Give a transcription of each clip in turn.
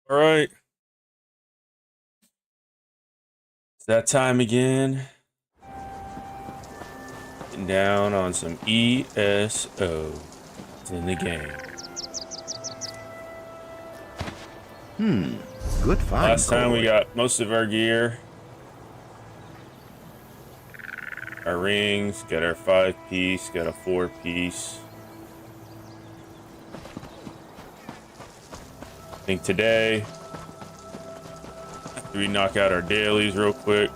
All right, it's that time again. Getting down on some ESO. It's in the game. Good find, Last time we Corey. got most of our gear. Our rings, got our 5-piece, got a 4-piece. I think today, after we knock out our dailies real quick,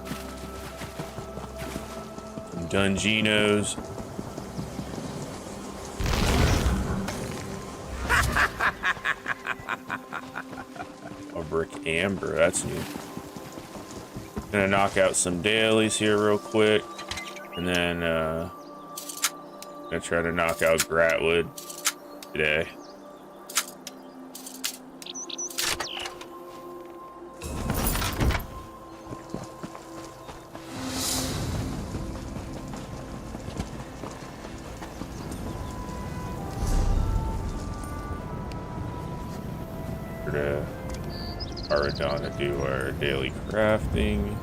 some Dungeonos. A brick amber, that's new. Gonna knock out some dailies here real quick, and then gonna try to knock out Ghratwood today. To do our daily crafting.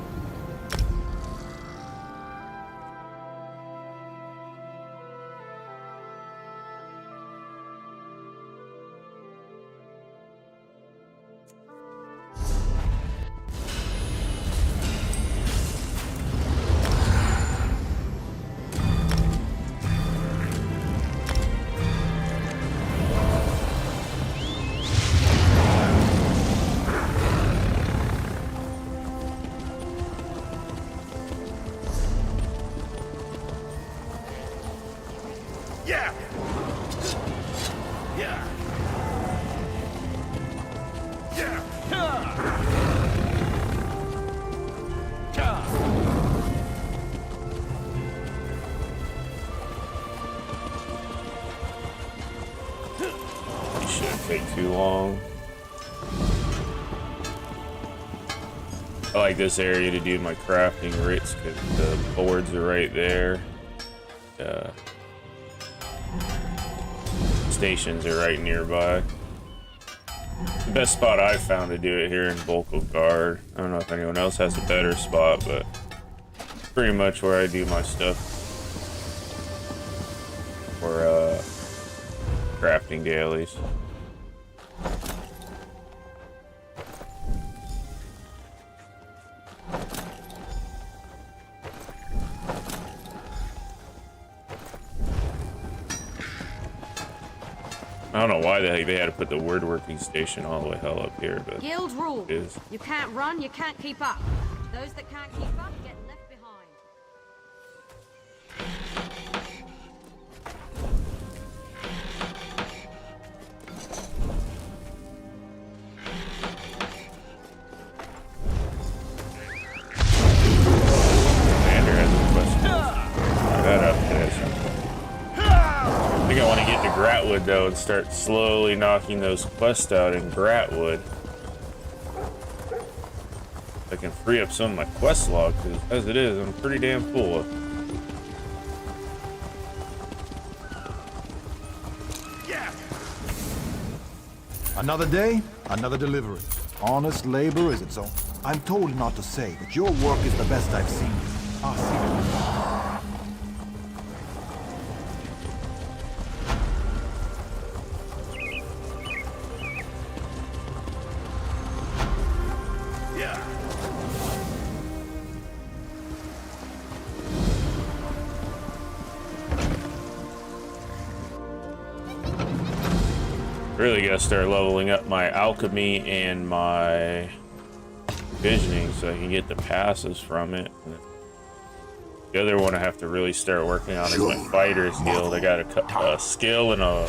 Take too long. I like this area to do my crafting writs because the boards are right there. Stations are right nearby. The best spot I've found to do it here in Bulk of Guard. I don't know if anyone else has a better spot, but pretty much where I do my stuff for crafting dailies. I don't know why the heck they had to put the woodworking station all the way hell up here, but Guild rule. It is. You can't run, you can't keep up. Those that can't keep up get left behind. Commander has a question. That up there. I think I want to get to Ghratwood though and start slowly knocking those quests out in Ghratwood. I can free up some of my quest log because as it is, I'm pretty damn full. Another day, another delivery. Honest labor is its own. I'm told not to say, but your work is the best I've seen. I'll see you. Really gotta start leveling up my alchemy and my visioning so I can get the passes from it. The other one I have to really start working on is my fighter's guild. I got a skill and a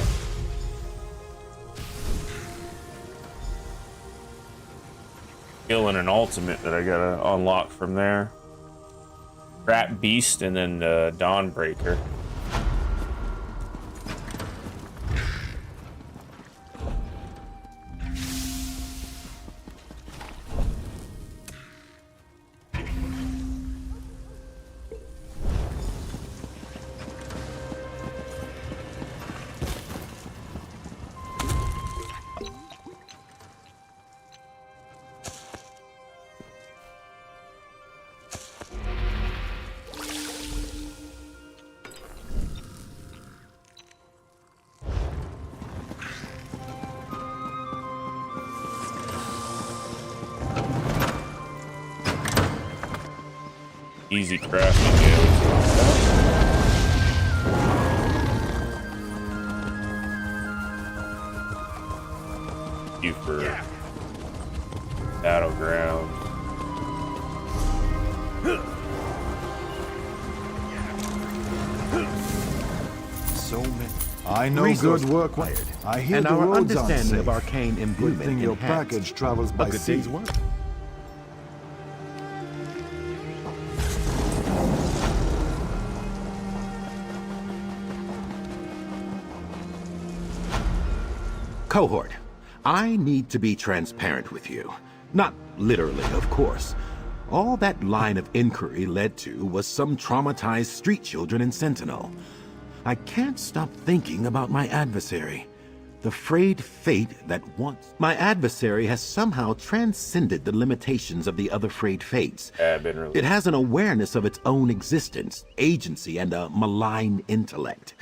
an ultimate that I gotta unlock from there. Rat Beast and then Dawnbreaker. easy crafting deals. You for battleground. So many. I know Resource good work. acquired, I hear and the our roads understanding aren't of safe. arcane Good imbuement thing your enhanced. package travels A by good sea. day's work. Cohort, I need to be transparent with you. Not literally, of course. All that line of inquiry led to was some traumatized street children in Sentinel. I can't stop thinking about my adversary. The frayed fate that once... My adversary has somehow transcended the limitations of the other frayed fates. It has an awareness of its own existence, agency, and a malign intellect.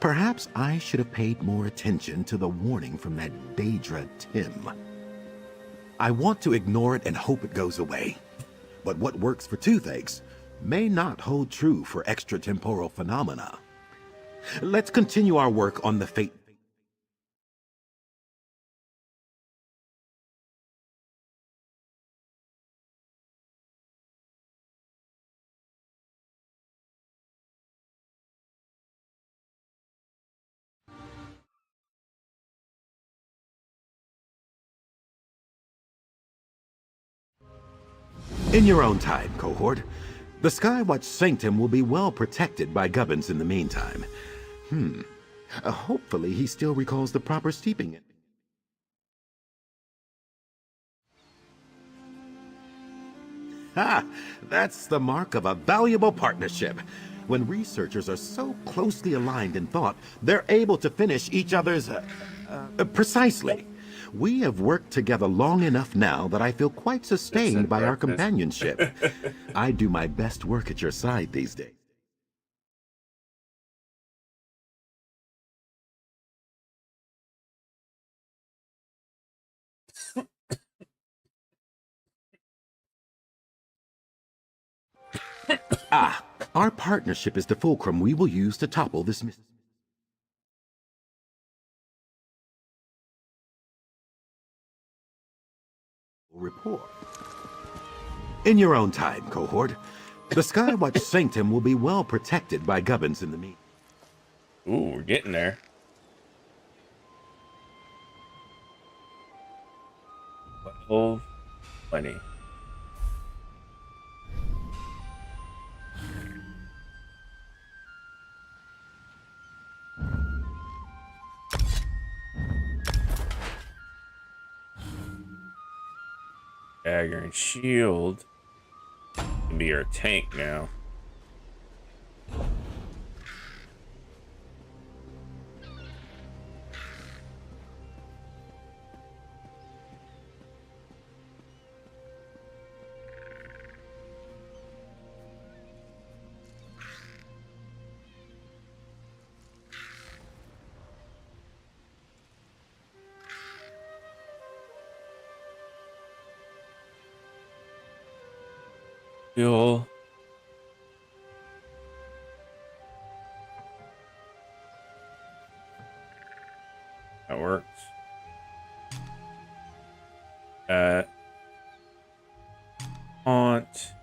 Perhaps I should have paid more attention to the warning from that Daedra Tim. I want to ignore it and hope it goes away. But what works for toothaches may not hold true for extratemporal phenomena. Let's continue our work on the fate. In your own time, cohort. The Skywatch Sanctum will be well protected by Gubbins in the meantime. Hopefully he still recalls the proper steeping. Ha! That's the mark of a valuable partnership. When researchers are so closely aligned in thought, they're able to finish each other's... precisely. We have worked together long enough now that I feel quite sustained by our companionship. I do my best work at your side these days. Our partnership is the fulcrum we will use to topple this report. In your own time, cohort. The Skywatch Sanctum will be well protected by Gubbins in the mean. Ooh, we're getting there. Oh, plenty. Dagger and shield can be our tank now. Fuel. That works. Haunt.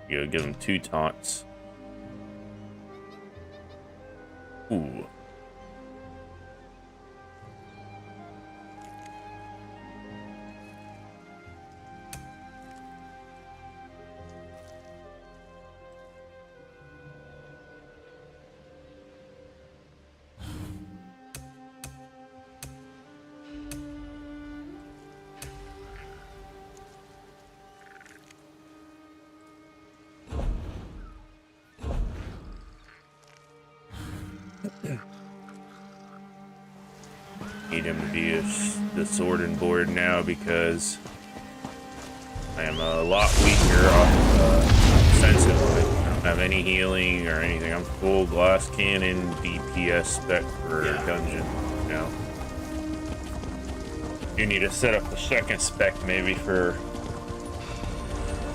Go give him 2 taunts. Ooh. Need him to be the sword and board now because I am a lot weaker off defensive line. I don't have any healing or anything. I'm full glass cannon DPS spec for dungeon now. You need to set up the second spec maybe for.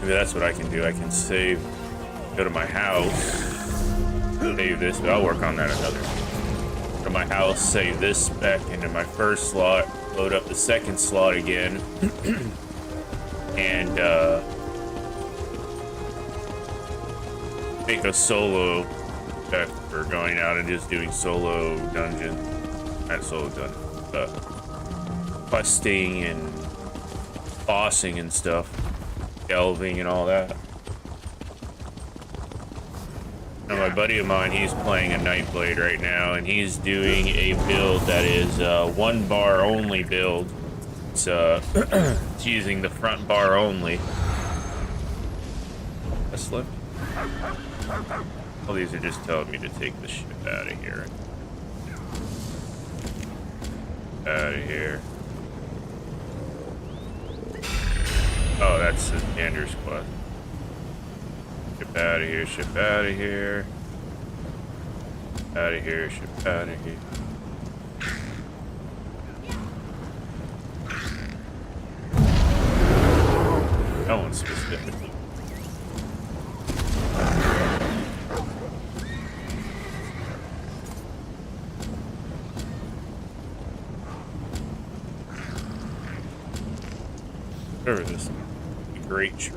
Maybe that's what I can do. I can save. Go to my house. Save this. I'll work on that another. Go to my house. Save this spec into my first slot. Load up the second slot again. And make a solo spec for going out and just doing solo dungeon. Not solo dungeon. Questing and bossing and stuff. Delving and all that. Now my buddy of mine, he's playing a Nightblade right now, and he's doing a build that is one bar only build. It's it's using the front bar only. That's left. All these are just telling me to take the shit out of here. Out of here. Oh, that's the Anders quest. Ship out of here, ship out of here. Out of here, ship out of here. No one's specific. Whatever this is. Great tree.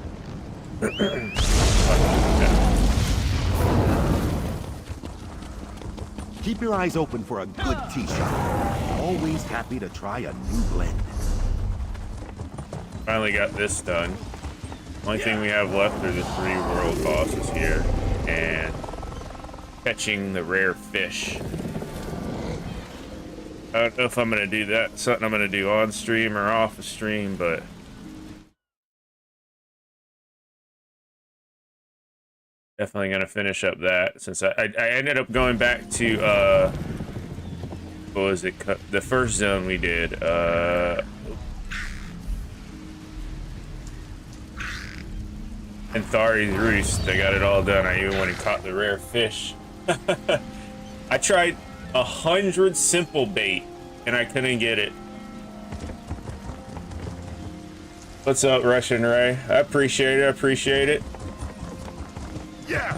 Keep your eyes open for a good tea shop. Always happy to try a new blend. Finally got this done. Only thing we have left are the 3 world bosses here and catching the rare fish. I don't know if I'm gonna do that. Something I'm gonna do on stream or off the stream, but definitely gonna finish up that since I ended up going back to what was it? The first zone we did. Anthari's Roost. I got it all done. I even went and caught the rare fish. I tried 100 simple bait and I couldn't get it. What's up, Russian Ray? I appreciate it. I appreciate it. Yeah.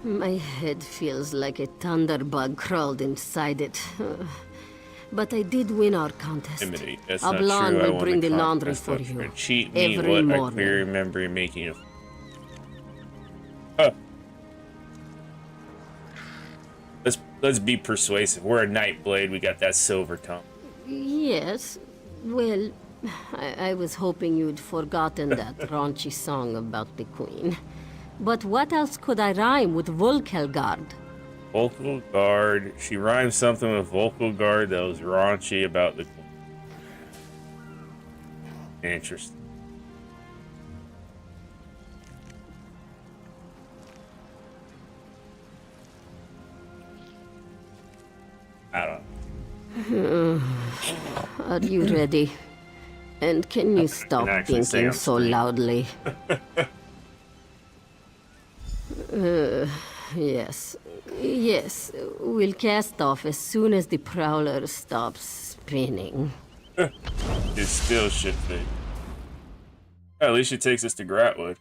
My head feels like a thunderbug crawled inside it. But I did win our contest. Intimidate. That's Ablan not true. I will won bring the contest. laundry That's for not you. true. Cheat me. Every What? I morning. clearly remember you making a. Let's be persuasive. We're a Nightblade. We got that silver tongue. Yes. Well, I was hoping you'd forgotten that raunchy song about the queen. But what else could I rhyme with Volkelgard? Vocal guard. She rhymed something with vocal guard that was raunchy about the queen. Interesting. I don't know. Are you ready? And can you stop actually say thinking I'm so asleep. loudly? Yes. Yes, we'll cast off as soon as the prowler stops spinning. It still should be. At least it takes us to Ghratwood.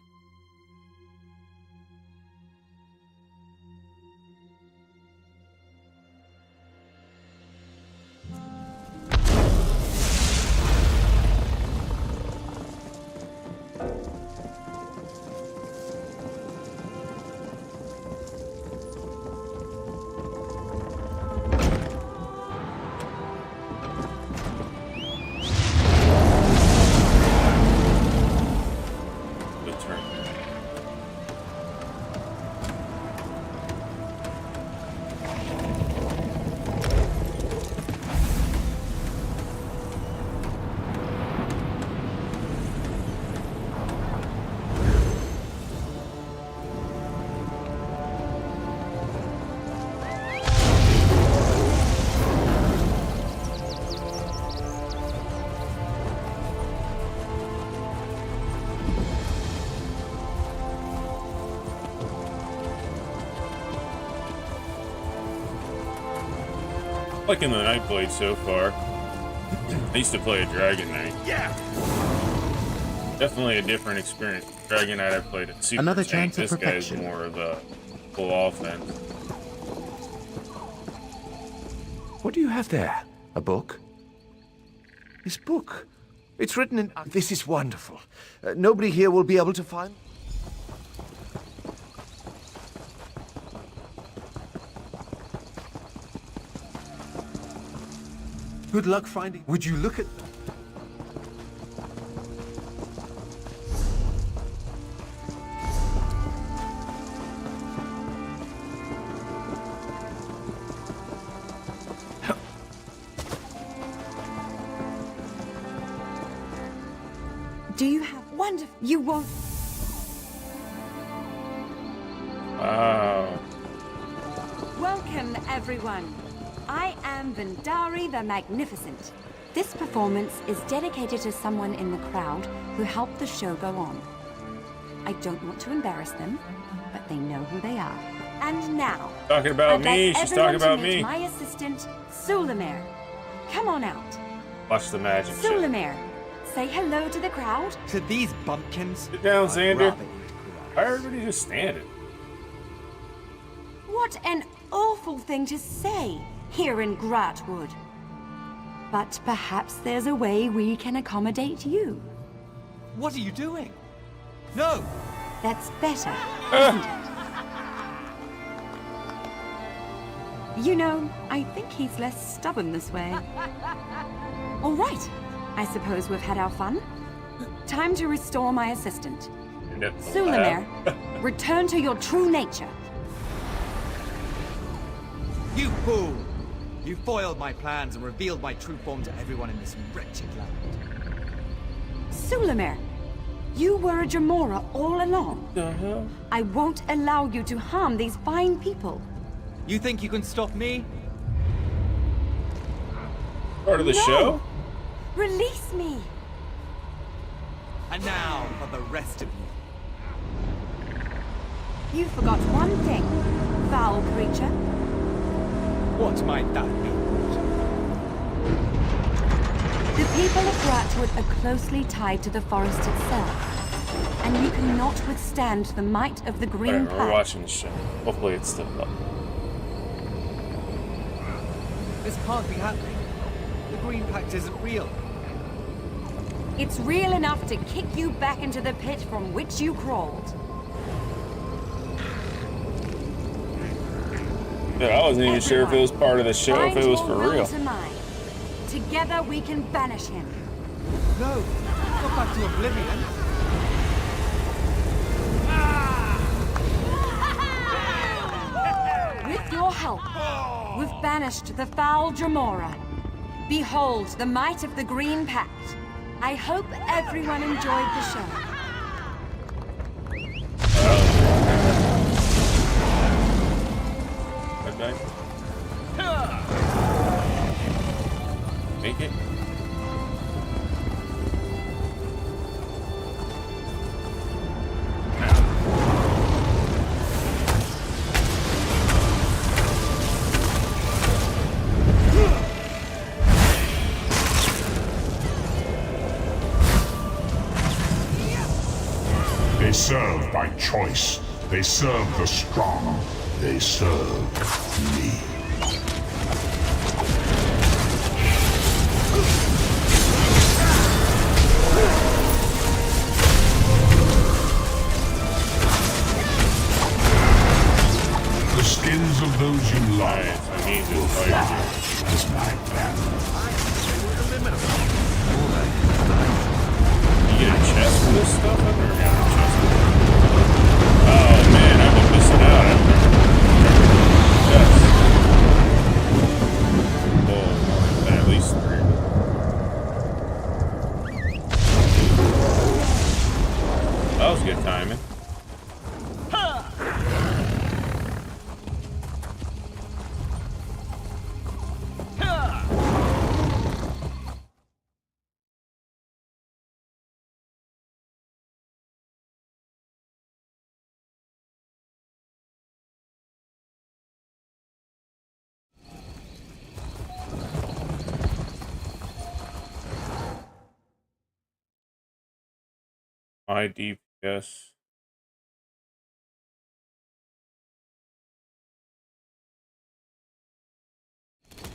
Good turn. Liking the Nightblade so far. I used to play a Dragon Knight. Yeah. Definitely a different experience. Dragon Knight I played at Super Another Tank. chance of This guy's perfection. more of a full offense. What do you have there? A book? This book. It's written in... This is wonderful. Nobody here will be able to find... Good luck finding... Would you look at... Do you have wonderful? You won't. Wow. Welcome, everyone. I am Vendari the Magnificent. This performance is dedicated to someone in the crowd who helped the show go on. I don't want to embarrass them, but they know who they are. And now, Talking about I'd me. like She's talking everyone about to meet me. my assistant, Sulamir. Come on out. Watch the magic show. Sulamir, say hello to the crowd. To these bumpkins? Sit down, Xander. Rather you Why are everybody just standing? What an awful thing to say here in Ghratwood. But perhaps there's a way we can accommodate you. What are you doing? No! That's better, isn't it? You know, I think he's less stubborn this way. All right. I suppose we've had our fun. Time to restore my assistant. Sulamir, return to your true nature. You fool! You foiled my plans and revealed my true form to everyone in this wretched land. Sulamir, you were a Jamora all along. The hell? I won't allow you to harm these fine people. You think you can stop me? Part of the show? Release me. And now for the rest of you. You forgot one thing, foul creature. What might that be? The people of Ghratwood are closely tied to the forest itself, and you cannot withstand the might of the Green Whatever, we're Pact. watching the show. Hopefully it's still up. This can't be happening. The Green Pact isn't real. It's real enough to kick you back into the pit from which you crawled. Yeah, I wasn't even sure if it was part of the show, if Bind it was your for will real. to mine. Together we can banish him. No! Not back to oblivion! With your help, we've banished the foul Jamora. Behold the might of the Green Pact. I hope everyone enjoyed the show. Okay. Make it. They serve by choice. They serve the strong. They serve me. The skins of those you love I need will this fly fight. as my banner. You get a chest for this stuff? I've never gotten a chest for it. Oh man, I've been missing out. I've never chest. Oh, at least 3. That was good timing. My DPS.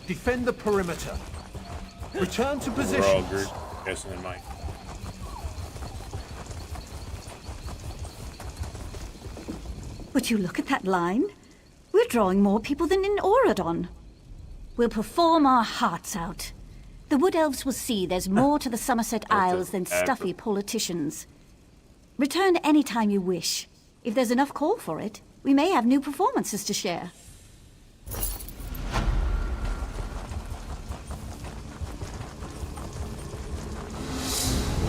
Defend the perimeter. Return to We're all positions. group guessing in my. Would you look at that line? We're drawing more people than in Auradon. We'll perform our hearts out. The Wood Elves will see there's more to the Somerset Isles than stuffy politicians. Return any time you wish. If there's enough call for it, we may have new performances to share.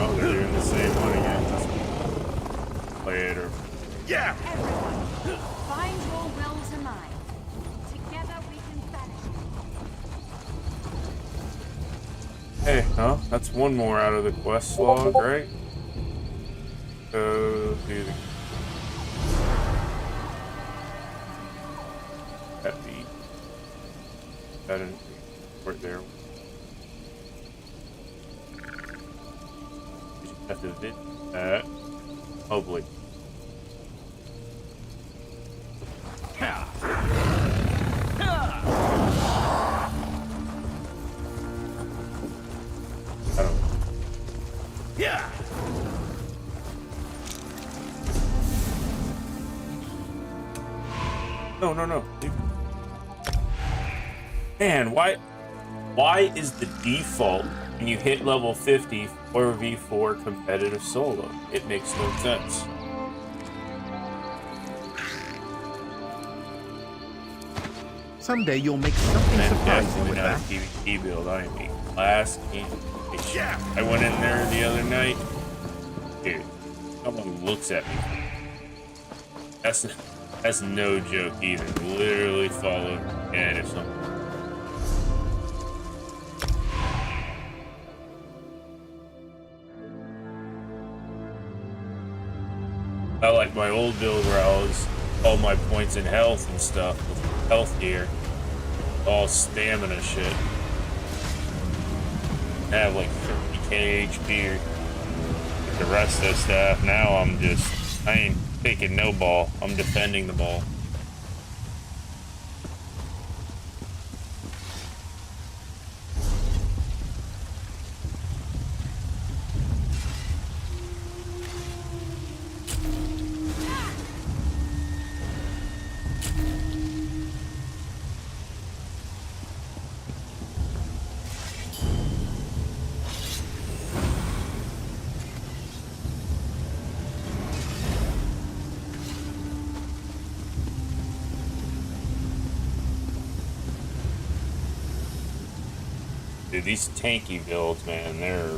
Oh, they're doing the same one again. Play it or. Yeah! Everyone, find your will to mine. Together we can banish. Hey, huh? That's one more out of the quest log, right? Do the that beat. That didn't work there. You just have to vid that. Hopefully. I don't know. Yeah! No, no, no. Man, why is the default when you hit level 50 4v4 competitive solo? It makes no sense. Someday you'll make something Man, surprising definitely with not a that. PvP build. I am a class king. I went in there the other night. Dude, someone looks at me. That's no joke either. Literally follow and if something. I like my old build where I was all my points in health and stuff with health gear. All stamina shit. I have like 30k HP with the rest of the stuff. Now I ain't taking no ball. I'm defending the ball. Dude, these tanky builds, man, they're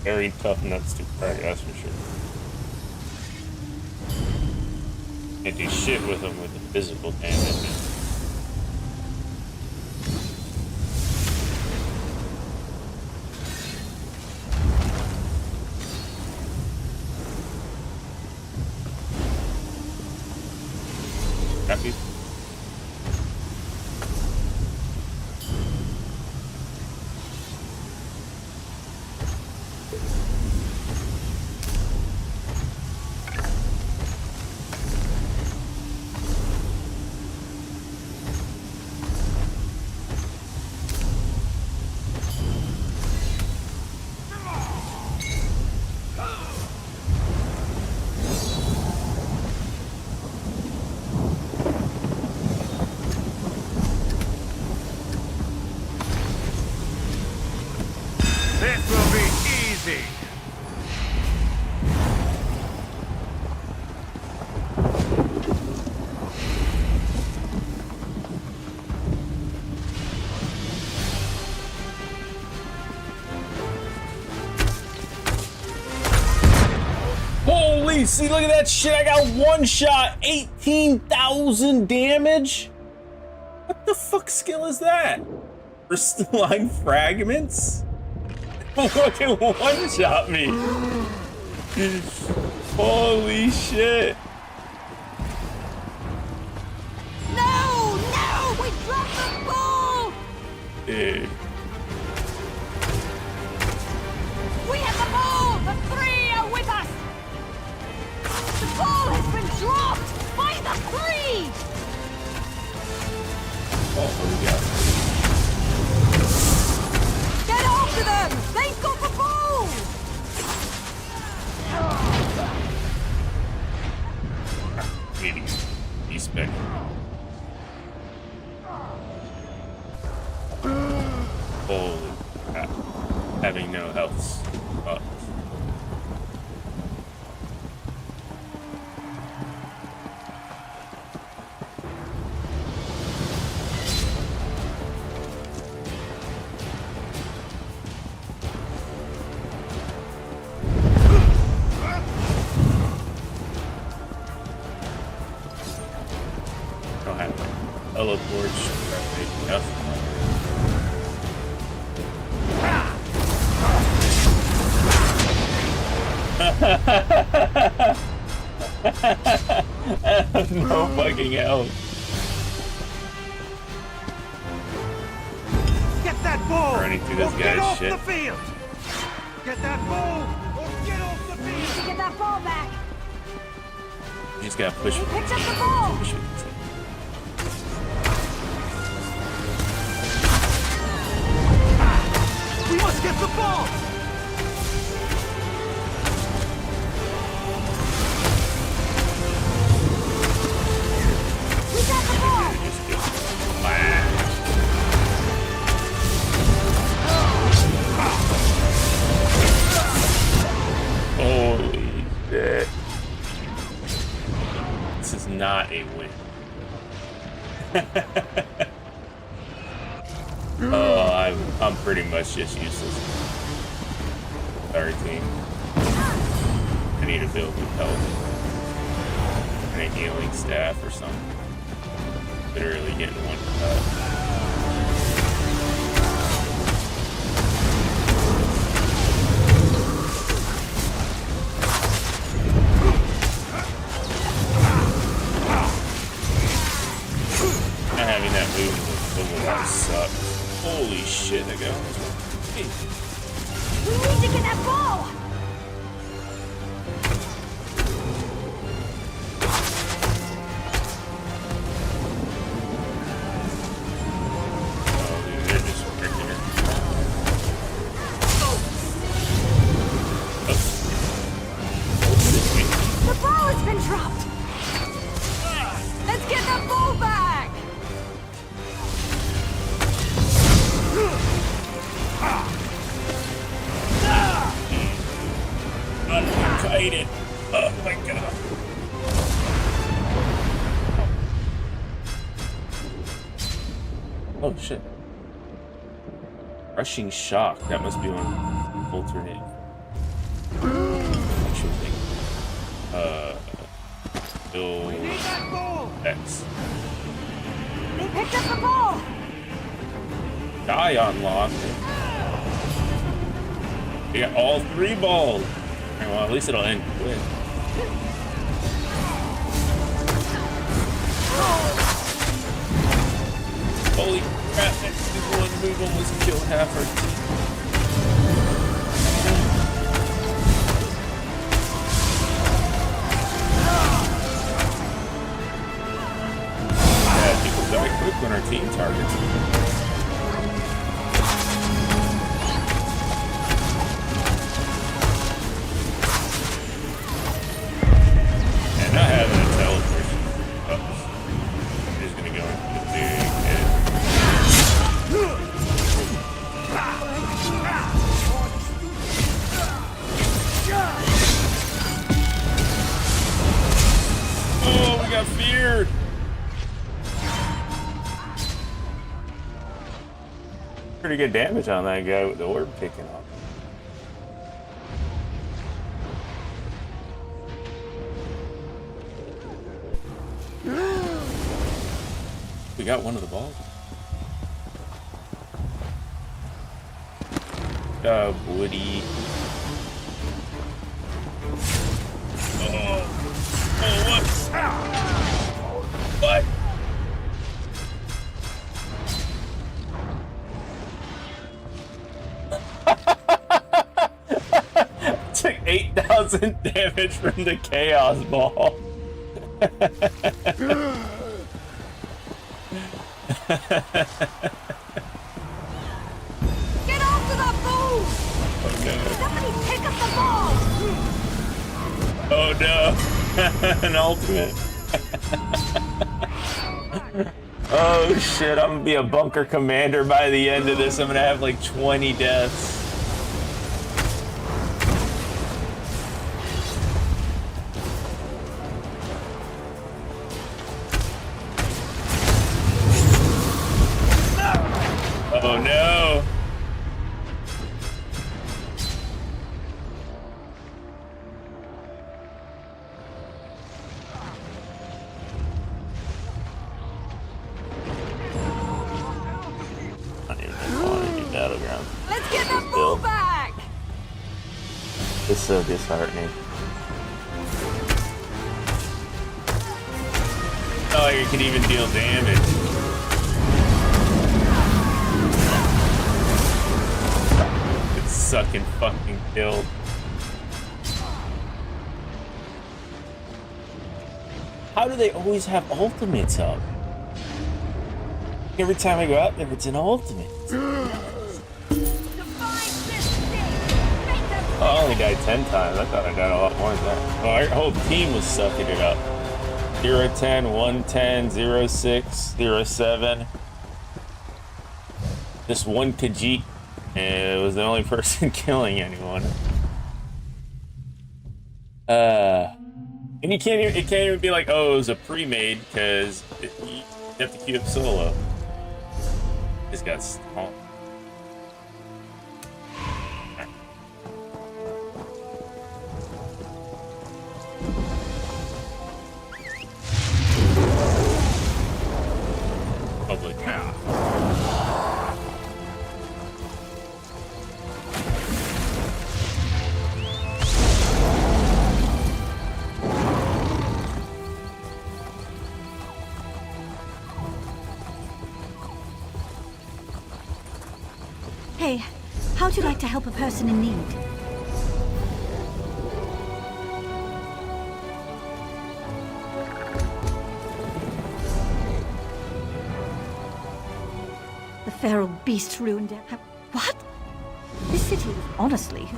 very tough nuts to crack, that's for sure. Can't do shit with them with the physical damage. Happy? This will be easy! Holy, see, look at that shit. I got one shot, 18,000 damage. What the fuck skill is that? Crystalline fragments? Fucking one shot me. Holy shit. No! No! We dropped the ball! Dude. We have the ball! The three are with us! The ball has been dropped by the three! Oh, what do we got? Get after them! They've got the ball! Maybe he's back. Holy crap. Having no health. Don't have teleports. Nothing. No fucking help. Get that ball! Running through this or get guy's off shit. the field! Get that ball! Or get off the We need field! to get that ball back! You just gotta push He it. picked up the ball! Push it. We must get the ball! We got the ball! Just go. Wow. Holy shit. This is not a win. Oh, I'm pretty much just useless. Sorry, team. I need to build with health. And a healing staff or something. Literally getting one cut. Not having that move in the Overwatch sucks. Holy shit, that guy almost went. Hey. We need to get that ball! Oh, dude, they're just freaking her. The ball has been dropped! Let's get that ball back! Unkited. Oh my god. Oh shit. Rushing shock. That must be on alternate. Actual thing. Still We need that ball! X. They picked up the ball! Die unlocked. We got all 3 balls. Alright, well, at least it'll end quick. Holy crap, that one move almost killed half our team. Yeah, people die quick when our team targets them. And not having a teleport. I'm just gonna go into the big head. Oh, we got feared. Pretty good damage on that guy with the orb kicking off. We got one of the balls. Woody. Oh, what? What? Took 8,000 1,000 damage from the Chaos Ball. Get onto the ball! Somebody pick up the ball! Oh no! An ultimate. Oh shit, I'm gonna be a bunker commander by the end of this. I'm gonna have like 20 deaths. Oh no! Not even a battleground. Let's get the ball back! It's so disheartening. Not like it can even deal damage. It's sucking fucking killed. How do they always have ultimates up? Every time I go out there, it's an ultimate. Oh, I only died 10 times. I thought I died a lot more than that. Well, our whole team was sucking it up. 0-10, 1-10, 0-6, 0-7. Just one Khajiit, and it was the only person killing anyone. And you can't even, it can't even be like, oh, it was a pre-made, because you have to queue up solo. Just got stomped. Public path. Hey, how'd you like to help a person in need? The feral beast ruined it. What? This city is honestly...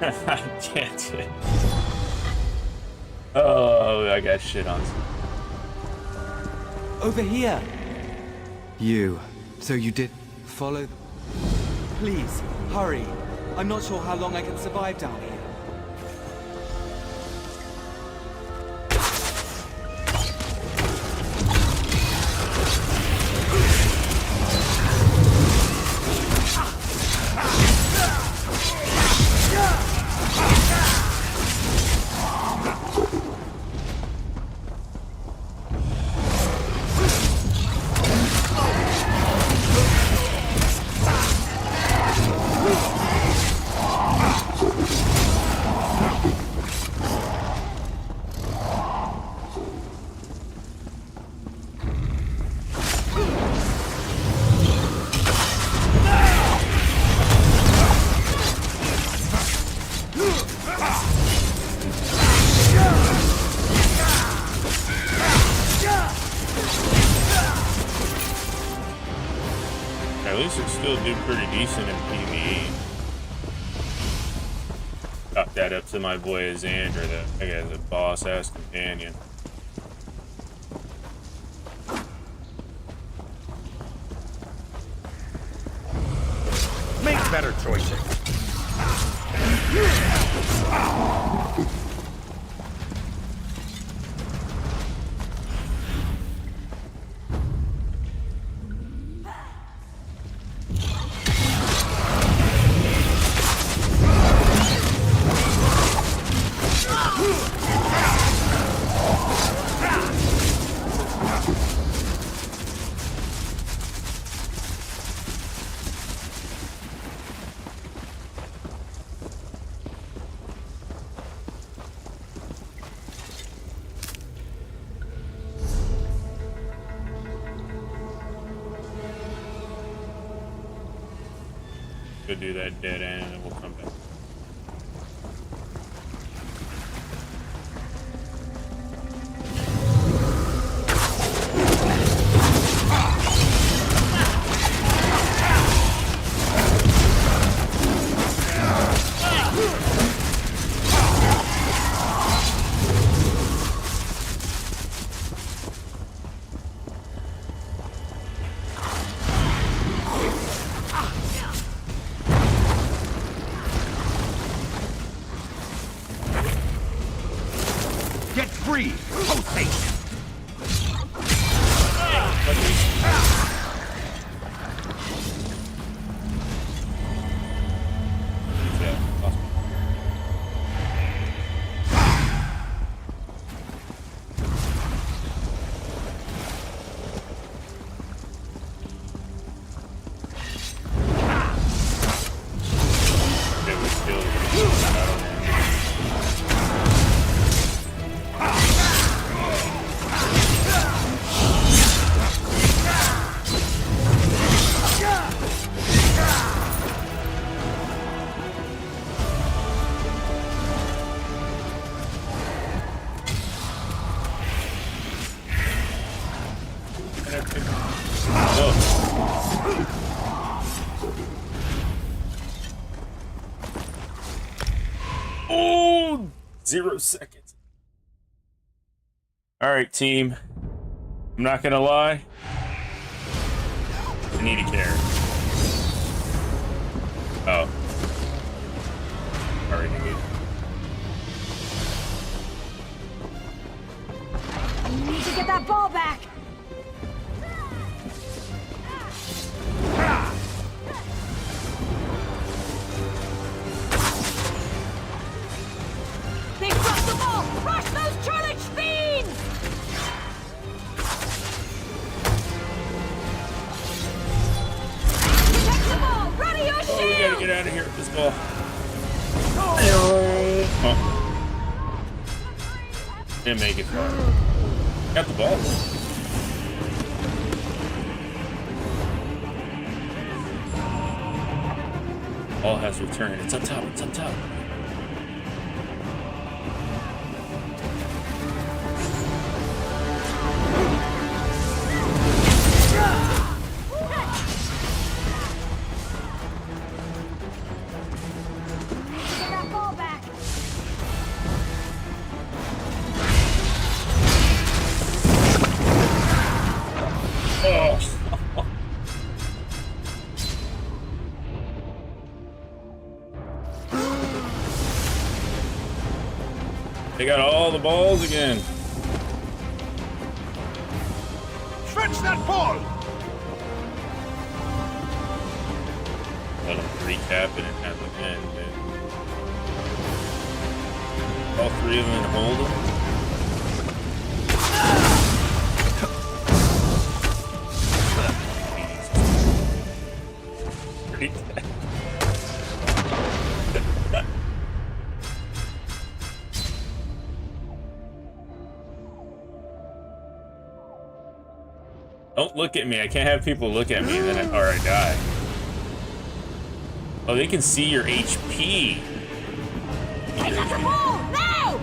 I can't. Oh, I got shit on. Over here. You. So you did follow... Please, hurry. I'm not sure how long I can survive down here. At least it still do pretty decent in PvE. Chop that up to my boy Xander, that guy's a boss-ass companion. Make better choices. Go do that dead end and we'll come back. Get free! Post haste! Oh, 0 seconds. All right, team. I'm not gonna lie. I need a carrot. Oh. Already good. You need to get that ball back! They've dropped the ball! Rush those challenge fiends! Protect the ball! Ready your shield! Oh, we gotta get out of here with this ball. Oh. Didn't make it far. Got the ball. Ball has returned. It's up top. It's up top. Get that ball back! Oh. They got all the balls again. Stretch that ball! Let them recap it and have an end, man. All three of them and hold them. Don't look at me. I can't have people look at me and then I die. Oh, they can see your HP. Take out the ball! Now!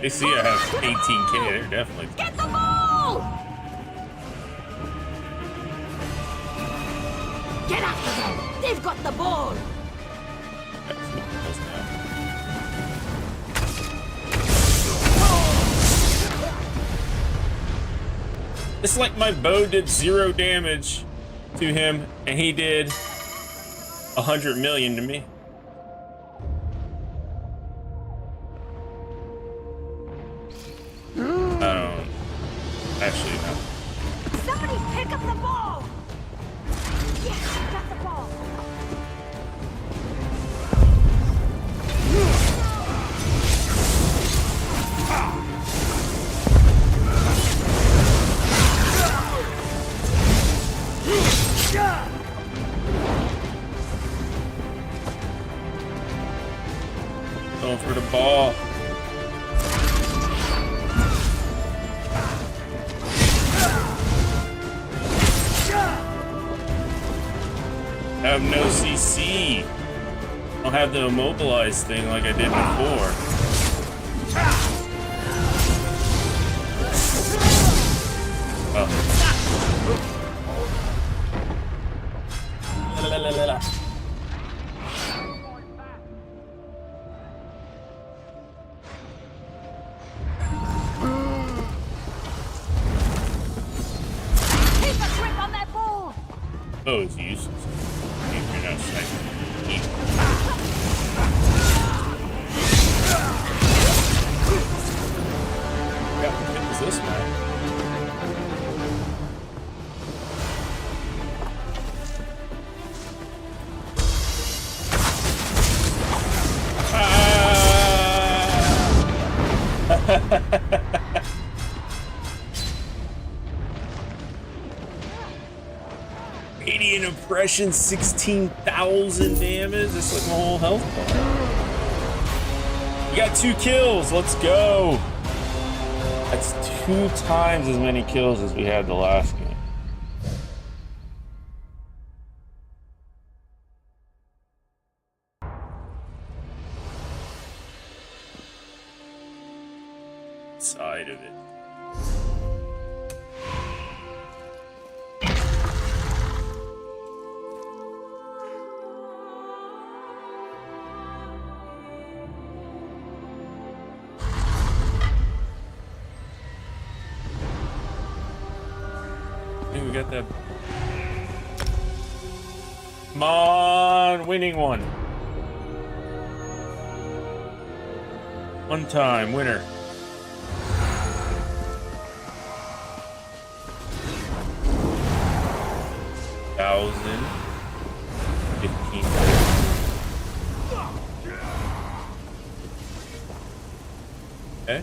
They see I have 18k. They're definitely. Get the ball! Get after them! They've got the ball! It's like my bow did 0 damage to him, and he did 100 million to me. Actually, no. Somebody pick up the ball! Yes, got the ball! Going for the ball. I have no CC. I don't have the immobilize thing like I did before. Oh. La, la, la, la. Keep a grip on that ball! Oh, it's useless. You're not safe. What is this man? Radiant impression, 16,000 damage. That's like my whole health bar. We got 2 kills. Let's go. That's 2 times as many kills as we had the last game. Side of it. I think we got that. Come on, winning one. One time, winner. $1,000, 15. Okay.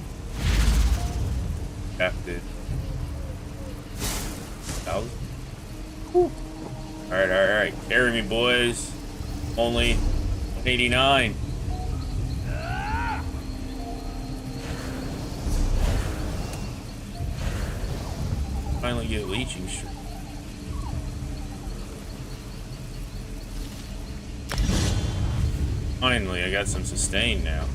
Captive. 1,000. Alright. Carry me, boys. Only 189. Finally get a leeching streak. Finally, I got some sustain now.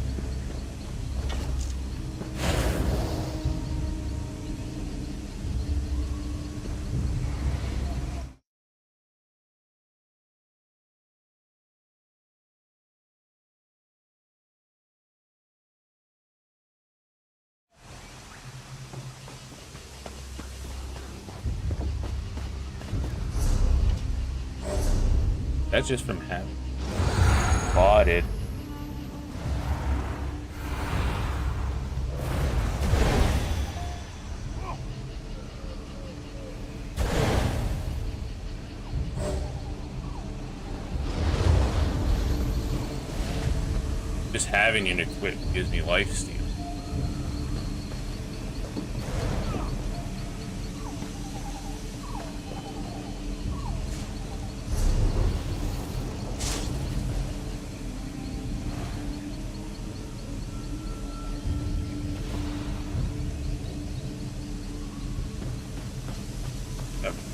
That's just from having spotted. Just having it equipped gives me lifesteal.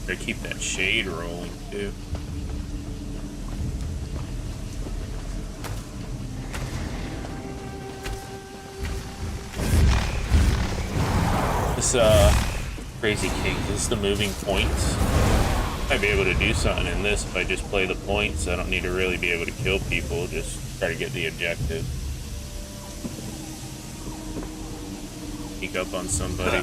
I keep that shade rolling too. This Crazy King, this is the moving points. I'd be able to do something in this if I just play the points. I don't need to really be able to kill people, just try to get the objective. Sneak up on somebody.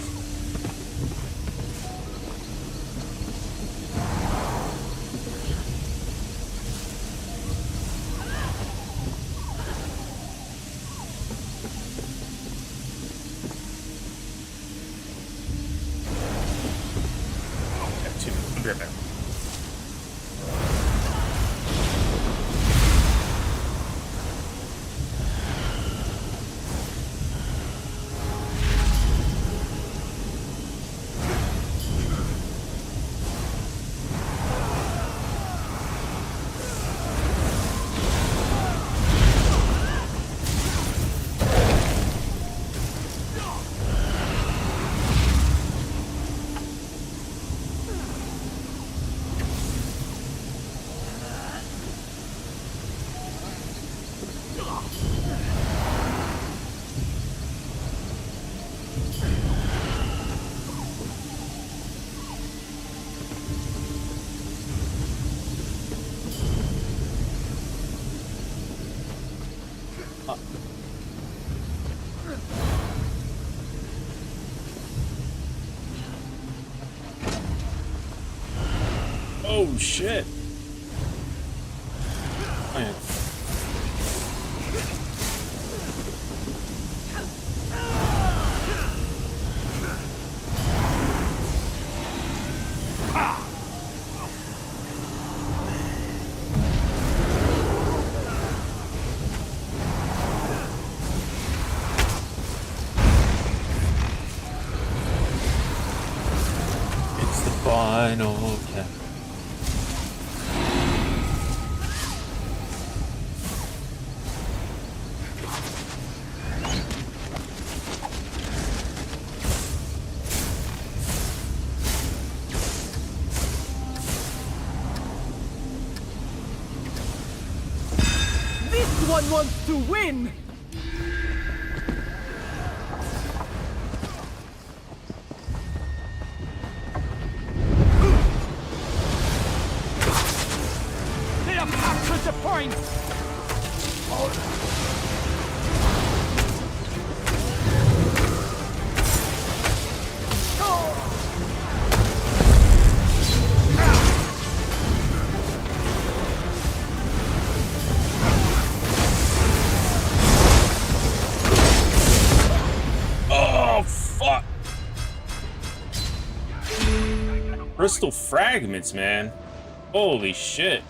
shit. Man. It's the final count. This one wants to win! They have captured the point! Oh, fuck. Crystal fragments, man. Holy shit.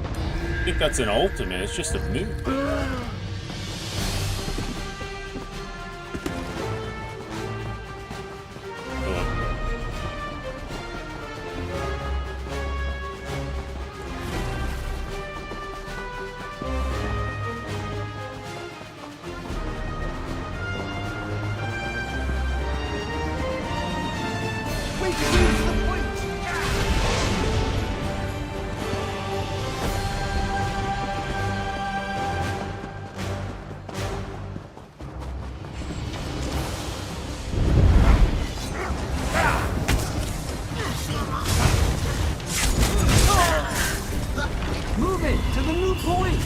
I think that's an ultimate. It's just a move. We can use the point! Move it to the new point!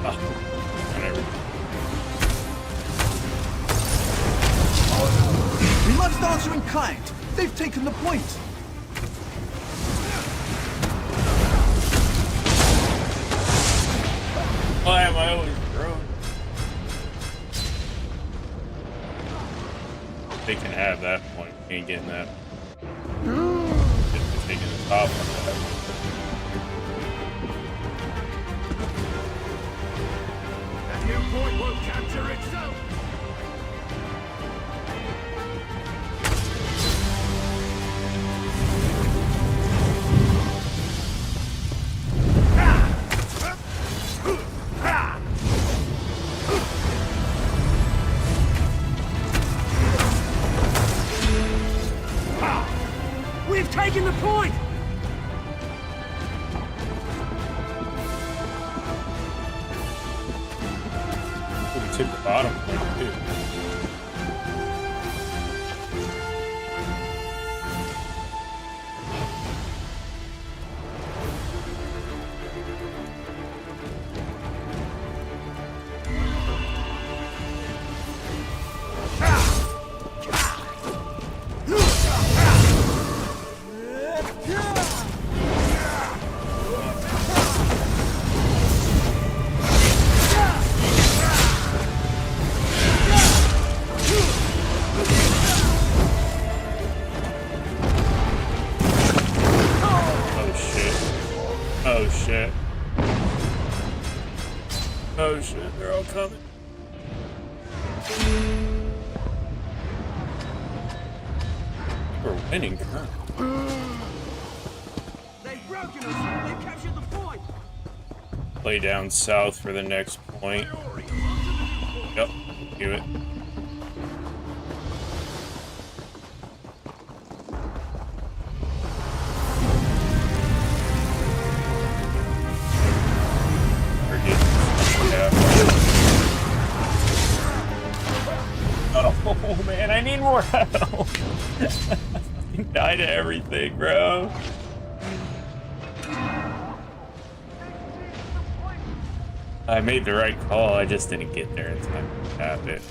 Ah, whatever. We must answer in kind. They've taken the point. Why am I always thrown? They can have that point. Ain't getting that. Just taking the top of that. That new point will capture itself. We've taken the point! We took the bottom point too. Oh shit. Oh shit, they're all coming. We're winning currently. They've broken us! They've captured the point! Play down south for the next point. Yep, do it. Oh man, I need more help. I die to everything, bro. I made the right call. I just didn't get there in time to tap it.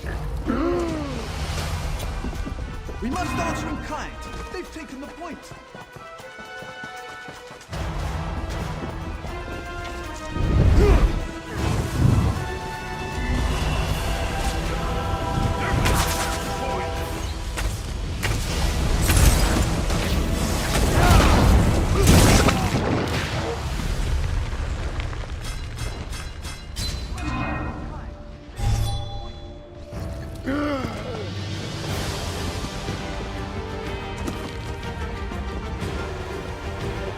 We must answer in kind. They've taken the point.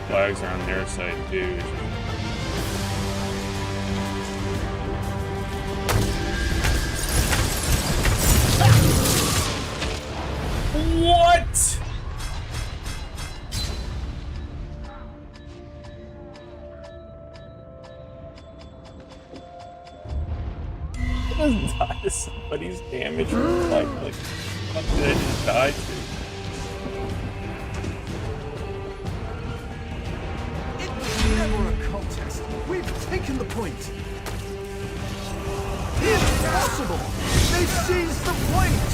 Flags are on their side too. What? It doesn't die to somebody's damage. Like, what did I just die to? Never a contest. We've taken the point. Impossible! They've seized the point!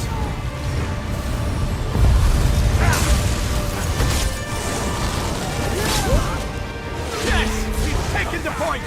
Yes! We've taken the point!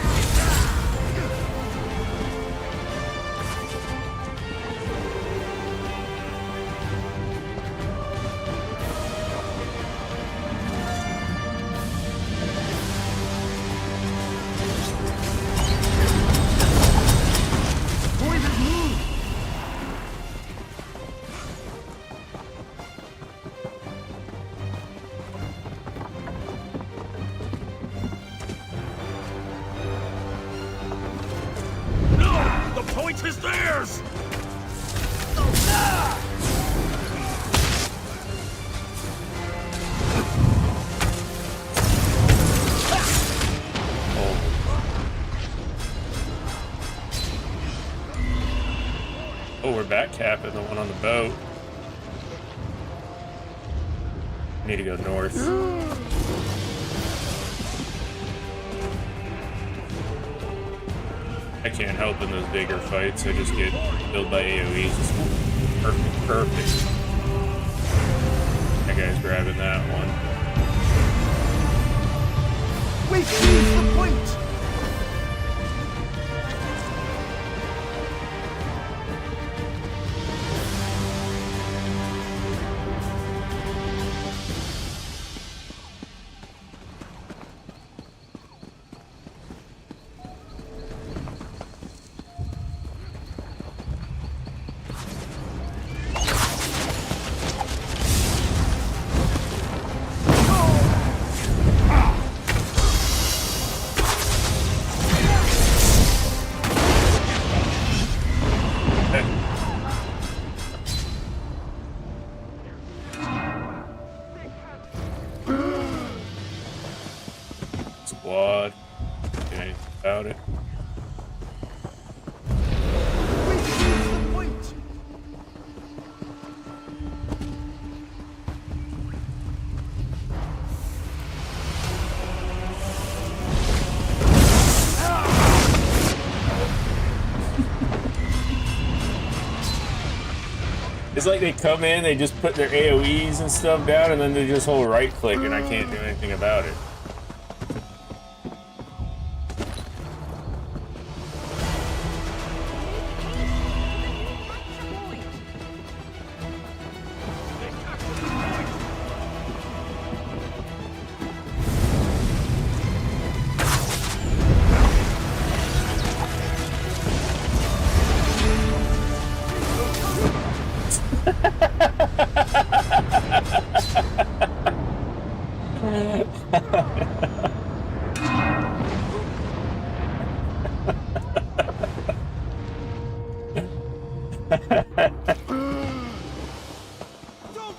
Point is theirs! Oh, we're back capping the one on the boat. Need to go north. I can't help in those bigger fights. I just get killed by AoEs. It's perfect, perfect. That guy's grabbing that one. We've seized the point! Squad. Do anything about it. We've seized the point! It's like they come in, they just put their AoEs and stuff down, and then they just hold right click, and I can't do anything about it.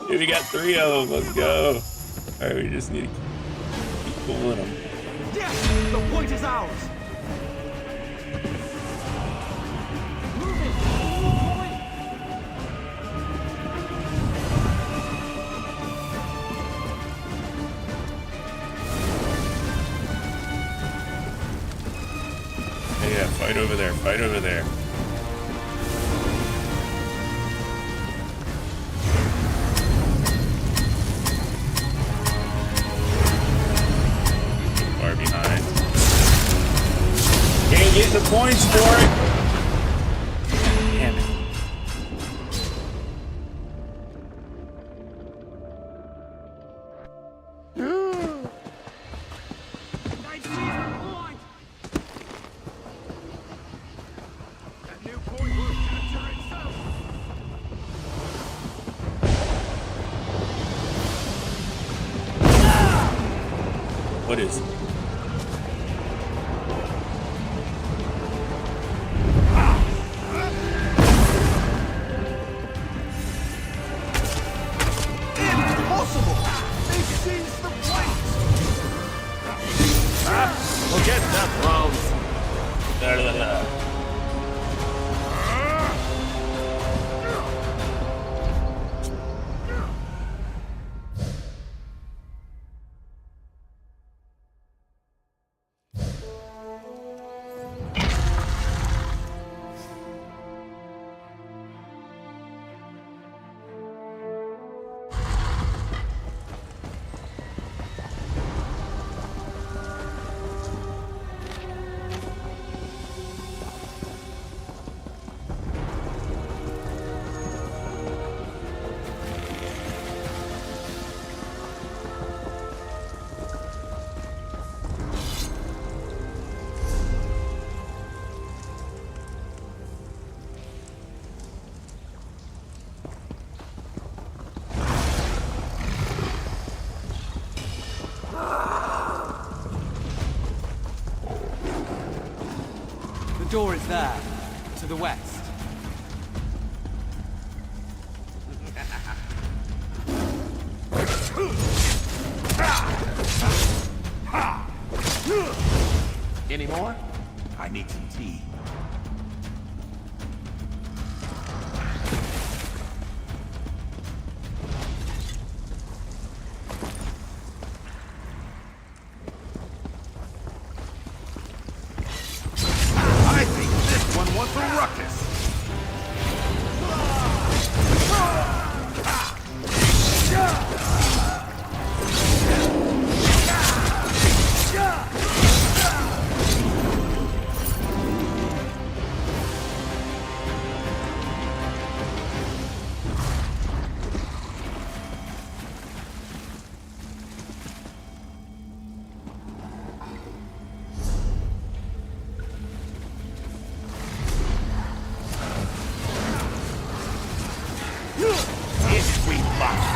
Dude, we got 3 of them. Let's go. All right, we just need to keep pulling them. Yes! The point is ours! Move it! Point! They yeah, fight over there, fight over there. Far behind. Can't get the points for it! Damn it. What is it? Impossible! They seized the plate! Forget that round. The door is there, to the west. Any more? I need some tea. I think this one wants a ruckus. If we must.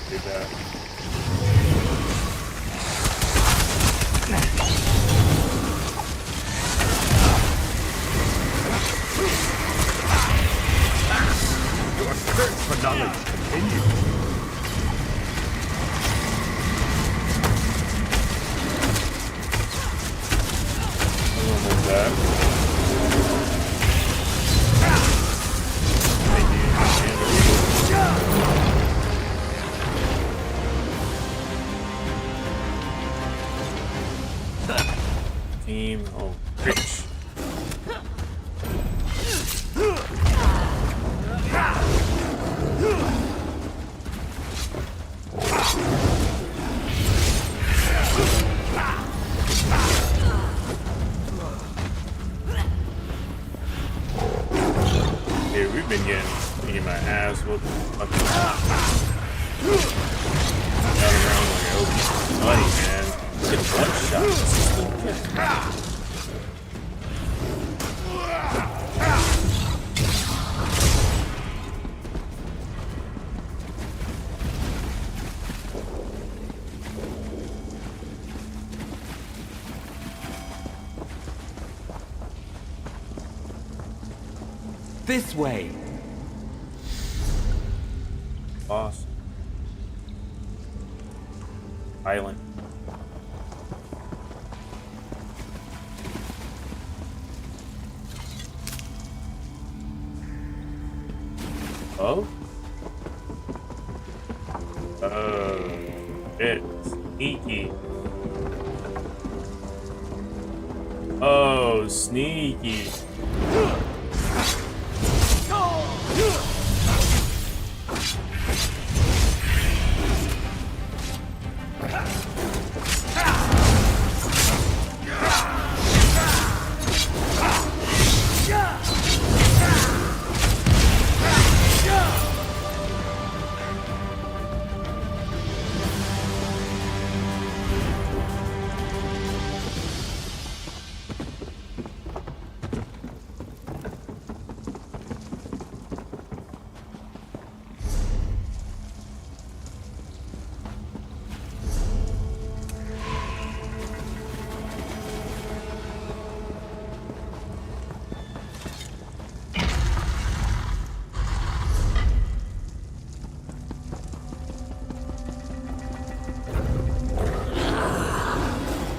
Did that. Your search for knowledge continues. Almost that. Team, oh, rich. Dude, we've been getting my ass whooped. Fucking running around like an open buddy, man. Get one shot. This way. Boss. Island. Oh? It's sneaky. Oh, sneaky.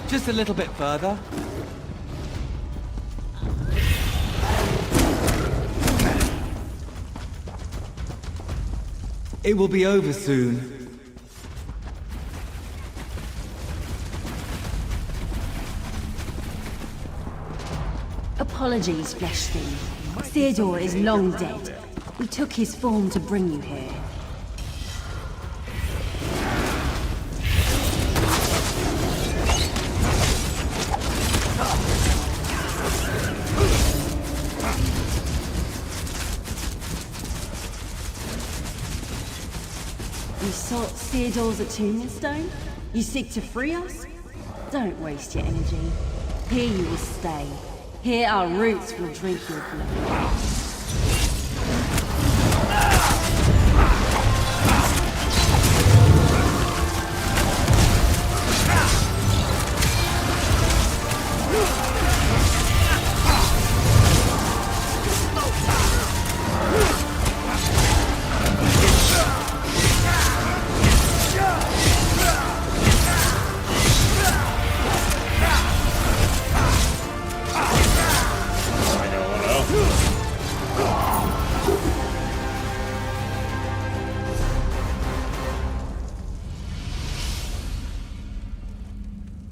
Just a little bit further. It will be over soon. Apologies, Flesh Fiend. Theodore is long dead. We took his form to bring you here. You sought Theodore's attunement stone? You seek to free us? Don't waste your energy. Here you will stay. Here our roots will drink your blood.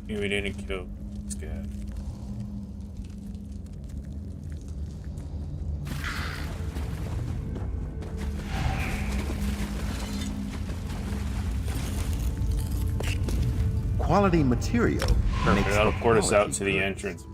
We didn't kill this guy. Quality material makes That'll for port us out quality to the goods. entrance.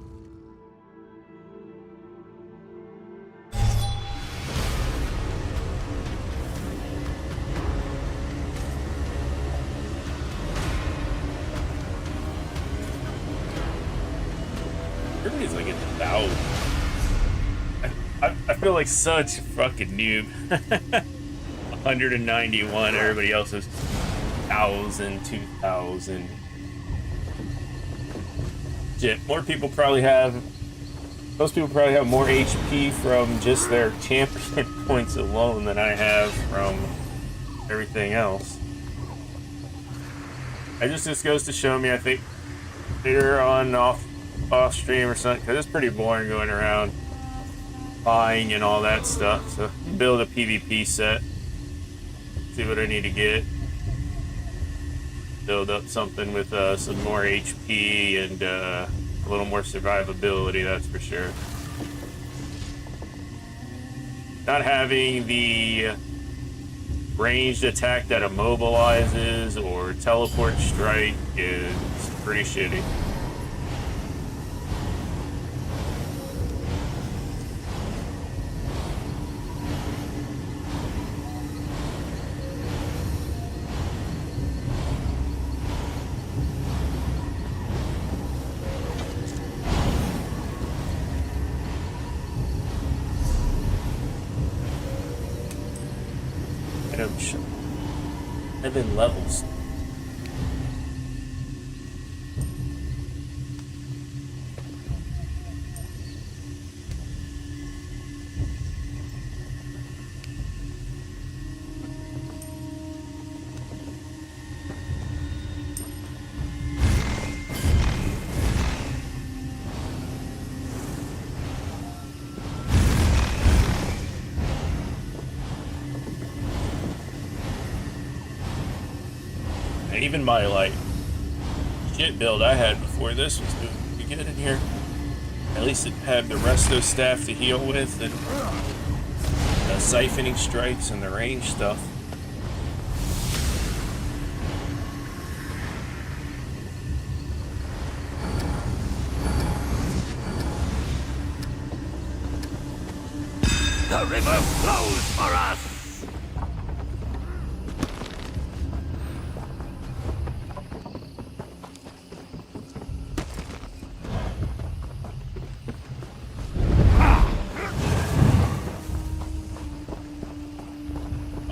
Everybody's like 1,000. I feel like such a fucking noob. 191. Everybody else is 1,000, 2,000. Shit, more people probably have. Most people probably have more HP from just their champion points alone than I have from everything else. This goes to show me, I think, later on off stream or something, because it's pretty boring going around buying and all that stuff. So build a PvP set, see what I need to get, build up something with some more HP and a little more survivability, that's for sure. Not having the ranged attack that immobilizes or teleport strike is pretty shitty. I've been levels. even my like shit build I had before this was doing pretty good in here. At least it had the resto staff to heal with, and the siphoning strikes and the range stuff. The river flows for us!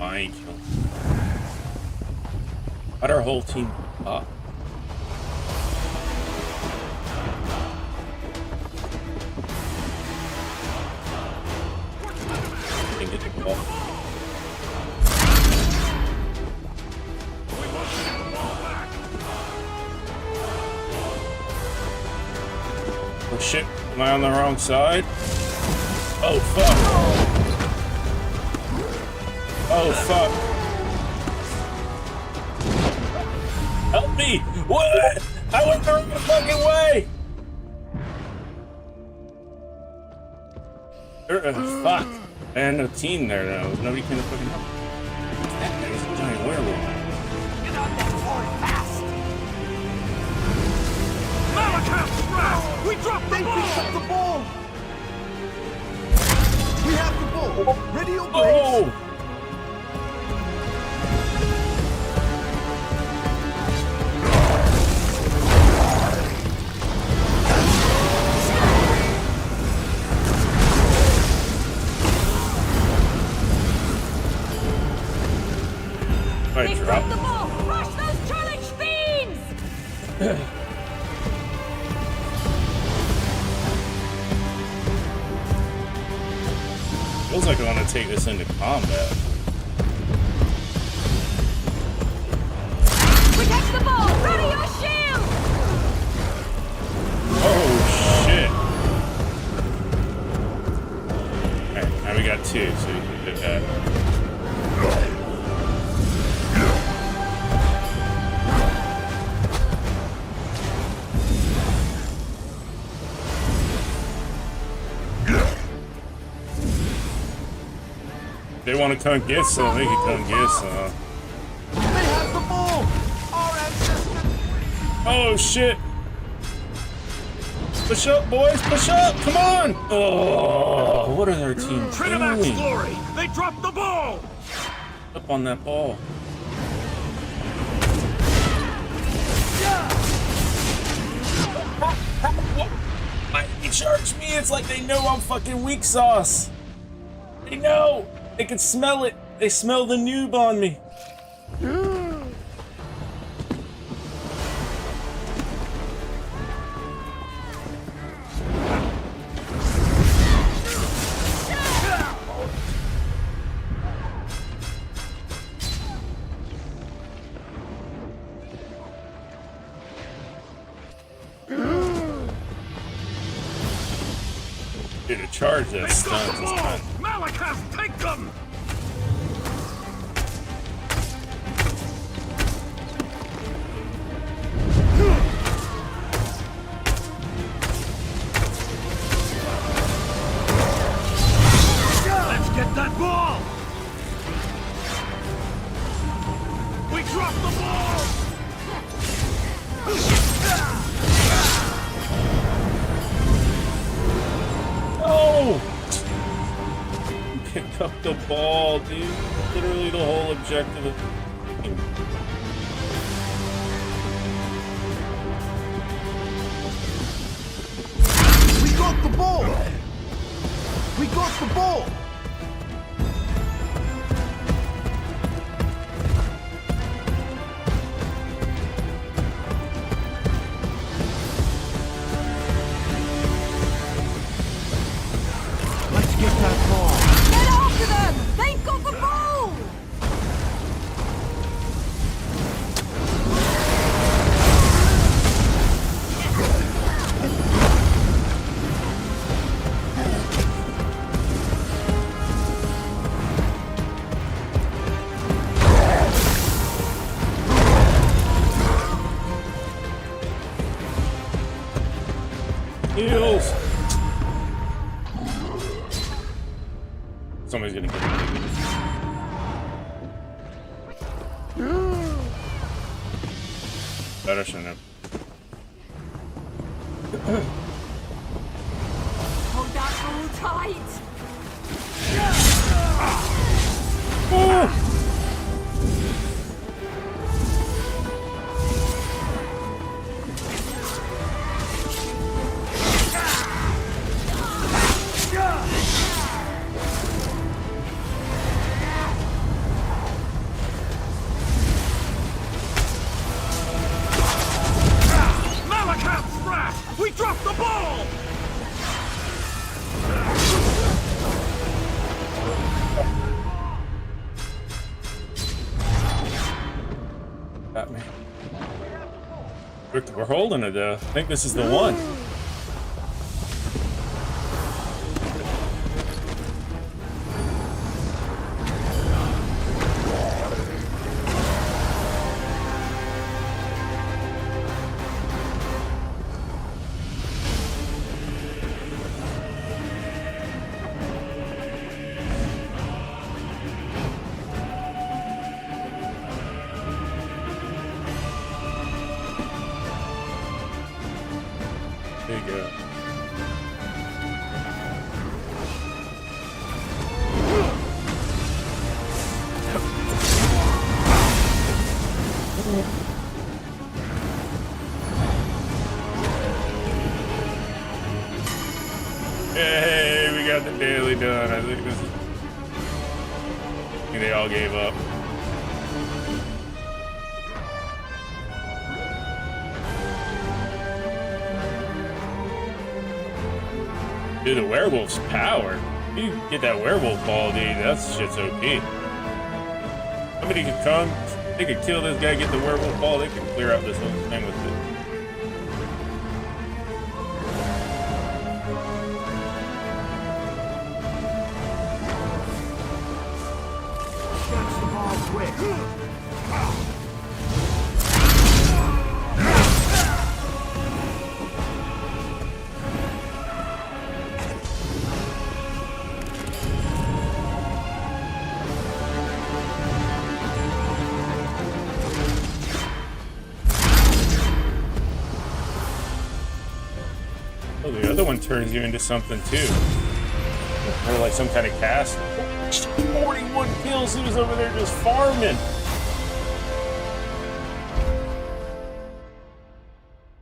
I ain't killed. How'd our whole team up? Didn't get the ball. Oh shit, am I on the wrong side? Oh fuck. Oh fuck. Help me! What? I went the wrong fucking way! Fuck. And a team there now. Nobody can fucking help. That guy's a giant werewolf. Get on that board fast! Malachite! We dropped the ball! Picked up the ball! We have the ball! Ready your blades! Oh! I dropped the ball! Rush those challenge fiends! Feels like I want to take this into combat. Protect the ball! Ready your shield! Oh shit! Alright, now we got two, so we can do that. They want to come get some, they can come get some. They have the ball! Our ancestors! Oh shit! Push up, boys, push up! Come on! Oh, what are their team doing? Glory! They dropped the ball! Up on that ball. Why they charge me? It's like they know I'm fucking weak sauce. They know. They can smell it. They smell the noob on me. Dude, to charge that stuns is fun. Malachite, take them! Let's get that ball! We dropped the ball! Oh! Pick up the ball, dude. Literally the whole objective of We got the ball! We got the ball! Let's get that ball! Get after them! They've got the ball! Somebody's gonna get it. Better shouldn't have. Hold that ball tight! We dropped the ball! Got me. We're holding it though. I think this is the one. There you go. Hey, we got the daily done. I think this is... I think they all gave up. Dude, the werewolf's power. You get that werewolf ball, dude. That shit's OP. Somebody could come, they could kill this guy, get the werewolf ball, they could clear out this whole thing with it. Catch the ball quick. Oh, the other one turns you into something too. Or like some kind of cast. 41 kills, he was over there just farming.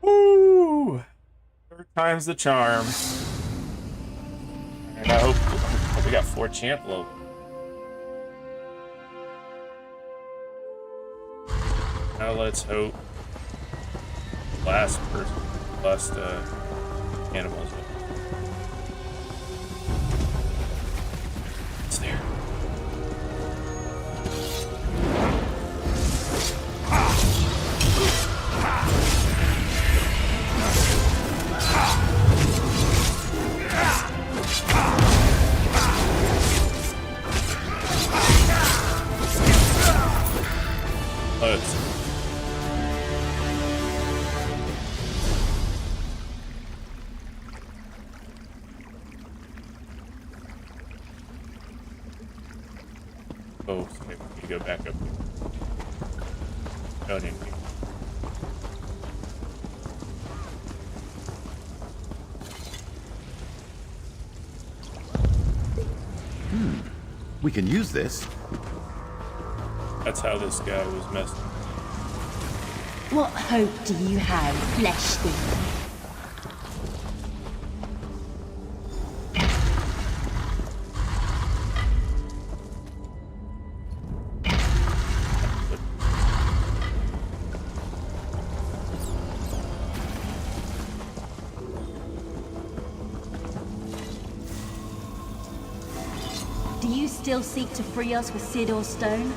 Woo! Third time's the charm. And I hope we got 4 champ levels. Now let's hope last animals. It's there. Let's. Oh, okay, we need to go back up. Oh, didn't we? We can use this. That's how this guy was messed up. What hope do you have, flesh demon? Do you still seek to free us with Sidor's stone?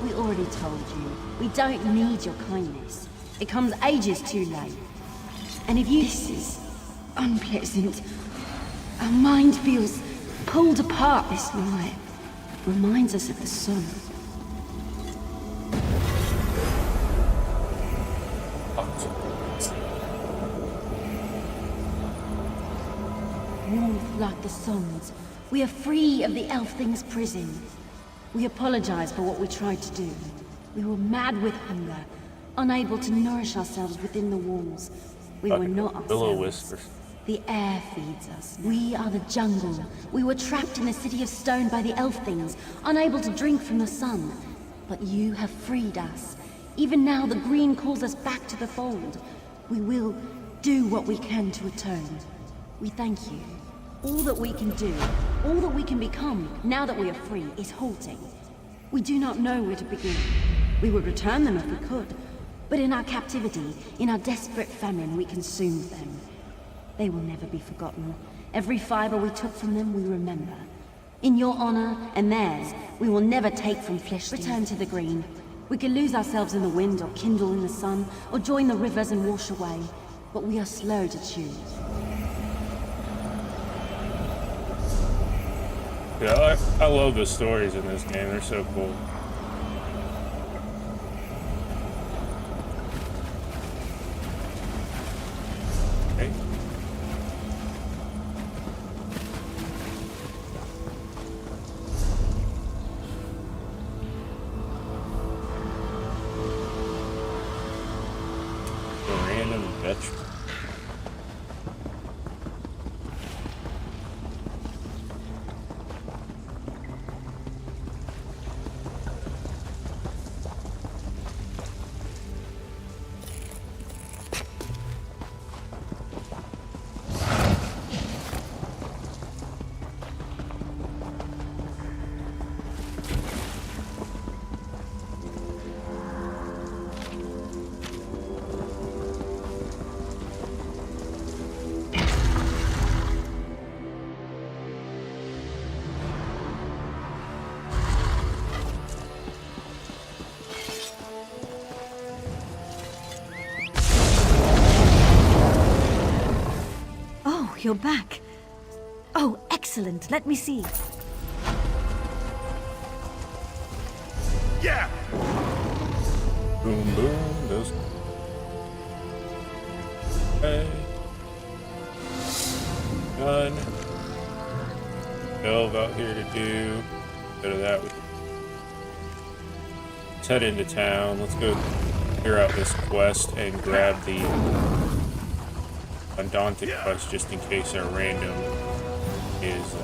We already told you. We don't need your kindness. It comes ages too late. And if you... This is unpleasant. Our mind feels pulled apart this night. Reminds us of the sun. Warmth like the sun's, We are free of the Elf Thing's prison. We apologize for what we tried to do. We were mad with hunger, unable to nourish ourselves within the walls. We were not Willow ourselves. whispers. The air feeds us. We are the jungle. We were trapped in the city of stone by the Elf Things, unable to drink from the sun. But you have freed us. Even now, the green calls us back to the fold. We will do what we can to atone. We thank you. All that we can do, all that we can become, now that we are free, is halting. We do not know where to begin. We would return them if we could, but in our captivity, in our desperate famine, we consumed them. They will never be forgotten. Every fiber we took from them, we remember. In your honor and theirs, we will never take from flesh. Return to the green. We could lose ourselves in the wind, or kindle in the sun, or join the rivers and wash away. But we are slow to choose. Yeah, I love the stories in this game. They're so cool. Okay. A random vegetable. You're back. Oh, excellent. Let me see. Yeah! Boom, boom, those. Okay. Done. Delve out here to do. Go to that. Let's head into town. Let's go clear out this quest and grab the Undaunted quest just in case our random is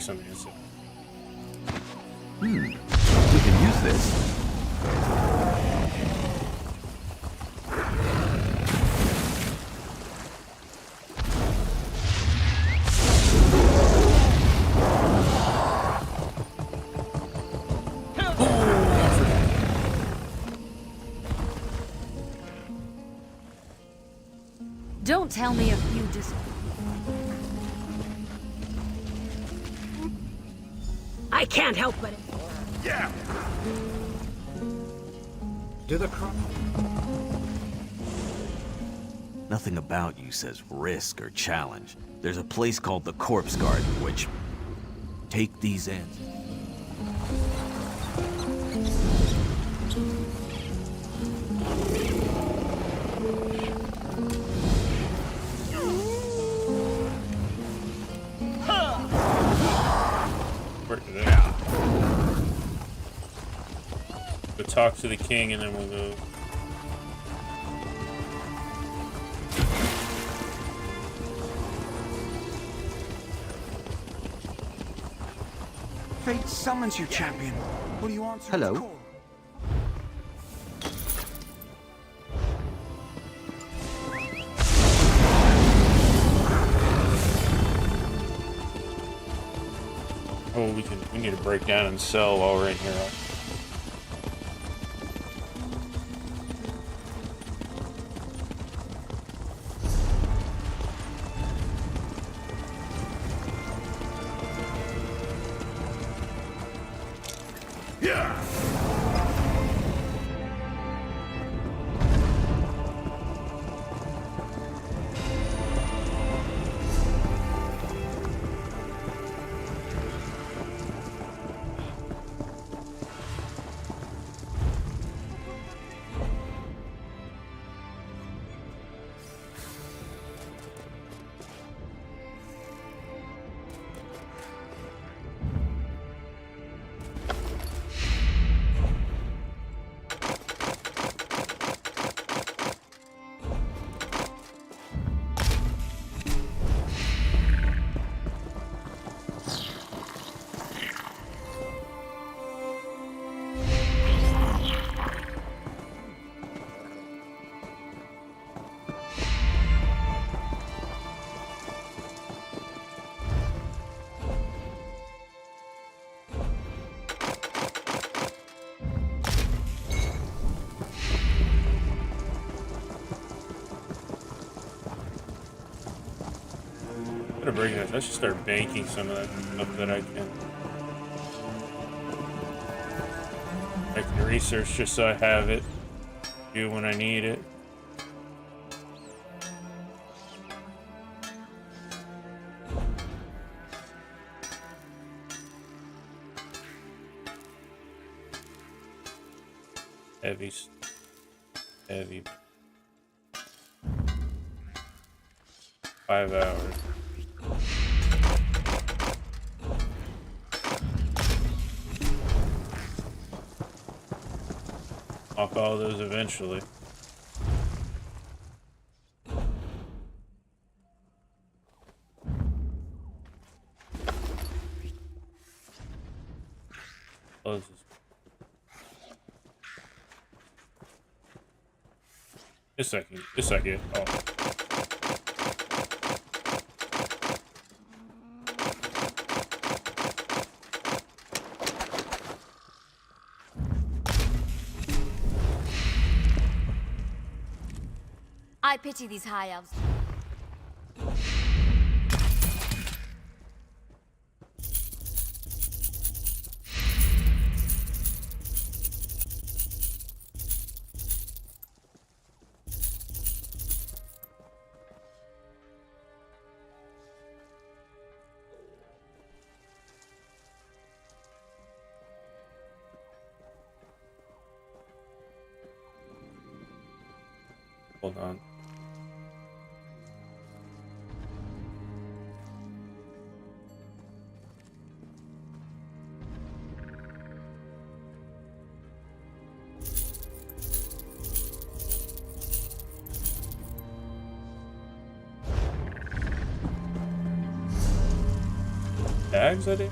something to say. We can use this. Don't tell me if you just... I can't help but... Yeah! To the crop. Nothing about you says risk or challenge. There's a place called the Corpse Garden, which... Take these ends. Go talk to the king and then we'll go. Fate summons you, champion. Will you answer Hello. its call? Oh we need to break down and sell while we're in here. Break that. I should start banking some of that stuff that I can. I can research just so I have it. Do when I need it. Heavy. 5 hours. I'll call those eventually. Close this. Just a second. Oh. I pity these high elves. Hold on. Tags, I did?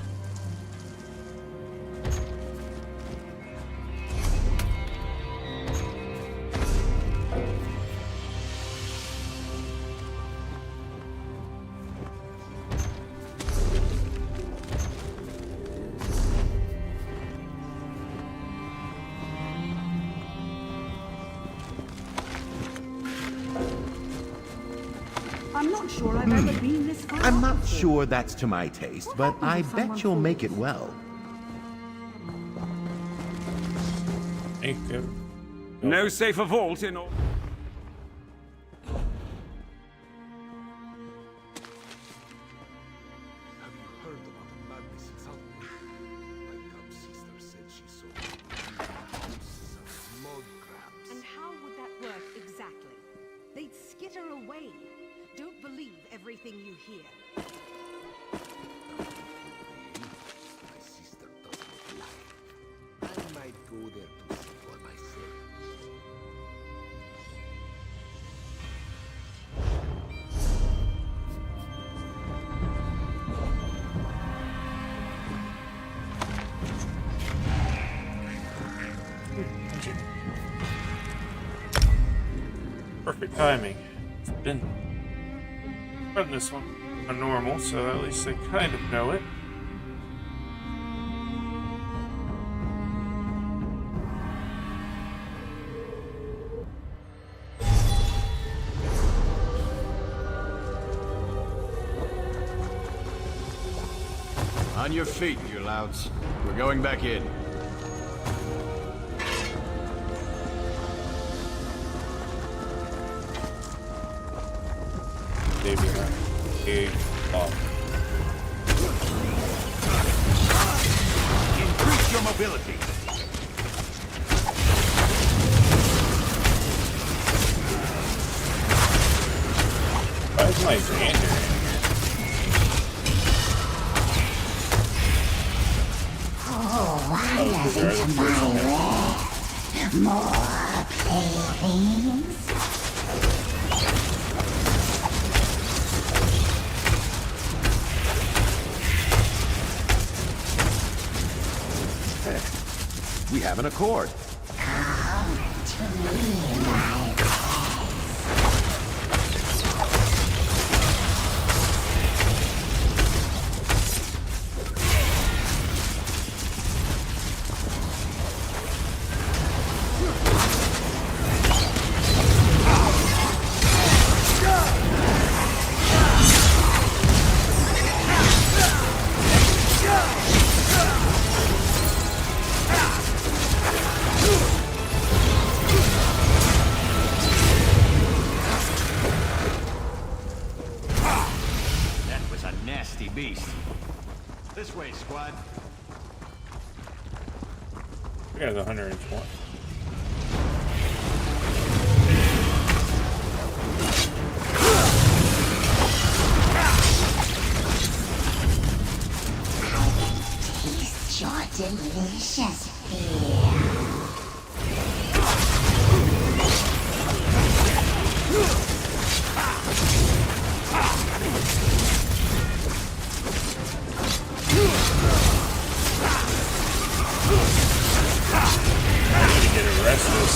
I'm not sure I've ever been this far. I'm not sure that's to my taste, but I bet you'll make it well. Thank you. No safer vault in all. And how would that work exactly? They'd skitter away. Don't believe everything you hear. My sister doesn't lie. I might go there to see for myself. Perfect timing. It's been run this one on normal, so at least I kind of know it. On your feet, you louts. We're going back in. Increase your mobility. Where's my Xander? More playthings? We have an accord. Come to me, my Nasty beast. This way, squad. We got 120. taste your delicious fear.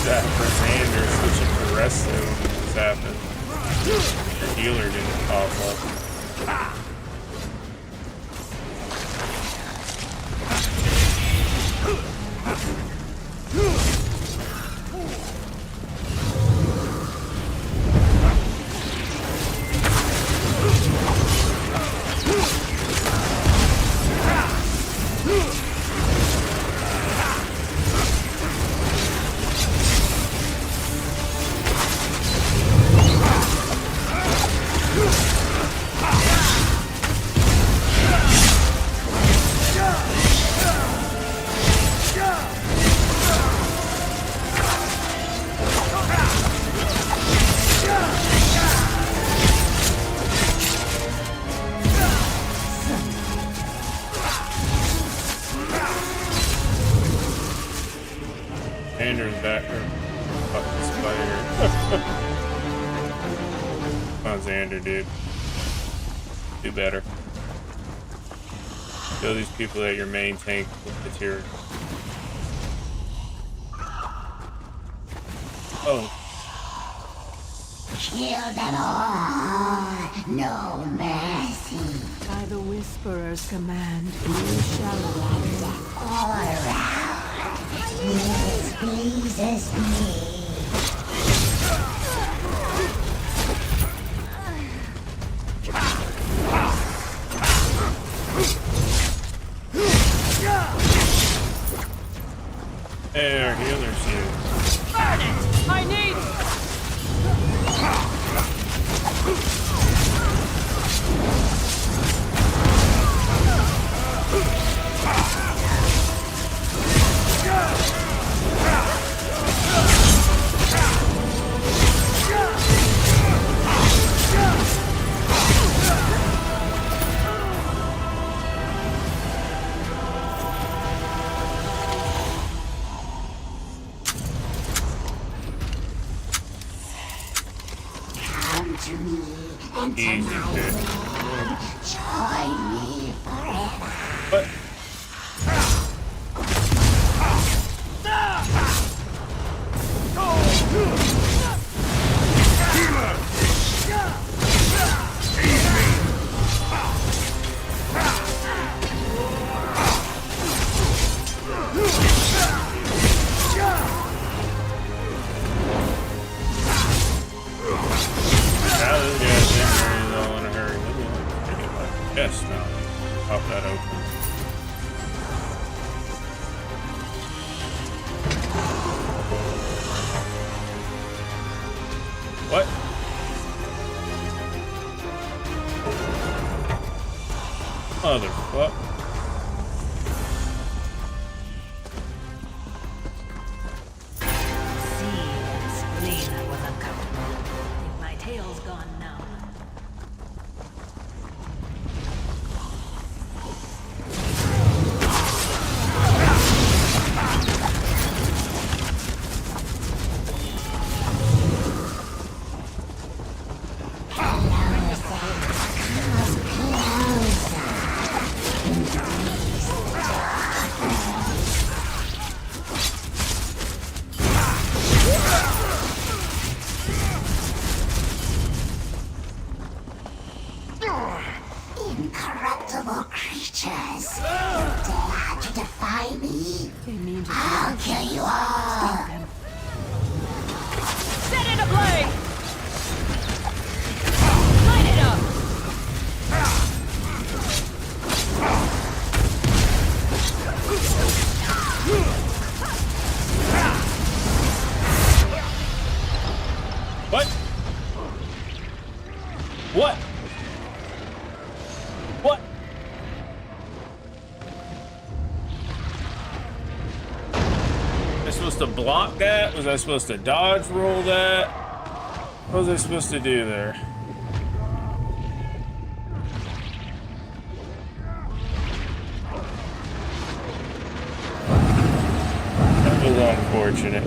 That for Xander switching to Resto when this happened. Your healer didn't pop up. Xander's back there. Fucking spider. Come on, Xander, dude. Do better. Show these people that your main tank with material. Oh. Kill them all. No mercy. By the Whisperer's command, you shall live. All around. This pleases me. Hey, our healer's here. Burn it! I need... Come to me and to my world. Join me forever. What? Now this guy's in there, he's all in a hurry. Look at my chest now. Pop that open. defy me? I'll kill you all! Set it ablaze! Light it up! What? What? What? Was I supposed to block that? Was I supposed to dodge roll that? What was I supposed to do there? That was unfortunate.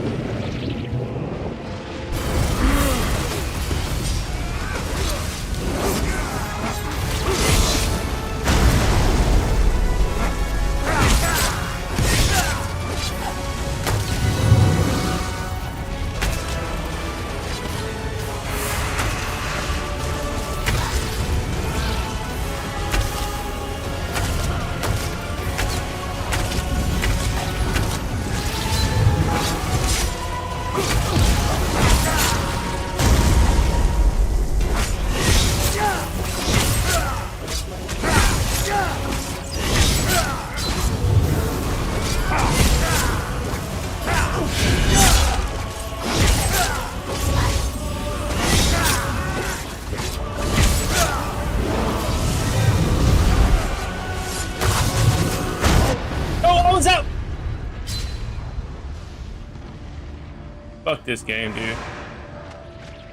Fuck this game, dude.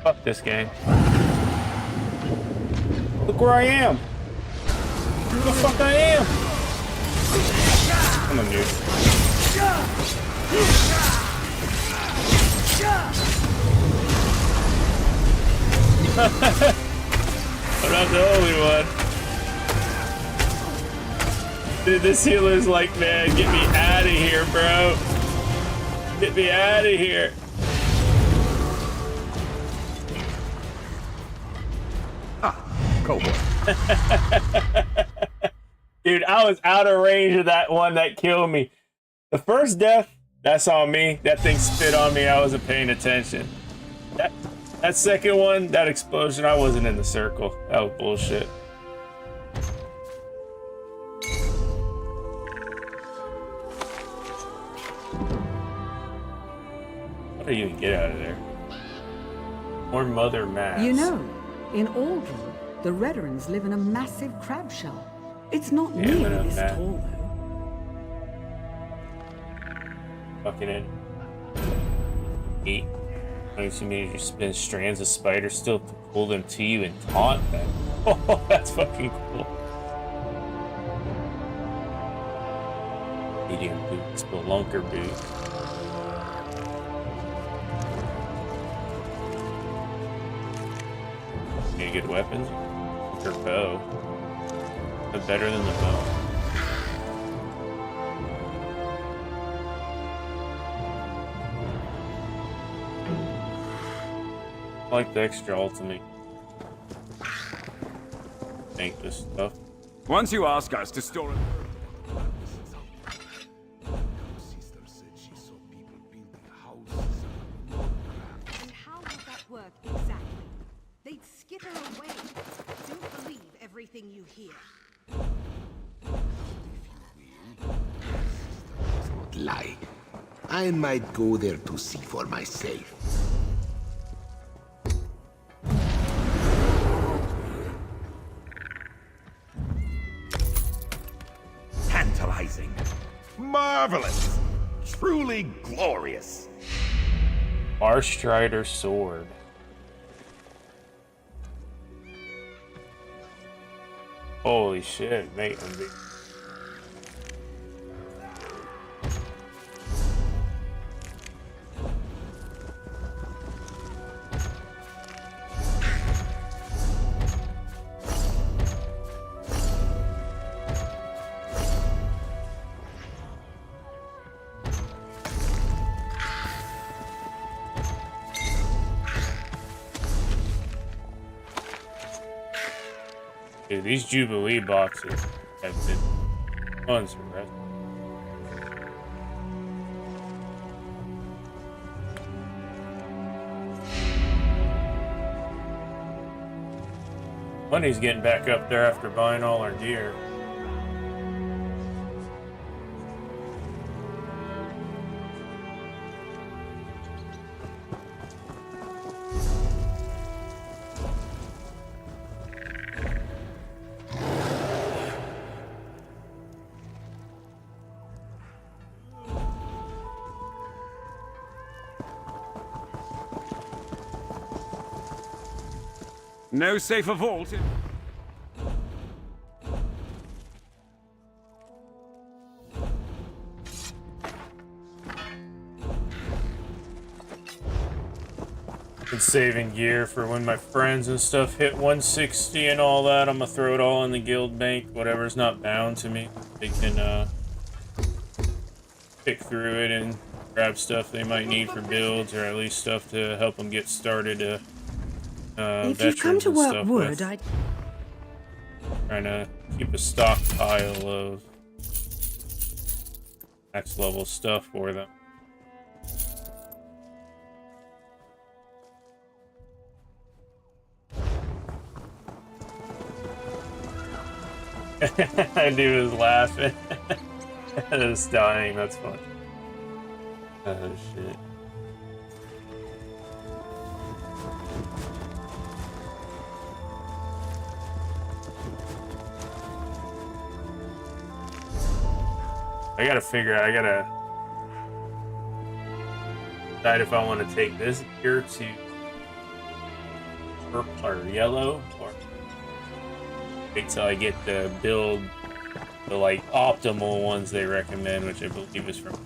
Fuck this game. Look where I am. Where the fuck I am? Come on, dude. I'm not the only one. Dude, this healer's like, man, get me out of here, bro. Get me out of here. Cohort. Dude, I was out of range of that one that killed me. The first death, that's on me. That thing spit on me. I wasn't paying attention. That second one, that explosion, I wasn't in the circle. That was bullshit. How do you even get out of there? Or Mother Mass. You know, in Aldrin, the Redderans live in a massive crab shell. It's not nearly this tall, though. Fucking in. Eat. Makes you need to spin strands of spiders still to pull them to you and taunt them. Oh, that's fucking cool. Medium boots, spelunker boots. Any good weapons? Or bow? But better than the bow. I like the extra ultimate. Make this stuff. Once you ask us to store it. And how would that work exactly? They'd skitter away. Don't believe everything you hear. Lie. I might go there to see for myself. Tantalizing. Marvelous. Truly glorious. Arstrider sword. Holy shit, mate. Dude, these Jubilee boxes have been tons of rest. Money's getting back up there after buying all our gear. No safer vault. Been saving gear for when my friends and stuff hit 160 and all that. I'm gonna throw it all in the guild bank. Whatever's not bound to me, they can pick through it and grab stuff they might need for builds, or at least stuff to help them get started. If you've come to work wood, I'd... Trying to keep a stockpile of max level stuff for them. That dude was laughing. It was dying, that's funny. Oh shit. I gotta figure out, I gotta decide if I want to take this gear to purple or yellow, or wait till I get to build the like optimal ones they recommend, which I believe is from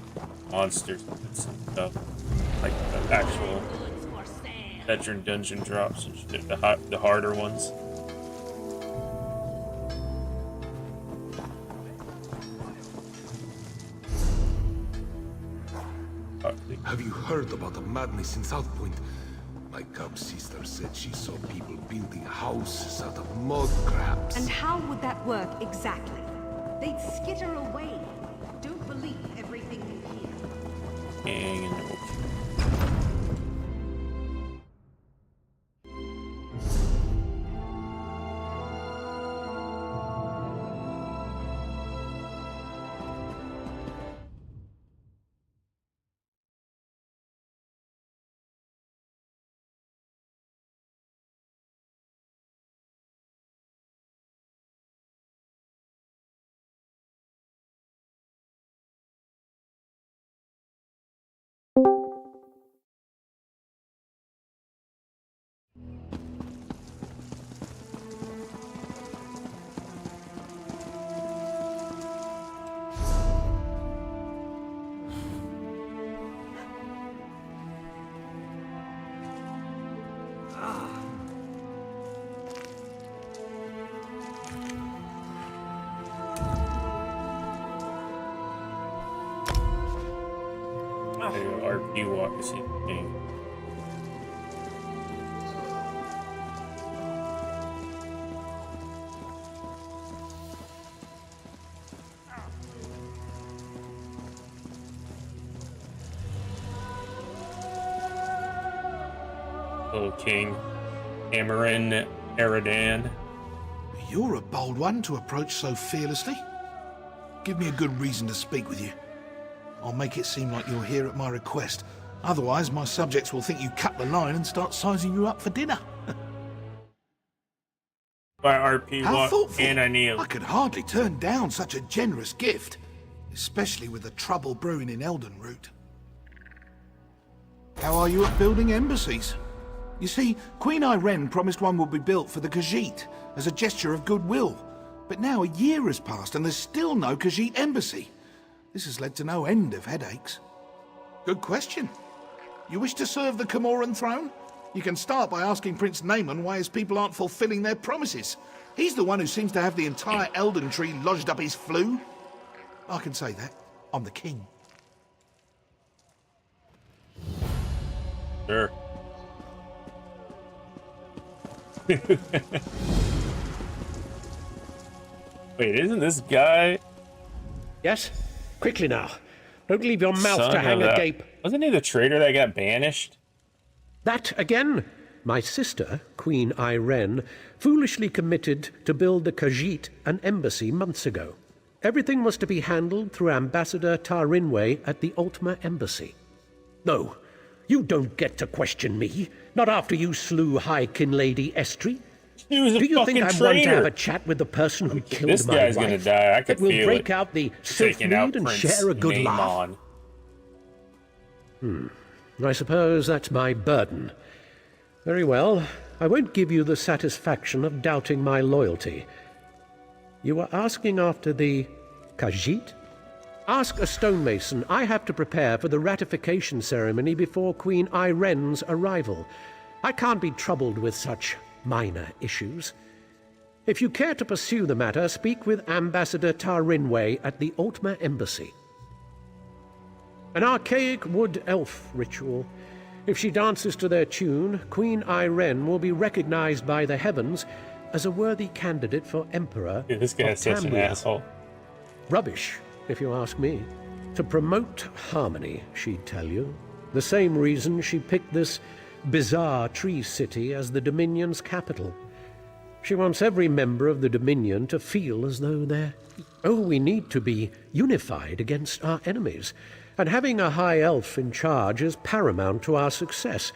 monsters and stuff, like the actual veteran dungeon drops and shit, the harder ones. Have you heard about the madness in South Point? My cub sister said she saw people building houses out of mud crabs. And how would that work exactly? They'd skitter away. Don't believe everything you hear. RP walk is in. Little King Amarin Eridan. You're a bold one to approach so fearlessly. Give me a good reason to speak with you. I'll make it seem like you're here at my request. Otherwise, my subjects will think you cut the line and start sizing you up for dinner. By RP How walk thoughtful. and I kneel. I could hardly turn down such a generous gift, especially with the trouble brewing in Eldenroot. How are you at building embassies? You see, Queen Irene promised one would be built for the Khajiit as a gesture of goodwill. But now a year has passed and there's still no Khajiit embassy. This has led to no end of headaches. Good question. You wish to serve the Comoran throne? You can start by asking Prince Naaman why his people aren't fulfilling their promises. He's the one who seems to have the entire Elden Tree lodged up his flue. I can say that. I'm the king. Sure. Wait, isn't this guy? Yes? Quickly now. Don't leave your mouth Son to hang of that- agape. Wasn't he the traitor that got banished? That again? my sister, Queen Irene, foolishly committed to build the Khajiit an embassy months ago. Everything was to be handled through Ambassador Tarinway at the Ultima Embassy. No, you don't get to question me, not after you slew High Kin Lady Estri. He was a Do you think fucking I want to traitor. have a chat with the person who killed This my guy's wife? gonna die. I could That will feel break it. out the Taking out Sylphmead and Prince share a good laugh? Naemon. I suppose that's my burden. Very well. I won't give you the satisfaction of doubting my loyalty. You were asking after the Khajiit? Ask a stonemason. I have to prepare for the ratification ceremony before Queen Irene's arrival. I can't be troubled with such minor issues. If you care to pursue the matter, speak with Ambassador Tarinway at the Ultima Embassy. An archaic wood elf ritual. If she dances to their tune, Queen Irene will be recognized by the heavens as a worthy candidate for Emperor Dude, this guy's of such an Tambria. asshole. Rubbish, if you ask me. To promote harmony, she'd tell you. The same reason she picked this bizarre tree city as the Dominion's capital. She wants every member of the Dominion to feel as though we need to be unified against our enemies. And having a high elf in charge is paramount to our success.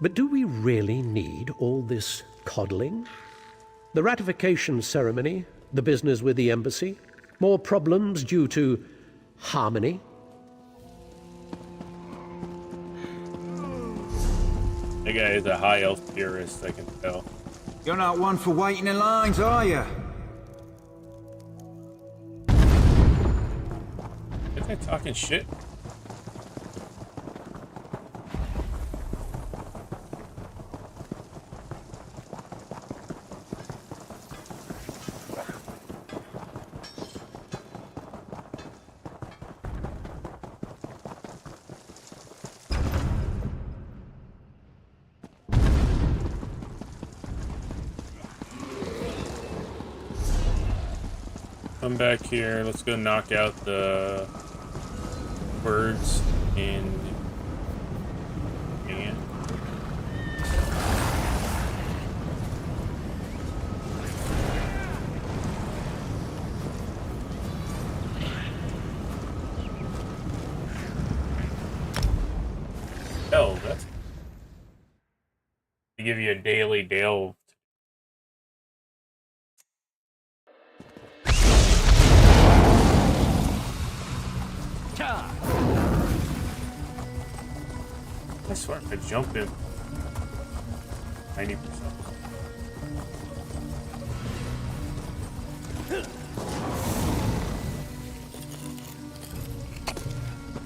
But do we really need all this coddling? The ratification ceremony, the business with the embassy, more problems due to harmony? That guy is a high elf purist, I can tell. You're not one for waiting in lines, are you? Is that talking shit? Come back here. Let's go knock out the birds and oh, that's to give you a daily delve. I swear I could jump in 90%.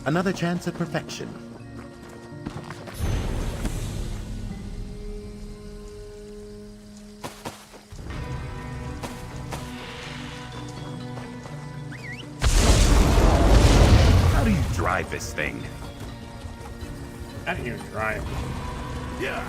Another chance at perfection. How do you drive this thing? How do you drive? Yeah.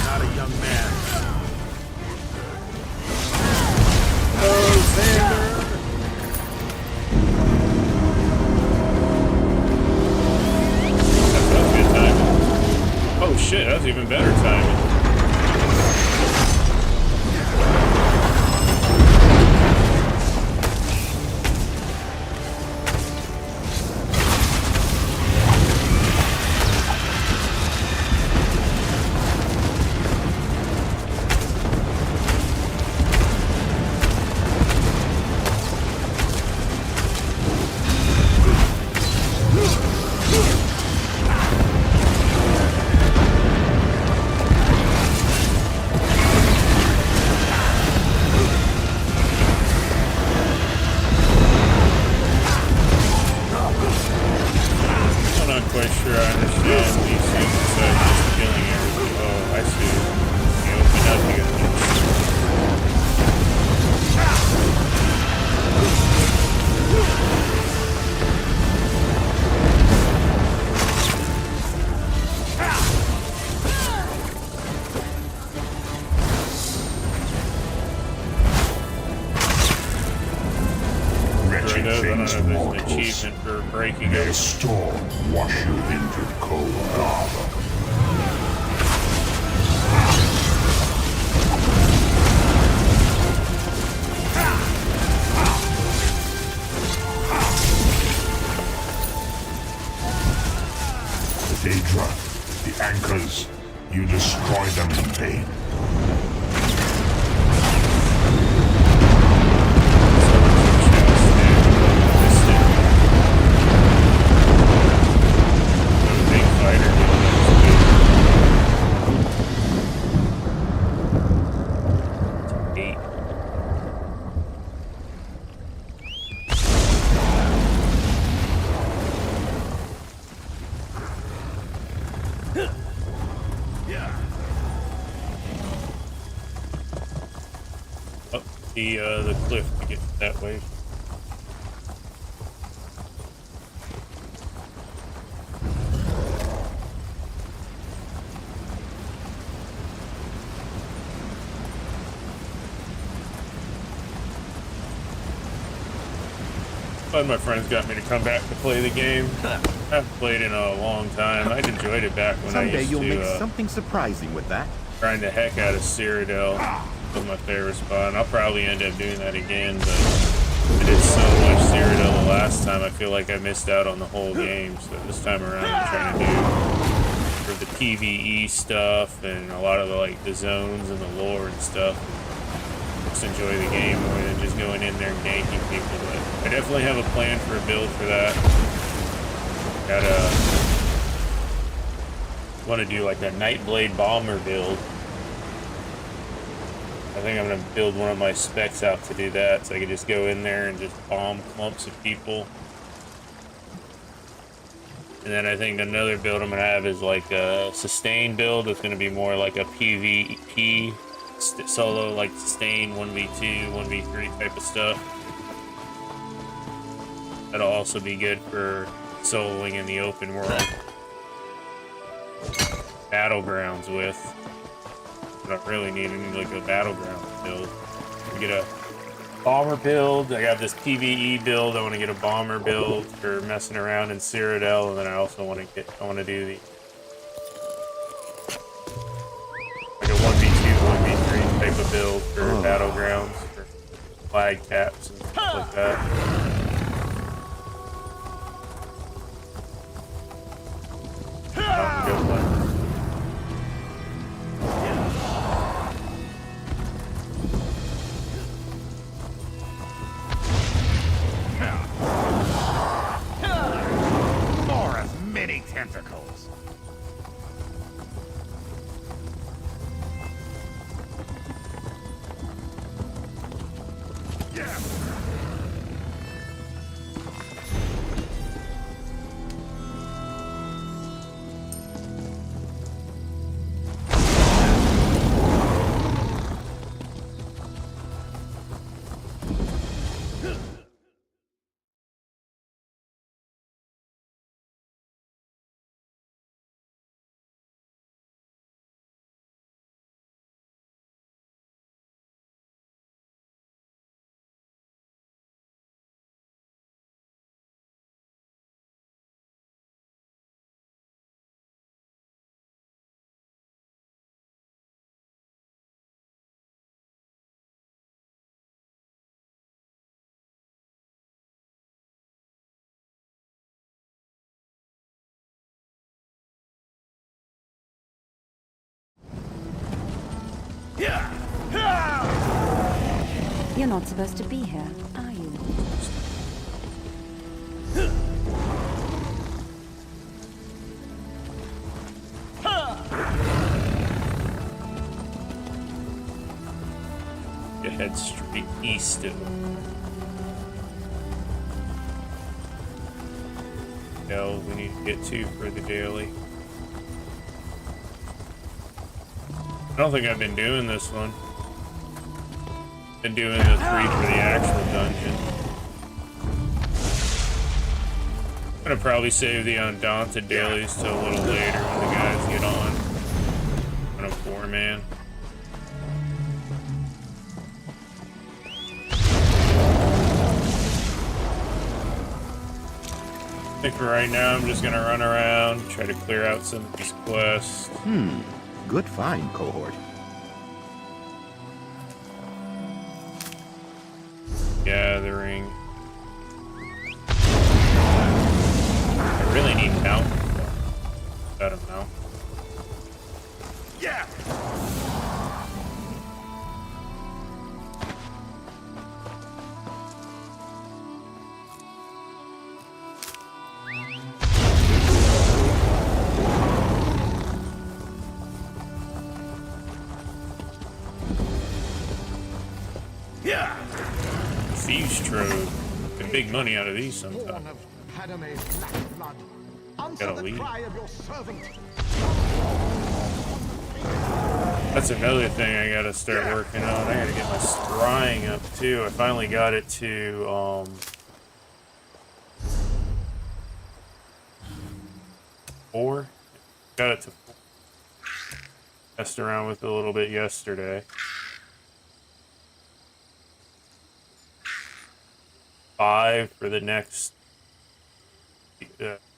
Not a young man. That's good timing. Oh shit, that's even better timing. quite sure I understand these things besides just killing everything. Oh, I see. You open up, you got this. Wretched things mortals. Achievement for breaking May a storm wash you into cold lava. The Daedra, the anchors, you destroy them in vain. Up the cliff to get that way. But my friends got me to come back to play the game. I haven't played in a long time. I enjoyed it back when I Someday used you'll to make something surprising with that. grind the heck out of Cyrodiil. Was my favorite spot. And I'll probably end up doing that again, but I did so much Cyrodiil the last time. I feel like I missed out on the whole game. So this time around, I'm trying to do for the PvE stuff and a lot of the zones and the lore and stuff. Just enjoy the game more than just going in there and ganking people. But I definitely have a plan for a build for that. Want to do like a Nightblade Bomber build. I think I'm gonna build one of my specs out to do that, so I can just go in there and just bomb clumps of people. And then I think another build I'm gonna have is like a sustain build. It's gonna be more like a PvP solo, like sustain 1v2, 1v3 type of stuff. That'll also be good for soloing in the open world. Battlegrounds with. But I really need like a battleground build. Get a bomber build. I got this PvE build. I want to get a bomber build for messing around in Cyrodiil, and then I also want to do the like a 1v2, 1v3 type of build for battlegrounds for flag caps and stuff like that. Good luck. More of many tentacles. You're not supposed to be here, are you? You head straight east of delve we need to get to for the daily. I don't think I've been doing this one. Been doing the 3 for the actual dungeon. I'm gonna probably save the Undaunted dailies till a little later when the guys get on. I'm a 4-man. I think for right now I'm just gonna run around, try to clear out some of these quests. Good find, cohort. Gathering. I really need mount. Got a mount. Yeah. Yeah. Thieves trove. Get big money out of these sometimes. Gotta leave. That's another thing I gotta start working on. I gotta get my scrying up too. I finally got it to 4. Got it to 4. Messed around with it a little bit yesterday. 5 for the next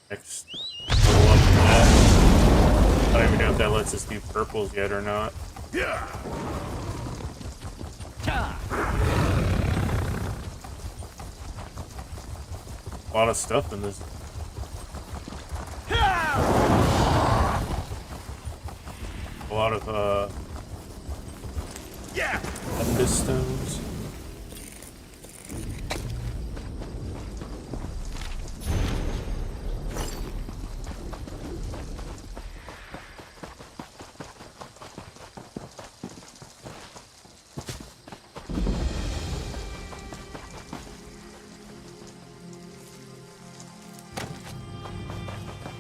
next level up from that. I don't even know if that lets us do purples yet or not. Yeah. A lot of stuff in this. A lot of stones.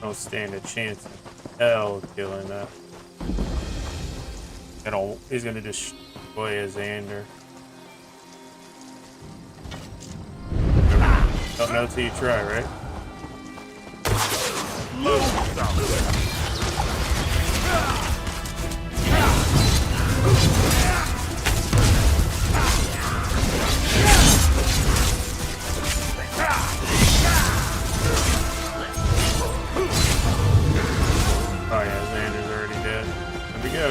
Don't stand a chance in hell of killing that. He's gonna destroy a Xander. Don't know till you try, right? Oh yeah, Xander's already dead. There we go.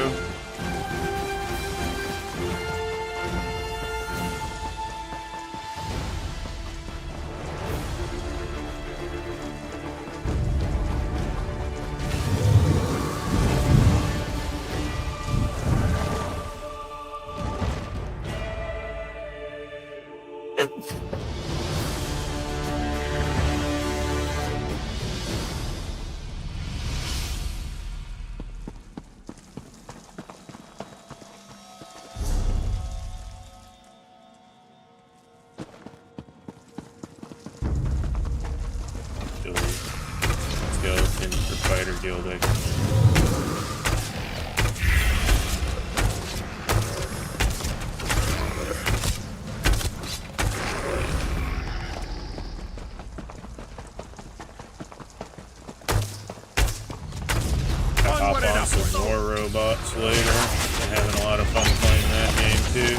Skeleton for fighter guild. Hop on some more robots later. Been having a lot of fun playing that game too.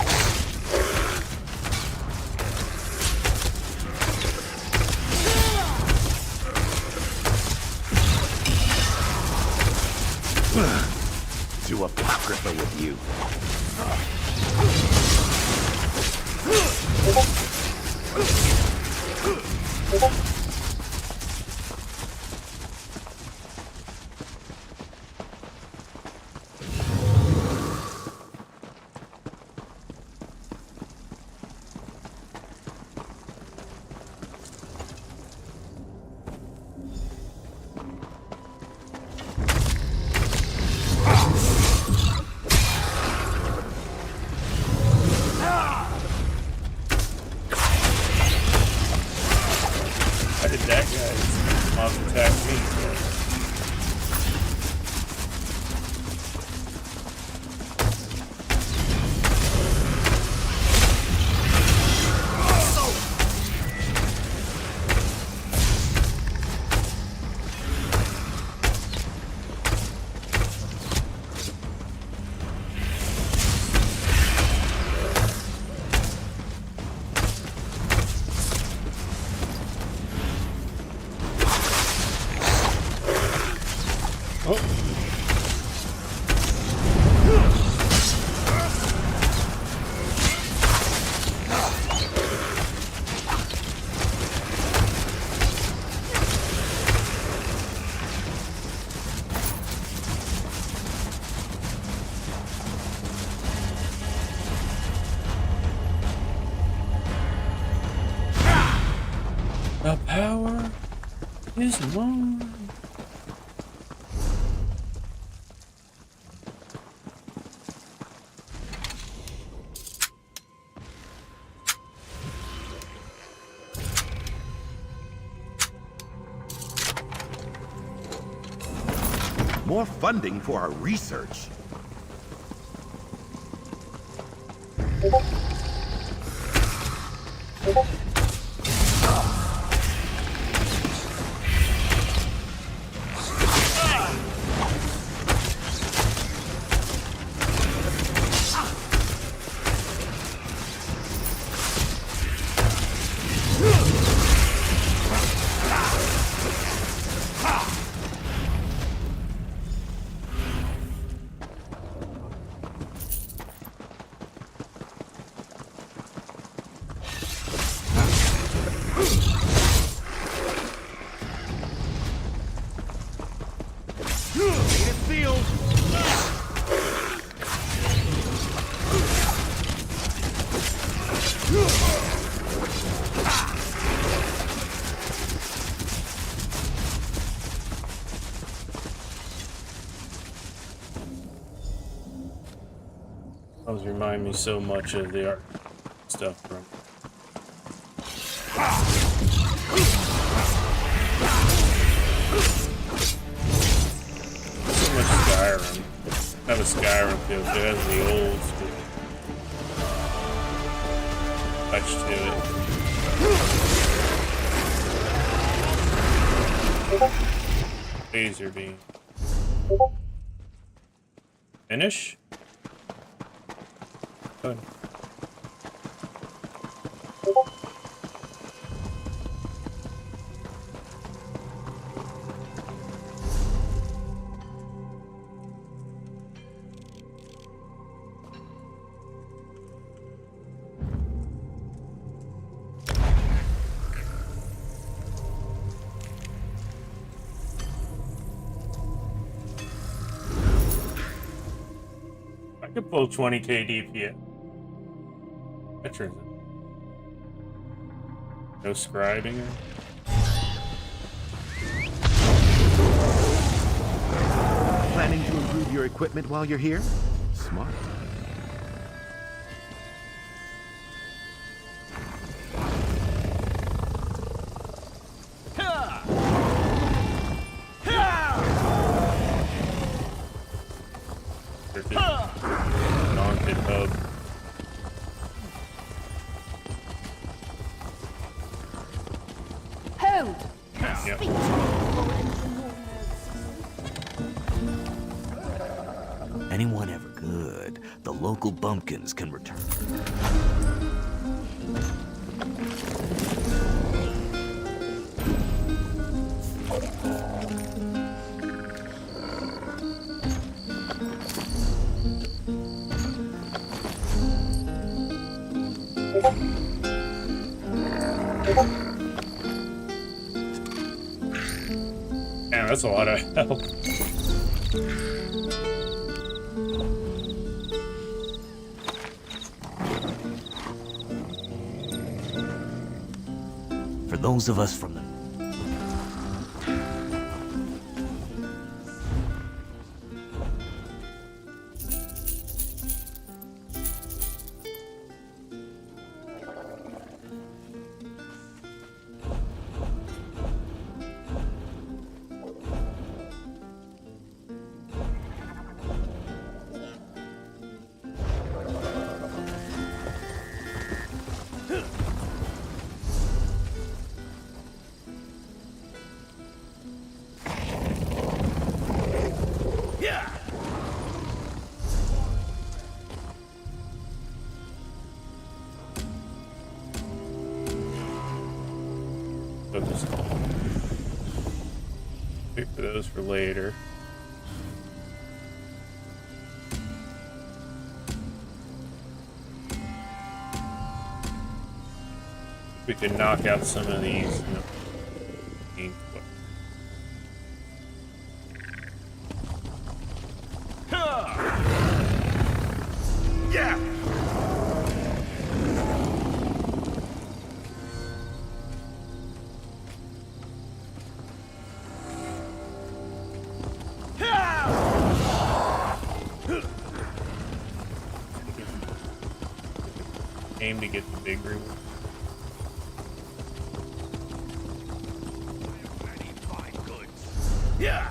Do a apocrypha with you. The power is mine. More funding for our research. Those remind me so much of the art stuff from. So much Skyrim. Not a Skyrim feel, but it has the old school touch to it. Laser beam. Finish? Good. I could pull 20k DPS. That turns it. No scribing her. Planning to improve your equipment while you're here? Smart. Non-hit hub. Hold! Yep. Anyone ever good, the local bumpkins can return. Damn, that's a lot of help. For those of us from the Wait for those for later. We could knock out some of these. Yeah. Aim to get the big reward. Yeah.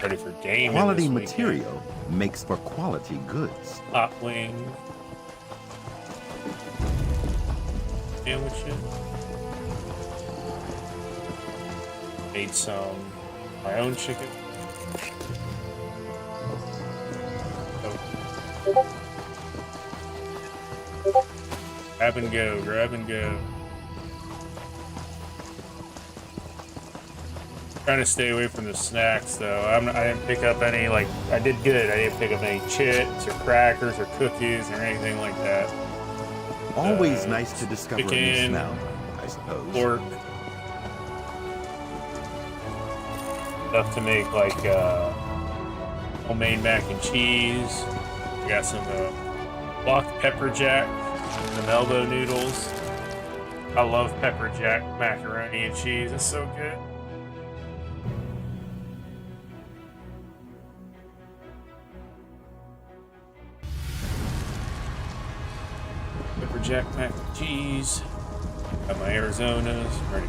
Ready for game. Quality material makes for quality goods. Hot wing. Sandwiches. Made some my own chicken. Oh. Grab and go, grab and go. Trying to stay away from the snacks though. I didn't pick up any, like, I did good. I didn't pick up any chips or crackers or cookies or anything like that. Always nice to discover chicken, a new smell, I suppose. Pork. Stuff to make like homemade mac and cheese. We got some blocked pepper jack, some elbow noodles. I love pepper jack macaroni and cheese. It's so good. Pepper jack mac and cheese. Got my Arizonas ready.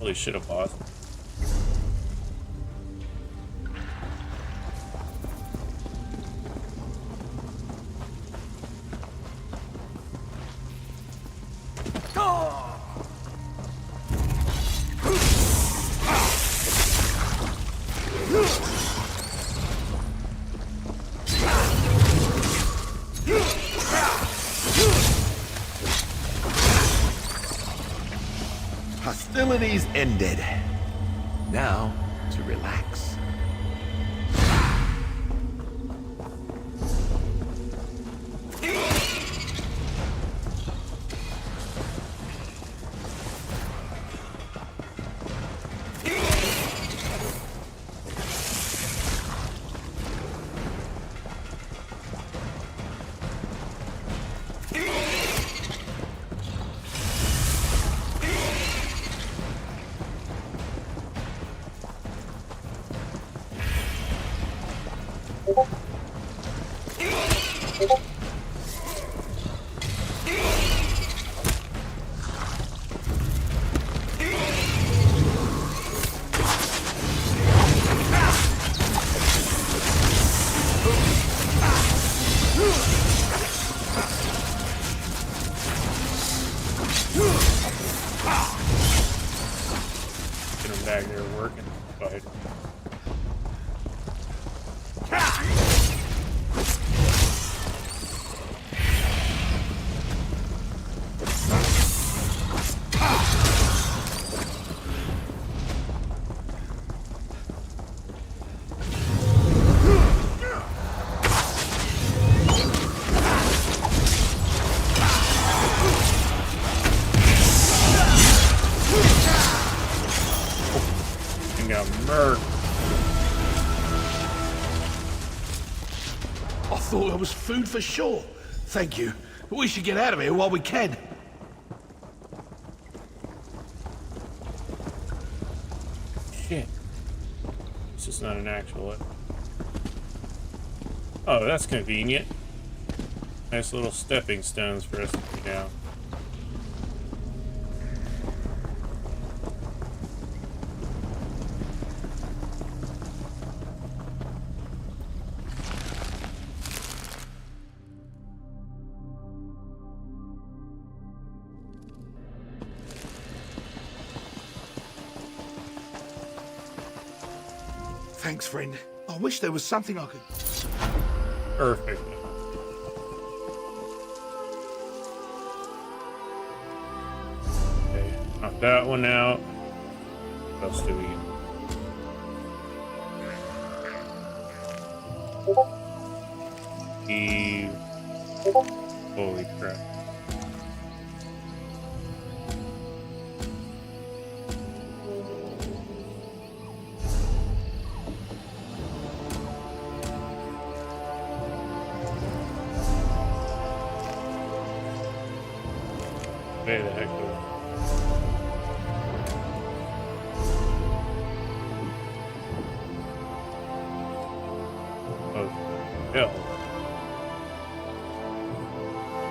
Really should have paused. Hostilities ended. Now to relax. Get him back there working. Fight. I thought I was food for sure. Thank you. We should get out of here while we can. Shit. This is not an actual Oh, that's convenient. Nice little stepping stones for us to go down. Thanks, friend. I wish there was something I could... Perfect. Okay, knock that one out. What else do we get? Holy crap. Way the heck goes. Oh, hell.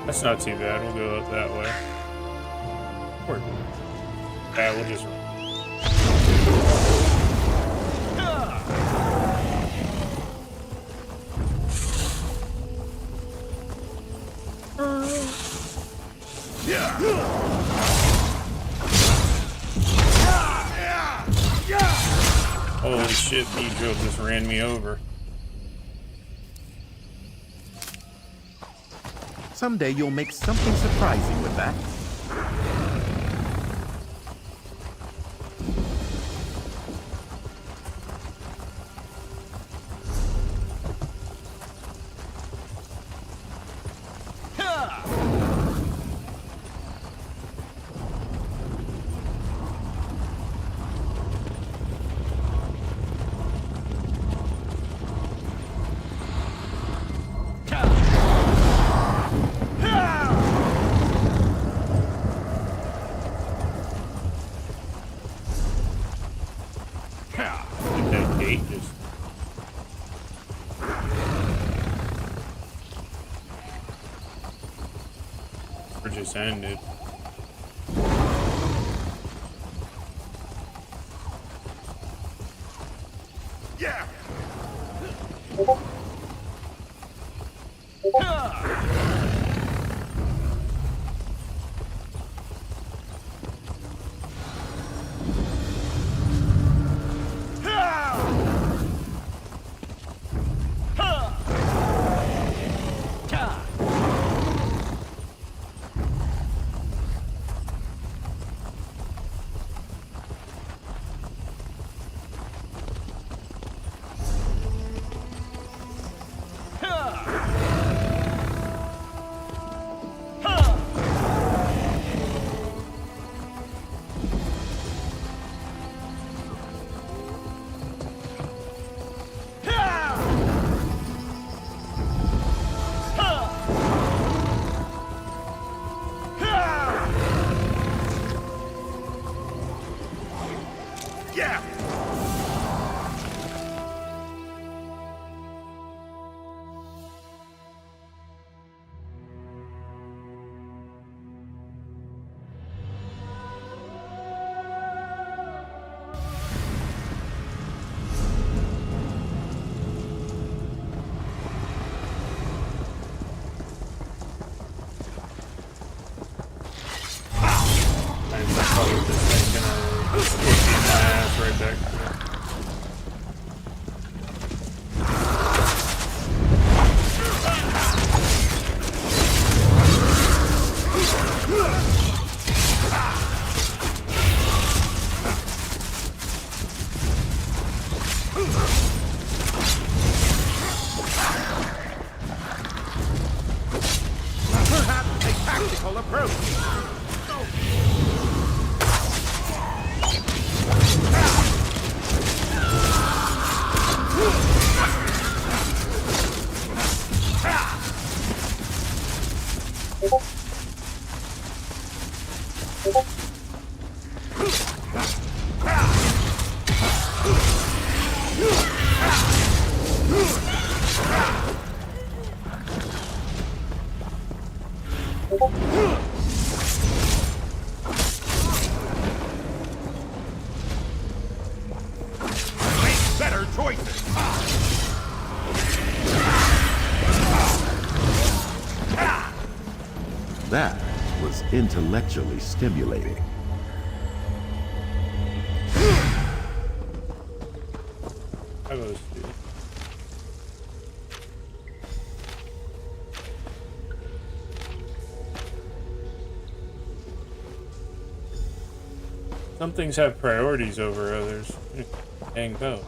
That's not too bad. We'll go up that way. Yeah, we'll just run. Holy shit, Pedro just ran me over. Someday you'll make something surprising with that. That gate just... Or just ended. Yeah. That was intellectually stimulating. I was too. Some things have priorities over others. Dang go.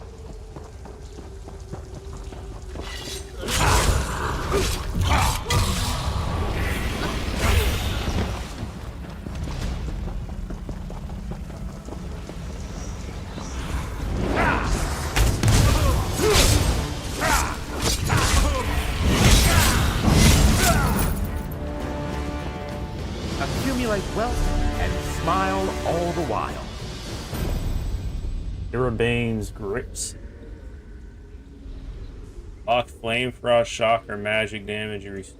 Accumulate wealth and smile all the while. Irabane's grips. Lock flame frost, shock, or magic damage you receive.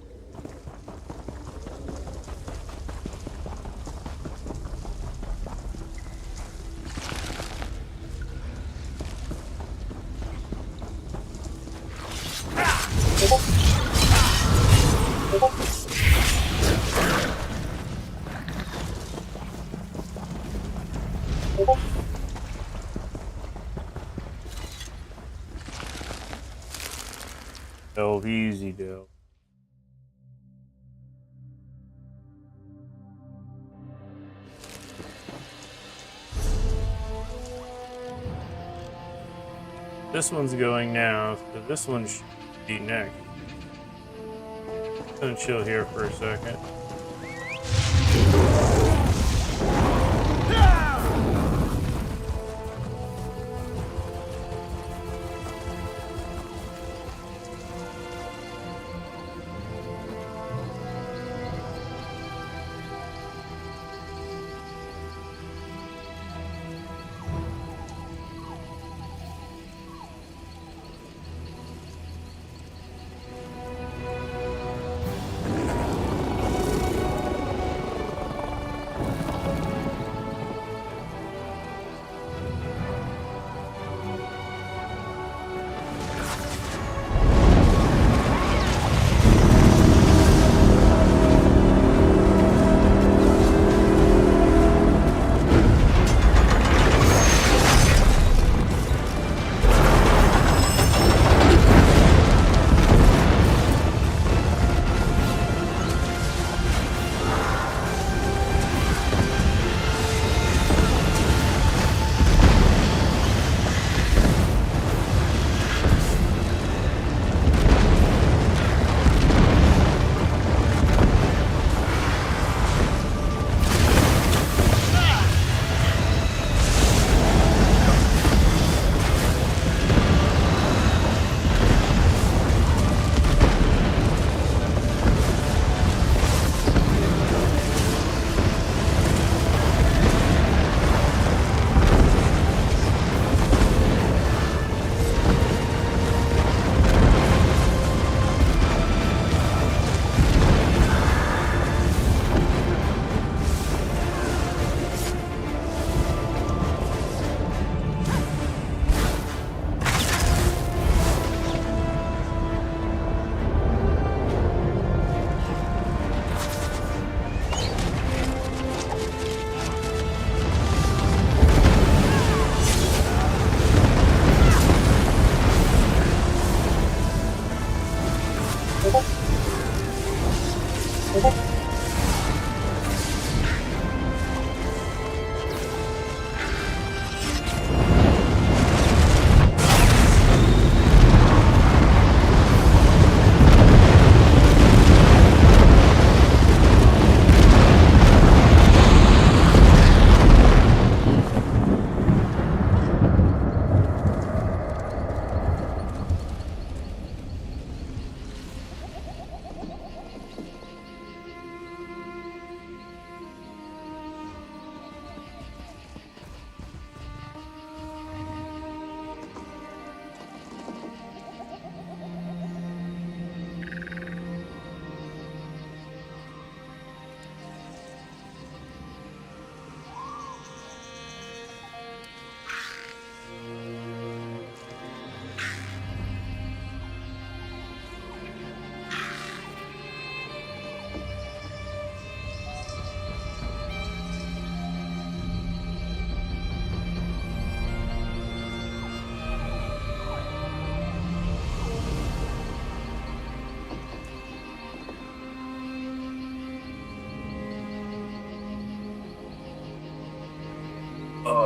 Delve easy, Delve. This one's going now, so this one should be next. Gonna chill here for a second.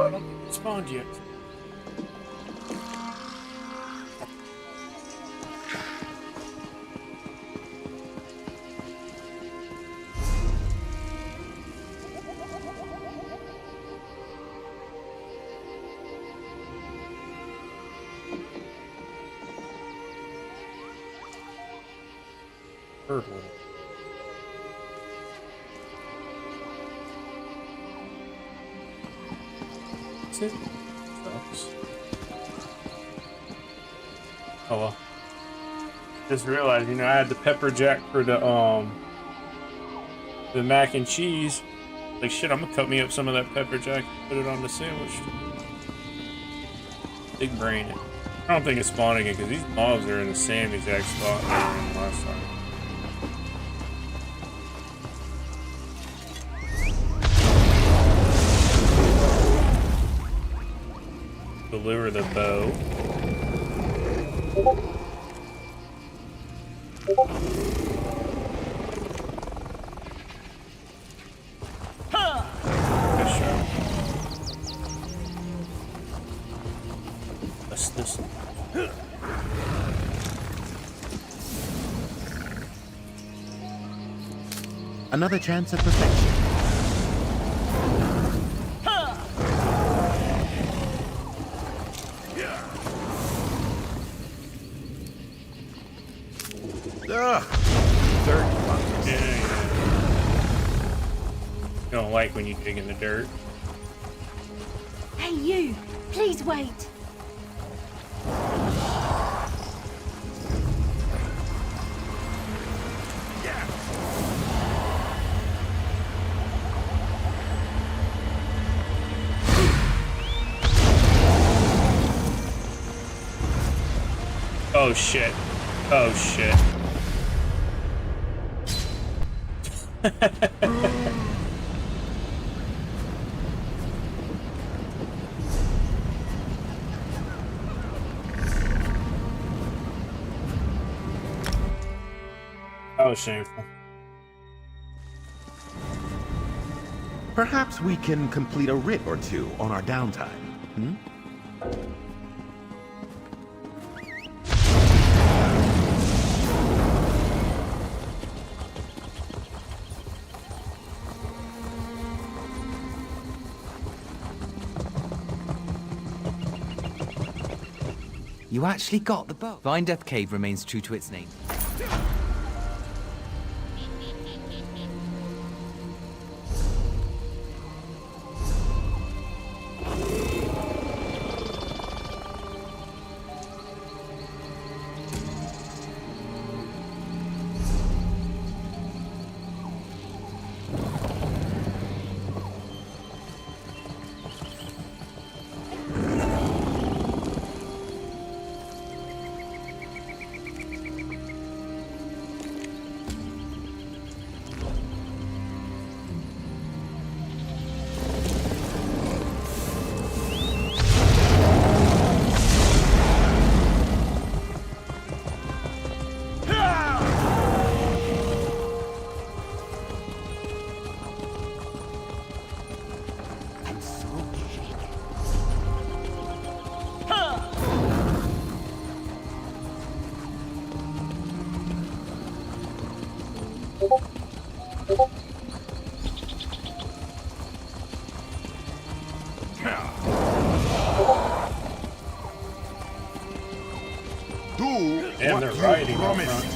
I don't think it spawned yet. Purple. That's it. Sucks. Oh well. Just realized, I had the pepper jack for the mac and cheese. Like shit, I'm gonna cut me up some of that pepper jack and put it on the sandwich. Big brain it. I don't think it's spawning it because these mobs are in the same exact spot they were in last time. Deliver the bow. Good shot. What's this? Another chance at perfection. Ugh. Dirt buckets. Yeah. Don't like when you dig in the dirt. Hey, you! Please wait! Oh shit. Oh shit. That was shameful. Perhaps we can complete a writ or two on our downtime. Hmm? You actually got the bow. Vine Death Cave remains true to its name. And they're riding out front.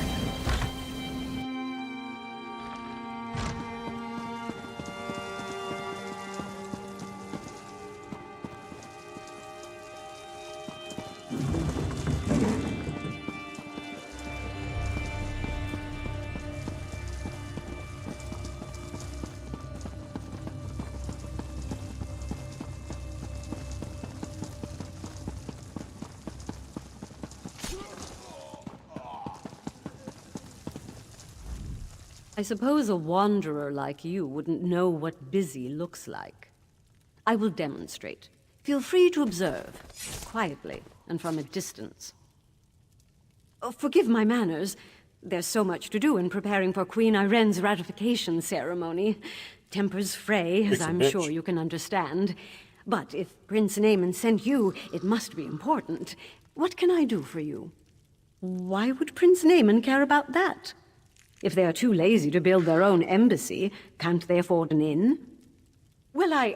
I suppose a wanderer like you wouldn't know what busy looks like. I will demonstrate. Feel free to observe, quietly and from a distance. Oh, forgive my manners. There's so much to do in preparing for Queen Irene's ratification ceremony. Tempers fray, as I'm sure you can understand. But if Prince Naaman sent you, it must be important. What can I do for you? Why would Prince Naaman care about that? If they are too lazy to build their own embassy, can't they afford an inn? Well,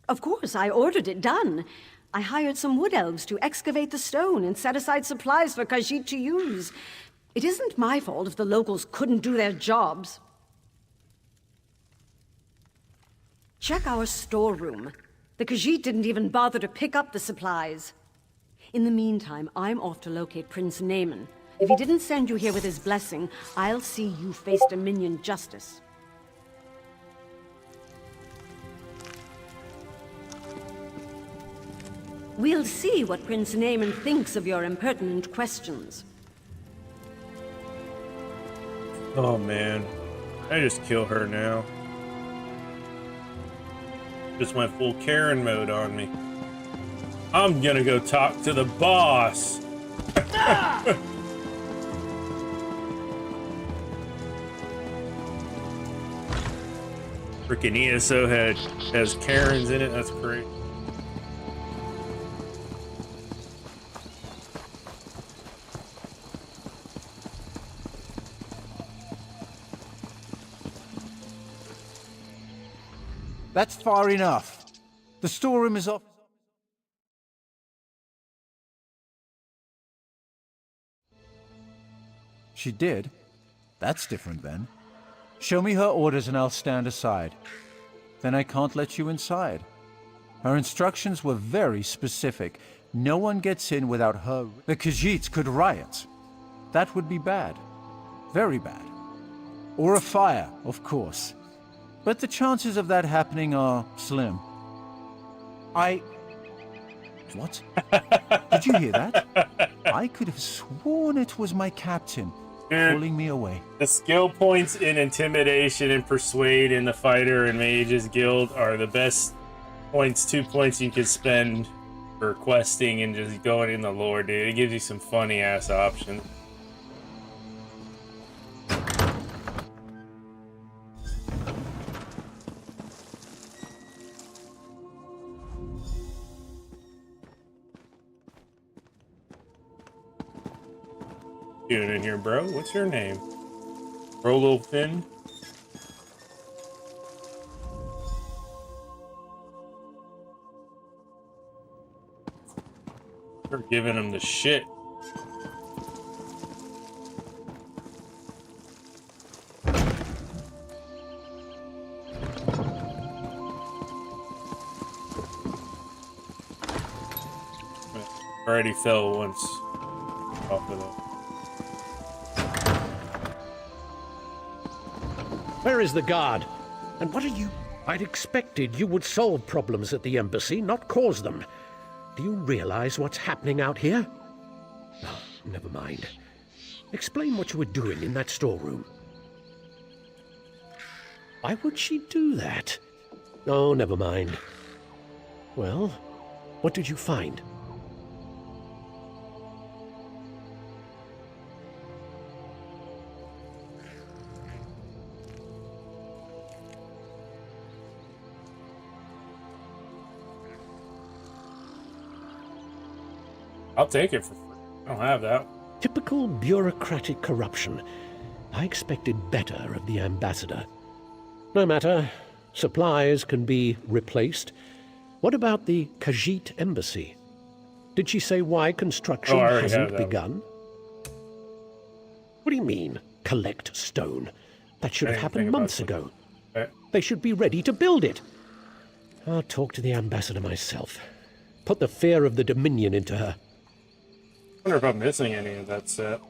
of course, I ordered it done. I hired some wood elves to excavate the stone and set aside supplies for Khajiit to use. It isn't my fault if the locals couldn't do their jobs. Check our storeroom. The Khajiit didn't even bother to pick up the supplies. In the meantime, I'm off to locate Prince Naaman. If he didn't send you here with his blessing, I'll see you face Dominion justice. We'll see what Prince Naaman thinks of your impertinent questions. Oh man, I just kill her now. Just went full Karen mode on me. I'm gonna go talk to the boss. Freaking ESO has Karens in it. That's great. That's far enough. The storeroom is off. She did? That's different then. Show me her orders and I'll stand aside. Then I can't let you inside. Her instructions were very specific. No one gets in without her. The Khajiits could riot. That would be bad. Very bad. Or a fire, of course. But the chances of that happening are slim. What? Did you hear that? I could have sworn it was my captain pulling me away. The skill points in Intimidation and Persuade in the Fighter and Mages Guild are the best points, 2 points you could spend for questing and just going in the lore, dude. It gives you some funny-ass options. Doing in here, bro? What's your name? Rolo Finn? We're giving him the shit. Already fell once off of that. Where is the guard? And what are you? I'd expected you would solve problems at the embassy, not cause them. Do you realize what's happening out here? Oh, never mind. Explain what you were doing in that storeroom. Why would she do that? Oh, never mind. Well, what did you find? I'll take it for free. I don't have that. Typical bureaucratic corruption. I expected better of the ambassador. No matter. Supplies can be replaced. What about the Khajiit embassy? Did she say why construction hasn't begun? What do you mean, collect stone? That should have happened months ago. They should be ready to build it. I'll talk to the ambassador myself. Put the fear of the Dominion into her. I wonder if I'm missing any of that set.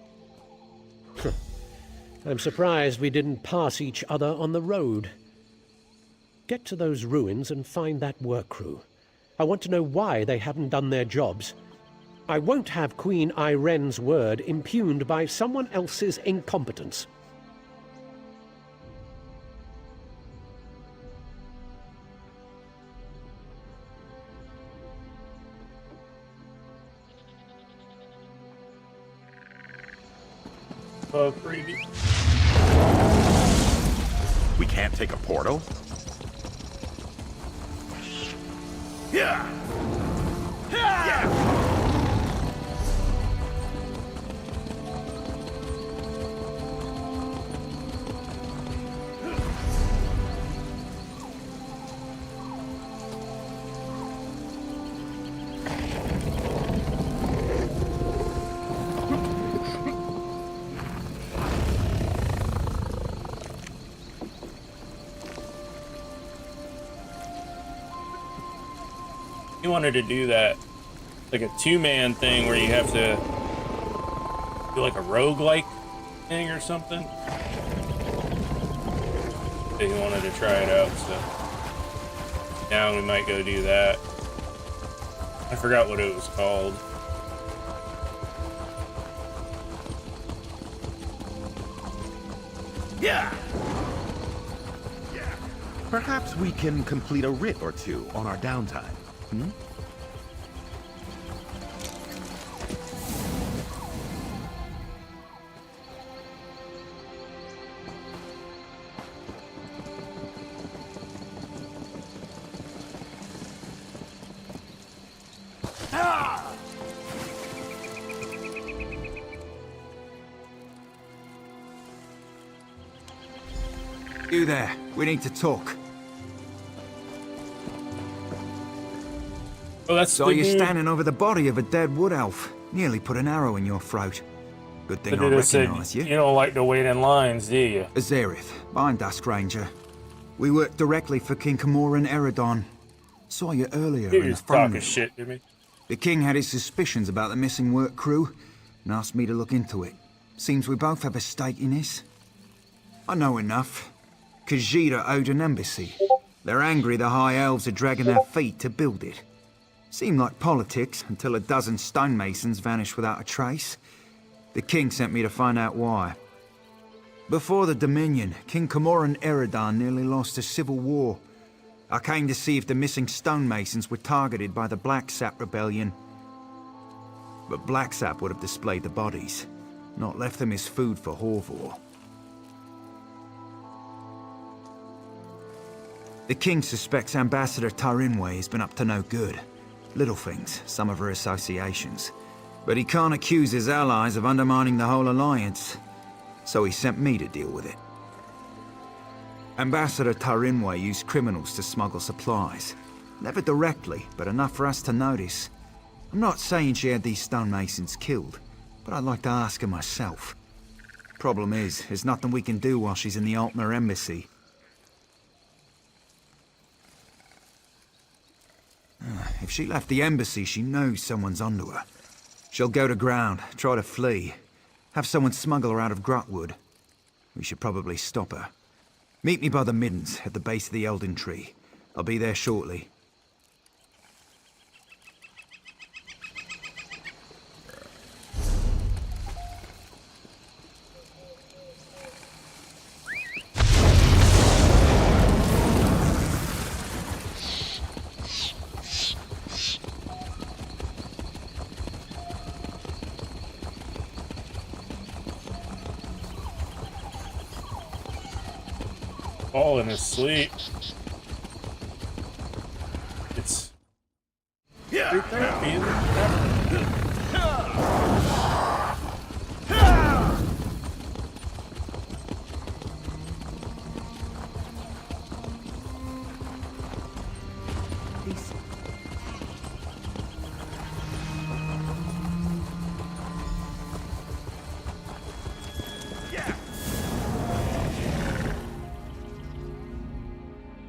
I'm surprised we didn't pass each other on the road. Get to those ruins and find that work crew. I want to know why they haven't done their jobs. I won't have Queen Iren's word impugned by someone else's incompetence. We can't take a portal? He wanted to do that, like a two-man thing where you have to do like a roguelike thing or something. He wanted to try it out, so now we might go do that. I forgot what it was called. Yeah. Perhaps we can complete a writ or two on our downtime. Hmm? You there, we need to talk. Oh, that's Saw you standing over the body of a dead wood elf. Nearly put an arrow in your throat. Good thing I recognise you. You don't like to wait in lines, do you? Azerith, mind us, stranger. We work directly for King Camoran Eredon. Saw you earlier You in the just phone. talking shit to me. The king had his suspicions about the missing work crew and asked me to look into it. Seems we both have a stake in this. I know enough. Khajiit owed an embassy. They're angry the High Elves are dragging their feet to build it. Seemed like politics until a dozen stonemasons vanished without a trace. The king sent me to find out why. Before the Dominion, King Camoran Eredon nearly lost a civil war. I came to see if the missing stonemasons were targeted by the Blacksap Rebellion. But Blacksap would have displayed the bodies, not left them as food for Horvor. The king suspects Ambassador Tarinwe has been up to no good. Little things, some of her associations. But he can't accuse his allies of undermining the whole alliance. So he sent me to deal with it. Ambassador Tarinwe used criminals to smuggle supplies. Never directly, but enough for us to notice. I'm not saying she had these stonemasons killed, but I'd like to ask her myself. Problem is, there's nothing we can do while she's in the Altmer embassy. If she left the embassy, she knows someone's onto her. She'll go to ground, try to flee. Have someone smuggle her out of Ghratwood. We should probably stop her. Meet me by the middens, at the base of the Elden Tree. I'll be there shortly. Falling asleep. It's right there,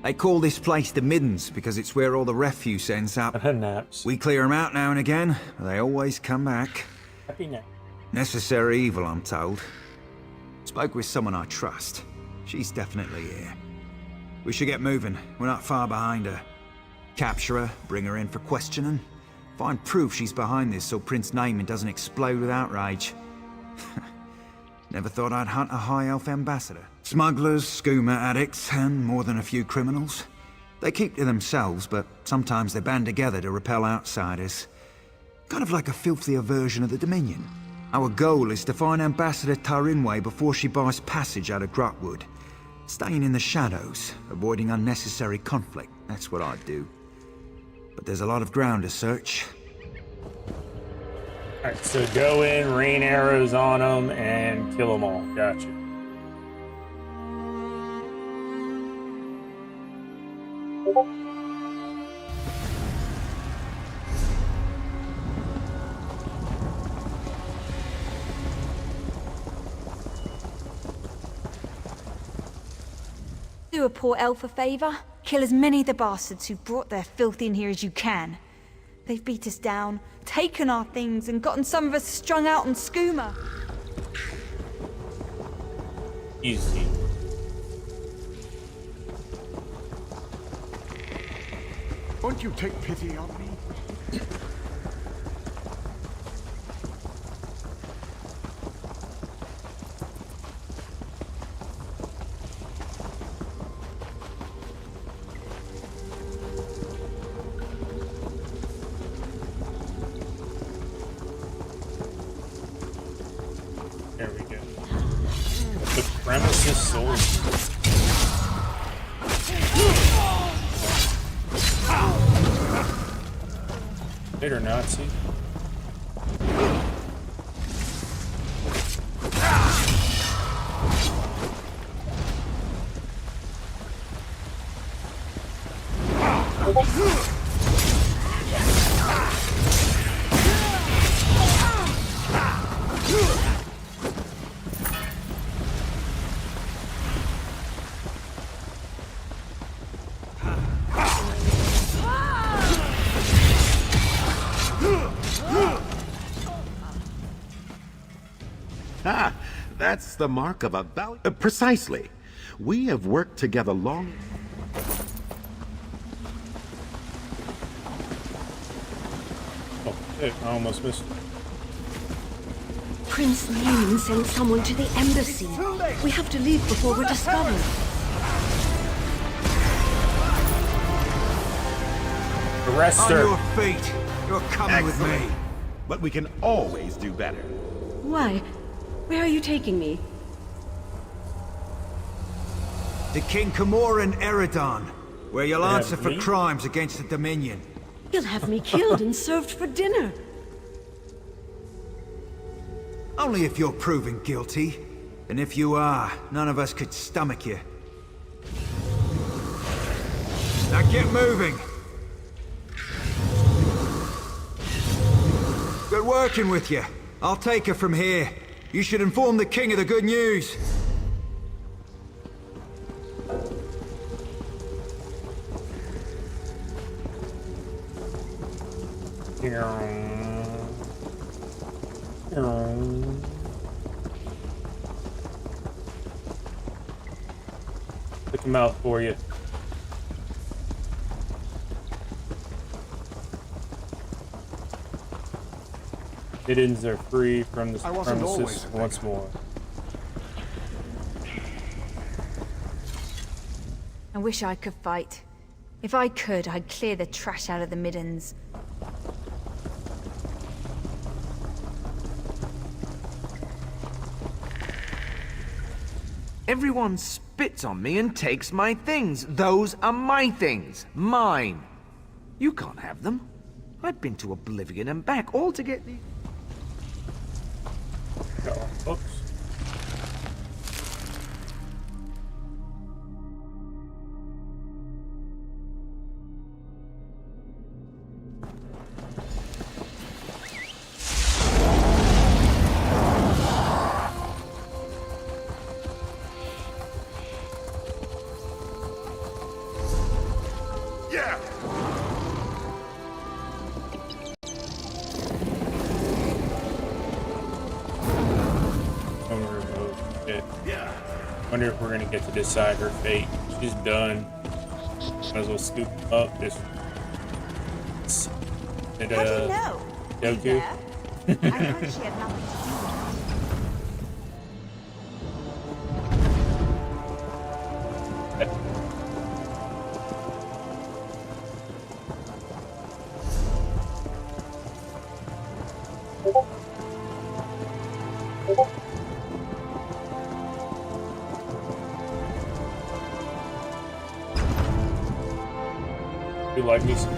They call this place the Middens because it's where all the refuse ends up. Naps. We clear them out now and again, but they always come back. Happy nap. Necessary evil, I'm told. Spoke with someone I trust. She's definitely here. We should get moving. We're not far behind her. Capture her, bring her in for questioning. Find proof she's behind this so Prince Naaman doesn't explode with outrage. Never thought I'd hunt a High Elf ambassador. Smugglers, skooma addicts, and more than a few criminals. They keep to themselves, but sometimes they band together to repel outsiders. Kind of like a filthier version of the Dominion. Our goal is to find Ambassador Tarinwe before she buys passage out of Ghratwood. Staying in the shadows, avoiding unnecessary conflict. That's what I'd do. but there's a lot of ground to search. Alright, so go in, rain arrows on them, and kill them all. Gotcha. Do a poor elf a favor. Kill as many of the bastards who brought their filth in here as you can. They've beat us down, taken our things, and gotten some of us strung out on skooma. Easy. Won't you take pity on me? There we go. The premises sword. Later, Nazi. Ah, that's the mark of a precisely. We have worked together long. Oh, shit, I almost missed it. Prince Newman sent someone to the embassy. We have to leave before we're discovered. Arrest On her. your feet. You're coming with me. But we can always do better. Why? Where are you taking me? To King Camoran Eredon, where you'll Yeah, answer for me? crimes against the Dominion. You'll have me killed and served for dinner. Only if you're proven guilty. And if you are, none of us could stomach you. Now get moving. Good working with you. I'll take her from here. You should inform the king of the good news. Pick them out for you. Hiddens are free from the premises once more. I wish I could fight. If I could, I'd clear the trash out of the middens. Everyone spits on me and takes my things. Those are my things. Mine. You can't have them. I've been to Oblivion and back all to get these. Oops. Yeah! Wonder if we're gonna get to decide her fate. She's done. Might as well scoop up this. How do you know? Goku. I heard she had nothing to do with it. You like me some?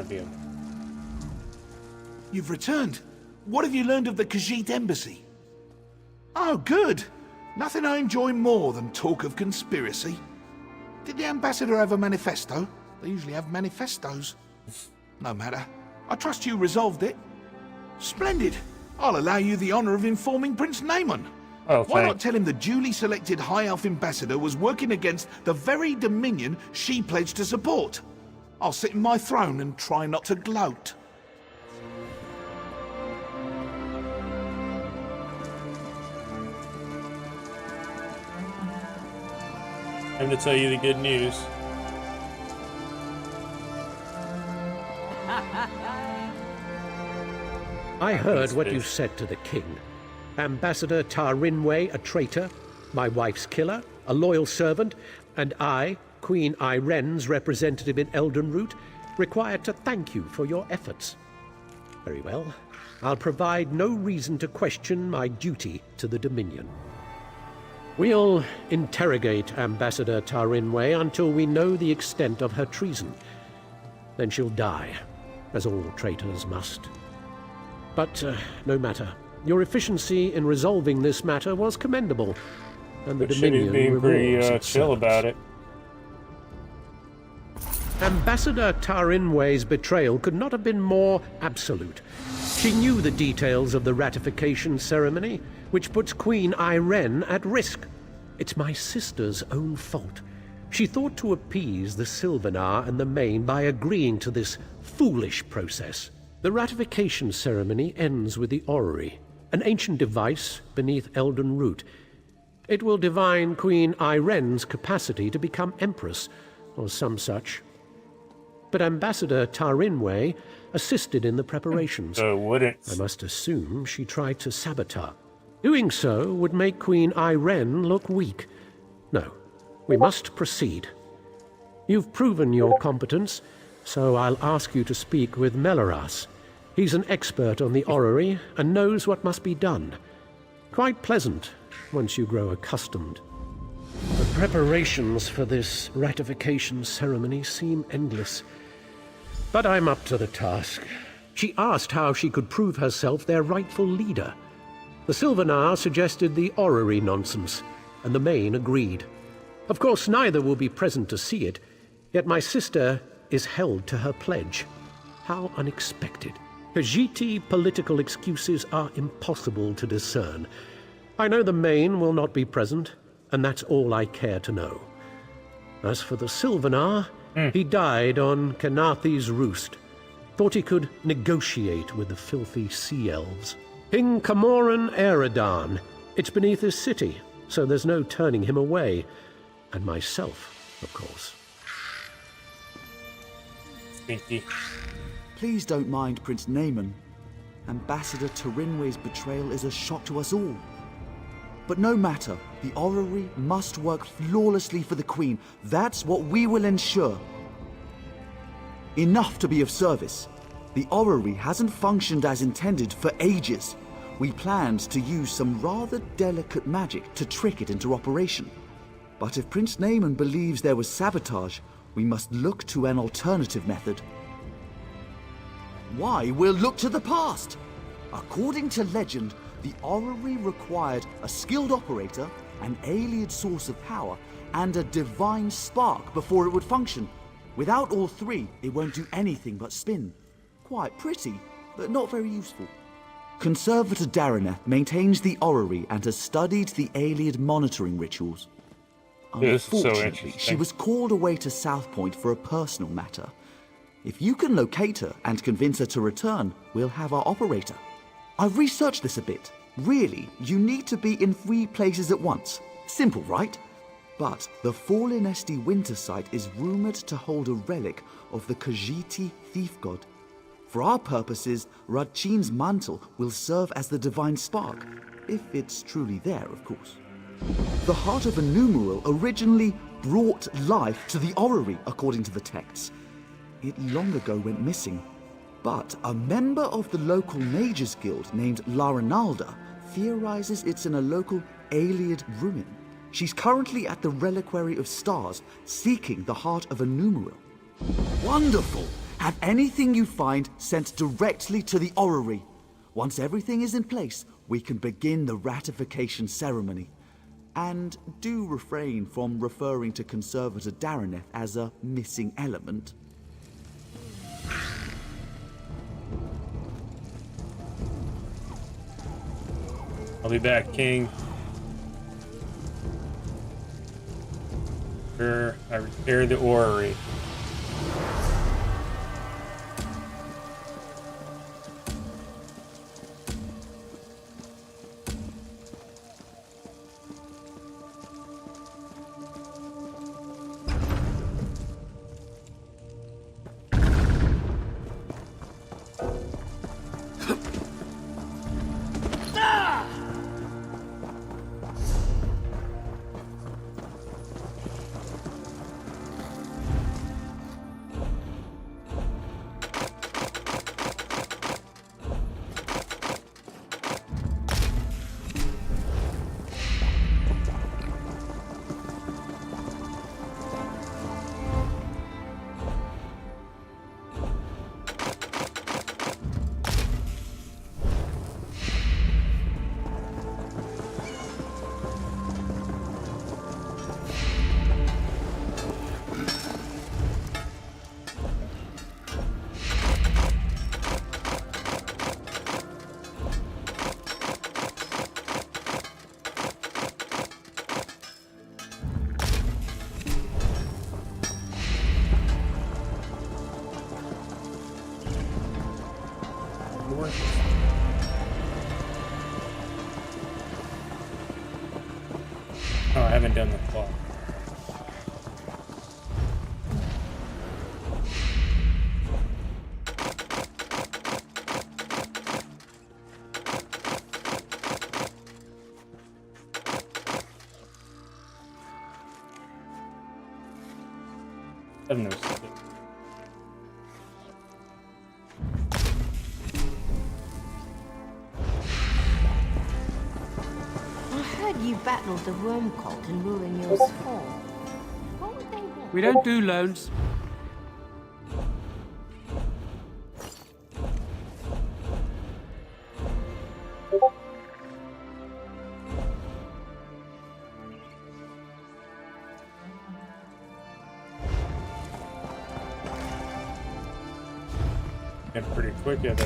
to be him. You've returned. What have you learned of the Khajiit embassy? Oh, good. Nothing I enjoy more than talk of conspiracy. Did the ambassador have a manifesto? They usually have manifestos. No matter. I trust you resolved it. Splendid. I'll allow you the honor of informing Prince Naaman. Oh, why not tell him the duly selected High Elf ambassador was working against the very dominion she pledged to support? I'll sit in my throne and try not to gloat. Time to tell you the good news. I heard what you said to the king. Ambassador Tarinway, a traitor, my wife's killer, a loyal servant, and I, Queen Iren's representative in Eldenroot, required to thank you for your efforts. Very well. I'll provide no reason to question my duty to the Dominion. We'll interrogate Ambassador Tarinway until we know the extent of her treason. Then she'll die, as all traitors must. But no matter. Your efficiency in resolving this matter was commendable, and the Dominion being pretty rewards its chill servants. about it. Ambassador Tarinway's betrayal could not have been more absolute. She knew the details of the ratification ceremony, which puts Queen Iren at risk. It's my sister's own fault. She thought to appease the Sylvanar and the Main by agreeing to this foolish process. The ratification ceremony ends with the orrery, an ancient device beneath Eldenroot. It will divine Queen Iren's capacity to become Empress, or some such. But Ambassador Tarinway assisted in the preparations. Wouldn't. I must assume she tried to sabotage. Doing so would make Queen Iren look weak. No, we must proceed. You've proven your competence, so I'll ask you to speak with Melaras. He's an expert on the orrery and knows what must be done. Quite pleasant once you grow accustomed. The preparations for this ratification ceremony seem endless. But I'm up to the task. She asked how she could prove herself their rightful leader. The Sylvanar suggested the orrery nonsense, and the Main agreed. Of course, neither will be present to see it, yet my sister is held to her pledge. How unexpected. Khajiiti political excuses are impossible to discern. I know the Main will not be present, and that's all I care to know. As for the Sylvanar, he died on Kenathi's roost. Thought he could negotiate with the filthy sea elves. King Camoran Eridan. It's beneath his city, so there's no turning him away. And myself, of course. Stinky. Please don't mind Prince Naaman. Ambassador Tarinway's betrayal is a shock to us all. But no matter, the orrery must work flawlessly for the Queen. That's what we will ensure. Enough to be of service. The orrery hasn't functioned as intended for ages. We planned to use some rather delicate magic to trick it into operation. But if Prince Naaman believes there was sabotage, we must look to an alternative method. Why, we'll look to the past! According to legend, the orrery required a skilled operator, an Ayleid source of power, and a divine spark before it would function. Without all three, it won't do anything but spin. Quite pretty, but not very useful. Conservator Daraneth maintains the orrery and has studied the Ayleid monitoring rituals. This is so Unfortunately, interesting. she was called away to Southpoint for a personal matter. If you can locate her and convince her to return, we'll have our operator. I've researched this a bit. Really, you need to be in 3 places at once. Simple, right? But the Fallen Esti Winter site is rumored to hold a relic of the Khajiiti thief god. For our purposes, Radchin's mantle will serve as the divine spark, if it's truly there, of course. The Heart of a Numeral originally brought life to the orrery, according to the texts. It long ago went missing, but a member of the local Mages Guild named Laranalda theorizes it's in a local Ayleid ruin. She's currently at the Reliquary of Stars, seeking the Heart of a Numeral. Wonderful! Have anything you find sent directly to the orrery. Once everything is in place, we can begin the ratification ceremony. And do refrain from referring to Conservator Daraneth as a missing element. I'll be back, King. I repair the orrery. Oh, I haven't done the clock. I have no idea. You battled the worm cult in Murinyo's fall. What would they want? We don't do loans. And pretty quick at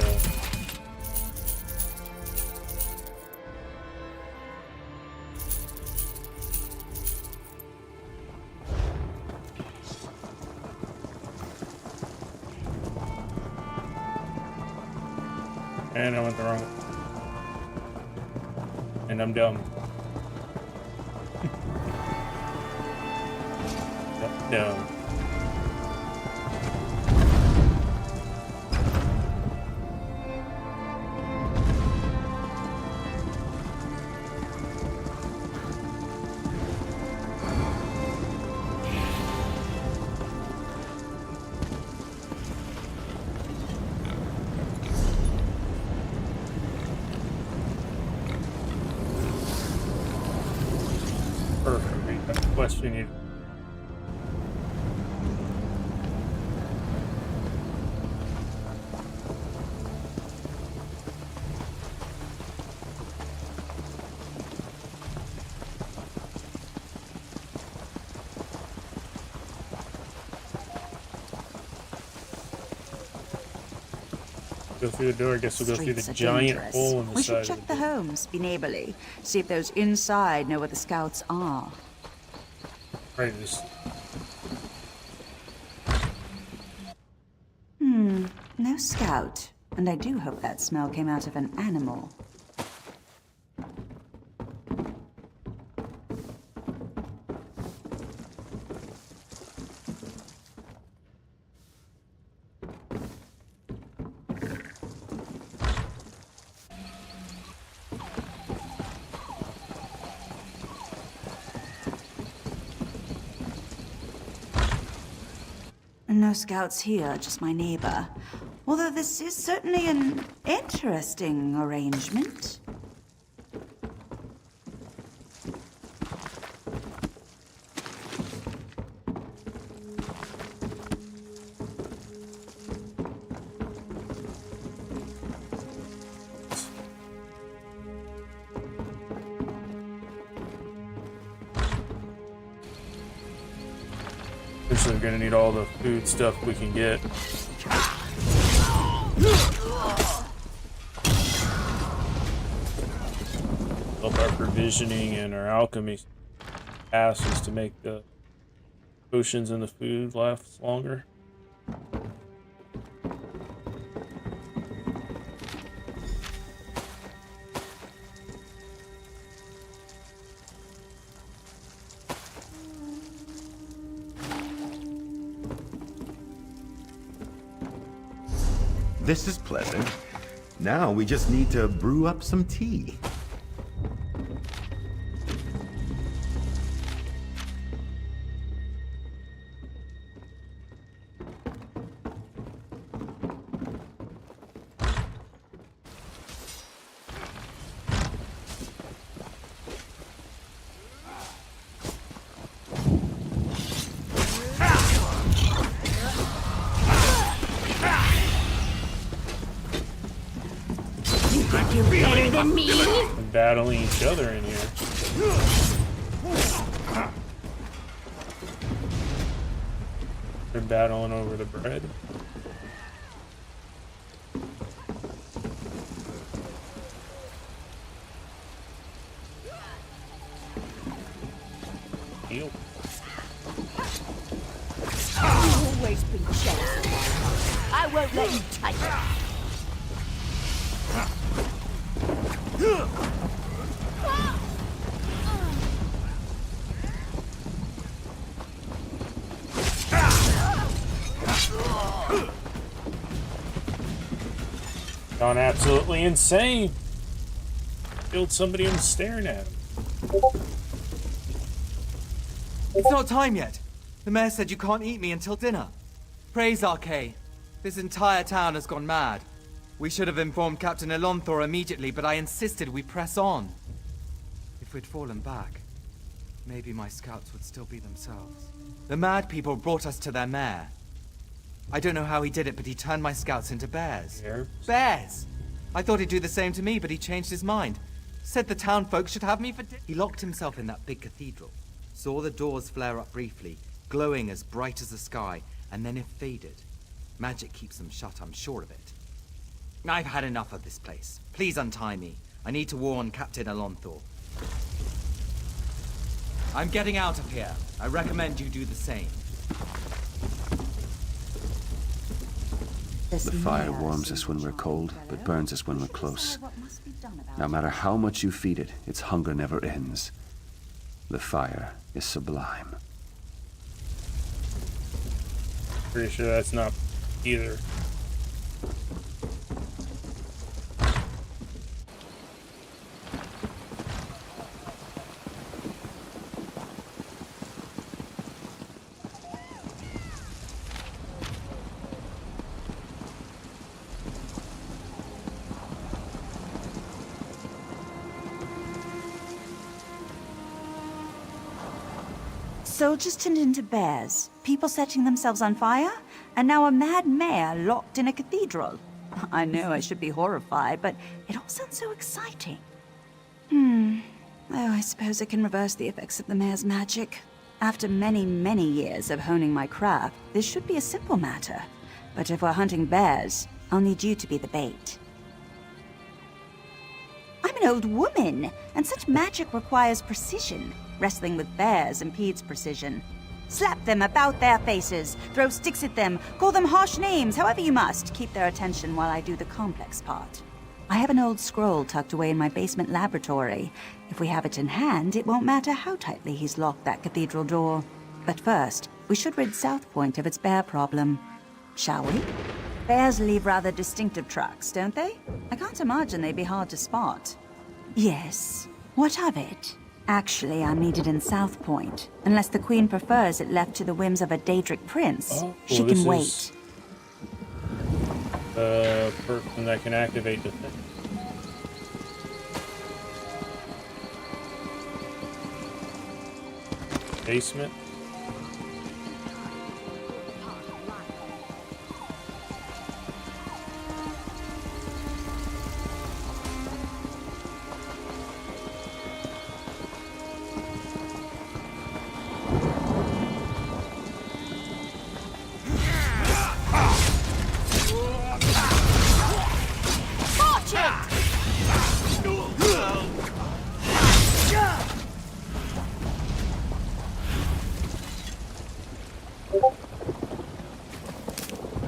and I went the wrong way. And I'm dumb. Dumb. Question you. Go through the door. I guess we'll go through the giant hole in the We side. should check the homes, be neighborly. See if those inside know where the scouts are. Right, this. No scout. And I do hope that smell came out of an animal. No scouts here, just my neighbor. Although this is certainly an interesting arrangement. We're gonna need all the food stuff we can get. Up our provisioning and our alchemy passes to make the potions and the food last longer. This is pleasant. Now we just need to brew up some tea. You're better than me. We're battling each other in here. They're battling over the bread. Heal. You've always been jealous. I won't let you take it. Gone absolutely insane. Killed somebody and staring at him. It's not time yet. The mayor said you can't eat me until dinner. Praise Archay. This entire town has gone mad. We should have informed Captain Elonthor immediately, but I insisted we press on. If we'd fallen back, maybe my scouts would still be themselves. The mad people brought us to their mayor. I don't know how he did it, but he turned my scouts into bears. Bears! I thought he'd do the same to me, but he changed his mind. Said the town folks should have me for dinner. He locked himself in that big cathedral. Saw the doors flare up briefly, glowing as bright as the sky, and then it faded. Magic keeps them shut, I'm sure of it. I've had enough of this place. Please untie me. I need to warn Captain Elonthor. I'm getting out of here. I recommend you do the same. The fire warms us when we're cold, but burns us when we're close. No matter how much you feed it, its hunger never ends. The fire is sublime. Pretty sure that's not either. Soldiers turned into bears, people setting themselves on fire, and now a mad mayor locked in a cathedral. I know I should be horrified, but it all sounds so exciting. Oh, I suppose I can reverse the effects of the mayor's magic. After many, many years of honing my craft, this should be a simple matter. But if we're hunting bears, I'll need you to be the bait. I'm an old woman, and such magic requires precision. Wrestling with bears impedes precision. Slap them about their faces, throw sticks at them, call them harsh names, however you must. Keep their attention while I do the complex part. I have an old scroll tucked away in my basement laboratory. If we have it in hand, it won't matter how tightly he's locked that cathedral door. But first, we should rid South Point of its bear problem. Shall we? Bears leave rather distinctive tracks, don't they? I can't imagine they'd be hard to spot. Yes. What of it? Actually, I'm needed in South Point. Unless the Queen prefers it left to the whims of a Daedric prince. She can wait. The person that can activate the thing. Basement.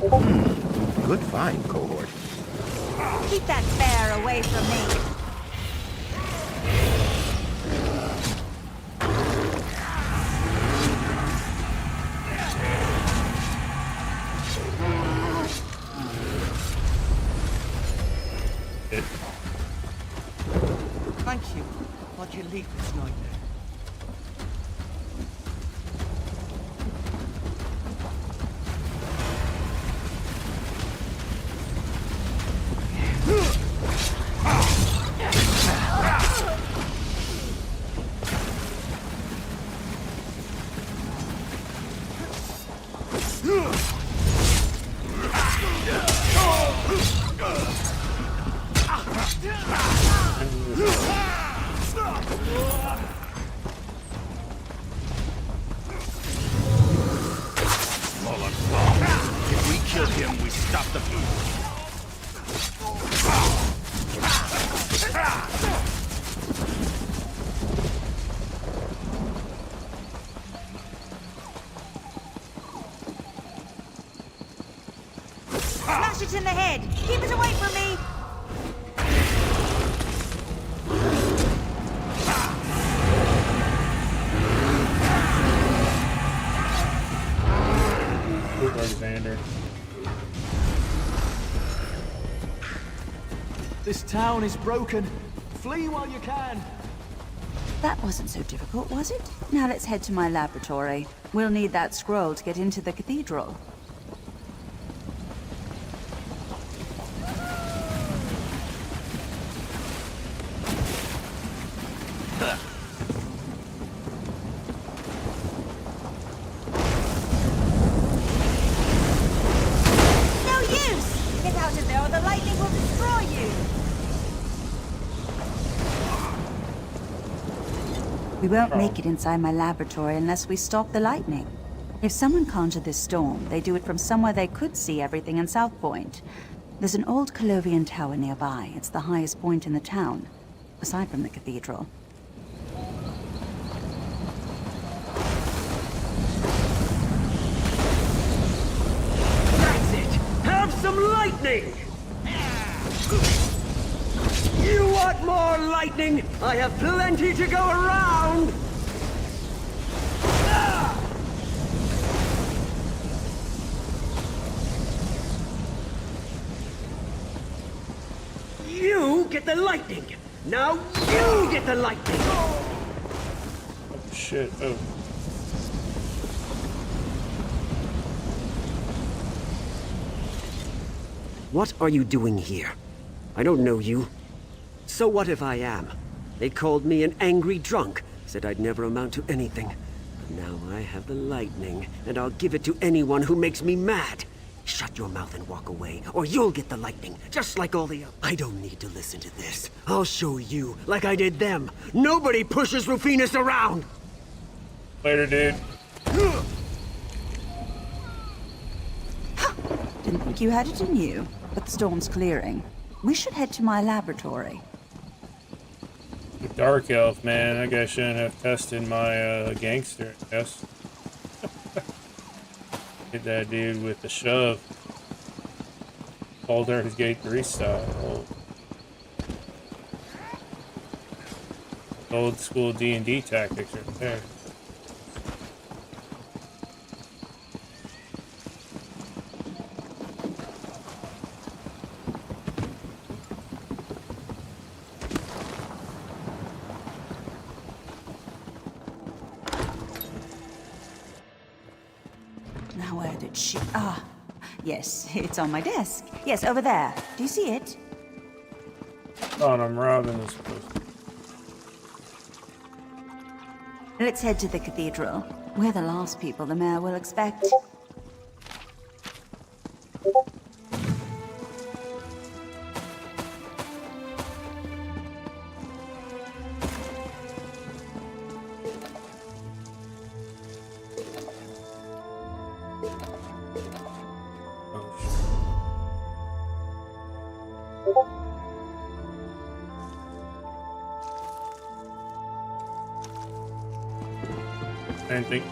Good find, cohort. Keep that bear away from me. Thank you. Why'd you leave this nightmare? If we kill him, we stop the food. Smash it in the head! Keep it away from me! Alexander. This town is broken. Flee while you can. That wasn't so difficult, was it? Now let's head to my laboratory. We'll need that scroll to get into the cathedral. No use! Get out of there or the lightning will destroy you! We won't make it inside my laboratory unless we stop the lightning. If someone conjured this storm, they do it from somewhere they could see everything in South Point. There's an old Colovian tower nearby. It's the highest point in the town, aside from the cathedral. That's it! Have some lightning! You want more lightning? I have plenty to go around! You get the lightning! Now you get the lightning! Oh shit, oh. What are you doing here? I don't know you. So what if I am? They called me an angry drunk, said I'd never amount to anything. But now I have the lightning, and I'll give it to anyone who makes me mad. Shut your mouth and walk away, or you'll get the lightning, just like all the others. I don't need to listen to this. I'll show you, like I did them. Nobody pushes Rufinus around! Later, dude. Didn't think you had it in you, but the storm's clearing. We should head to my laboratory. The Dark Elf, man. That guy shouldn't have tested my gangster, I guess. Hit that dude with the shove. Baldur's Gate 3 style. Old school D&D tactics right there. Now where did she... Ah, yes, it's on my desk. Yes, over there. Do you see it? Oh, and I'm robbing this place. Let's head to the cathedral. We're the last people the mayor will expect.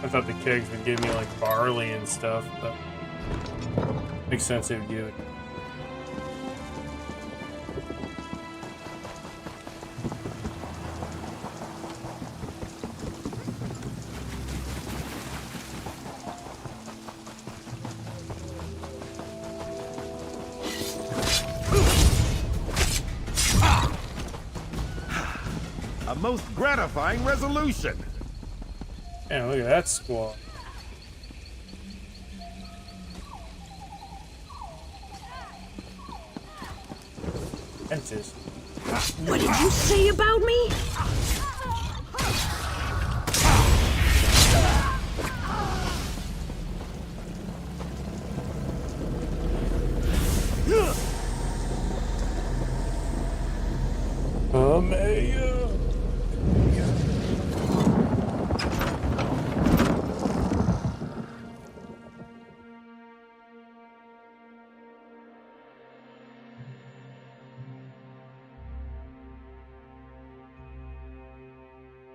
I thought the kegs would give me like barley and stuff, but I Makes sense if you do it. A most gratifying resolution. Man, look at that squad. Fences. What did you say about me?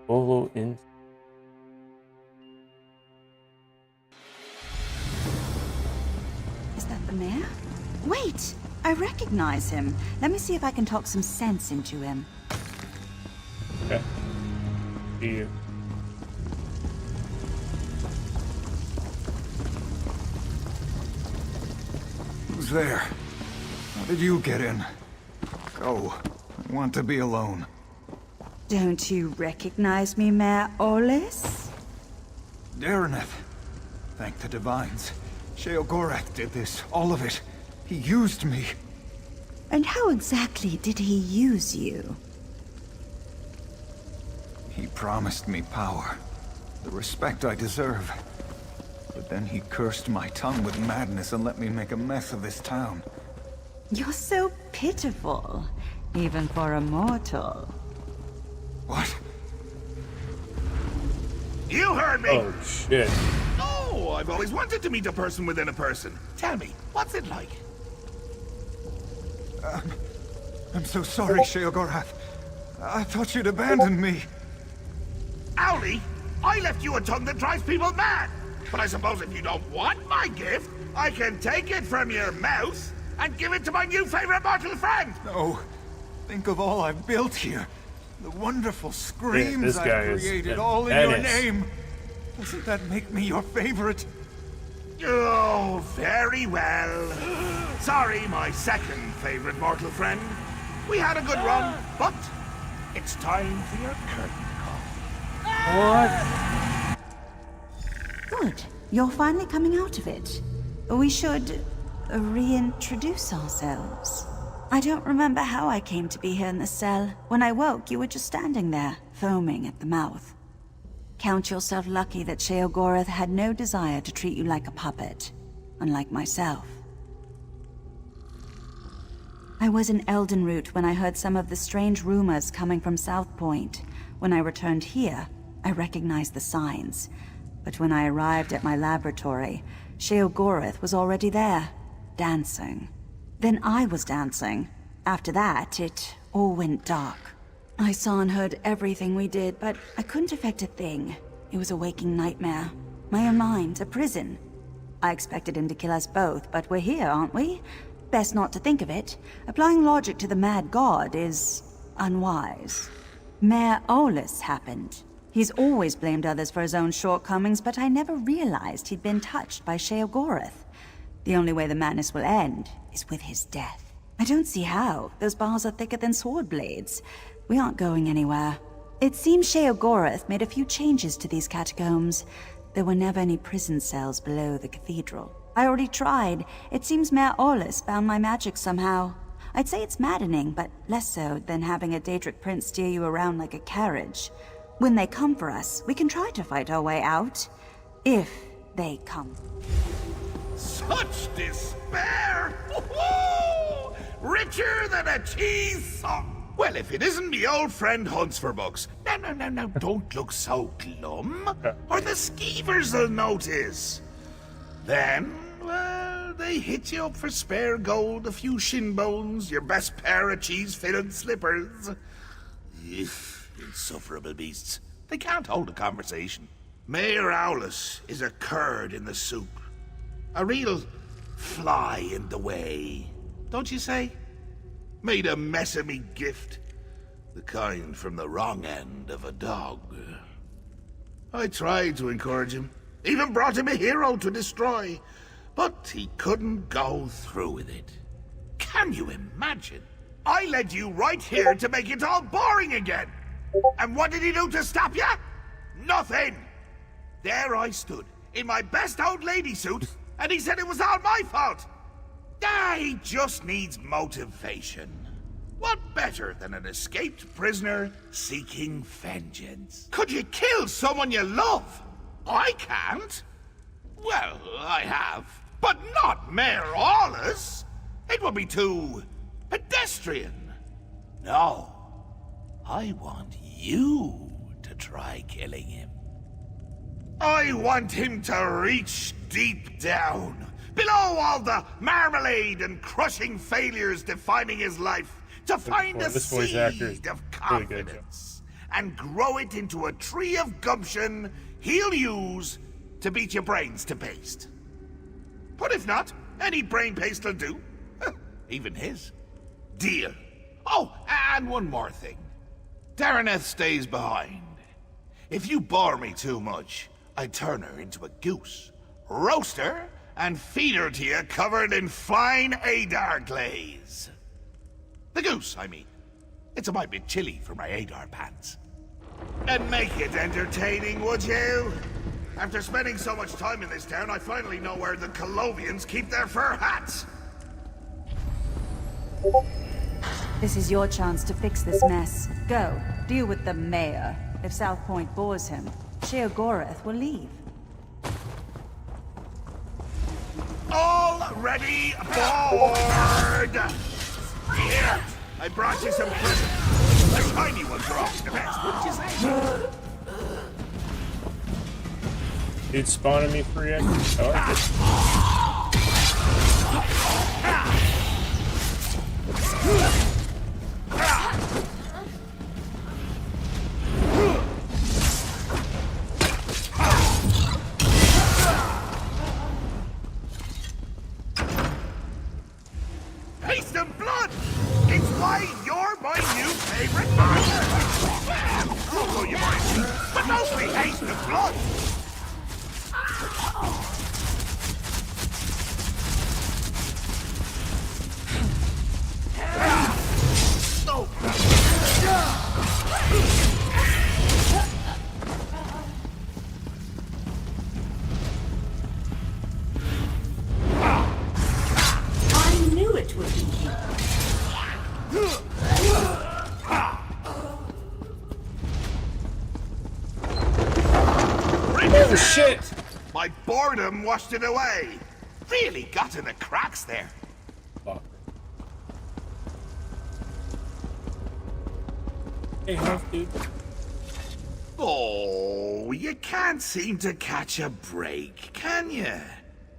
Follow in. Is that the mayor? Wait! I recognize him. Let me see if I can talk some sense into him. Okay. See you. Who's there? How did you get in? Go. I want to be alone. Don't you recognize me, Mayor Olis? Dareneth. Thank the divines. Sheogorath did this. All of it. He used me. And how exactly did he use you? He promised me power. The respect I deserve. But then he cursed my tongue with madness and let me make a mess of this town. You're so pitiful, even for a mortal. What? You heard me! Oh, shit. Oh, I've always wanted to meet a person within a person. Tell me, what's it like? I'm so sorry, Sheogorath. I thought you'd abandoned me. Owlie, I left you a tongue that drives people mad. But I suppose if you don't want my gift, I can take it from your mouth and give it to my new favorite mortal friend. No. Think of all I've built here. The wonderful screams I've created, all in your name. Doesn't that make me your favorite? Oh, very well. Sorry, my second favorite mortal friend. We had a good run, but it's time for your curtain call. What? Good. You're finally coming out of it. We should reintroduce ourselves. I don't remember how I came to be here in the cell. When I woke, you were just standing there, foaming at the mouth. Count yourself lucky that Sheogorath had no desire to treat you like a puppet, unlike myself. I was in Eldenroot when I heard some of the strange rumors coming from South Point. When I returned here, I recognized the signs. But when I arrived at my laboratory, Sheogorath was already there, dancing. Then I was dancing. After that, it all went dark. I saw and heard everything we did, but I couldn't affect a thing. It was a waking nightmare. My own mind, a prison. I expected him to kill us both, but we're here, aren't we? Best not to think of it. Applying logic to the mad god is unwise. Mayor Olis happened. He's always blamed others for his own shortcomings, but I never realized he'd been touched by Sheogorath. The only way the madness will end is with his death. I don't see how. Those bars are thicker than sword blades. We aren't going anywhere. It seems Sheogorath made a few changes to these catacombs. There were never any prison cells below the cathedral. I already tried. It seems Mayor Olis found my magic somehow. I'd say it's maddening, but less so than having a Daedric prince steer you around like a carriage. When they come for us, we can try to fight our way out. If they come. Such despair! Woo-hoo! Richer than a cheese song! Well, if it isn't me old friend Hunts for Bucks. No, don't look so glum, or the skeevers'll notice. Then, well, they hit you up for spare gold, a few shin bones, your best pair of cheese-fitted slippers. Insufferable beasts. They can't hold a conversation. Mayor Owlis is a curd in the soup. A real fly in the way, don't you say? Made a mess of me gift. The kind from the wrong end of a dog. I tried to encourage him. Even brought him a hero to destroy. But he couldn't go through with it. Can you imagine? I led you right here to make it all boring again. And what did he do to stop you? Nothing! There I stood, in my best old lady suit, and he said it was all my fault. Ah, he just needs motivation. What better than an escaped prisoner seeking vengeance? Could you kill someone you love? I can't. Well, I have. But not Mayor Awless. It would be too pedestrian. No. I want you to try killing him. I want him to reach deep down, below all the marmalade and crushing failures defining his life, to find a seed of confidence and grow it into a tree of gumption he'll use to beat your brains to paste. But if not, any brain paste will do. Even his. Deal. Oh, and one more thing. Dareneth stays behind. If you bore me too much, I'd turn her into a goose, roast her, and feed her to you covered in fine Adar glaze. The goose, I mean. It's a mite bit chilly for my Adar pants. And make it entertaining, would you? After spending so much time in this town, I finally know where the Colovians keep their fur hats. This is your chance to fix this mess. Go, deal with the mayor. If South Point bores him, Sheogorath will leave. Already bored! Here, I brought you some presents. The shiny ones are always the best, wouldn't you say? Dude spawning me free extra. I like Taste of blood! It's why you're my new favorite monster! Also, you might see, but mostly taste of blood! I knew it would be you. Oh shit! My boredom washed it away. Really got in the cracks there. Fuck. Hey, health, dude. Oh, you can't seem to catch a break, can you?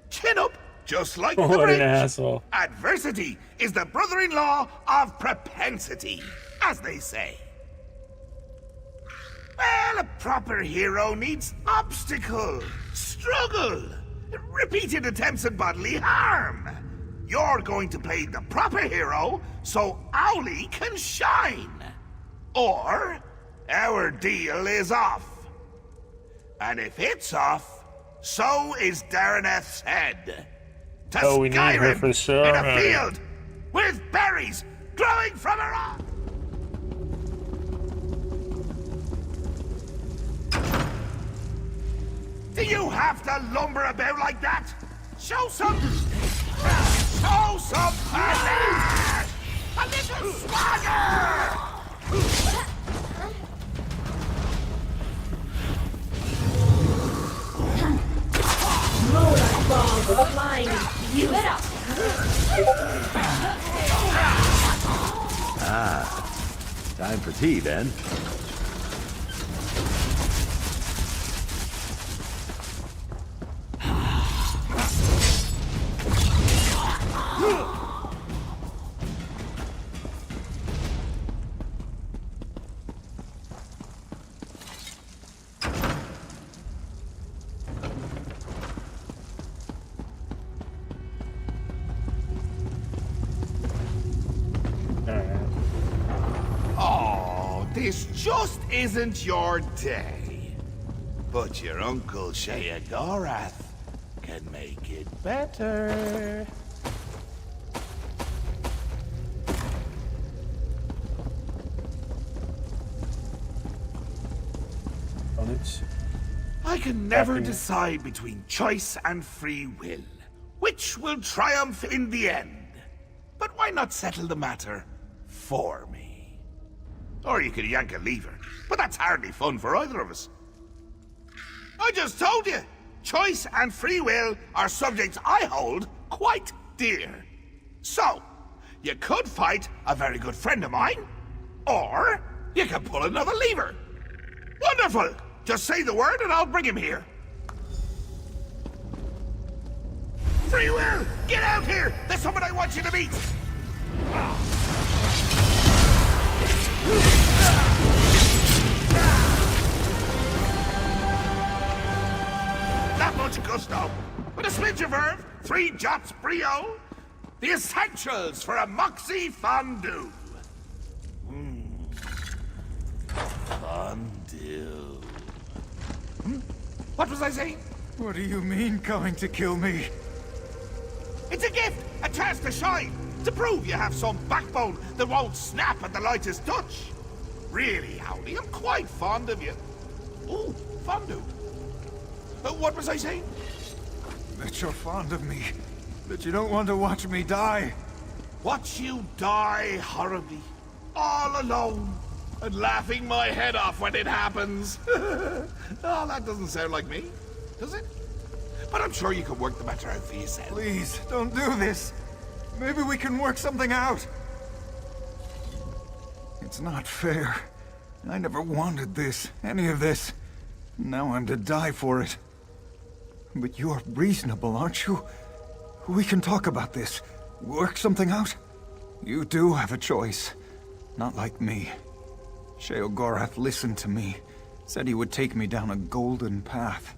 Chin up, just like the What an bridge. asshole. Adversity is the brother-in-law of propensity, as they say. Well, a proper hero needs obstacle, struggle, repeated attempts at bodily harm. You're going to play the proper hero so Owlie can shine. Or our deal is off. And if it's off, so is Dareneth's head. To Oh, we need her Skyrim for the show. in a field with berries growing from her arm. Do you have to lumber about like that? Show some panache! A little swagger! Roll balls of mine. You it up. Ah, time for tea then. just isn't your day. But your Uncle Sheogorath can make it better. I can never decide between choice and free will. Which will triumph in the end? But why not settle the matter for me? Or you could yank a lever, but that's hardly fun for either of us. I just told you, choice and free will are subjects I hold quite dear. So, you could fight a very good friend of mine, or you can pull another lever. Wonderful! Just say the word and I'll bring him here. Free will! Get out here! There's someone I want you to meet! Not much gusto, but a smidge of verve, 3 jots brio, the essentials for a moxie fondue. Fondue. What was I saying? What do you mean, going to kill me? It's a gift, a chance to shine, to prove you have some backbone that won't snap at the lightest touch. Really, Howley, I'm quite fond of you. Ooh, fondue. What was I saying? That you're fond of me. That you don't want to watch me die. Watch you die horribly, all alone, and laughing my head off when it happens. Oh, that doesn't sound like me, does it? But I'm sure you can work the matter out for yourself. Please, don't do this. Maybe we can work something out. It's not fair. I never wanted this, any of this. Now I'm to die for it. But you're reasonable, aren't you? We can talk about this. Work something out. You do have a choice. Not like me. Sheogorath listened to me. Said he would take me down a golden path.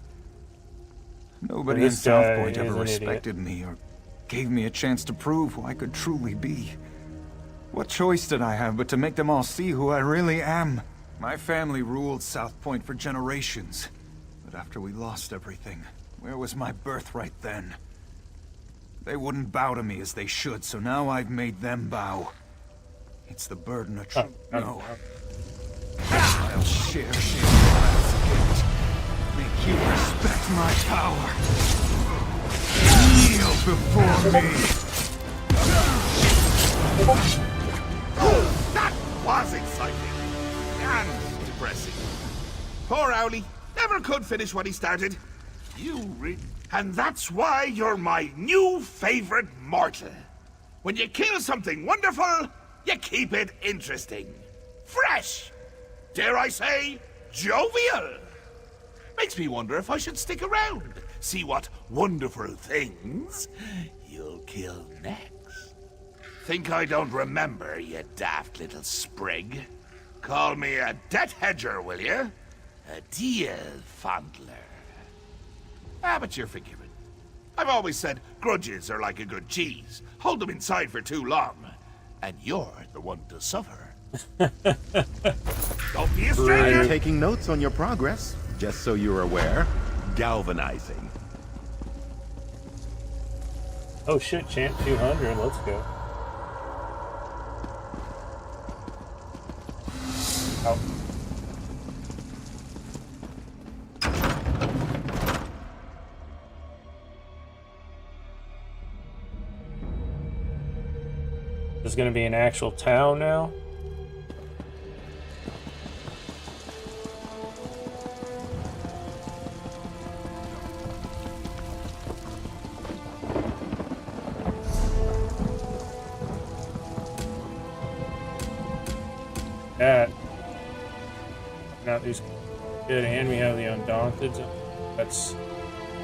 Nobody in South Point ever respected me or gave me a chance to prove who I could truly be. What choice did I have but to make them all see who I really am? My family ruled South Point for generations. But after we lost everything, where was my birthright then? They wouldn't bow to me as they should, so now I've made them bow. It's the burden of truth. No. I'll share Sheogorath's gift. Make you respect my power. Kneel before me. That was exciting. And depressing. Poor Owly. Never could finish what he started. And that's why you're my new favorite mortal. When you kill something wonderful, you keep it interesting. Fresh. Dare I say, jovial. Makes me wonder if I should stick around. See what wonderful things you'll kill next. Think I don't remember, you daft little sprig. Call me a debt hedger, will you? A deal fondler. But you're forgiven. I've always said grudges are like a good cheese. Hold them inside for too long, and you're the one to suffer. Don't be a stranger! I'm taking notes on your progress, just so you're aware. Galvanizing. Oh shit, champ 200, let's go. Oh. There's gonna be an actual town now? That. Now these good, and we have the Undaunted. That's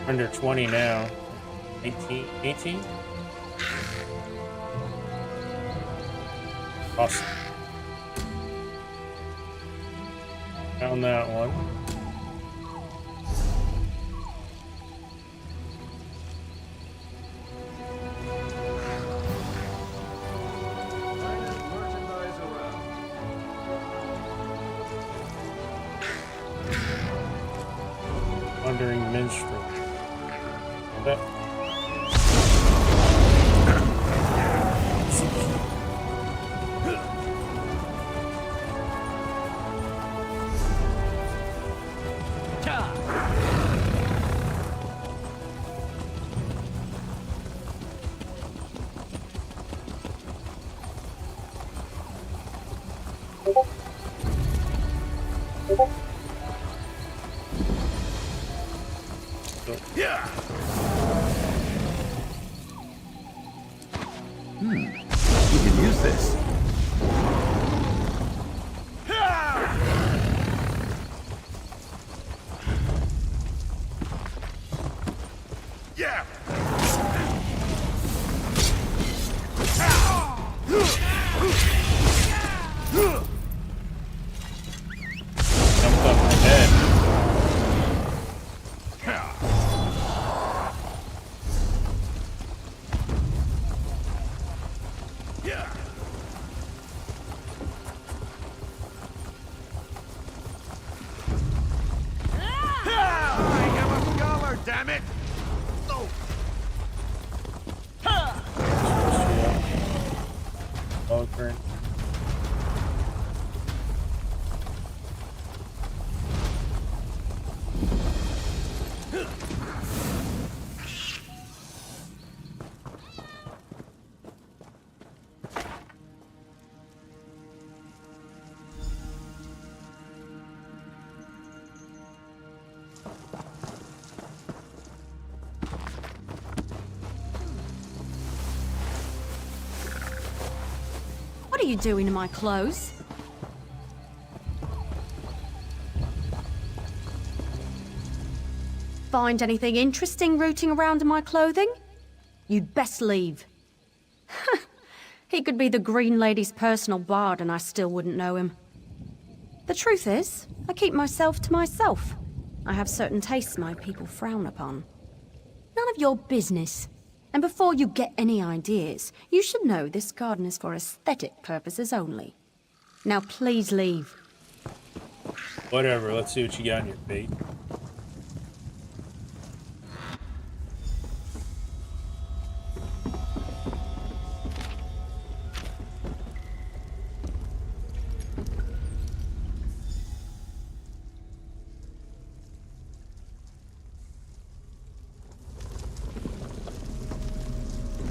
under 20 now. 18? Awesome. Found that one. wandering minstrel. That You can use this. Yeah. jumped up my head. Yeah. I am a scholar, damn it! Oh, current. What are you doing to my clothes? Find anything interesting rooting around in my clothing? You'd best leave. He could be the Green Lady's personal bard and I still wouldn't know him. The truth is, I keep myself to myself. I have certain tastes my people frown upon. None of your business. And before you get any ideas, you should know this garden is for aesthetic purposes only. Now please leave. Whatever, let's see what you got in your face.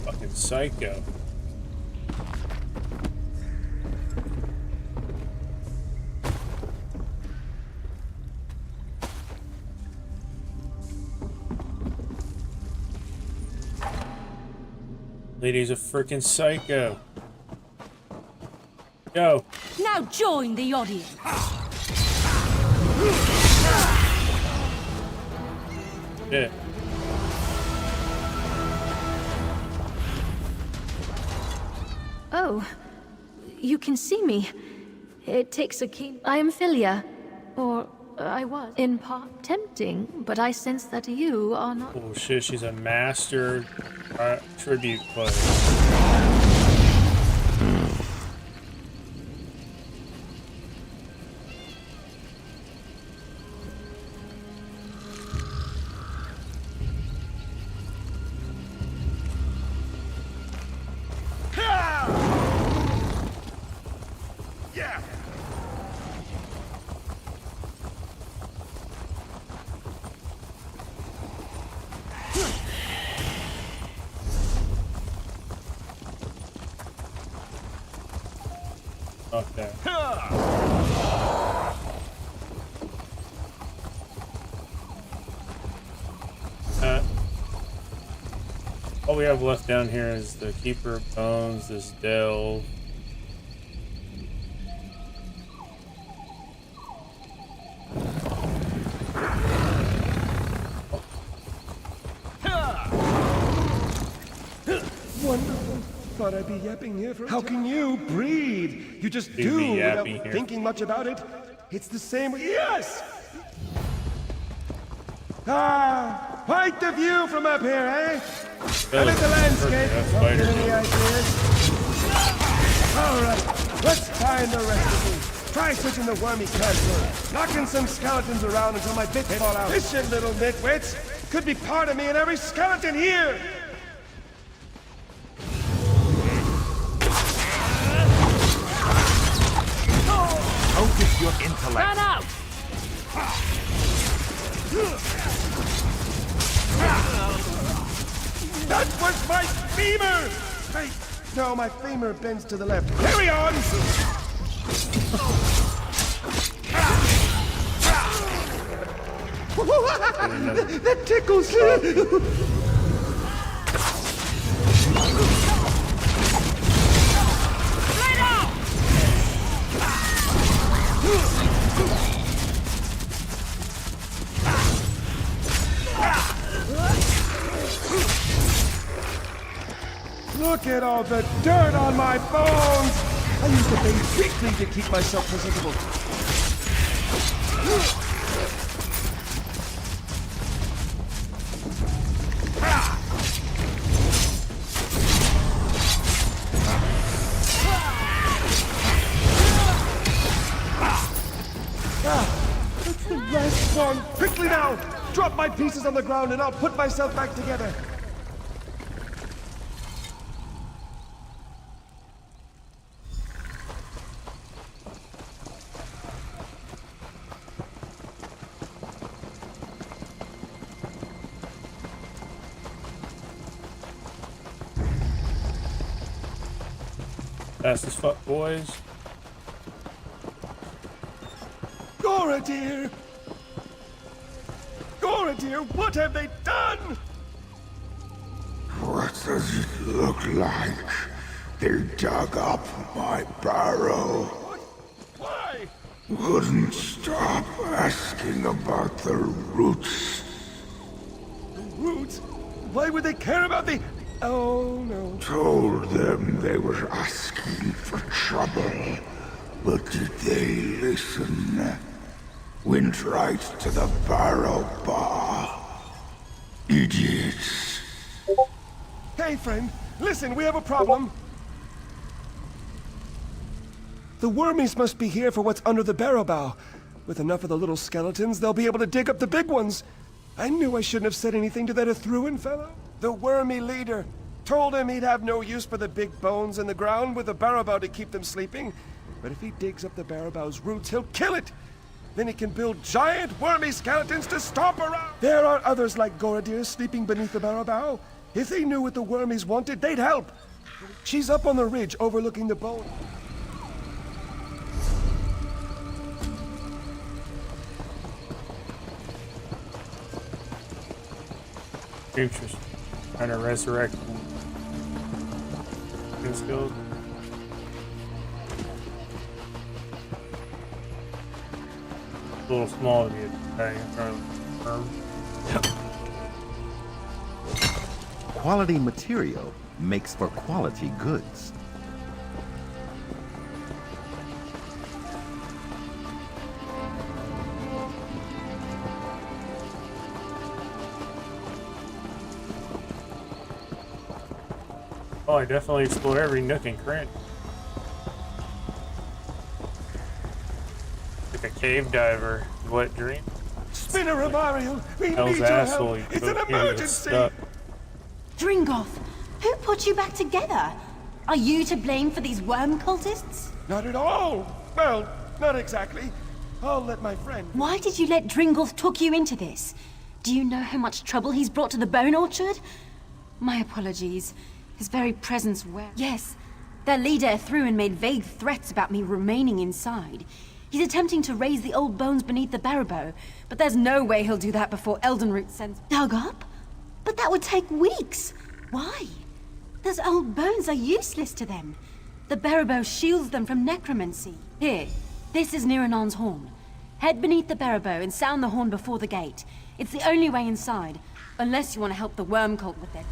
Fucking psycho. Lady's a freaking psycho. Go. Now join the audience. Yeah. Oh, you can see me. It takes a keen... I am Philia. Or I was, in part, tempting, but I sense that you are not... Oh shit, she's a master tribute player. Yeah. Okay. All we have left down here is the Keeper of Bones, this delve. Wonderful. Thought I'd be yapping here for... How can you breathe? You just You'd do be without yapping here. thinking much about it. It's the same... Yes! Ah, quite the view from up here, eh? I like the landscape. Don't get any ideas. All right, let's find the rest of these. Try switching the wormy cancer. Knocking some skeletons around until my bits fall out. Listen, little nitwits. Could be part of me in every skeleton here. Focus your intellect. Run out! That was my femur! Wait, no, my femur bends to the left. Carry on! That tickles! Look at all the dirt on my bones! I used to bathe weekly to keep myself presentable. That's the last one! Quickly now! Drop my pieces on the ground and I'll put myself back together. Fast as fuck, boys. Gora, dear! Gora, dear, what have they done? What does it look like? They dug up my barrow. Why? Wouldn't stop asking about the roots. The roots? Why would they care about the... Oh, no. Told them they were asking for trouble. But did they listen? Went right to the barrow bar. Idiots. Hey, friend, listen, we have a problem. The wormies must be here for what's under the barrow bow. With enough of the little skeletons, they'll be able to dig up the big ones. I knew I shouldn't have said anything to that Ithruin fellow. The wormy leader. Told him he'd have no use for the big bones in the ground with the barrow bow to keep them sleeping. But if he digs up the barrow bow's roots, he'll kill it. Then he can build giant wormy skeletons to stomp around. There are others like Goradir sleeping beneath the barrow bow. If they knew what the wormies wanted, they'd help. She's up on the ridge overlooking the bone. Creatures trying to resurrect his skills. A little small to be attacking in front of the Quality material makes for quality goods. Oh, I definitely explored every nook and cranny. Like a cave diver. Wet dream. Spinner Mario, we Hell's need your asshole, help. you It's an put- you get emergency. stuck. Dringoth, who put you back together? Are you to blame for these worm cultists? Not at all. Well, not exactly. I'll let my friend... Why did you let Dringoth talk you into this? Do you know how much trouble he's brought to the Bone Orchard? My apologies. His very presence where... Yes, their leader Ithruin made vague threats about me remaining inside. He's attempting to raise the old bones beneath the Barrow, but there's no way he'll do that before Eldenroot sends... Dug up? But that would take weeks. Why? Those old bones are useless to them. The Barrow shields them from necromancy. Here, this is Niranon's horn. Head beneath the Barrow and sound the horn before the gate. It's the only way inside, unless you want to help the worm cult with it.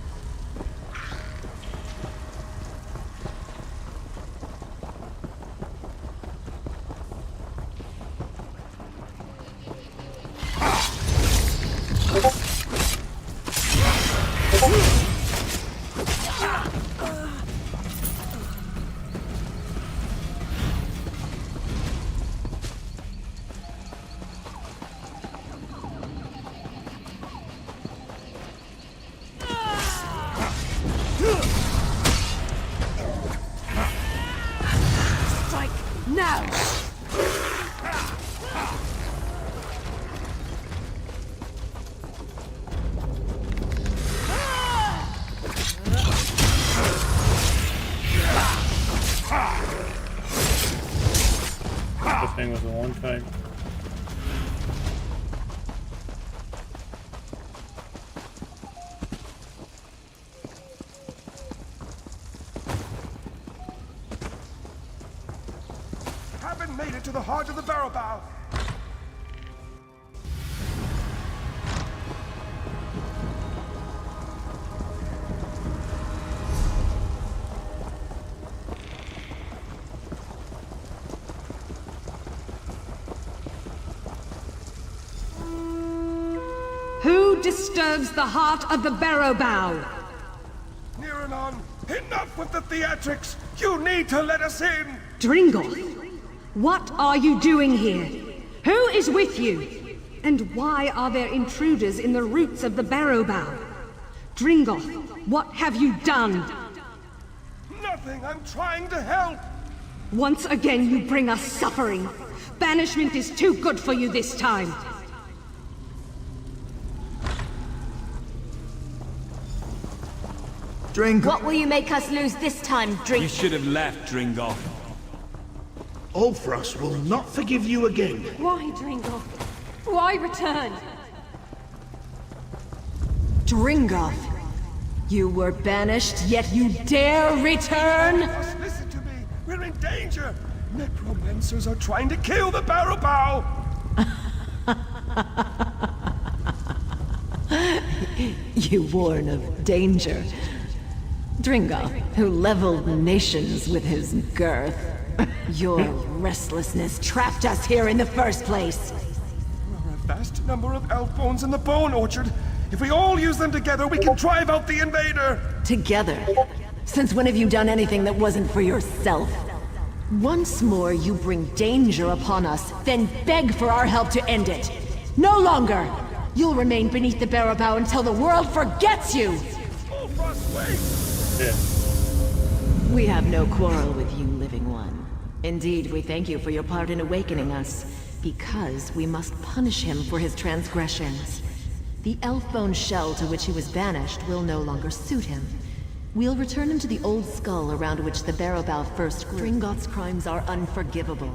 made it to the heart of the barrow bow. Who disturbs the heart of the barrow bow? Near and on. Enough with the theatrics! You need to let us in! Dringoth, what are you doing here? Who is with you? And why are there intruders in the roots of the barrow bow? Dringoth, what have you done? Nothing! I'm trying to help! Once again you bring us suffering. Banishment is too good for you this time. What will you make us lose this time, You should have left, Dringoth. Ulfros will not forgive you again. Why, Dringoth? Why return? Dringoth, you were banished, yet you dare return? Listen to me! We're in danger! Necromancers are trying to kill the barrow bow! You warn of danger. Dringoth, who leveled nations with his girth. Your restlessness trapped us here in the first place. There are a vast number of elf bones in the bone orchard. If we all use them together, we can drive out the invader! Together? Since when have you done anything that wasn't for yourself? Once more you bring danger upon us, then beg for our help to end it. No longer! You'll remain beneath the barrow bow until the world forgets you! We have no quarrel with you, living one. Indeed, we thank you for your part in awakening us, because we must punish him for his transgressions. The elf bone shell to which he was banished will no longer suit him. We'll return him to the old skull around which the barrow bow first grew. Dringoth's crimes are unforgivable.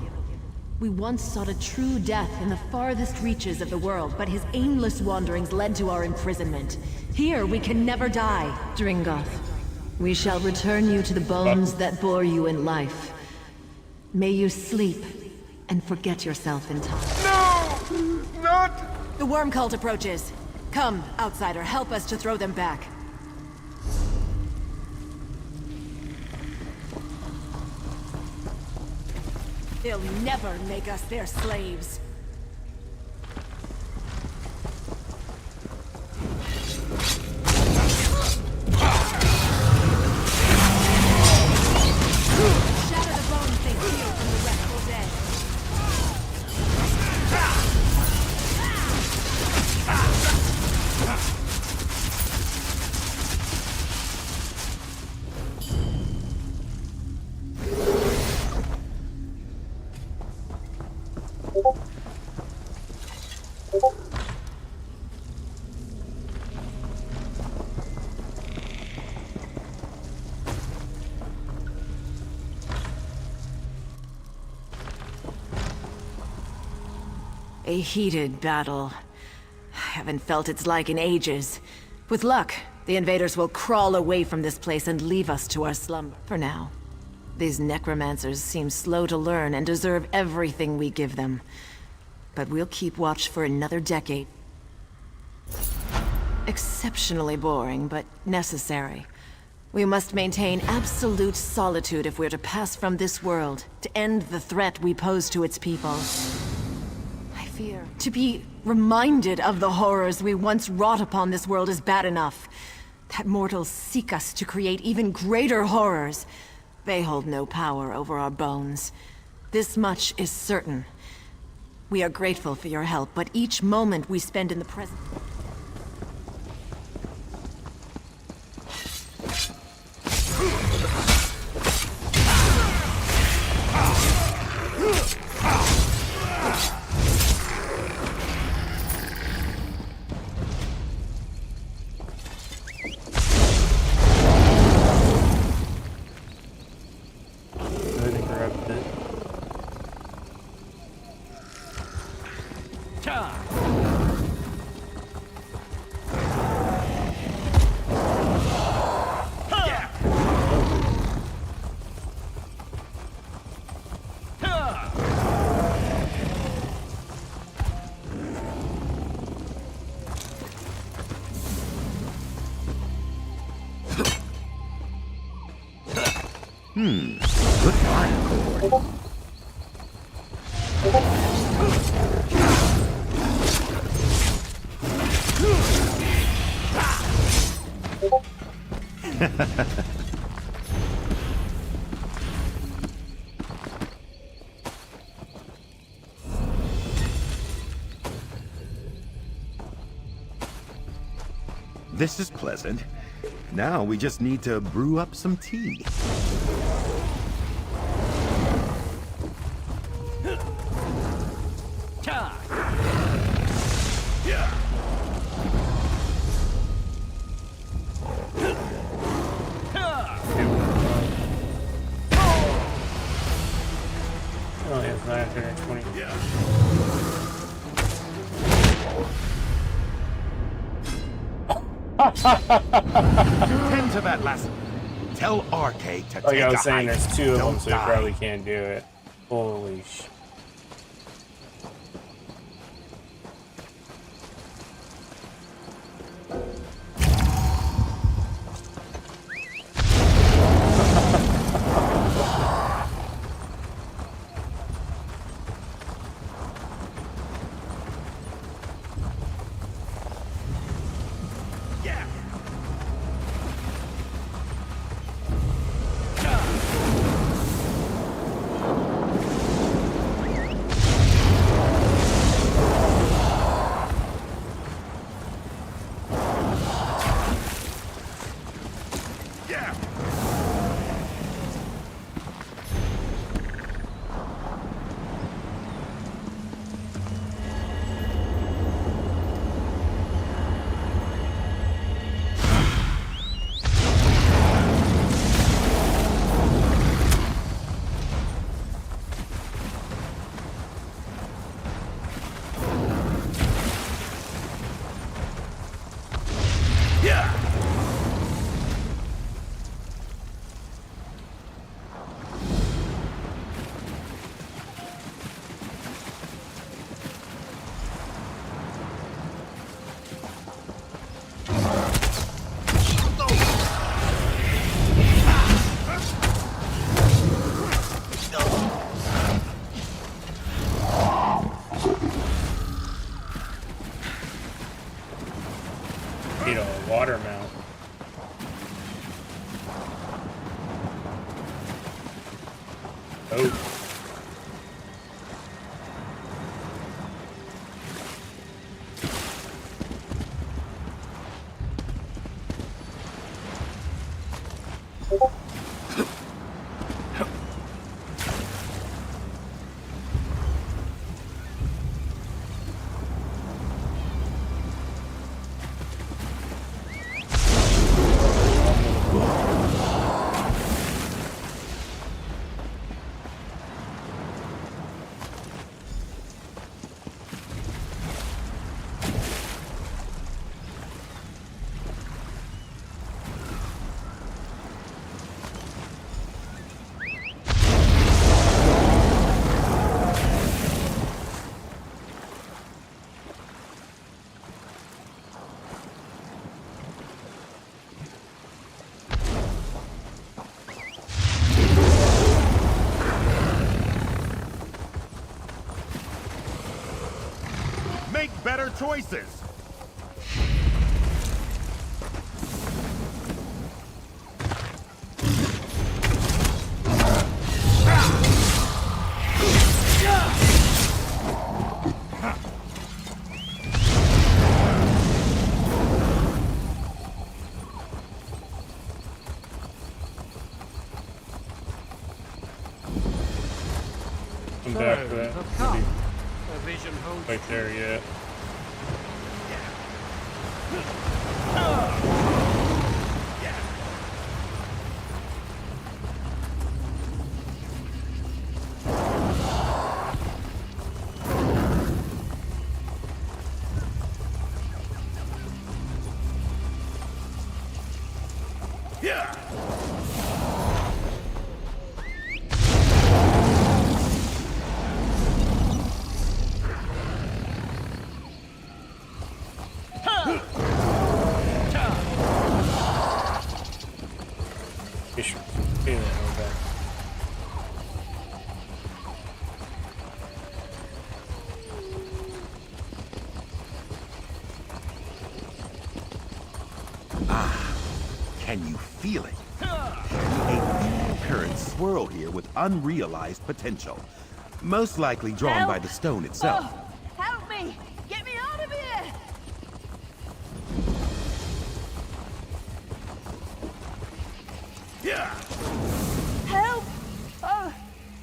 We once sought a true death in the farthest reaches of the world, but his aimless wanderings led to our imprisonment. Here, we can never die. Dringoth, we shall return you to the bones that bore you in life. May you sleep and forget yourself in time. No! Not! The worm cult approaches. Come, outsider, help us to throw them back. They'll never make us their slaves. Shatter the bones they steal from the restful dead. A heated battle. I haven't felt its like in ages. With luck, the invaders will crawl away from this place and leave us to our slumber. For now. These necromancers seem slow to learn and deserve everything we give them. But we'll keep watch for another decade. Exceptionally boring, but necessary. We must maintain absolute solitude if we're to pass from this world, to end the threat we pose to its people. To be reminded of the horrors we once wrought upon this world is bad enough. That mortals seek us to create even greater horrors. They hold no power over our bones. This much is certain. We are grateful for your help, but each moment we spend in the present... Good fire, Cohort. This is pleasant. Now we just need to brew up some tea. Oh, it's 920. Tend to that lesson. Tell RK to Like take I was a saying, hike. there's two of them, Don't so you die. probably can't do it. Holy sh! Need a water mount. Oh. Make better choices. Come back to that. Right there, yeah. Fish. Feel it, okay. Can you feel it? A current swirl here with unrealized potential. Most likely drawn by the stone itself. Oh, help me! Get me out of here! Yeah. Help! Oh,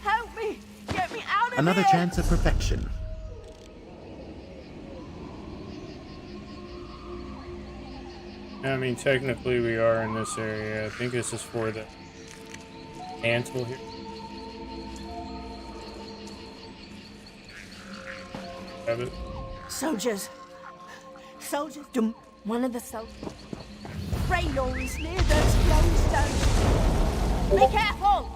help me! Get me out of Another here! chance at perfection. I mean, technically we are in this area. I think this is for the mantle here. Have it. Soldiers! Soldiers! One of the soldiers. Raylor is near those glowstones. Be careful!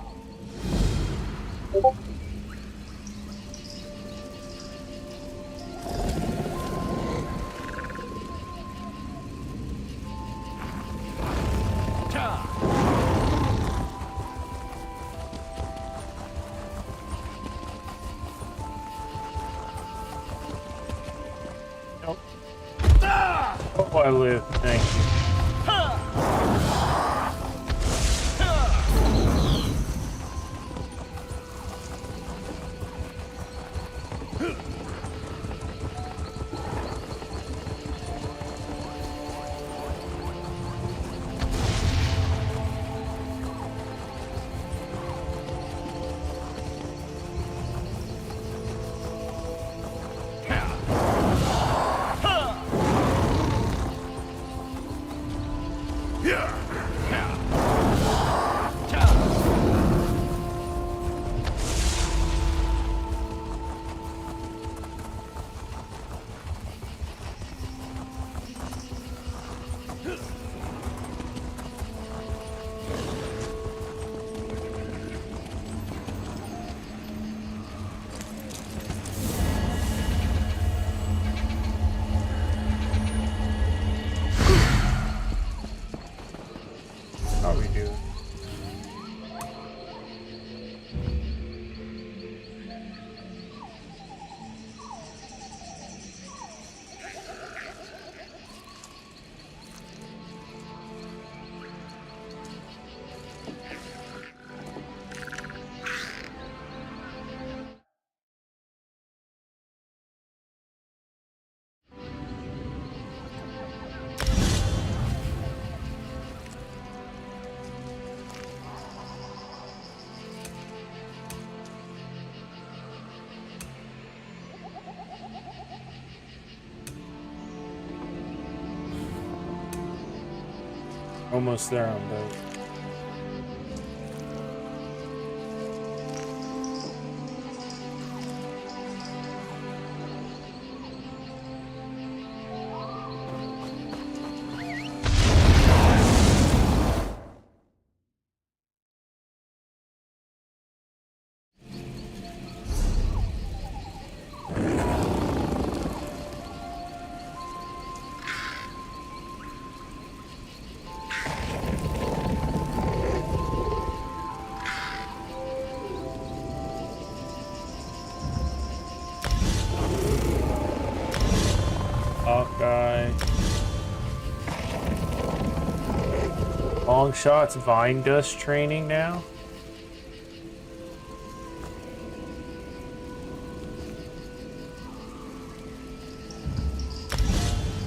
Oh, I live. Thank you. How we do? Almost there on both. Hawkeye. Long shots, vine dust training now.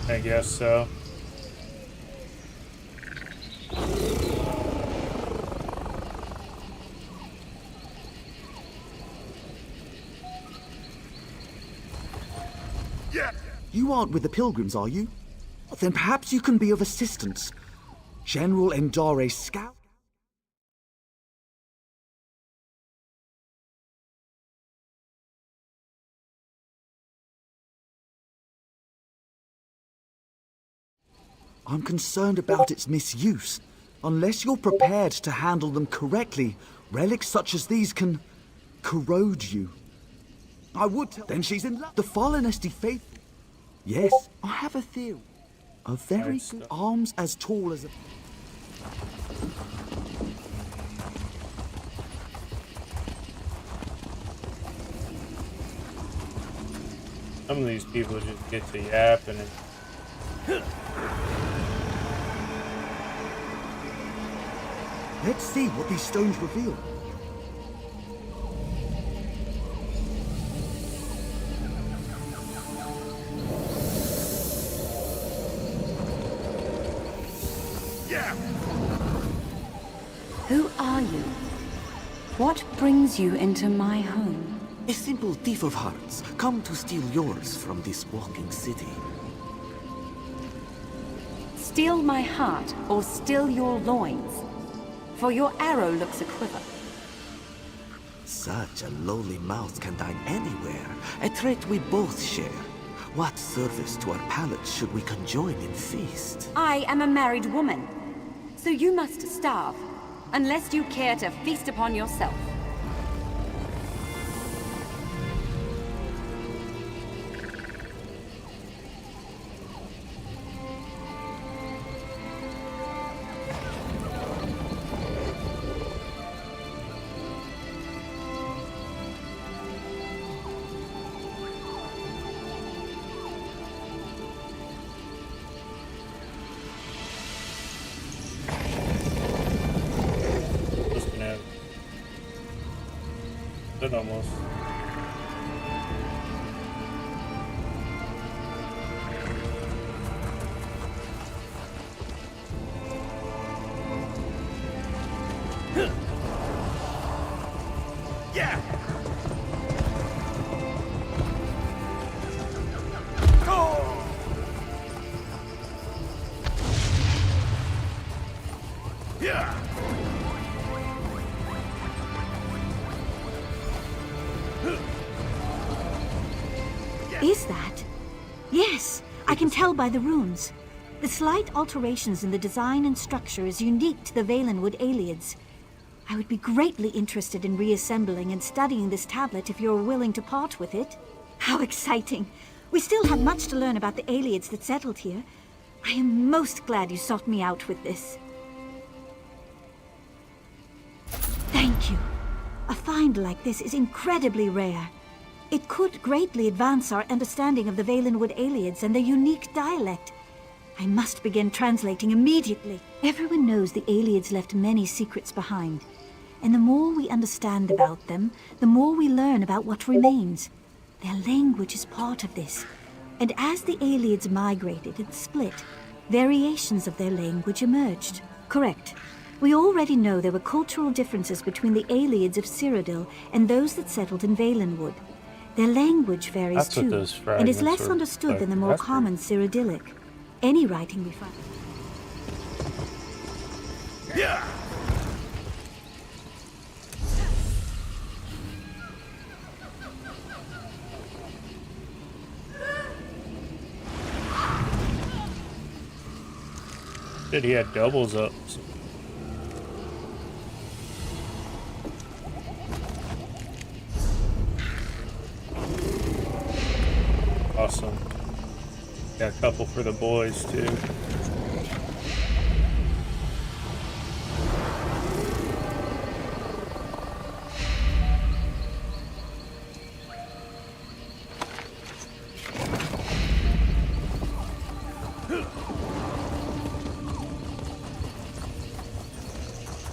I guess so. You aren't with the Pilgrims, are you? Then perhaps you can be of assistance. General Endare's scout? I'm concerned about its misuse. Unless you're prepared to handle them correctly, relics such as these can corrode you. I would tell. Then she's in love. The Fallenesti faith. Yes, I have a theory. A very good arms as tall as a... Some of these people just get to yapping and Let's see what these stones reveal. Who are you? What brings you into my home? A simple thief of hearts, come to steal yours from this walking city. Steal my heart or steal your loins? For your arrow looks a quiver. Such a lowly mouth can dine anywhere, a trait we both share. What service to our palates should we conjoin in feast? I am a married woman, so you must starve, unless you care to feast upon yourself. Almost. Yeah. Yeah. Is that? Yes, I can tell by the runes. The slight alterations in the design and structure is unique to the Valenwood Aelids. I would be greatly interested in reassembling and studying this tablet if you're willing to part with it. How exciting! We still have much to learn about the Aelids that settled here. I am most glad you sought me out with this. Thank you. A find like this is incredibly rare. It could greatly advance our understanding of the Valenwood Aelids and their unique dialect. I must begin translating immediately. Everyone knows the Aelids left many secrets behind. And the more we understand about them, the more we learn about what remains. Their language is part of this. And as the Aelids migrated and split, variations of their language emerged. Correct. We already know there were cultural differences between the Aelids of Cyrodiil and those that settled in Valenwood. Their language varies too, and is less understood than the more common Cyrodiilic. Any writing we find... Yeah. Said he had doubles up. Awesome. Got a couple for the boys too.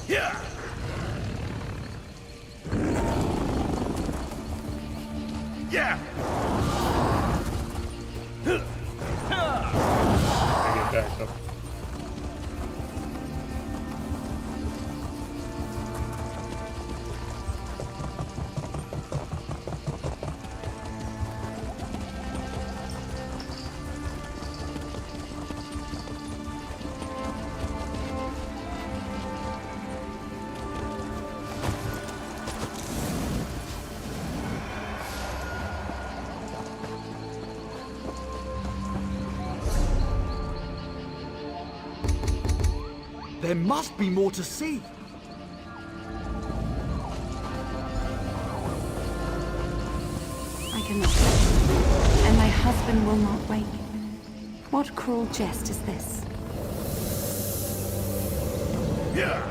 Yeah. Yeah. Back up. There must be more to see. I cannot. And my husband will not wake. What cruel jest is this? Yeah.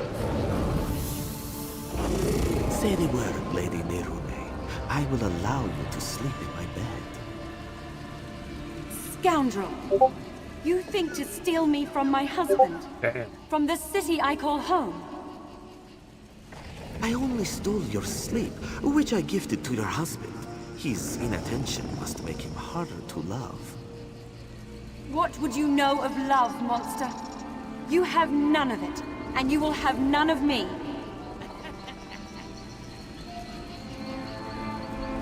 Say the word, Lady Nerune. I will allow you to sleep in my bed. Scoundrel! You think to steal me from my husband? From the city I call home? I only stole your sleep, which I gifted to your husband. His inattention must make him harder to love. What would you know of love, monster? You have none of it, and you will have none of me.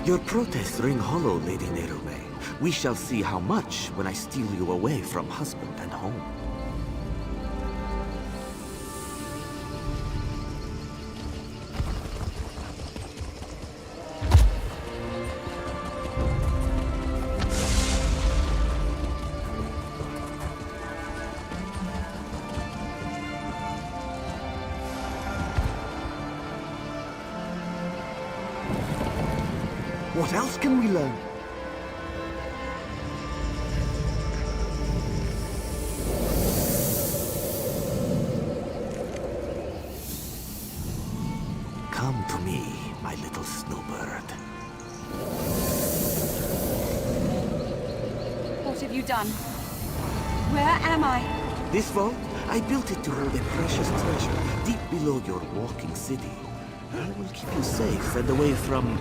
Your protests ring hollow, Lady Nerume. We shall see how much when I steal you away from husband and home. What else can we learn? Come to me, my little snowbird. What have you done? Where am I? This vault, I built it to hold a precious treasure deep below your walking city. I will keep you safe and away from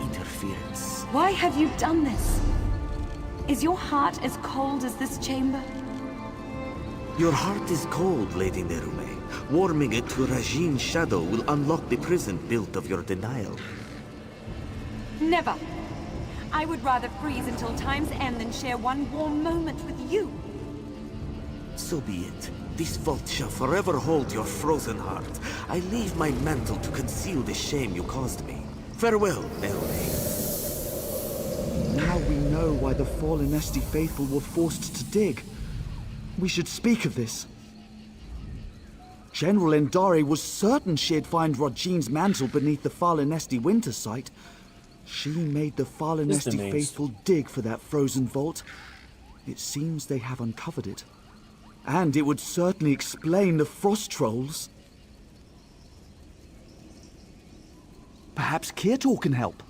interference. Why have you done this? Is your heart as cold as this chamber? Your heart is cold, Lady Nerume. Warming it to Rajin's shadow will unlock the prison built of your denial. Never. I would rather freeze until time's end than share one warm moment with you. So be it. This vault shall forever hold your frozen heart. I leave my mantle to conceal the shame you caused me. Farewell, Nerume. Now we know why the fallen Esti faithful were forced to dig. We should speak of this. General Endari was certain she'd find Rajin's mantle beneath the fallen Esti winter site. She made the fallen Esti faithful dig for that frozen vault. It seems they have uncovered it. And it would certainly explain the frost trolls. Perhaps Kirtor can help.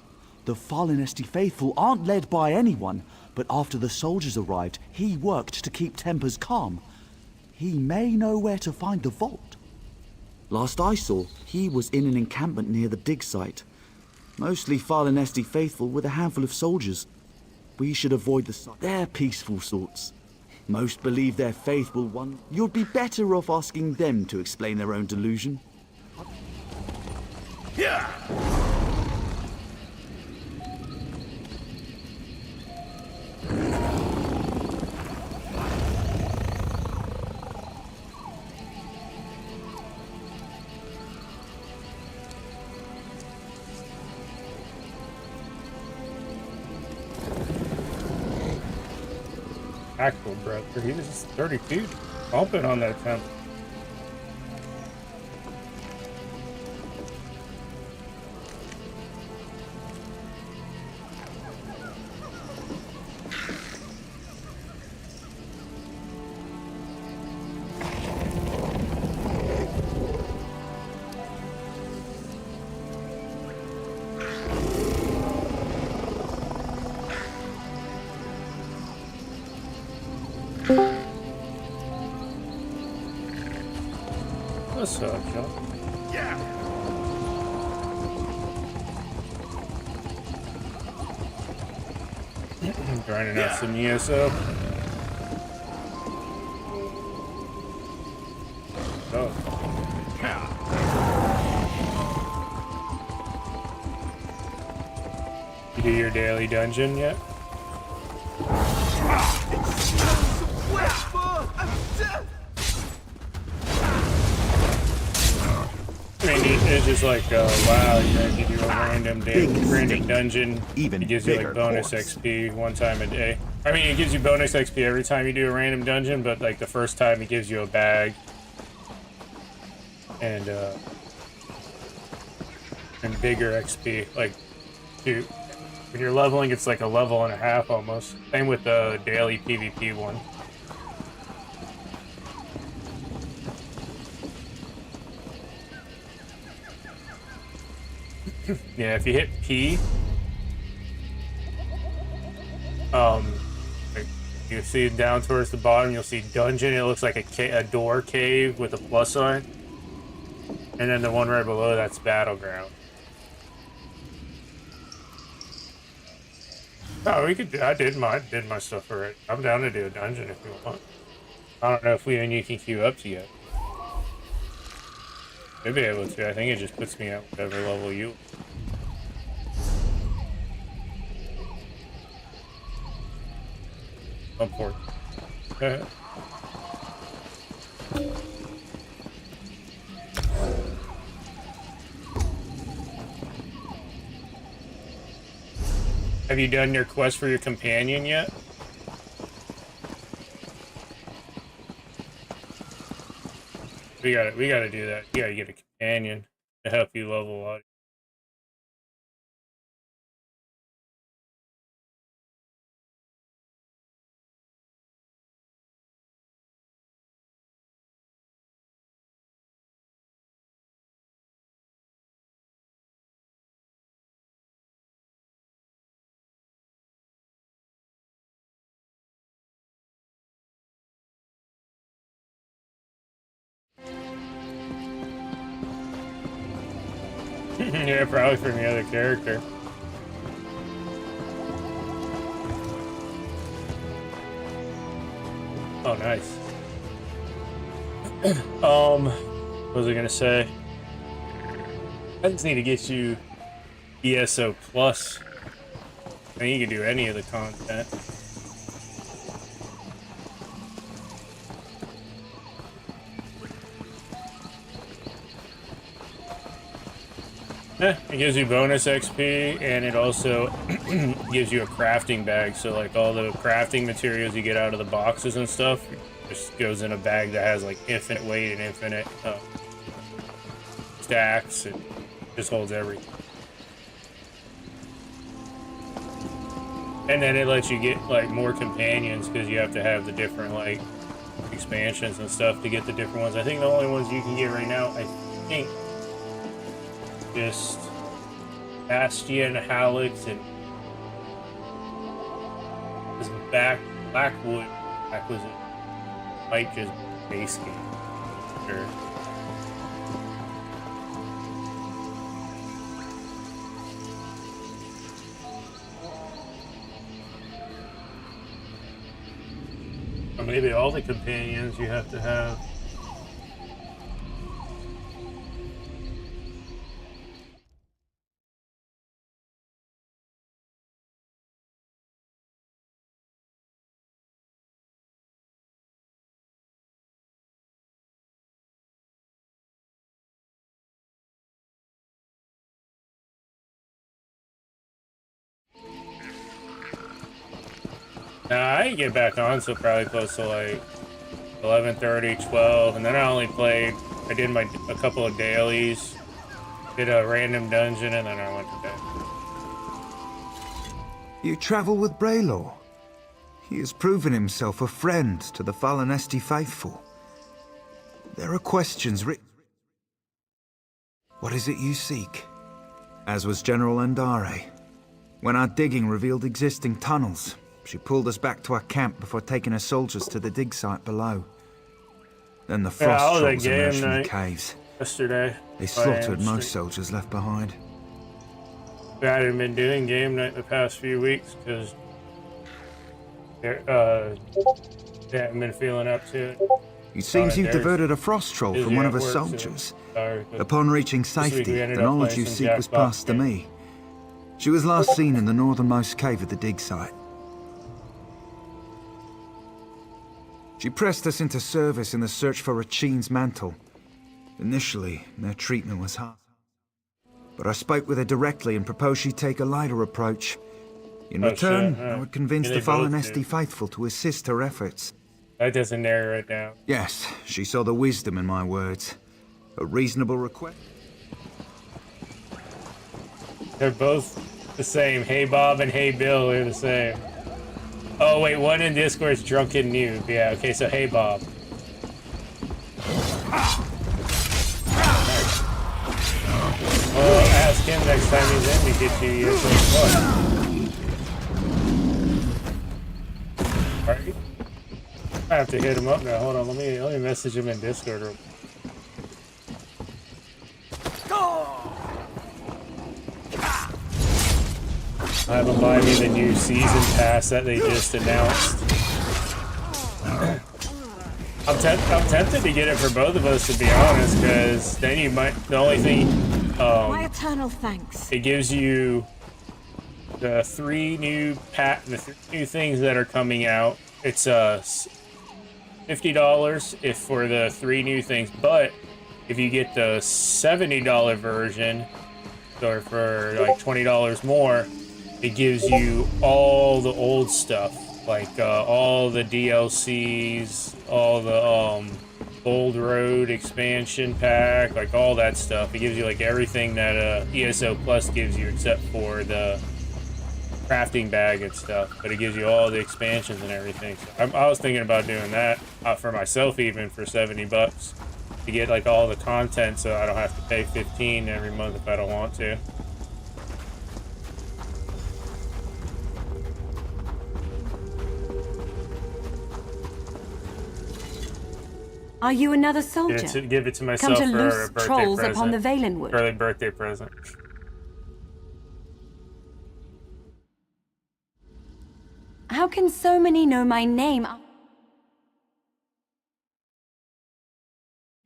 The fallen Esti faithful aren't led by anyone, but after the soldiers arrived, he worked to keep tempers calm. He may know where to find the vault. Last I saw, he was in an encampment near the dig site. Mostly fallen Esti faithful with a handful of soldiers. We should avoid the site. They're peaceful sorts. Most believe their faith will won. You'd be better off asking them to explain their own delusion. Yeah. Actual brother, he was just 32, bumping on that temp. What's up, John? Yeah. Grinding out some ESO. Oh. You do your daily dungeon yet? I mean, it's just like, wow, you know, you do a random dungeon. Even it gives you like bonus XP one time a day. I mean, it gives you bonus XP every time you do a random dungeon, but like the first time it gives you a bag. And bigger XP. Like, dude, when you're leveling, it's like a level and a half almost. Same with the daily PvP one. Yeah, if you hit P, you see down towards the bottom, you'll see dungeon. It looks like a door cave with a plus sign. And then the one right below that's Battleground. Oh, we could do, I did my stuff already. I'm down to do a dungeon if you want. I don't know if we and you can queue up together. We'll be able to. I think it just puts me at whatever level you. Up for it. Have you done your quest for your companion yet? We gotta do that. You gotta get a companion to help you level up. Yeah, probably from the other character. Oh, nice. What was I gonna say? I just need to get you ESO Plus. I think you can do any of the content. Yeah, it gives you bonus XP, and it also gives you a crafting bag. So, like, all the crafting materials you get out of the boxes and stuff just goes in a bag that has, like, infinite weight and infinite stacks. It just holds everything. And then it lets you get, like, more companions because you have to have the different, like, expansions and stuff to get the different ones. I think the only ones you can get right now, I think, just Bastion, Hallex, and this Blackwood acquisition might just base game. Sure. Or maybe all the companions you have to have. Nah, I didn't get back on so probably close to like 11:30, 12, and then I did a couple of dailies, did a random dungeon, and then I went to bed. You travel with Braylor. He has proven himself a friend to the fallen Esti faithful. There are questions What is it you seek? As was General Andare. When our digging revealed existing tunnels, she pulled us back to our camp before taking her soldiers to the dig site below. Then the frost trolls emerged from the caves. Yesterday. They slaughtered most soldiers left behind. I hadn't been doing game night the past few weeks because they haven't been feeling up to it. It seems you diverted a frost troll from one of her soldiers. Upon reaching safety, the knowledge you seek was passed to me. She was last seen in the northernmost cave of the dig site. She pressed us into service in the search for Rachin's mantle. Initially, their treatment was hard. But I spoke with her directly and proposed she take a lighter approach. In return, I would convince the fallen Esti faithful to assist her efforts. That doesn't narrow it down. Yes, she saw the wisdom in my words. A reasonable request. They're both the same. Hey Bob and Hey Bill are the same. Oh wait, one in Discord's Drunken Noob. Yeah, okay, so Hey Bob. Well, ask him next time he's in to get you your first one. Alright. I have to hit him up now. Hold on, let me message him in Discord real quick. have them buy me the new season pass that they just announced. I'm tempted to get it for both of us, to be honest, because then you might. The only thing. My eternal thanks. It gives you the three new things that are coming out. It's $50 if for the 3 new things, but if you get the $70 version, or for like $20 more, it gives you all the old stuff, like all the DLCs, all the Old Road expansion pack, like all that stuff. It gives you like everything that ESO Plus gives you, except for the crafting bag and stuff. But it gives you all the expansions and everything. So I was thinking about doing that for myself, even for $70, to get like all the content, so I don't have to pay $15 every month if I don't want to. Are you another soldier? Give it to myself come to for loose a birthday trolls present. upon the Valenwood. Early birthday present. How can so many know my name?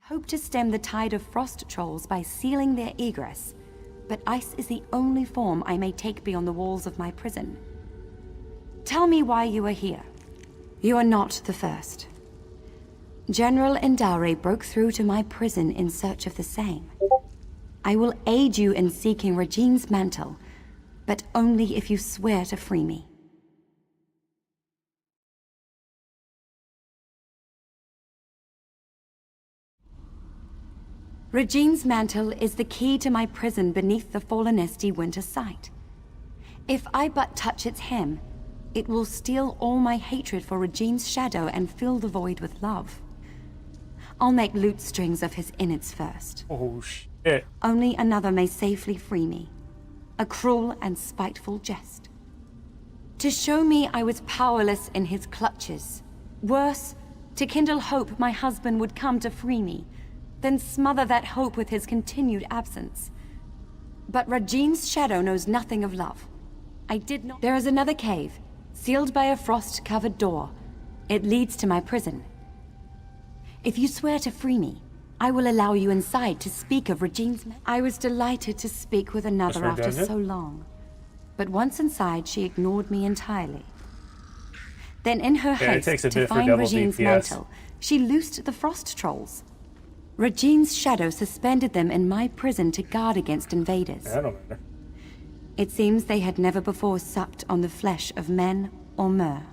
Hope to stem the tide of frost trolls by sealing their egress, but ice is the only form I may take beyond the walls of my prison. Tell me why you are here. You are not the first. General Endare broke through to my prison in search of the same. I will aid you in seeking Regine's mantle, but only if you swear to free me. Regine's mantle is the key to my prison beneath the fallen Esti winter site. If I but touch its hem, it will steal all my hatred for Regine's shadow and fill the void with love. I'll make lute strings of his innards first. Oh, shit. Only another may safely free me. A cruel and spiteful jest. To show me I was powerless in his clutches. Worse, to kindle hope my husband would come to free me, then smother that hope with his continued absence. But Regine's shadow knows nothing of love. I did not— There is another cave, sealed by a frost-covered door. It leads to my prison. If you swear to free me, I will allow you inside to speak of Regine's— I was delighted to speak with another after so long. But once inside, she ignored me entirely. Then in her haste to find Regine's mantle, she loosed the frost trolls. Regine's shadow suspended them in my prison to guard against invaders. I don't know. It seems they had never before supped on the flesh of men or mer.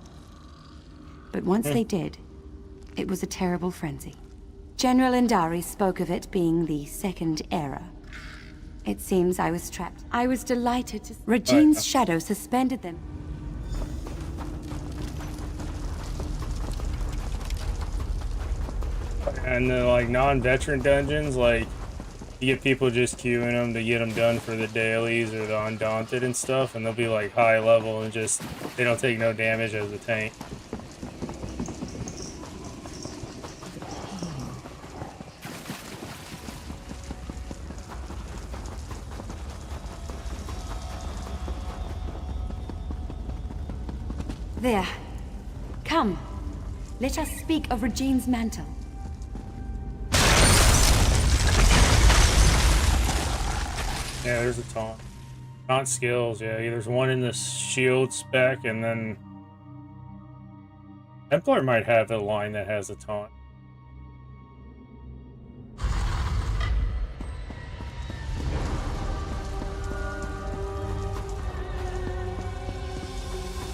But once they did, it was a terrible frenzy. General Endari spoke of it being the second era. It seems I was trapped. I was delighted to— Regine's shadow suspended them. And the like non-veteran dungeons, like you get people just queuing them to get them done for the dailies or the Undaunted and stuff, and they'll be like high level and just they don't take no damage as a tank. There. Come. Let us speak of Regine's mantle. Yeah, there's a taunt. Taunt skills, yeah. There's one in the shield spec, and then Templar might have the line that has a taunt.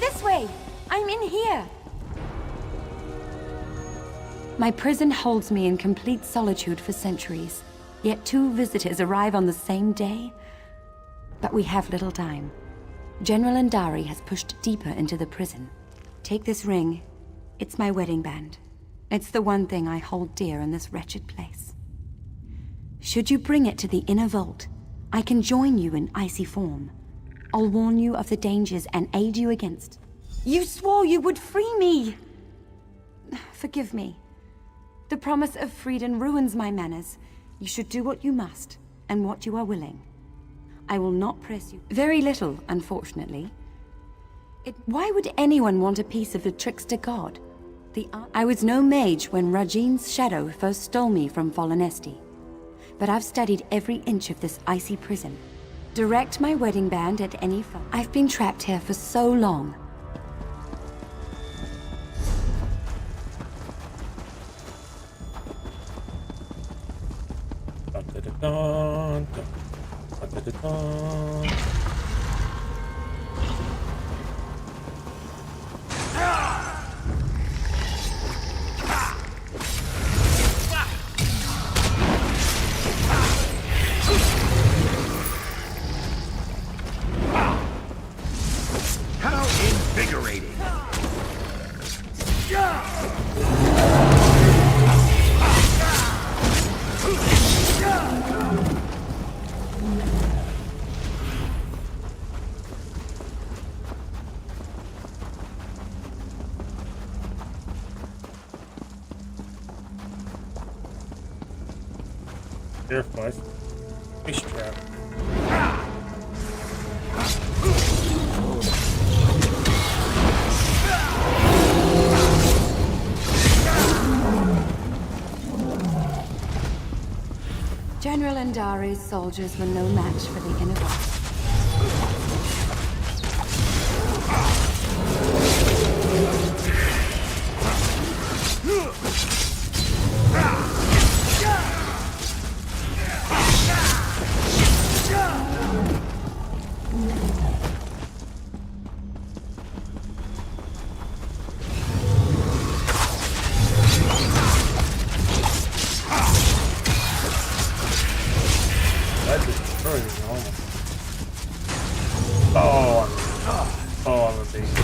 This way! I'm in here! My prison holds me in complete solitude for centuries, yet 2 visitors arrive on the same day. But we have little time. General Endari has pushed deeper into the prison. Take this ring. It's my wedding band. It's the one thing I hold dear in this wretched place. Should you bring it to the inner vault, I can join you in icy form. I'll warn you of the dangers and aid you against— You swore you would free me! Forgive me. The promise of freedom ruins my manners. You should do what you must, and what you are willing. I will not press you. Very little, unfortunately. Why would anyone want a piece of the trickster god? I was no mage when Rajin's shadow first stole me from Volanesti. But I've studied every inch of this icy prison. Direct my wedding band at any fun. I've been trapped here for so long. How invigorating! Careful, fish trap. General Andari's soldiers were no match for the inner vault. That just destroyed his almost. Oh, I'm a beast.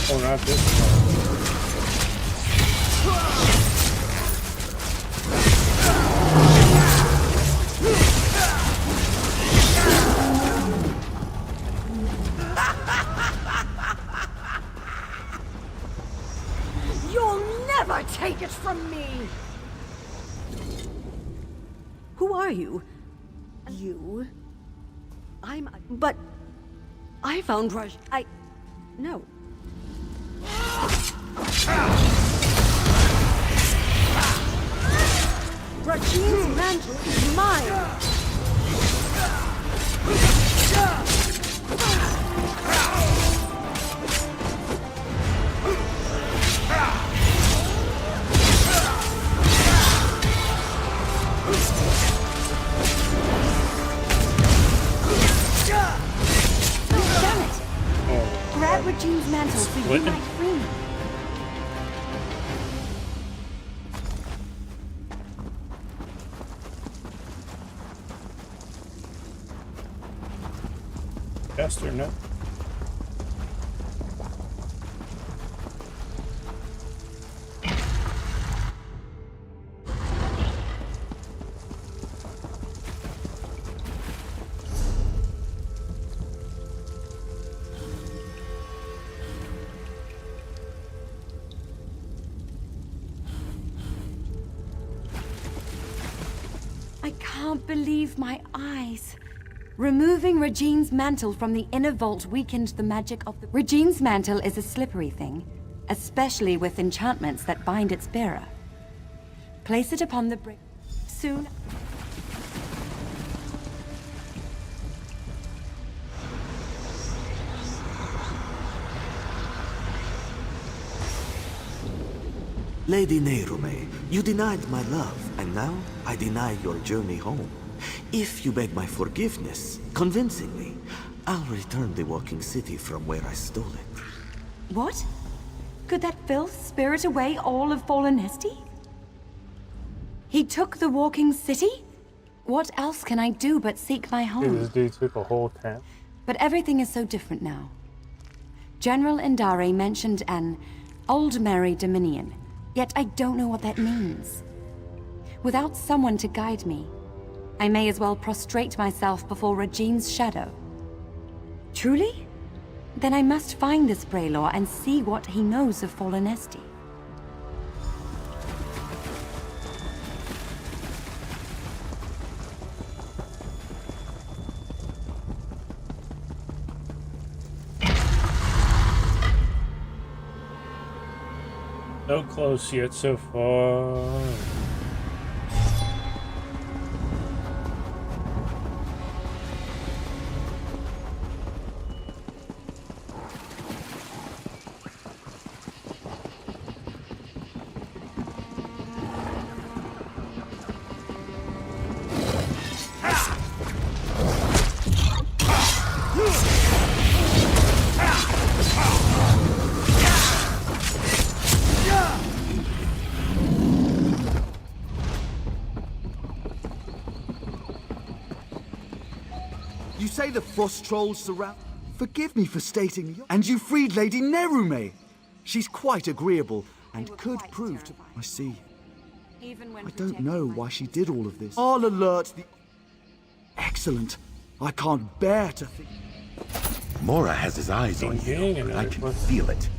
Oh, not this one. You'll never take it from me! Who are you? You? But... I found Raj... No. Rajin's mantle is mine! Grab Rajin's mantle so you might free me. Yes or no? I can't believe my eyes. Removing Regine's mantle from the inner vault weakened the magic of the... Regine's mantle is a slippery thing, especially with enchantments that bind its bearer. Place it upon the brick. Soon... Lady Nehrume, you denied my love, and now I deny your journey home. If you beg my forgiveness, convincingly, I'll return the walking city from where I stole it. What? Could that filth spirit away all of Volanesti? He took the walking city? What else can I do but seek my home? Dude, this dude took a whole town. But everything is so different now. General Indare mentioned an Old Mary Dominion, yet I don't know what that means. Without someone to guide me, I may as well prostrate myself before Regine's shadow. Truly? Then I must find this Braylor and see what he knows of Fallen Esti. So close yet so far. You say the frost trolls surround... Forgive me for stating... And you freed Lady Nerume. She's quite agreeable and could prove to... I see. I don't know why she did all of this. I'll alert the... Excellent. I can't bear to think... Mora has his eyes on you. I can feel it.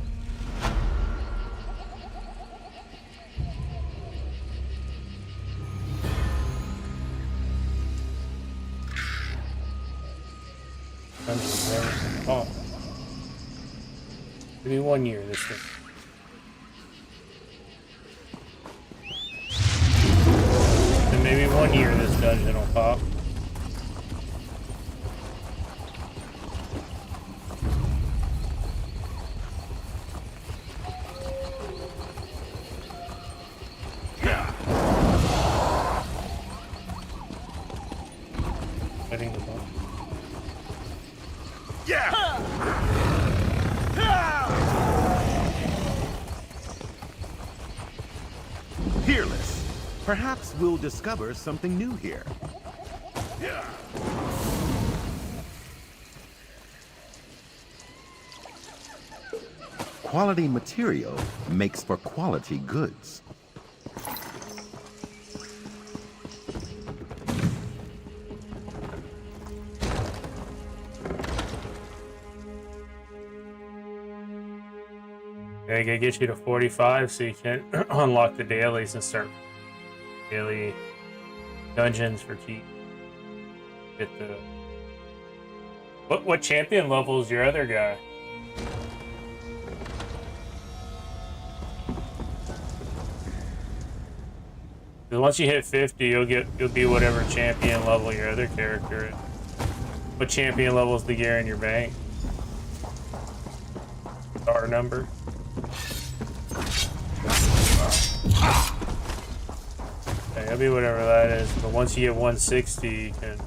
Oh. Maybe 1 year this thing. And maybe 1 year this dungeon will pop. Hitting the button. Peerless. Perhaps we'll discover something new here. Quality material makes for quality goods. I gotta get you to 45 so you can unlock the dailies and start daily dungeons for keep. Get the what champion level is your other guy? Because once you hit 50, you'll be whatever champion level your other character is. What champion level is the gear in your bank? Star number. It'll be whatever that is, but once you get 160, you can.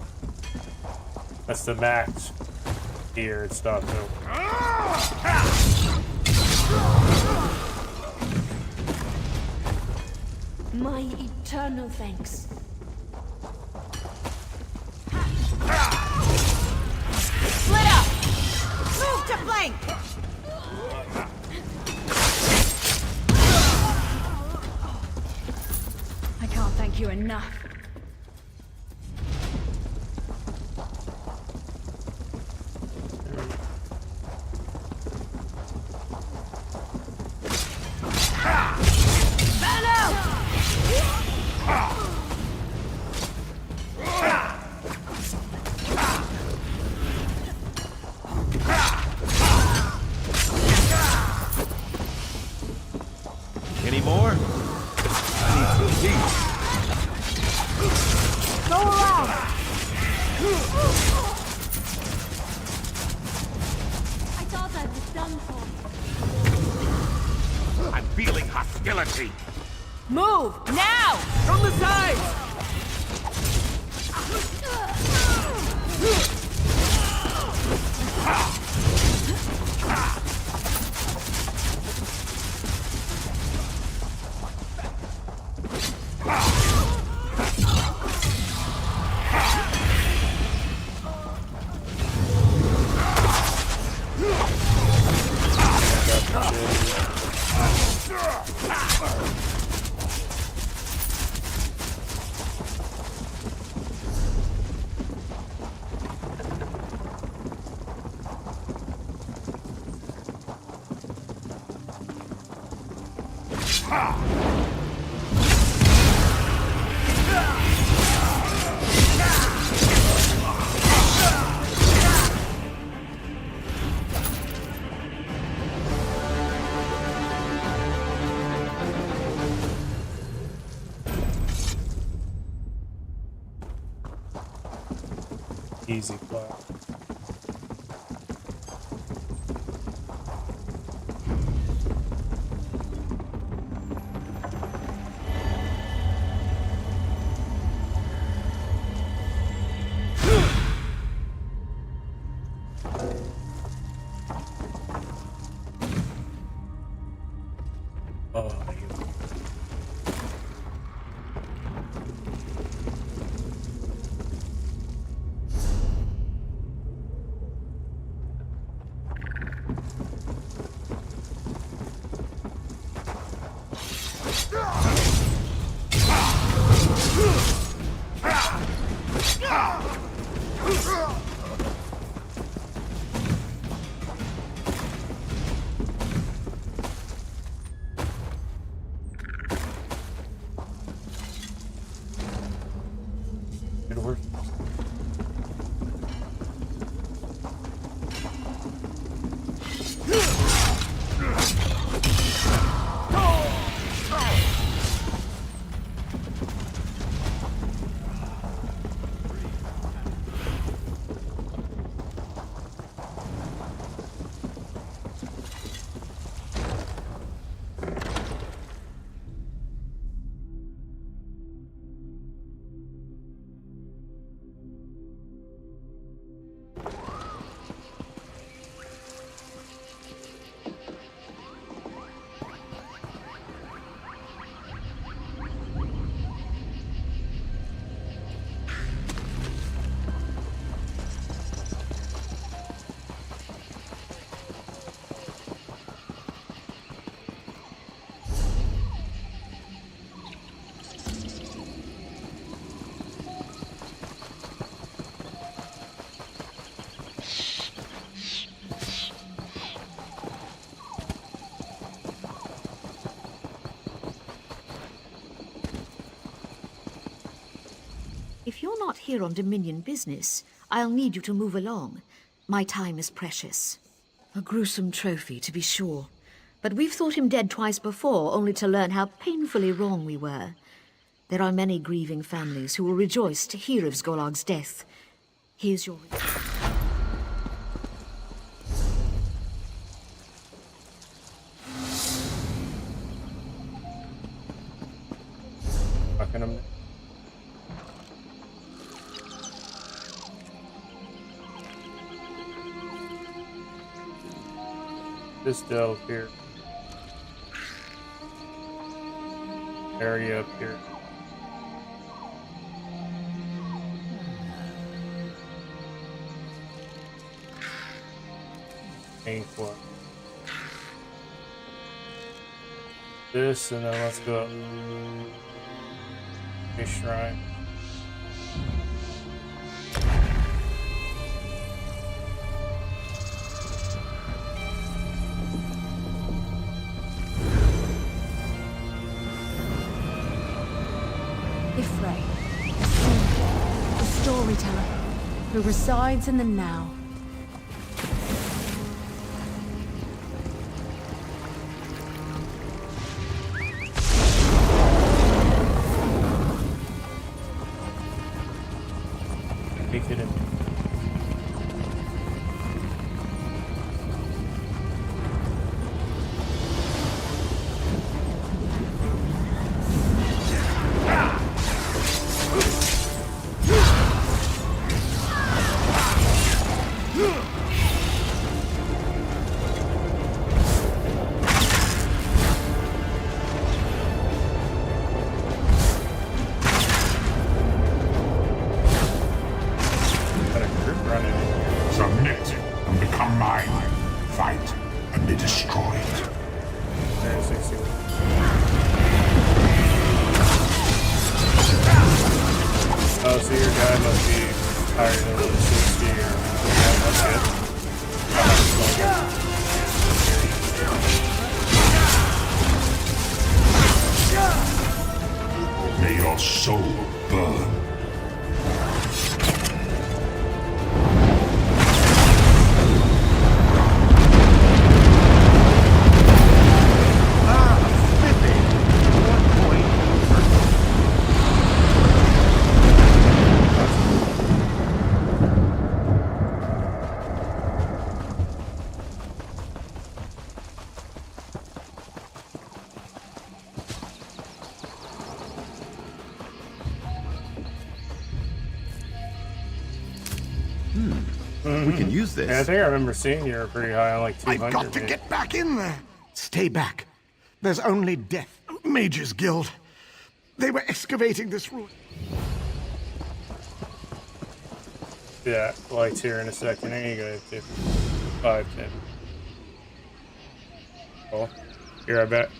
That's the max here and stuff. So. My eternal thanks. Split up! Move to flank! I can't thank you enough. Any more? I need some peace. Go around! I thought I was done for. I'm feeling hostility. Move! Now! From the side! Easy flat. Good work. If you're not here on Dominion business, I'll need you to move along. My time is precious. A gruesome trophy, to be sure. But we've thought him dead twice before, only to learn how painfully wrong we were. There are many grieving families who will rejoice to hear of Zgolag's death. Here's your... Fucking him. This delve here. Area up here. Painful. This, and then let's go up. A shrine. Ifray, the storyteller, who resides in the now. Take it in. Submit and become mine. Fight and be destroyed. Oh, so your guy must be higher than 60 or... Yeah, that's good. we can use this. Yeah, I think I remember seeing you were pretty high on like 200. I've got to get back in there. Stay back. There's only death. Mages Guild. They were excavating this room. Yeah, light's here in a second. There you go. 5, 10. Oh, here I bet.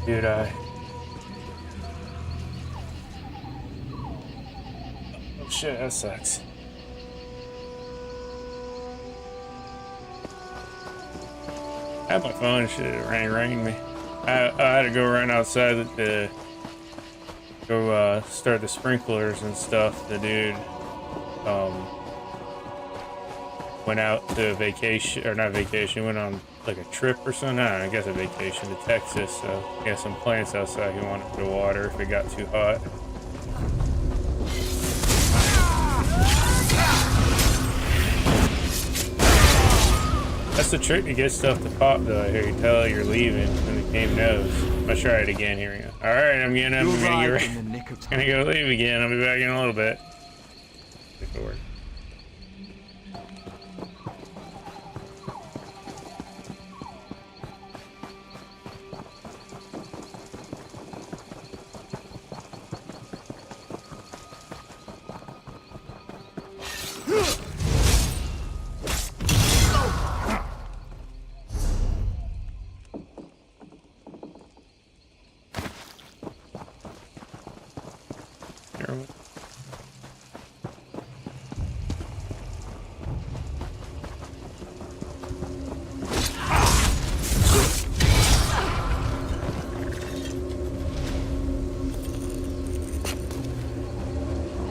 Dude, oh shit, that sucks. I had my phone, shit, it rang me. I had to go run outside to go start the sprinklers and stuff. The dude went out to vacation, or not vacation, went on like a trip or something. I don't know, I guess a vacation to Texas. So he has some plants outside he wanted to water if it got too hot. That's the trick to get stuff to pop, though. I hear you tell you're leaving, and the game knows. Let's try it again. Here we go. All right, I'm getting up. I'm gonna go leave again. I'll be back in a little bit. If it works.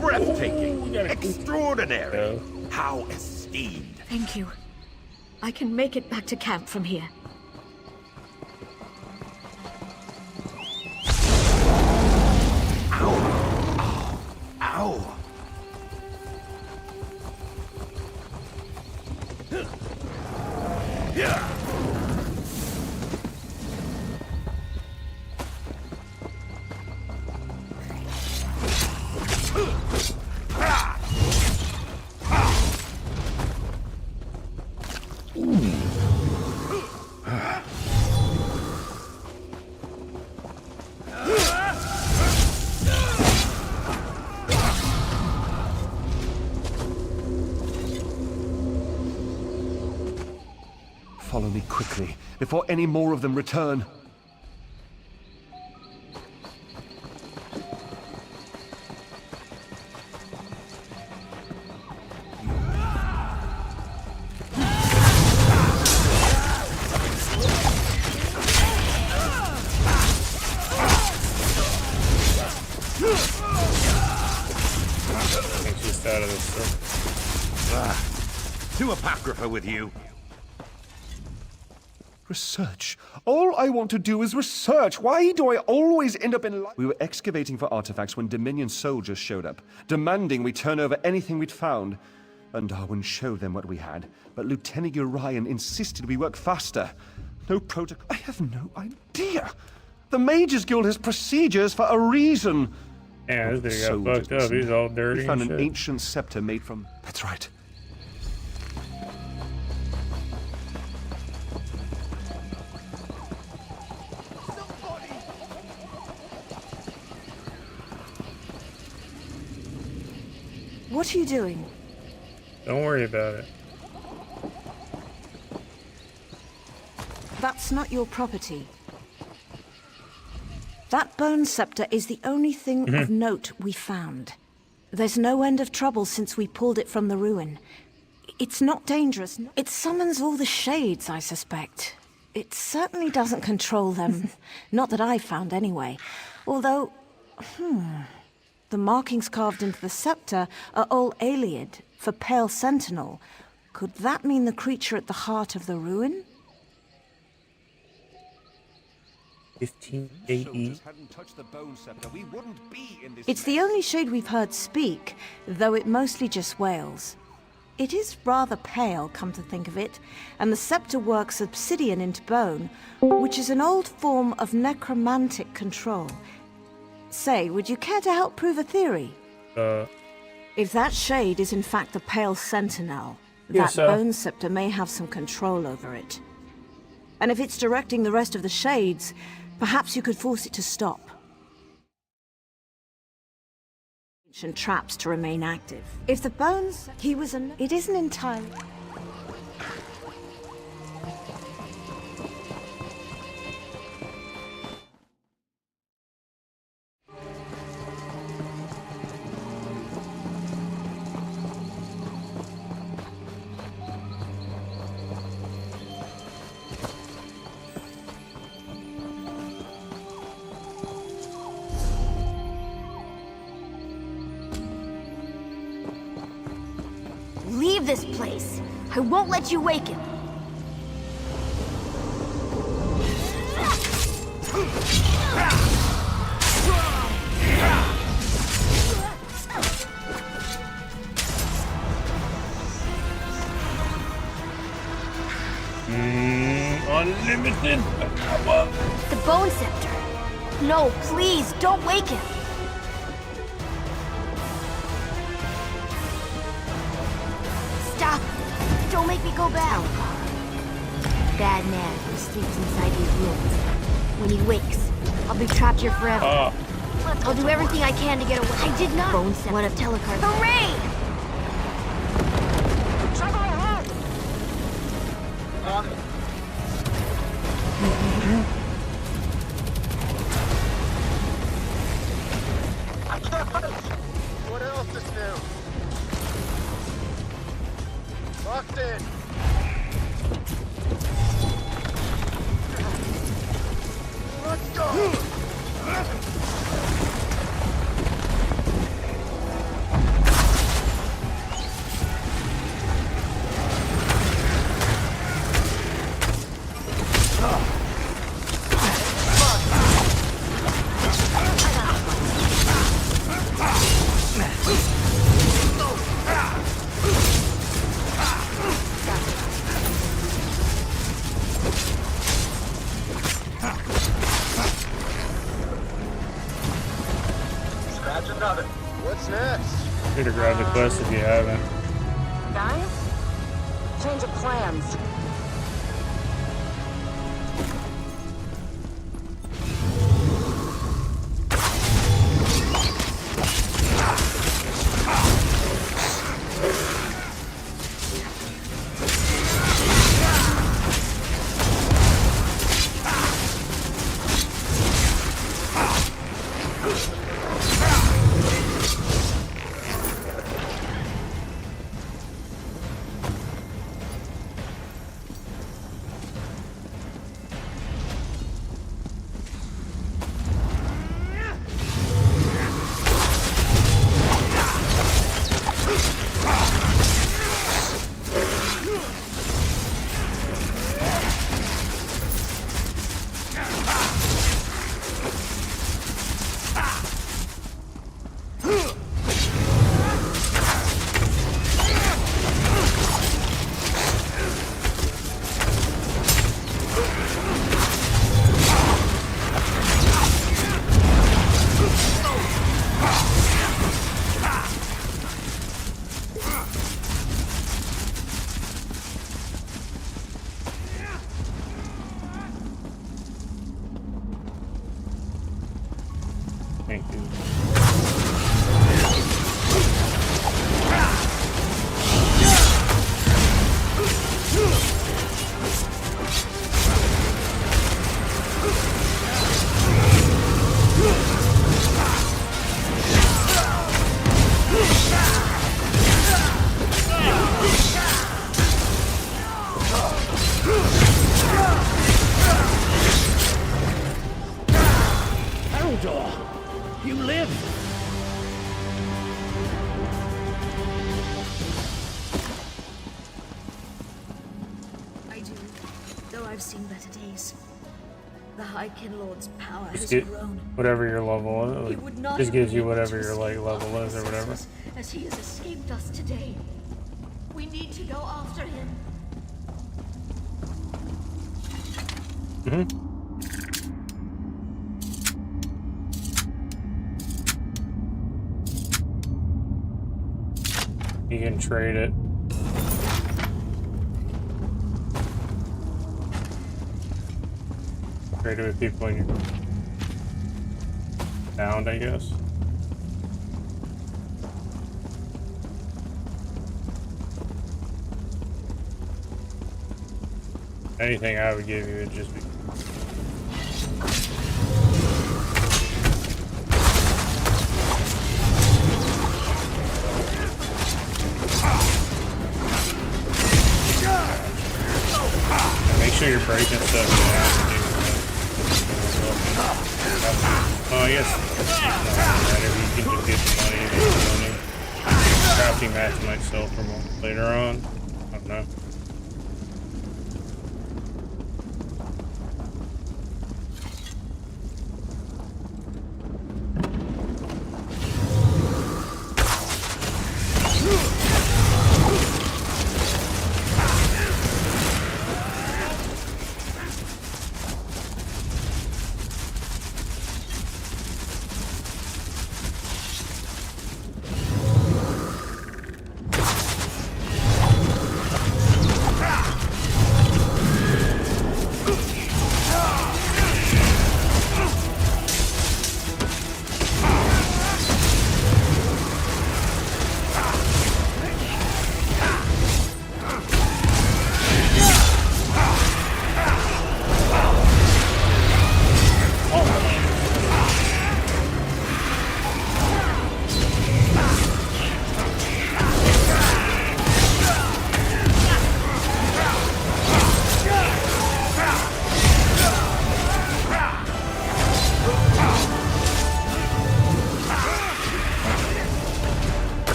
Breathtaking, extraordinary, how esteemed. Thank you. I can make it back to camp from here. Ow! Yeah. Follow me quickly, before any more of them return. Just out of this stuff. To Apocrypha with you. Research. All I want to do is research. Why do I always end up in... We were excavating for artifacts when Dominion soldiers showed up, demanding we turn over anything we'd found. And Darwin showed them what we had, but Lieutenant Urian insisted we work faster. No protocol... I have no idea. The Mages Guild has procedures for a reason. Yeah, this dude got fucked up. He's all dirty. We found and an shit. ancient scepter made from... That's right. What are you doing? Don't worry about it. That's not your property. That bone scepter is the only thing of note we found. There's no end of trouble since we pulled it from the ruin. It's not dangerous. It summons all the shades, I suspect. It certainly doesn't control them. Not that I've found anyway. Although, the markings carved into the scepter are all Aliad for Pale Sentinel. Could that mean the creature at the heart of the ruin? 15 AE. It's the only shade we've heard speak, though it mostly just wails. It is rather pale, come to think of it, and the scepter works obsidian into bone, which is an old form of necromantic control. Say, would you care to help prove a theory? If that shade is in fact the Pale Sentinel, that bone scepter may have some control over it. And if it's directing the rest of the shades, perhaps you could force it to stop. And traps to remain active. If the bones, he was an... It isn't entirely... leave this place. I won't let you wake him. Unlimited power. The Bone Scepter. No, please, don't wake him. Stop. Don't make me go back. Bad man who sleeps inside these rooms. When he wakes, I'll be trapped here forever. I'll do everything I can to get away. I did not. Bone Scepter. What a telecard. The rain! Trouble ahead! I can't punch! What else is new? Locked in! Let's go! Scratch another. What's next? Here to grab the quest if you haven't. Guys? Change of plans. Thank you. Eldor, you live! I do, though I've seen better days. The High Kin Lord's power Just has get grown. whatever your level He is. would not Just gives you have been whatever able your to like escape level our is or whatever. ancestors As he has escaped us today. We need to go after him. Mm-hmm. You can trade it. Trade it with people in your town, I guess. Anything I would give you would just be. Make sure you're breaking stuff down. Oh, yes. You can just get the money. Crap crafting mats myself from later on. I don't know.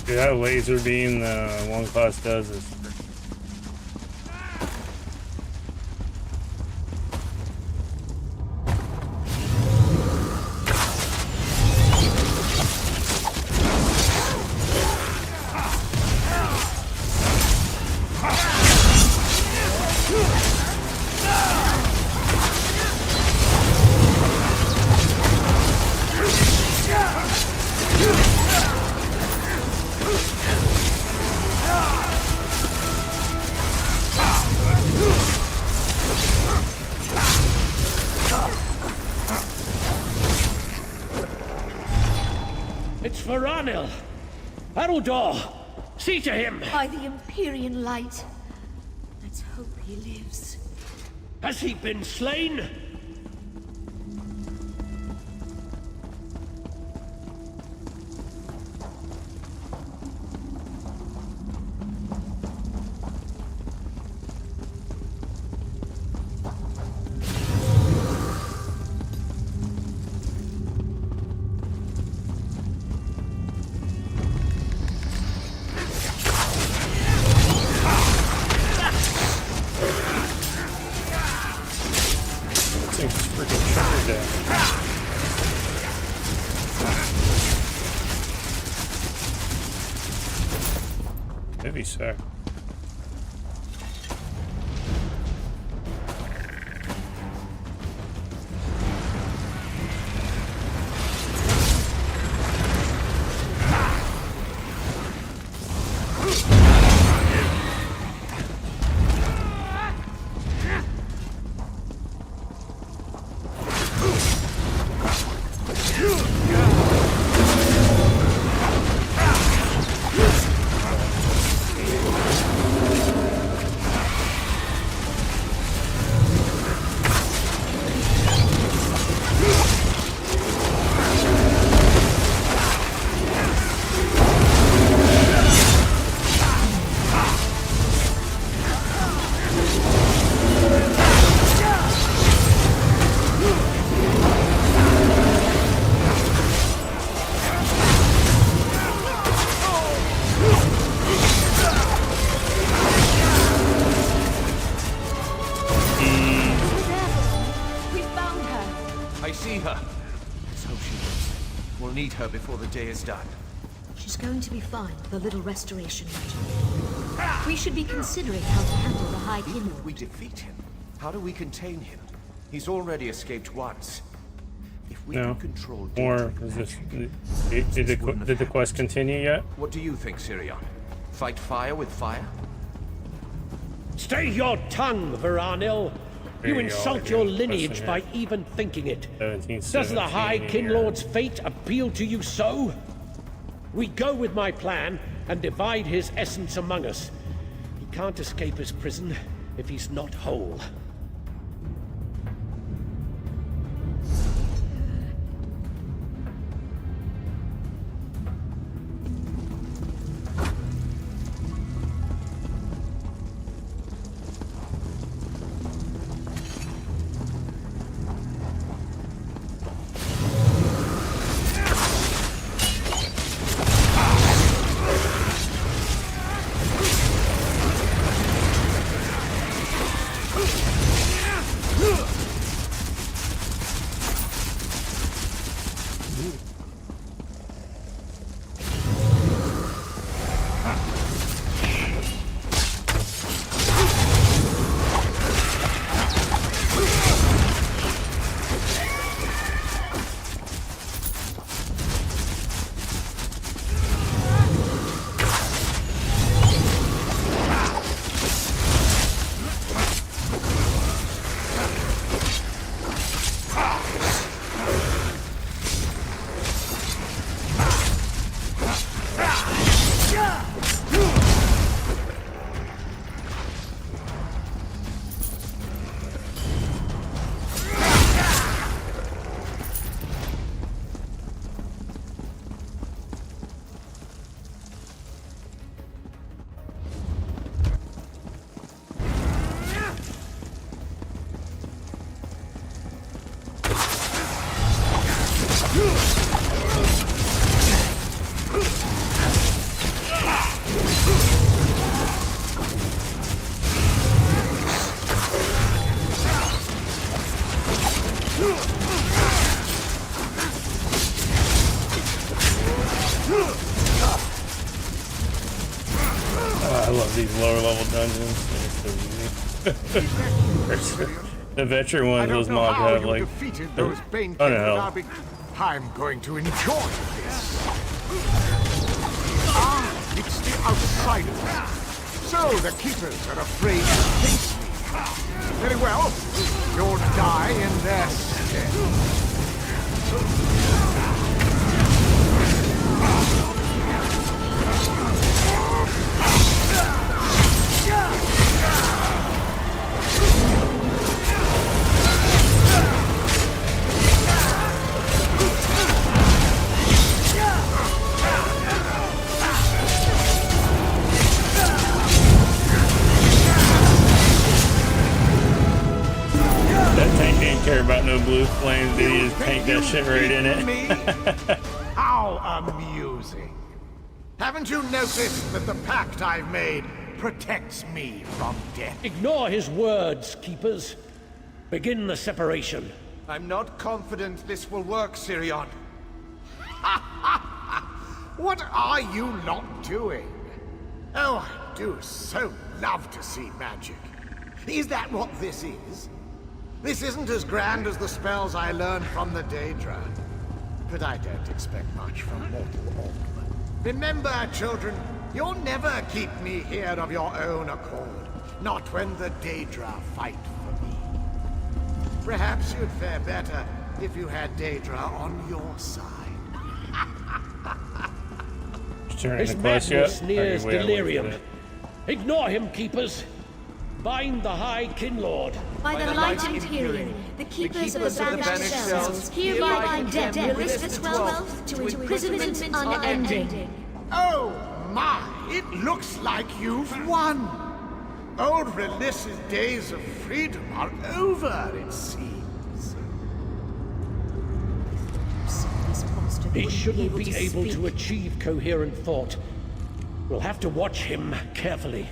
Dude, that laser beam the one class does is It's Varanil! Haraldor! See to him! By the Empyrean light. Let's hope he lives. Has he been slain? Heavy sack. Need her before the day is done. She's going to be fine with a little restoration magic. We should be considering how to handle the High King. If we defeat him, how do we contain him? He's already escaped once. If we can control or is this, did the quest continue yet? What do you think, Sirion? Fight fire with fire? Stay your tongue, Varanil! There You go, insult yeah, your question lineage here. by even thinking it. 1717, Does the High yeah. Kinlord's fate appeal to you so? We go with my plan and divide his essence among us. He can't escape his prison if he's not whole. I love these lower level dungeons. They're so easy. The veteran ones, those mobs have like those Bane oh, kids no. without being... I'm going to enjoy this. Ah, it's the outsiders. So the keepers are afraid to face me. Very well, you'll die in their stead. That tank didn't care about no blue flames, did he? Just tank that shit right in it. How amusing. Haven't you noticed that the pact I've made protects me from death? Ignore his words, keepers. Begin the separation. I'm not confident this will work, Sirion. What are you not doing? Oh, I do so love to see magic. Is that what this is? This isn't as grand as the spells I learned from the Daedra. But I don't expect much from mortal orb. Remember, children, you'll never keep me here of your own accord. Not when the Daedra fight for me. Perhaps you'd fare better if you had Daedra on your side. His madness nears delirium. Ignore him, keepers. Bind the High Kinlord. By the light Imperium, the keepers of the banished cells, hereby condemn Restless 12 to imprisonment unending. Oh my, it looks like you've won. Old Relis's days of freedom are over, it seems. He shouldn't be able to achieve coherent thought. We'll have to watch him carefully.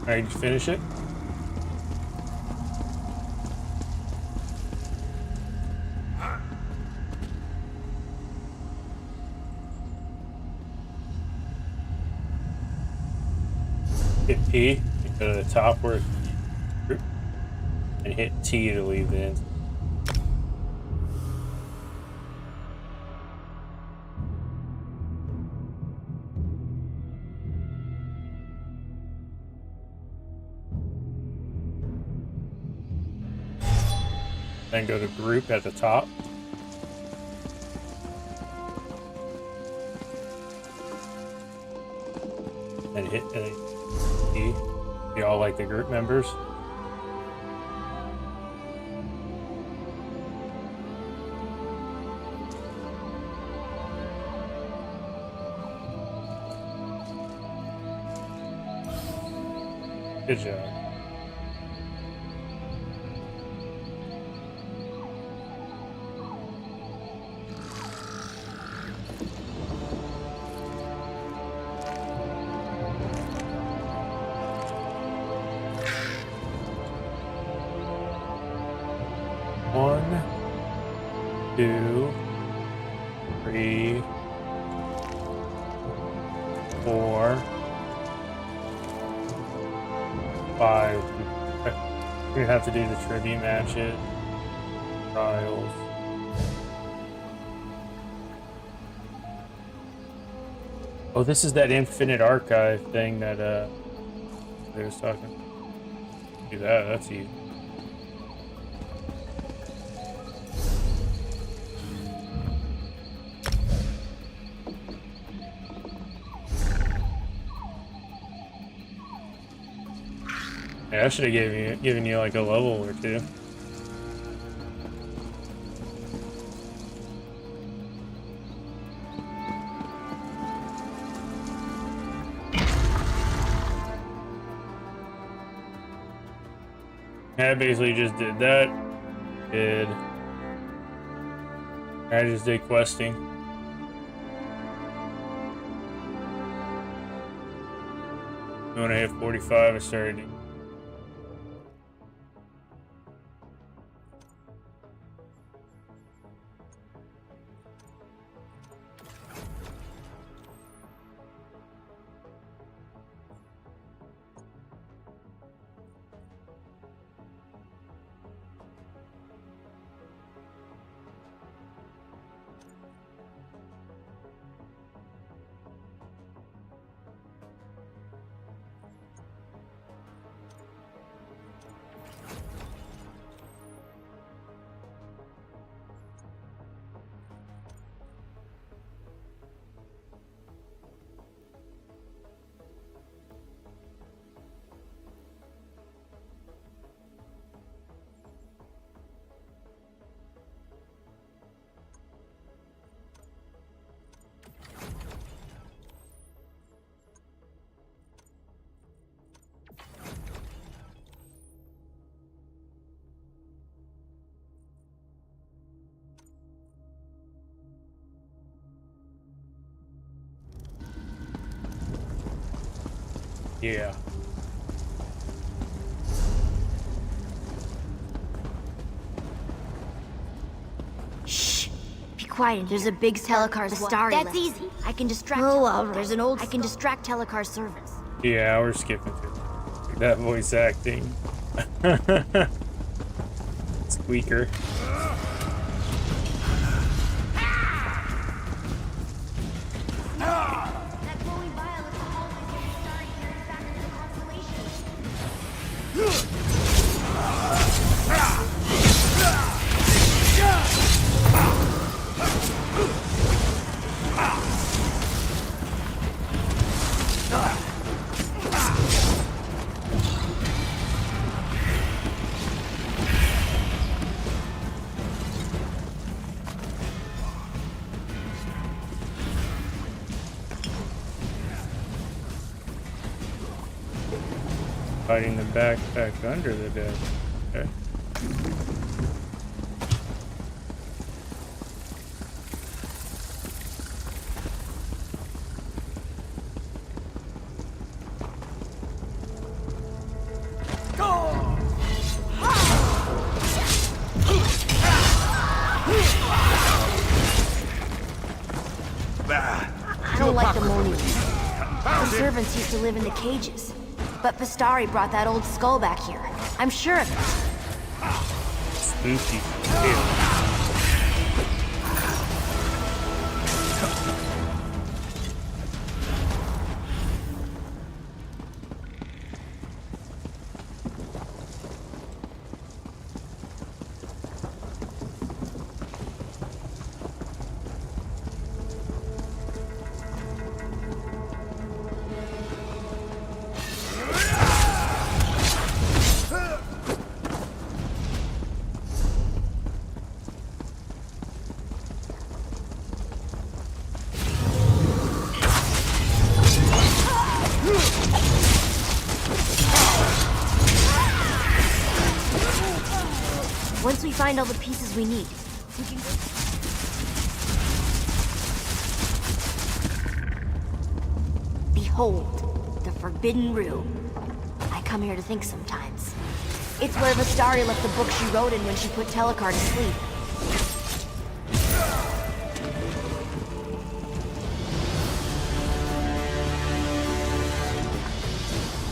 Alright, did you finish it? Hit P, go to the top where and hit T to leave the end. Then go to group at the top. And hit E. You all like the group members. Good job. One, 2, 3, 4, 5. We're gonna have to do the trivia match it. Trials. Oh, this is that infinite archive thing that they was talking. Do that, that's easy. Yeah, I should have given you like a level or two. I basically just did that. I just did questing. When I hit 45, I started. Yeah. Shh. Be quiet. There's a big Telecar's star. That's easy. I can distract. Oh, all right. There's an old. I can distract Telecar's service. Yeah, we're skipping through that voice acting. Squeaker. Fighting the backpack under the desk. Okay. I don't like the moaning. The servants used to live in the cages. But Bastari brought that old skull back here. I'm sure of it. Spooky. Once we find all the pieces we need, we can... Behold, the Forbidden Room. I come here to think sometimes. It's where Vistari left the book she wrote in when she put Telekar to sleep.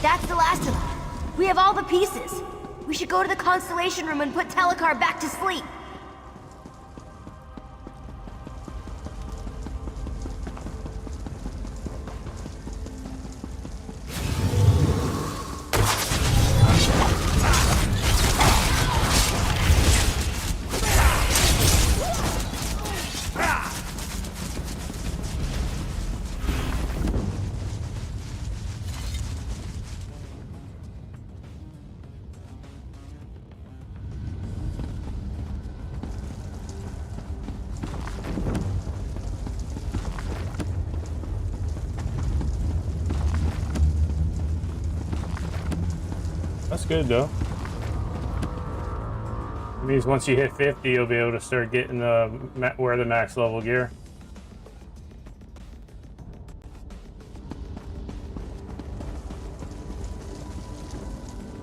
That's the last of them. We have all the pieces. We should go to the Constellation Room and put Telekar back to sleep. That's good though. It means once you hit 50, you'll be able to start getting wear the max level gear.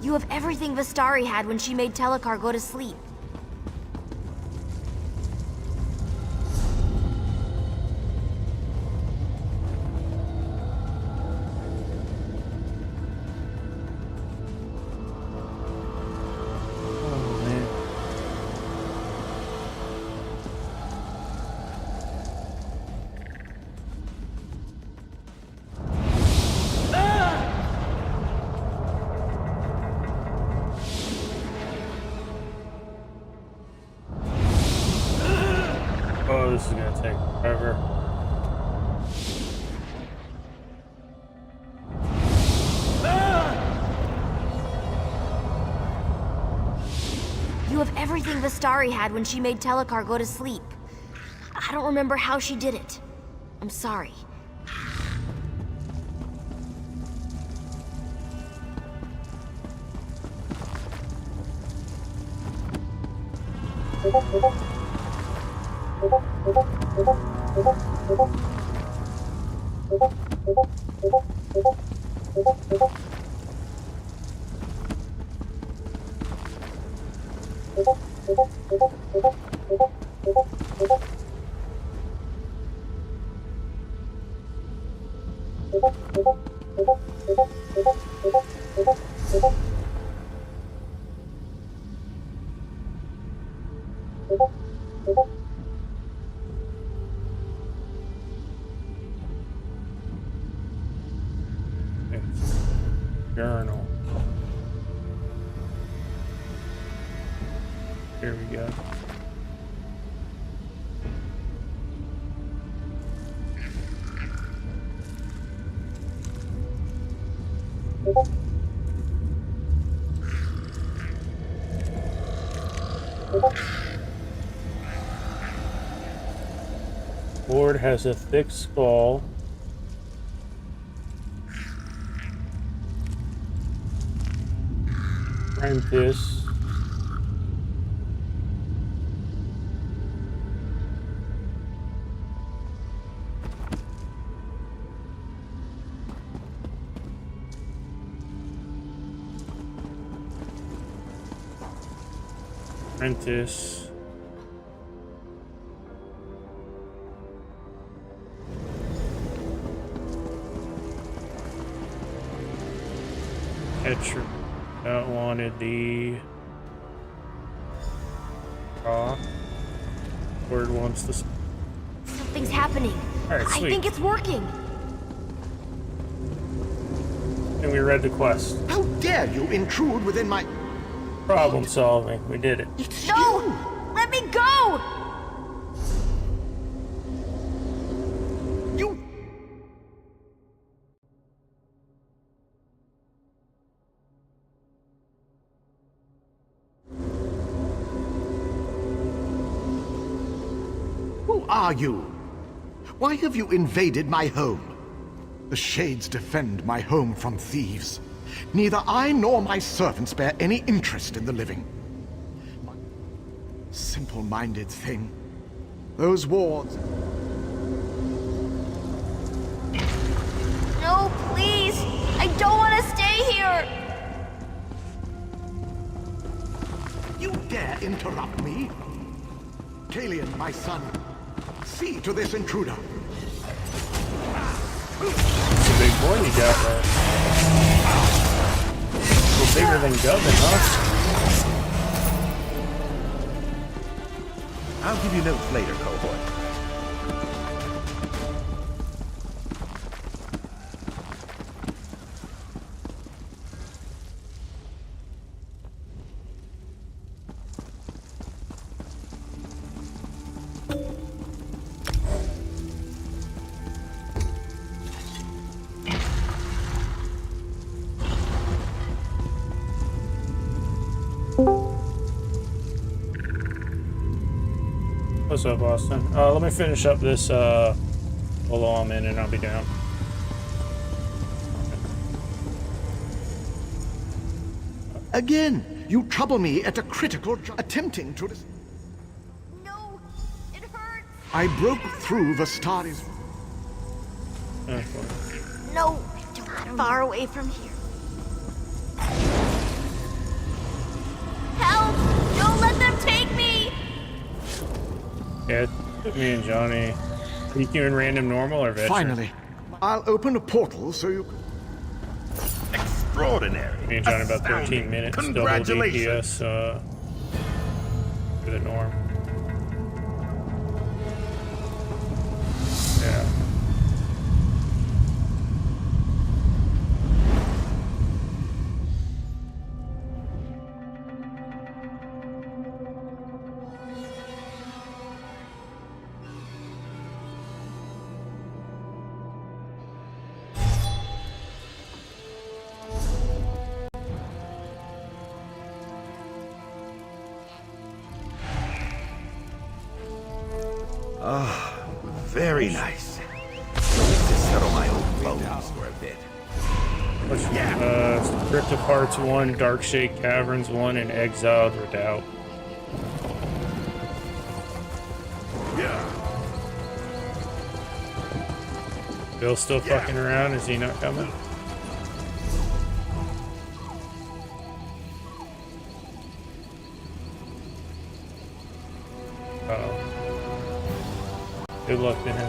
You have everything Vistari had when she made Telekar go to sleep. Oh, this is gonna take forever. You have everything Vistari had when she made Telekar go to sleep. I don't remember how she did it. I'm sorry. Journal. Here we go. Lord has a thick skull. Apprentice. Apprentice. Catcher. That wanted the raw. Word wants this. Something's happening. Alright, I sweet. think it's working. And we read the quest. How dare you intrude within my... Problem solving. We did it. No! Let me go! You... Who are you? Why have you invaded my home? The Shades defend my home from thieves. Neither I nor my servants bear any interest in the living. Simple-minded thing. Those wards... No, please! I don't want to stay here! You dare interrupt me? Kalian, my son, see to this intruder. It's a big boy you got there. A little bigger than Govin, huh? I'll give you notes later, cohort. What's up, Austin? Let me finish up this polo I'm in and I'll be down. Again, you trouble me at a critical attempting to... No, it hurts. I broke through the starry's... No, far away from here. Help! Don't let them take me! Yeah, it took me and Johnny. Are you doing random normal or veteran? Finally, I'll open a portal so you... Extraordinary. Me and Johnny about 13 minutes. Double DPS for the norm. Yeah. Ah, very nice. To settle my old bones for a bit. Crypt of Hearts 1, Dark Shade Caverns 1, and Exiled Redoubt. Bill's still fucking around? Is he not coming? Uh-oh. Good luck to him.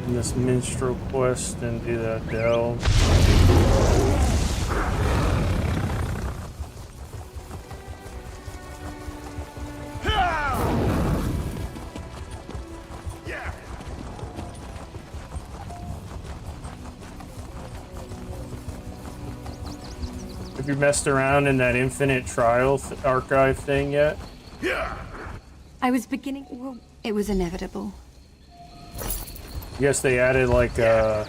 This minstrel quest and do that delve. Have you messed around in that Infinite Trial archive thing yet? I was beginning... Well, it was inevitable. I guess they added like a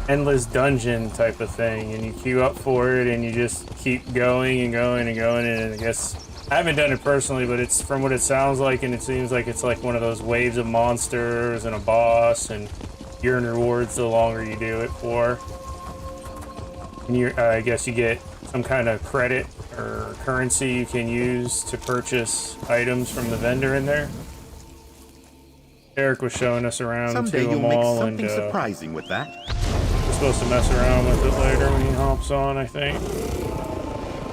endless dungeon type of thing, and you queue up for it, and you just keep going and going and going. And I guess I haven't done it personally, but it's from what it sounds like, and it seems like it's like one of those waves of monsters and a boss, and you earn rewards the longer you do it for. And I guess you get some kind of credit or currency you can use to purchase items from the vendor in there. Eric was showing us around Someday to you'll them make all, something and surprising with that. we're supposed to mess around with it later when he hops on, I think.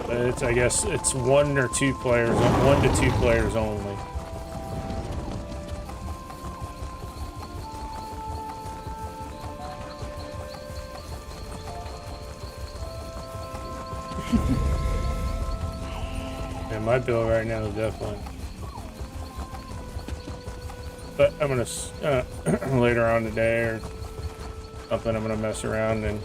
But it's, I guess it's 1 to 2 players only. Yeah, my build right now is definitely. But I'm gonna later on today or something. I'm gonna mess around and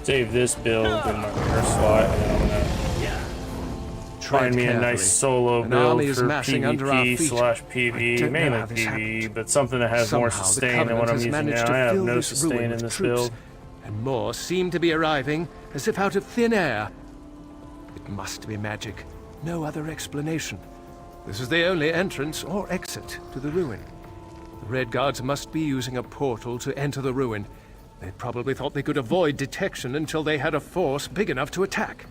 save this build in my first slot, and then I'm gonna find me a nice solo An build army is for massing under our PvP feet. slash I PvE, don't know mainly how this PvE, but something that has more Somehow the sustain than what Covenant I'm has using managed now. to I have fill no this sustain ruin in with this troops, build. and more seem to be arriving as if out of thin air. It must be magic. No other explanation. This is the only entrance or exit to the ruin. The Red Guards must be using a portal to enter the ruin. They probably thought they could avoid detection until they had a force big enough to attack.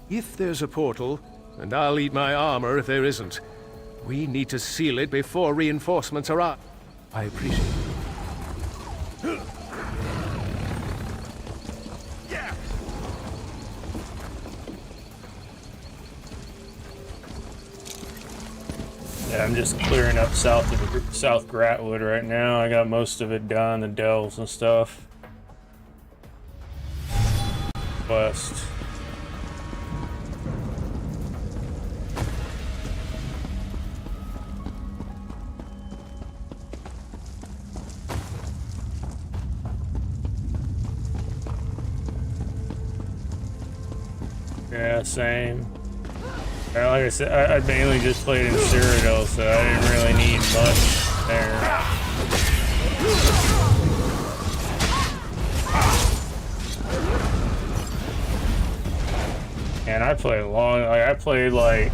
If there's a portal, and I'll eat my armor if there isn't, we need to seal it before reinforcements arrive. I appreciate it. Yeah, I'm just clearing up south of South Ghratwood right now. I got most of it done, the dells and stuff. West. Yeah, same. Like I said, I mainly just played in Cyrodiil, so I didn't really need much there. And I played long, like I played like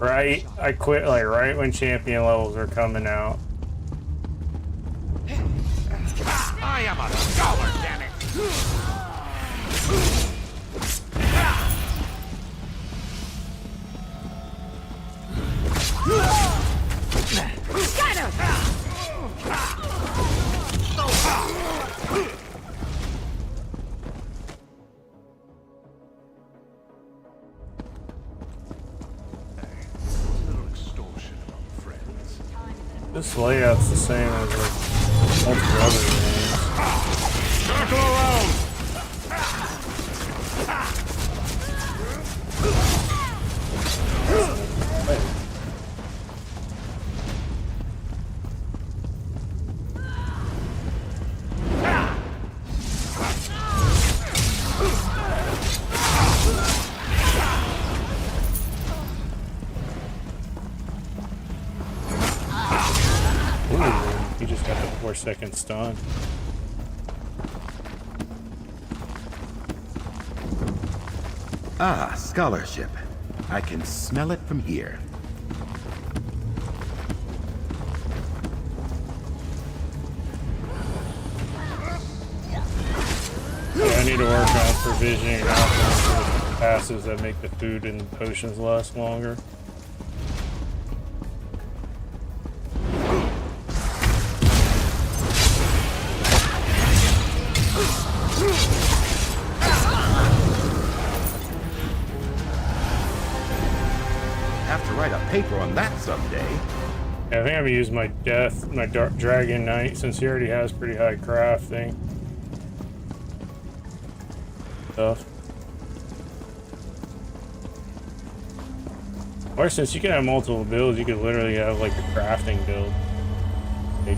I quit like right when champion levels were coming out. I am a scholar, damn it! This layout's the same as like multiple other games. Circle around! He just got the 4-second stun. Ah, scholarship. I can smell it from here. Yeah, I need to work on provisioning and alchemy for the passives that make the food and potions last longer. Have to write a paper on that someday. Yeah, I think I'm gonna use my Dark Dragon Knight, since he already has pretty high crafting stuff. Or since you can have multiple builds, you could literally have like a crafting build. Take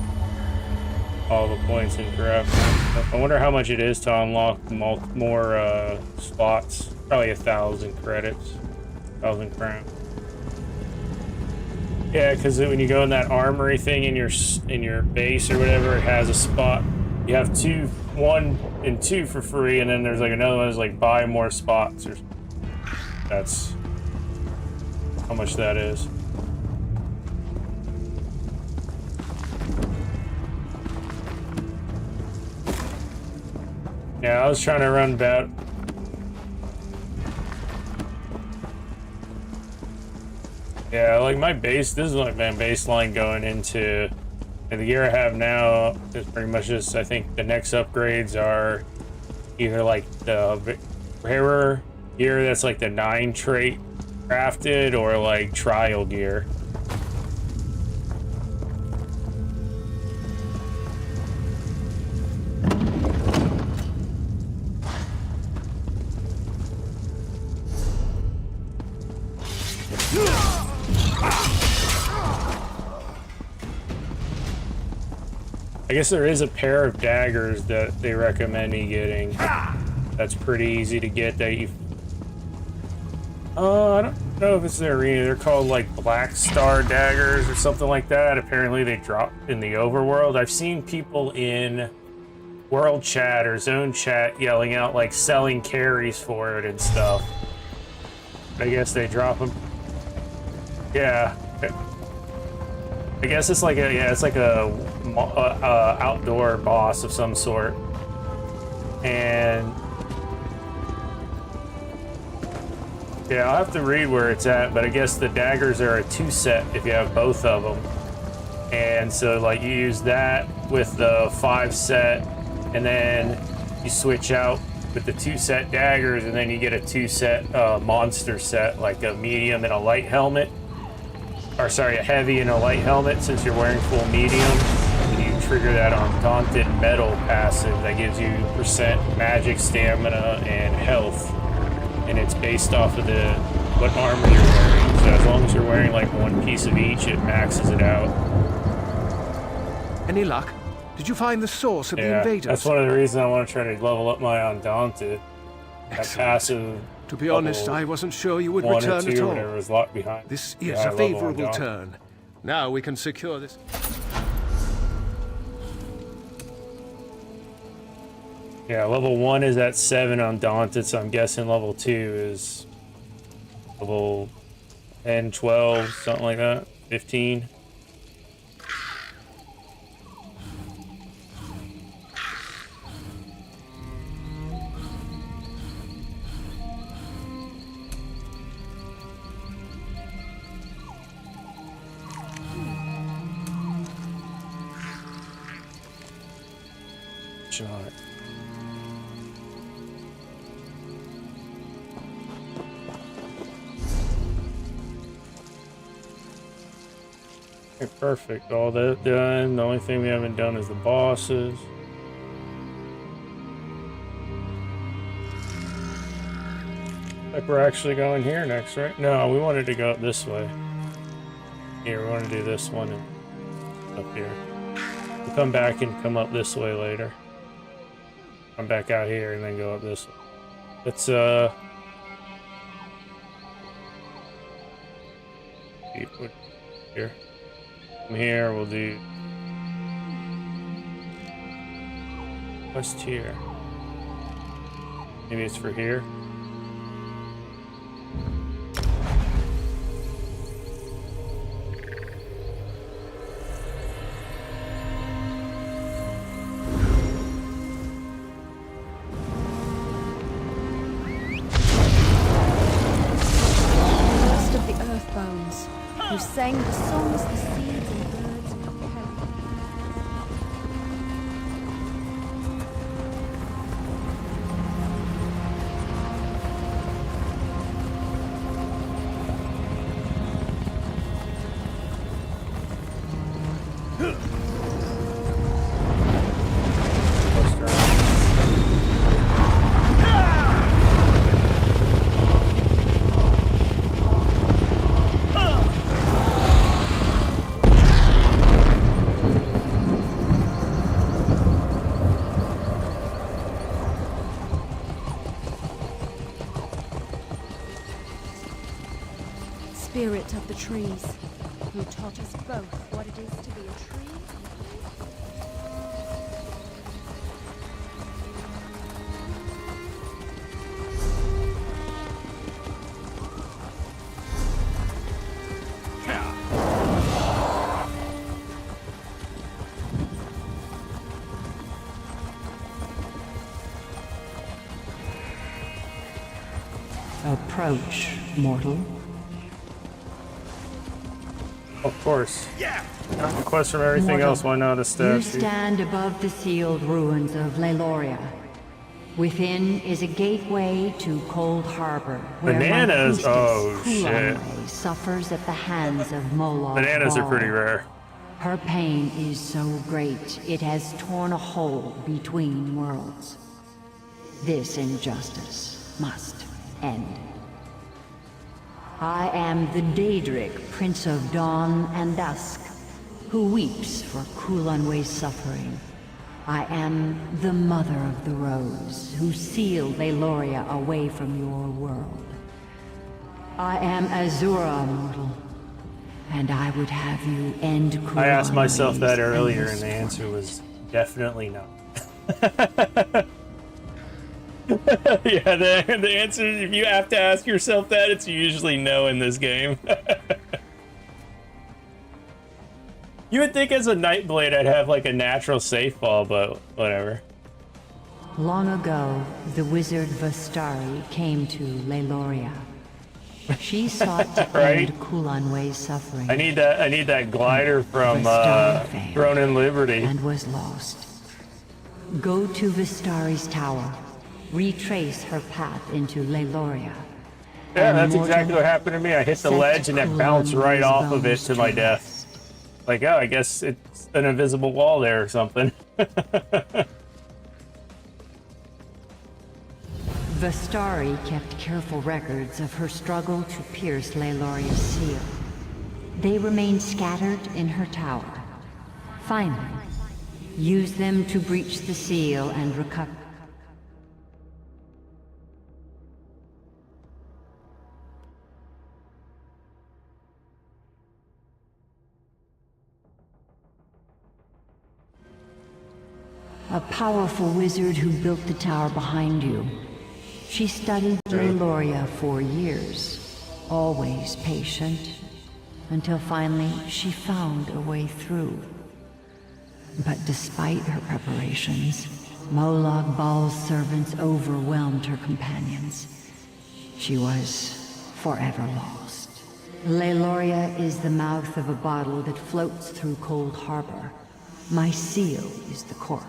all the points in crafting. I wonder how much it is to unlock more spots. Probably 1,000 credits, 1,000 crowns. Yeah, because when you go in that armory thing in your base or whatever, it has a spot. You have 1 and 2 for free, and then there's like another one that's like buy more spots. Or that's how much that is. Yeah, I was trying to run about. Yeah, like my base, this is like my baseline going into, and the gear I have now is pretty much just, I think the next upgrades are either like the rarer gear that's like the 9 trait crafted, or like trial gear. I guess there is a pair of daggers that they recommend me getting. That's pretty easy to get. That you I don't know if it's the arena. They're called like Black Star daggers or something like that. Apparently they drop in the overworld. I've seen people in world chat or zone chat yelling out like selling carries for it and stuff. I guess they drop them. Yeah. I guess it's like a, yeah, it's like a outdoor boss of some sort. And yeah, I'll have to read where it's at, but I guess the daggers are a 2-set if you have both of them. And so like you use that with the 5-set, and then you switch out with the 2-set daggers, and then you get a 2-set monster set, like a medium and a light helmet. Or sorry, a heavy and a light helmet, since you're wearing full medium. And you trigger that on Daunted Metal passive that gives you % magic, stamina, and health. And it's based off of what armor you're wearing. So as long as you're wearing like one piece of each, it maxes it out. Any luck? Did you find the source of the invaders? That's one of the reasons I want to try to level up my Undaunted. That passive. To be honest, I wasn't sure you would 1 or return 2, at all. whatever is locked behind. This is a favorable turn. Now we can secure this. Yeah, level 1 is at 7 Undaunted, so I'm guessing level 2 is level 10, 12, something like that. 15. Shot. Okay, perfect. All that done. The only thing we haven't done is the bosses. Like we're actually going here next, right? No, we wanted to go up this way. Here, we want to do this one and up here. We'll come back and come up this way later. Come back out here and then go up this way. Let's here. From here we'll do quest here. Maybe it's for here. Who sang the songs the seeds and birds carried. Spirit of the trees, who taught us both what it is to be a tree. Approach, mortal. Of course. Yeah. Not the quest from everything Mortal, else. Why not a statue? You stand above the sealed ruins of Leloria. Within is a gateway to Cold Harbor, where Bananas. Oh shit. Kulanway suffers at the hands of Moloch. Bananas are pretty rare. Her pain is so great, it has torn a hole between worlds. This injustice must end. I am the Daedric, Prince of Dawn and Dusk, who weeps for Kulanway's suffering. I am the Mother of the Rose, who sealed Leloria away from your world. I am Azura, mortal. And I would have you end I asked myself that Kuan-Wai's earlier, and endless the answer torment. was definitely no. Yeah, the answer, if you have to ask yourself that, it's usually no in this game. You would think as a Nightblade I'd have like a natural safe fall, but whatever. Long ago, the wizard Vastari came to Leiloria. She sought to Right? end Kulan-Wai's suffering. I need that glider from Vastari failed Throne in Liberty. and was lost. Go to Vastari's tower. Retrace her path into Leiloria. Yeah, And that's mortal, exactly what happened to me. I hit the set ledge and it bounced right Kulan-Wai's off of it bones to my death. Like, oh, I guess it's an invisible wall there or something. Vastari kept careful records of her struggle to pierce Leiloria's seal. They remained scattered in her tower. Find them. Use them to breach the seal and recover. A powerful wizard who built the tower behind you. She studied Leiloria for years, always patient, until finally she found a way through. But despite her preparations, Molag Bal's servants overwhelmed her companions. She was forever lost. Leiloria is the mouth of a bottle that floats through Cold Harbor. My seal is the cork.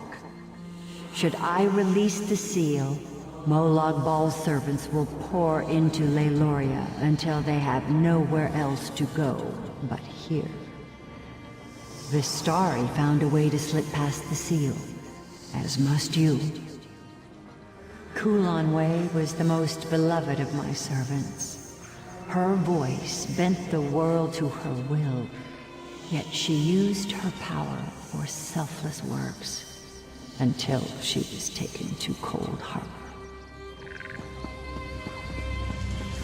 Should I release the seal, Molag Bal's servants will pour into Leiloria until they have nowhere else to go but here. Vistari found a way to slip past the seal, as must you. Kulan-Wai was the most beloved of my servants. Her voice bent the world to her will, yet she used her power for selfless works. Until she was taken to Cold Harbor.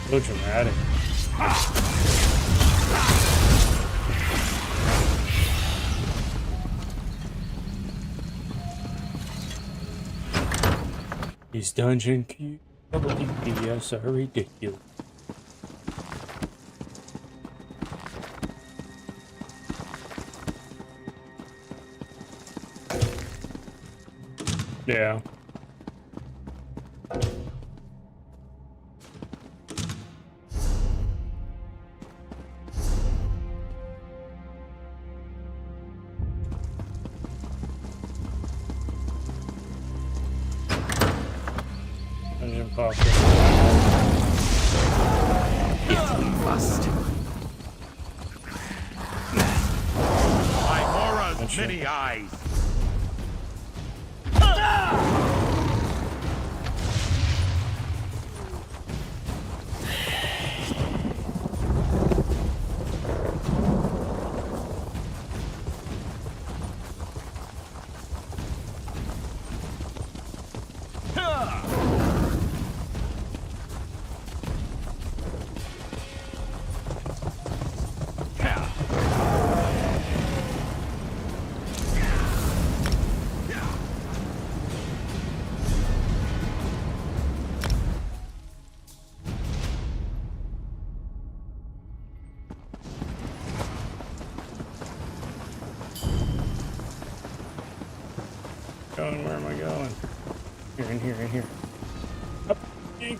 So dramatic. These dungeon keys are ridiculous. Yeah. Dungeon pocket. If we must. Imora's many eyes. Where am I going? Here, in here. Up. Yay.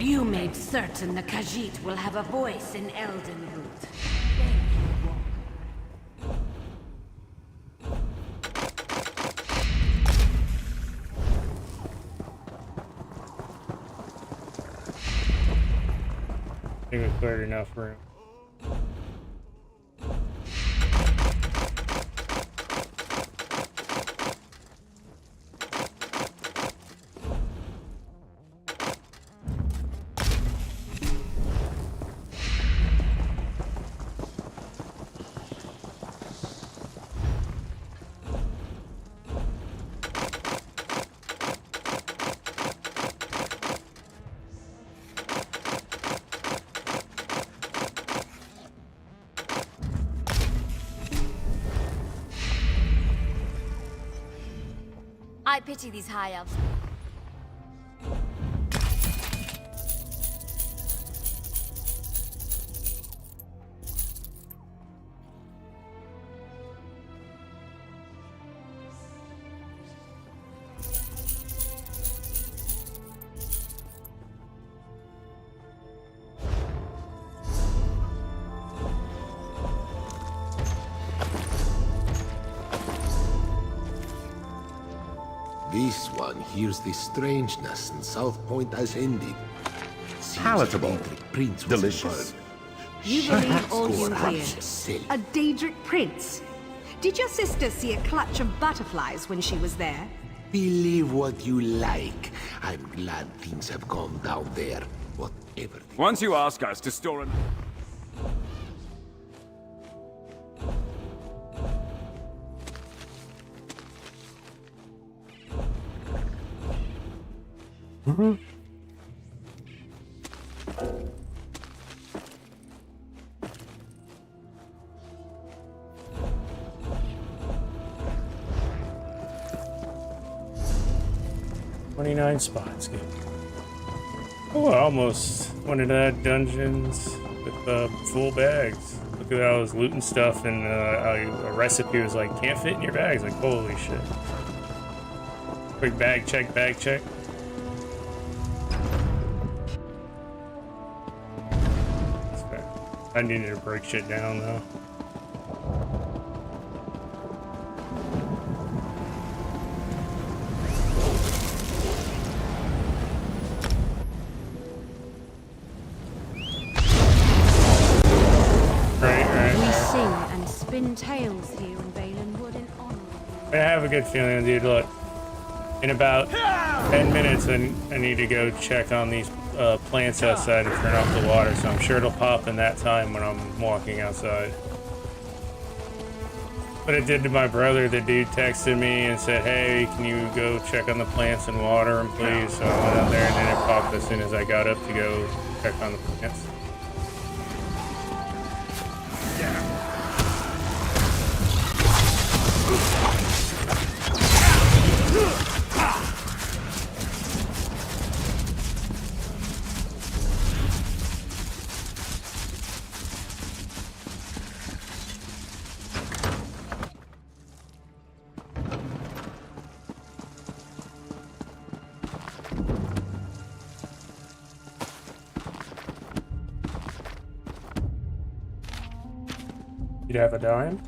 You made certain the Khajiit will have a voice in Eldenwood. I think we cleared enough room. I pity these high elves. This one hears the strangeness and South Point has ended. Palatable. Prince was Delicious. involved. You believe all you Score hear. herself. A Daedric prince? Did your sister see a clutch of butterflies when she was there? Believe what you like. I'm glad things have gone down there. Whatever. Once you ask us to store an... Mm-hmm. $29 spots, good. Oh, I almost went into that dungeons with full bags. Look at how I was looting stuff, and a recipe was like, can't fit in your bags. Like, holy shit. Quick bag check, bag check. That's fair. I needed to break shit down, though. We sing and spin tales here in Balinwood in honor. I have a good feeling, dude. Look, in about 10 minutes, I need to go check on these plants outside and turn off the water, so I'm sure it'll pop in that time when I'm walking outside. But it did to my brother. The dude texted me and said, hey, can you go check on the plants and water them, please? So I went out there, and then it popped as soon as I got up to go check on the plants. You'd have a dime?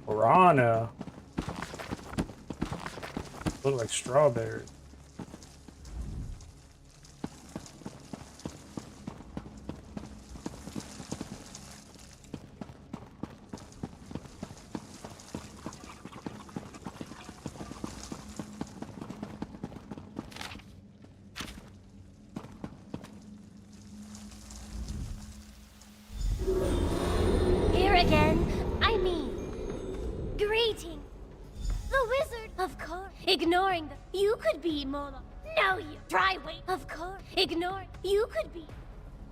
Piranha. Look like strawberry. Here again. I mean, greeting. The wizard, of course. Ignoring the... You could be more... No, you... Try wait. Of course. Ignore... You could be...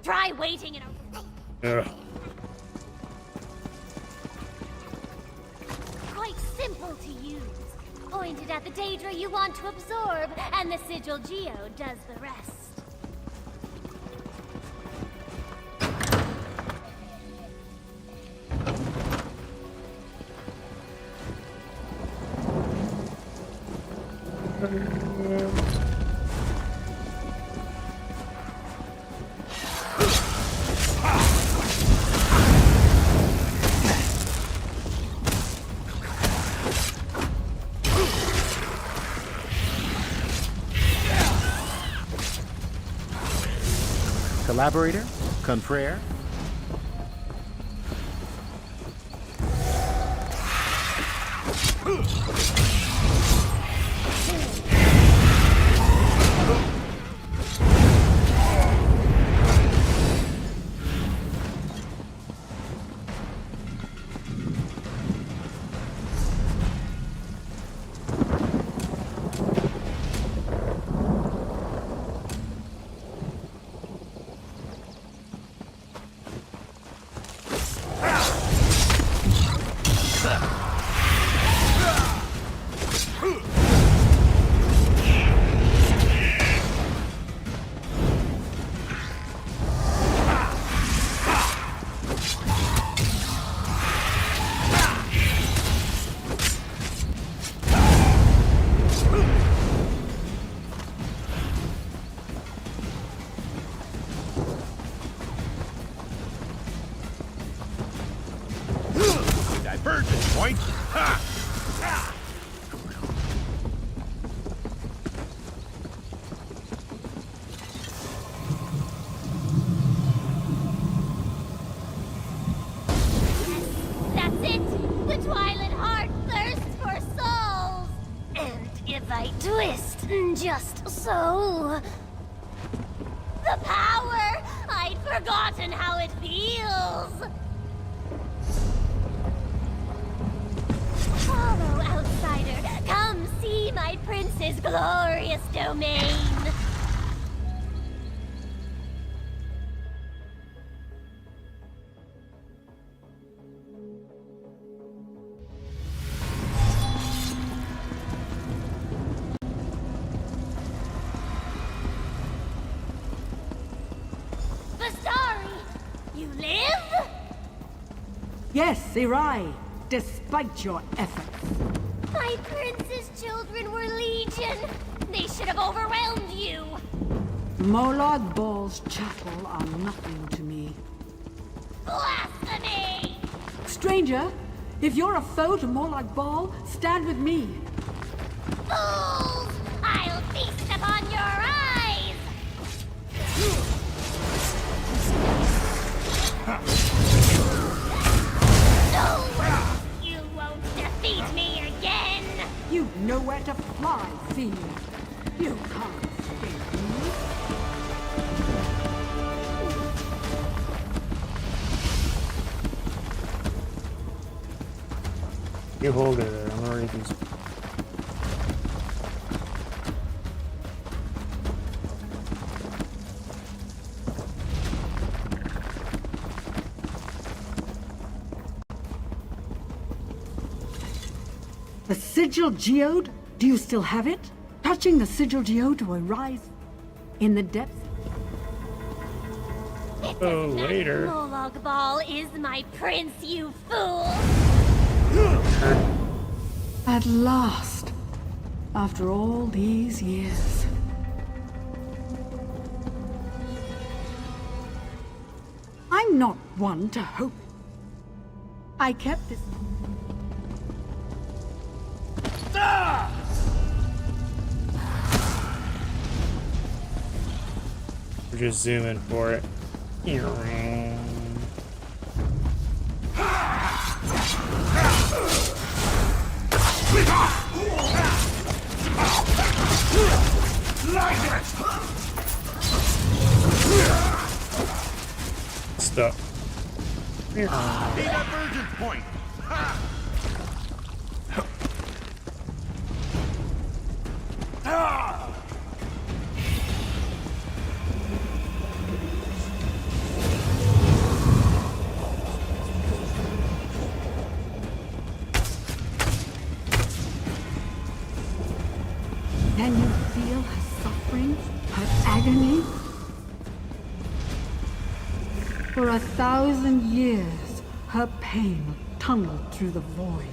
Try waiting in a... Ugh. Quite simple to use. pointed at the Daedra you want to absorb, and the Sigil Geo does the rest. Collaborator? Confrere? Divergence point. Ha! That's it! The Twilight Heart thirsts for souls! And if I twist just so... The power! I'd forgotten how it feels! Follow, outsider! Come see my prince's glorious domain! Bastari! You live? Yes, Irai, despite your efforts. My prince's children were legion! They should have overwhelmed you! Molag Bal's chapel are nothing to me. Blasphemy! Stranger, if you're a foe to Molag Bal, stand with me. Fools! I'll feast upon your eyes! No! You won't defeat me again! You know where to fly, fiend. You can't escape me. You hold it there. I'm gonna read these. The Sigil Geode? Do you still have it? Touching the Sigil Geode will arise in the depths. Oh, later. Molag Bal is my prince, you fool! At last, after all these years. I'm not one to hope. I kept this. We're just zooming for it. Stop. Divergence point. Ha! feel her suffering, her agony? For 1,000 years, her pain tunneled through the void,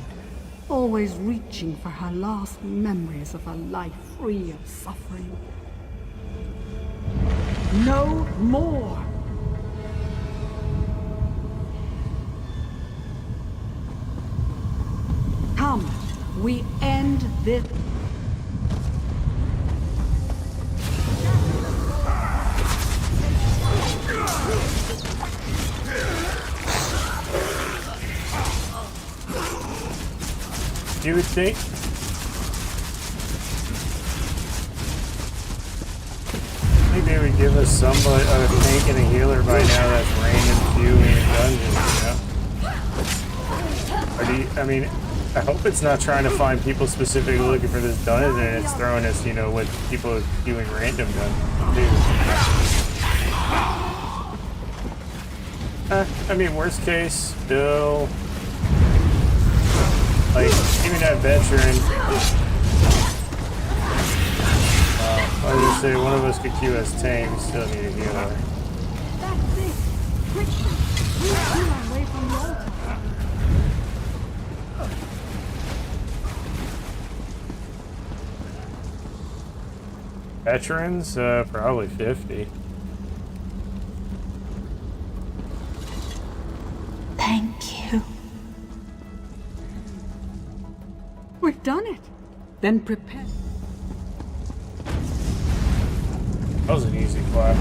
always reaching for her last memories of a life free of suffering. No more! Come, we end this. You would think. Maybe they would give us somebody, a tank and a healer by now that's random queuing in dungeons, you know? Or do you, I mean, I hope it's not trying to find people specifically looking for this dungeon and it's throwing us, you know, what people doing random dungeons. I mean, worst case, still. Like, even that veteran, I was gonna say one of us could queue as tank, we still need a healer. That's it! Quickly! We pull away from the altar! Veterans, probably 50. Thank you. We've done it. Then prepare. That was an easy clap.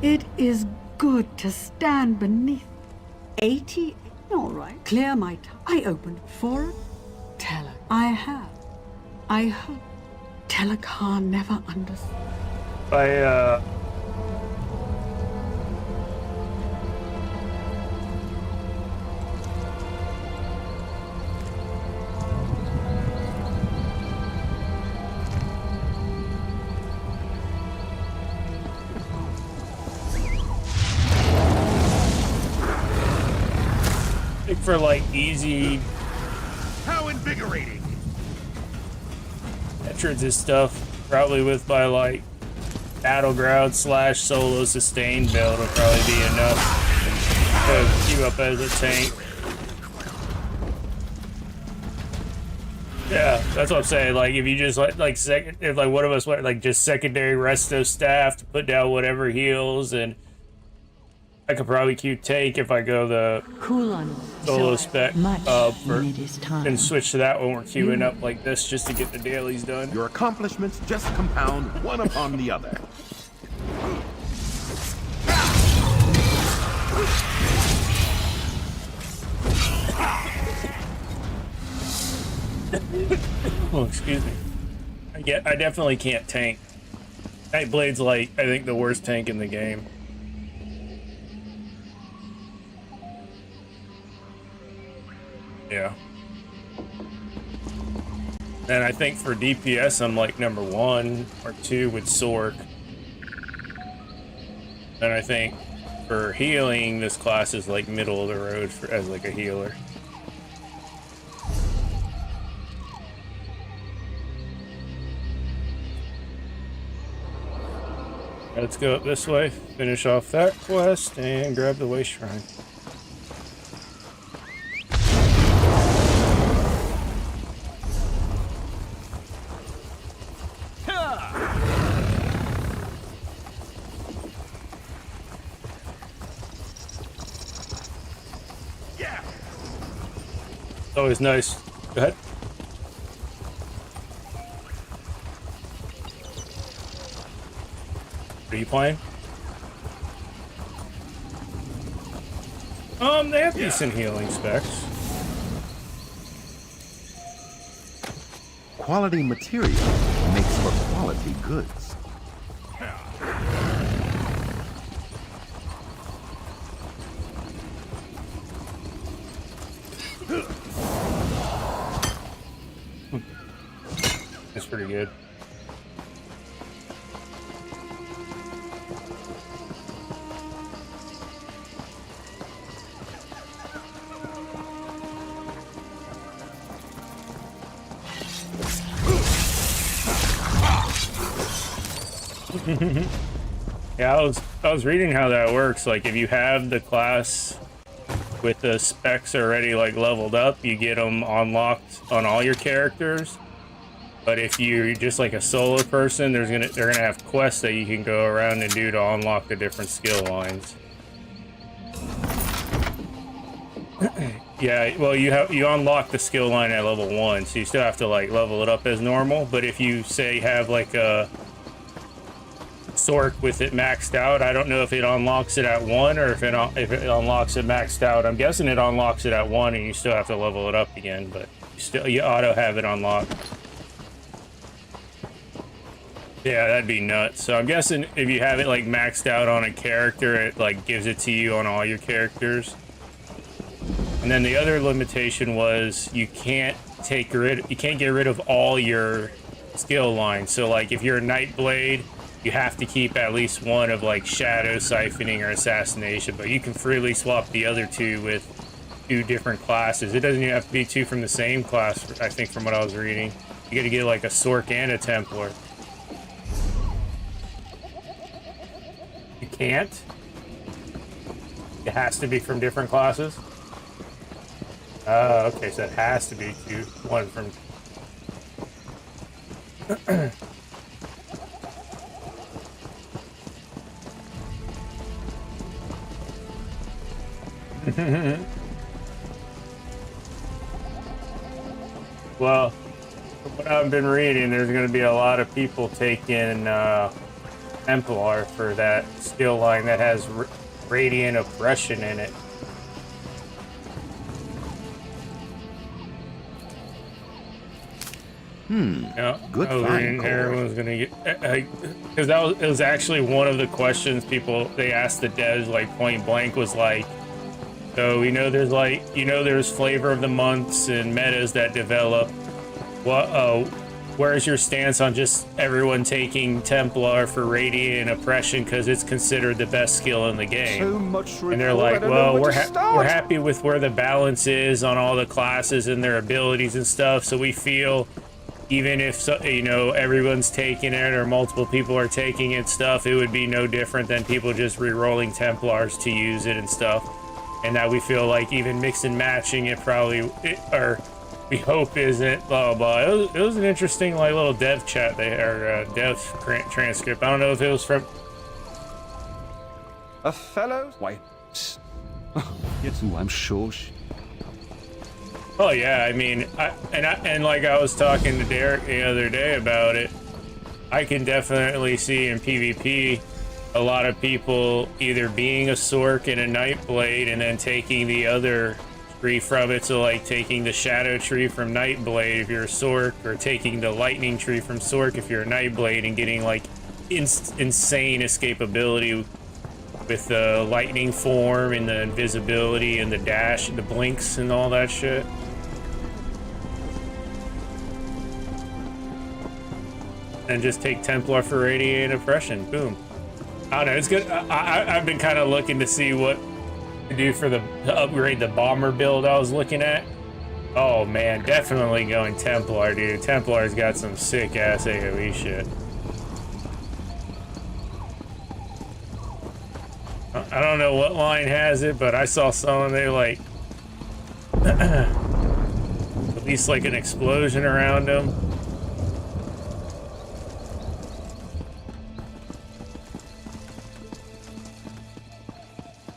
It is good to stand beneath 80. All right. Clear my tongue. I opened for it. Tell her. I have. I hope. Telekar never understood. For like easy. How invigorating! Veterans and stuff, probably with my like battleground / solo sustain build will probably be enough to keep up as a tank. Yeah, that's what I'm saying. Like if you just if like one of us went like just secondary resto staff to put down whatever heals, and I could probably queue tank if I go the solo spec up and switch to that when we're queuing up like this just to get the dailies done. Your accomplishments just compound one upon the other. Oh, excuse me. I definitely can't tank. Nightblade's like, I think, the worst tank in the game. Yeah. And I think for DPS, I'm like number 1 or 2 with Sork. And I think for healing, this class is like middle of the road as like a healer. Let's go up this way, finish off that quest, and grab the Waste Shrine. It's always nice. Go ahead. Are you playing? They have decent healing specs. Quality material makes for quality goods. That's pretty good. Yeah, I was reading how that works. Like, if you have the class with the specs already like leveled up, you get them unlocked on all your characters. But if you're just like a solo person, they're gonna have quests that you can go around and do to unlock the different skill lines. Yeah, well, you unlock the skill line at level 1, so you still have to like level it up as normal. But if you say have like a Sork with it maxed out, I don't know if it unlocks it at 1 or if it unlocks it maxed out. I'm guessing it unlocks it at 1, and you still have to level it up again. But you auto have it unlocked. Yeah, that'd be nuts. So I'm guessing if you have it like maxed out on a character, it like gives it to you on all your characters. And then the other limitation was you can't get rid of all your skill lines. So like if you're a Nightblade, you have to keep at least one of like Shadow, Siphoning, or Assassination, but you can freely swap the other two with 2 different classes. It doesn't even have to be 2 from the same class, I think, from what I was reading. You gotta get like a Sork and a Templar. You can't? It has to be from different classes? Oh, okay, so it has to be 1 from... Well, from what I've been reading, there's going to be a lot of people taking Templar for that skill line that has Radiant Oppression in it. Yeah, good find, everyone's gonna get, because it was actually one of the questions they asked the devs like point blank was like, so we know there's like, there's flavor of the months and metas that develop. Where's your stance on just everyone taking Templar for Radiant Oppression because it's considered the best skill in the game? So much and they're like, well, we're happy with where the balance is on all the classes and their abilities and stuff, so we feel even if everyone's taking it or multiple people are taking it stuff, it would be no different than people just re-rolling Templars to use it and stuff. And that we feel like even mix and matching it or we hope isn't, blah, blah, blah. It was an interesting like little dev chat there, or dev transcript. I don't know if it was from... A fellow? Why? Yes, I'm sure. Oh yeah, I mean, and like I was talking to Derek the other day about it, I can definitely see in PvP a lot of people either being a Sork and a Nightblade and then taking the other tree from it, so like taking the Shadow tree from Nightblade if you're a Sork, or taking the Lightning tree from Sork if you're a Nightblade, and getting like insane escapability with the lightning form and the invisibility and the dash and the blinks and all that shit. And just take Templar for Radiant Oppression. Boom. I don't know, it's good. I've been kind of looking to see what to do to upgrade the bomber build I was looking at. Oh man, definitely going Templar, dude. Templar's got some sick ass AoE shit. I don't know what line has it, but I saw someone, they like at least like an explosion around them.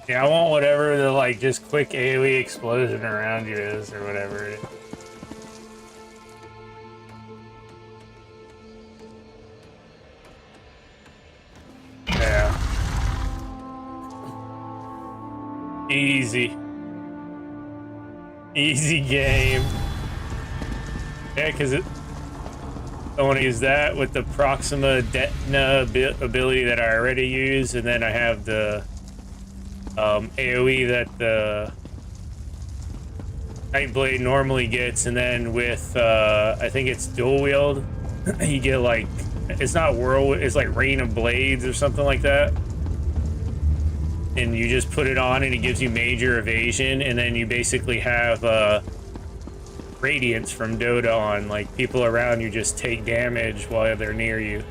Yeah, I want whatever the like just quick AoE explosion around you is, or whatever it is. Yeah. Easy. Easy game. Yeah, because I want to use that with the Proxima Detna ability that I already use, and then I have the AoE that the Nightblade normally gets, and then with I think it's dual wield, you get like, it's not whirlwind, it's like Rain of Blades or something like that, and you just put it on and it gives you major evasion, and then you basically have radiance from Dota on, like people around you just take damage while they're near you.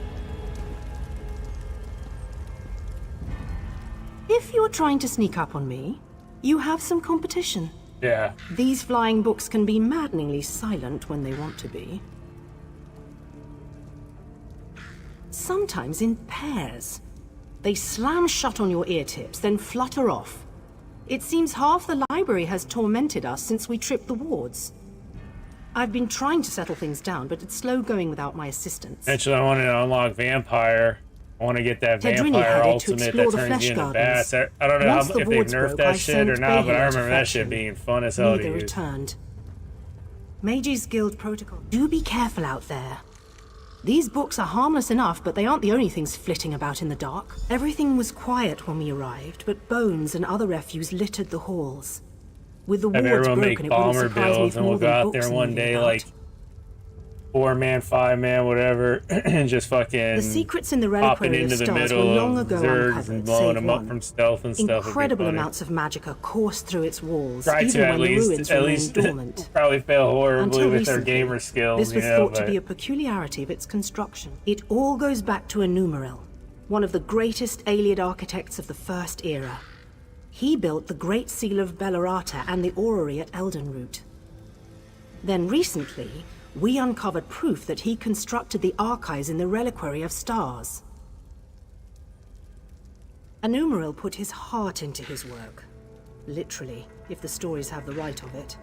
If you're trying to sneak up on me, you have some competition. Yeah. These flying books can be maddeningly silent when they want to be. Sometimes in pairs. They slam shut on your ear tips, then flutter off. It seems half the library has tormented us since we tripped the wards. I've been trying to settle things down, but it's slow going without my assistance. Eventually, I want to unlock Vampire. I want to get that Vampire ultimate that turns you into bats. I don't know if they've nerfed that shit or not, but I remember that shit being fun as hell to use. Returned. Mages Guild Protocol. Do be careful out there. These books are harmless enough, but they aren't the only things flitting about in the dark. Everything was quiet when we arrived, but bones and other refuse littered the halls. With the wards broken, it wouldn't surprise me if more than books one day, like 4-man, 5-man, whatever, and just fucking the secrets in the reliquary of stars were long ago uncovered, and blowing them up from stealth and stuff. Incredible amounts of magicka coursed through its walls, Try even to when the ruins remained dormant. Probably fail horribly Until with recently, their gamer skills. This was thought to be a peculiarity of its construction. It all goes back to Enumeril, one of the greatest Ayleid architects of the First Era. He built the Great Seal of Bellerata and the orrery at Eldenroot. Then recently, we uncovered proof that he constructed the archives in the Reliquary of Stars. Enumeril put his heart into his work. Literally, if the stories have the right of it.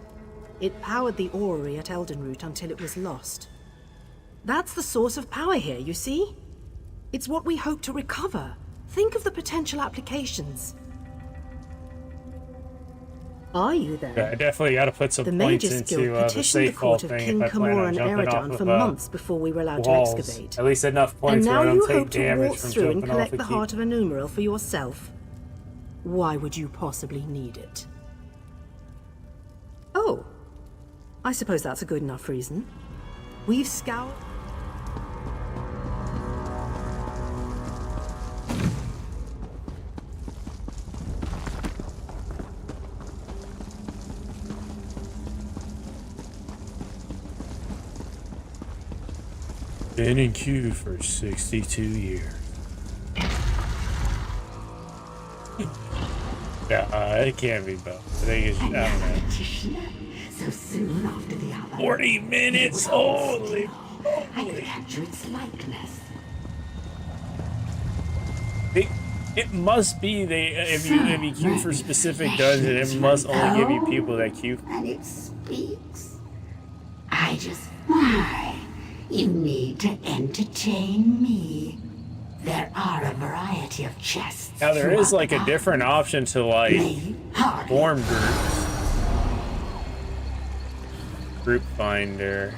It powered the orrery at Eldenroot until it was lost. That's the source of power here, you see? It's what we hope to recover. Think of the potential applications. Are you there? Yeah, I definitely got to put some points into the safe hall thing if I plan on jumping off of for months before we were allowed walls. to excavate. At least enough points and where I now don't you take hope to damage walk from through and jumping off collect the the keep. heart of Enumeril for yourself. Why would you possibly need it? Oh, I suppose that's a good enough reason. We've scoured... Been in queue for 62 years. Yeah, it can't be both. I think it's, I don't know. So soon after the other. 40 minutes, holy. I could capture its likeness. It must be if you queue for specific dungeons, it must only give you people that queue. And it speaks. I just why? You need to entertain me. There are a variety of chests. Now there is like a different option to like form groups. Group finder.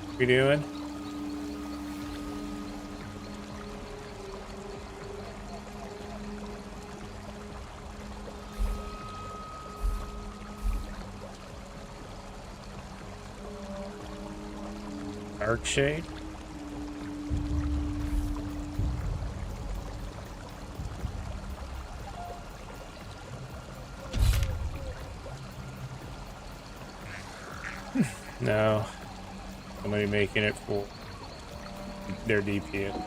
What you doing? Dark shade. No. Somebody making it for their DPS.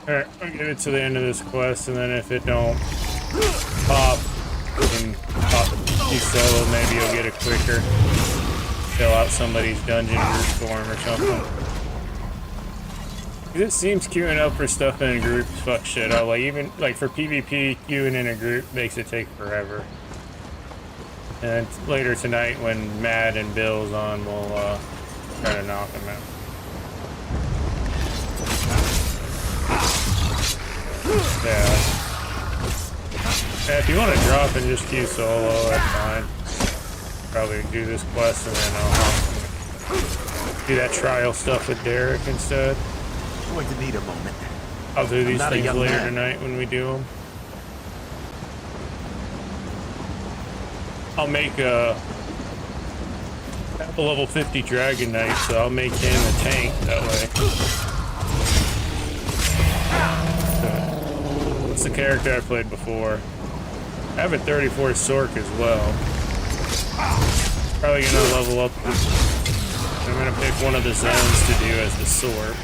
Alright, I'll get it to the end of this quest, and then if it don't pop, we can pop you solo, maybe you'll get it quicker. Fill out somebody's dungeon group form or something. 'Cause it seems queuing up for stuff in groups fuck shit up. Like even like for PvP, queuing in a group makes it take forever. And later tonight when Matt and Bill's on, we'll Try to knock him out. Yeah. Yeah, if you want to drop and just queue solo, that's fine. Probably do this quest and then I'll do that trial stuff with Derek instead. Going to need a moment. I'll do these not a things young later man. tonight when we do them. I'll make a level 50 Dragon Knight, so I'll make him a tank that way. What's the character I played before? I have a 34 Sork as well. Probably gonna level up. I'm gonna pick one of the zones to do as the Sork.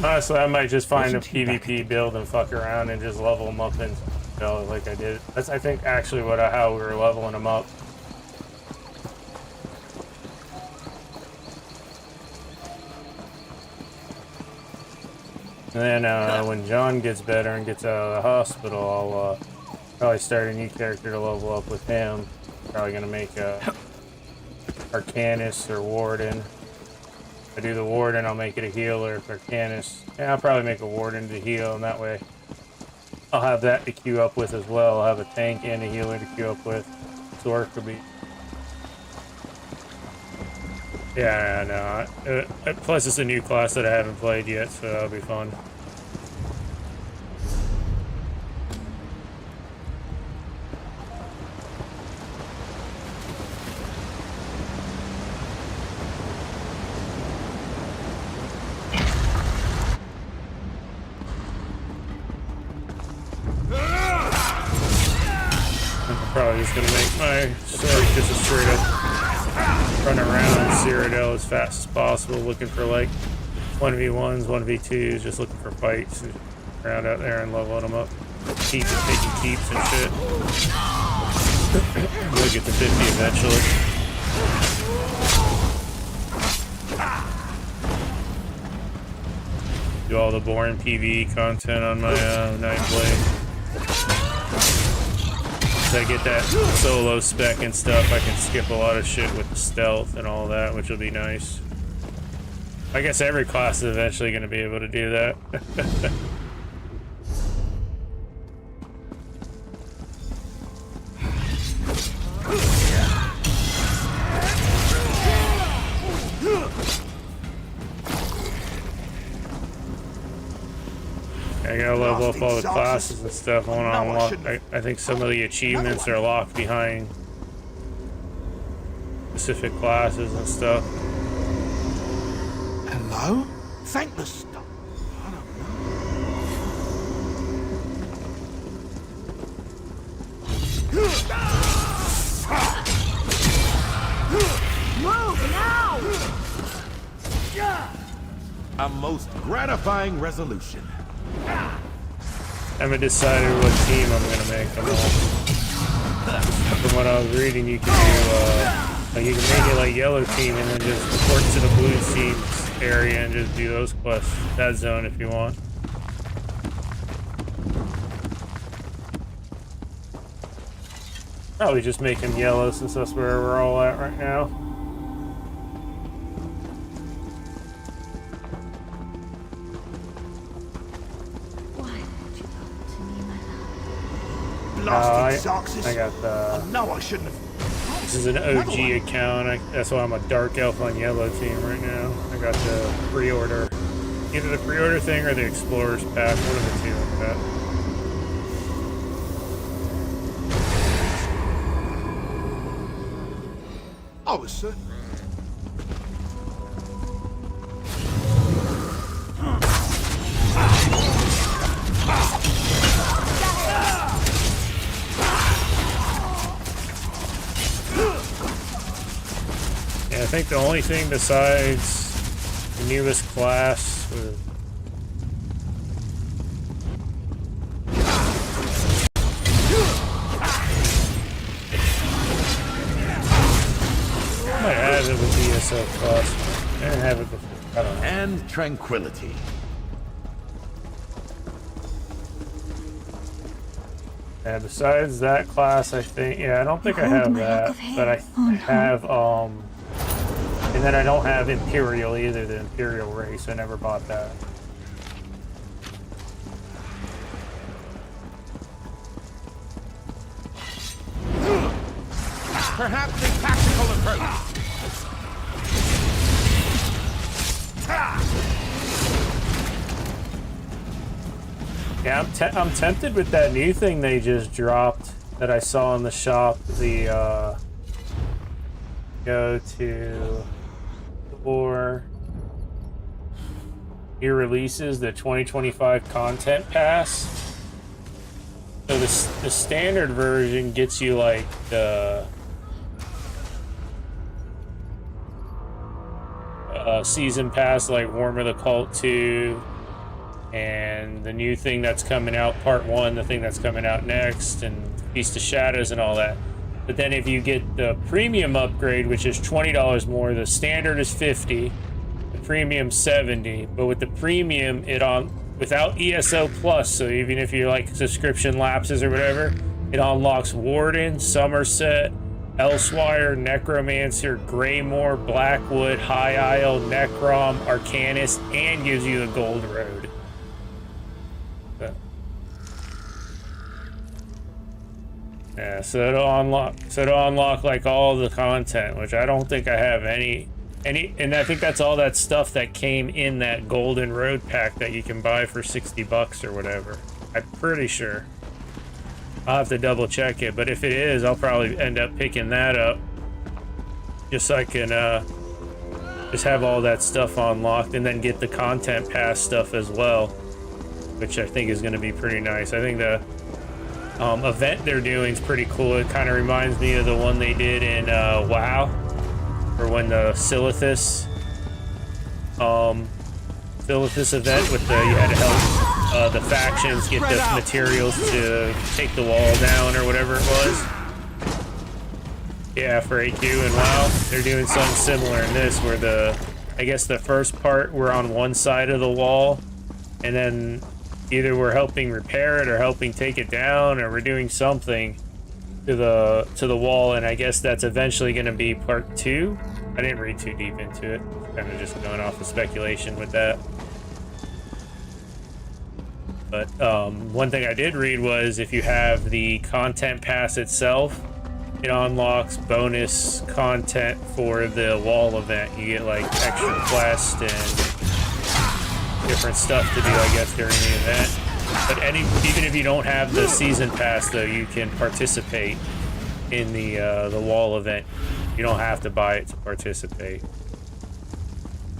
Honestly, I might just find a PvP build and fuck around and just level them up and like I did. That's I think actually how we were leveling them up. And then when John gets better and gets out of the hospital, I'll probably start a new character to level up with him. Probably gonna make a Arcanist or Warden. If I do the Warden, I'll make it a healer. For Arcanist, yeah, I'll probably make a Warden to heal, and that way I'll have that to queue up with as well. I'll have a tank and a healer to queue up with. Sork could be. Yeah, no. Plus, it's a new class that I haven't played yet, so that'll be fun. Probably just gonna make my sword just a straight up run around Cyrodiil as fast as possible, looking for like 1v1s, 1v2s, just looking for fights and around out there and leveling them up. Taking keeps and shit. We'll get to 50 eventually. Do all the boring PvE content on my Nightblade. Once I get that solo spec and stuff, I can skip a lot of shit with the stealth and all that, which will be nice. I guess every class is eventually going to be able to do that. I gotta level up all the classes and stuff. I want to unlock. I think some of the achievements are locked behind specific classes and stuff. Hello? Thank the stuff. Move now! A most gratifying resolution. I haven't decided what team I'm gonna make. From what I was reading, you can do like you can make it like yellow team and then just report to the blue team's area and just do those quests, that zone if you want. Probably just make him yellow since that's where we're all at right now. I got the. No, I shouldn't have. This is an OG account. That's why I'm a dark elf on yellow team right now. I got the pre-order, either the pre-order thing or the explorers pack. One of the two like that. I was certain. I think the only thing besides the newest class was ESO Plus. I didn't have it before. I don't know. And tranquility. Yeah, besides that class, I think, I don't think I have that, but I have, and then I don't have Imperial either, the Imperial race. I never bought that. Perhaps a tactical approach. Yeah, I'm tempted with that new thing they just dropped that I saw in the shop. The go to or new releases, the 2025 content pass. So the standard version gets you like the season pass, like Worm of the Cult 2. And the new thing that's coming out, part 1, the thing that's coming out next, and Feast of Shadows and all that. But then if you get the premium upgrade, which is $20 more, the standard is $50, the premium $70. But with the premium, without ESO Plus, so even if you're like subscription lapses or whatever, it unlocks Warden, Somerset, Elsewire, Necromancer, Greymoor, Blackwood, High Isle, Necrom, Arcanist, and gives you the Gold Road. Yeah, so it'll unlock like all the content, which I don't think I have any, and I think that's all that stuff that came in that Golden Road pack that you can buy for $60 or whatever. I'm pretty sure. I'll have to double check it, but if it is, I'll probably end up picking that up, just so I can just have all that stuff unlocked, and then get the content pass stuff as well, which I think is going to be pretty nice. I think the event they're doing is pretty cool. It kind of reminds me of the one they did in WoW, or when the Silithus event with you had to help the factions get the materials to take the wall down or whatever it was. Yeah, for AQ and WoW, they're doing something similar in this, where I guess the first part we're on one side of the wall, and then either we're helping repair it or helping take it down, or we're doing something to the wall, and I guess that's eventually going to be part 2. I didn't read too deep into it. Kind of just going off of speculation with that. But one thing I did read was if you have the content pass itself, it unlocks bonus content for the wall event. You get like extra quests and different stuff to do, I guess, during the event. But even if you don't have the season pass, though, you can participate in the wall event. You don't have to buy it to participate.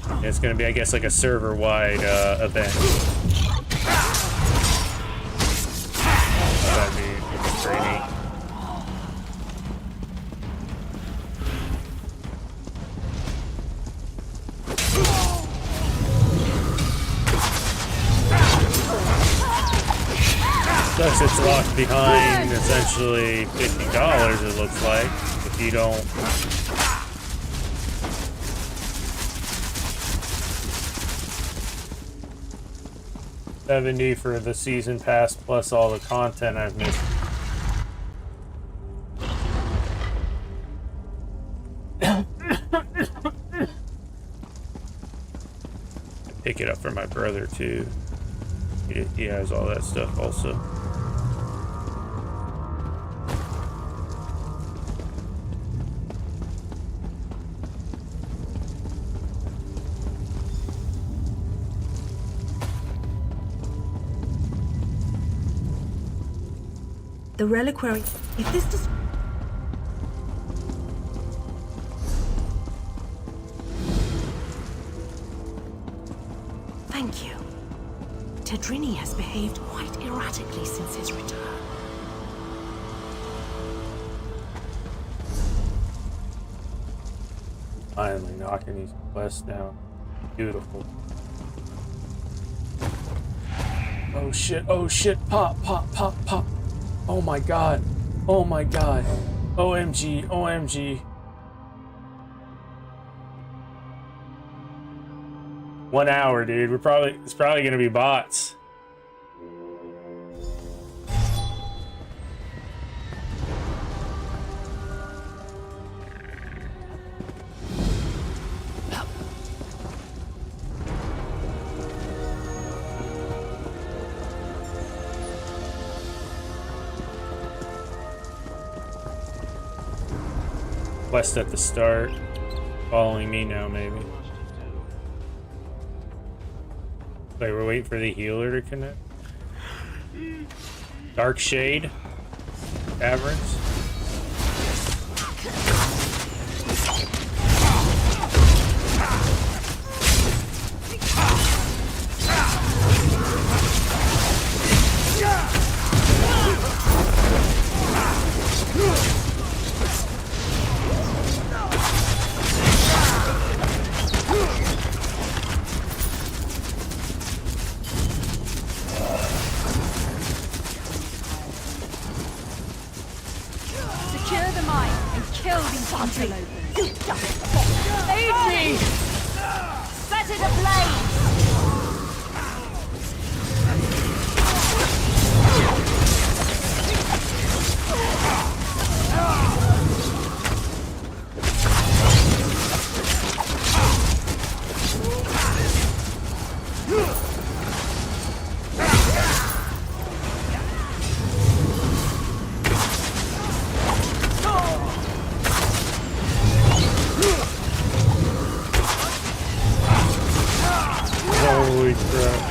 And it's going to be, I guess, like a server-wide event. That'd be pretty neat. Plus it's locked behind essentially $50, it looks like, if you don't. $70 for the season pass plus all the content I've missed. Pick it up for my brother too. He has all that stuff also. The reliquary. If this does. Thank you. Tedrini has behaved quite erratically since his return. Finally knocking these quests down. Beautiful. Oh shit, pop, pop, pop, pop. Oh my god. Oh my god. OMG, OMG. 1 hour, dude. It's probably gonna be bots. Quest at the start. Following me now, maybe. Wait, we're waiting for the healer to connect. Dark Shade. Caverns. Secure the mine and kill these interlopers. Aid me! Set it ablaze! Holy crap.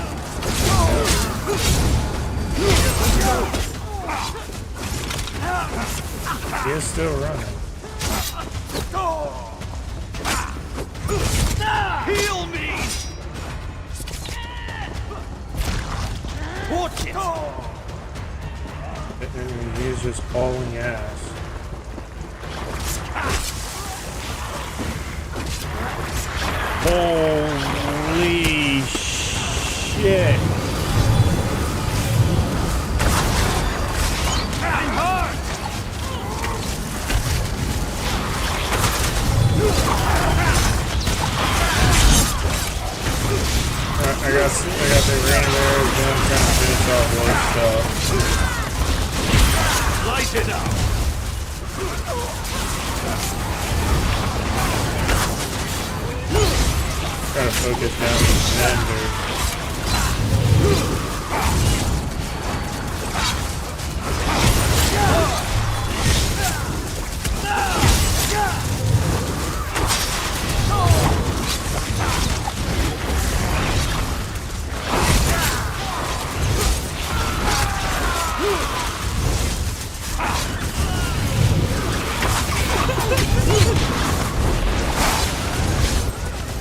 He is still running. Heal me! Watch it! And he's just hauling ass. Holy shit. I got the random arrows down, trying to finish off one stuff. Light it up! Trying to focus down the center.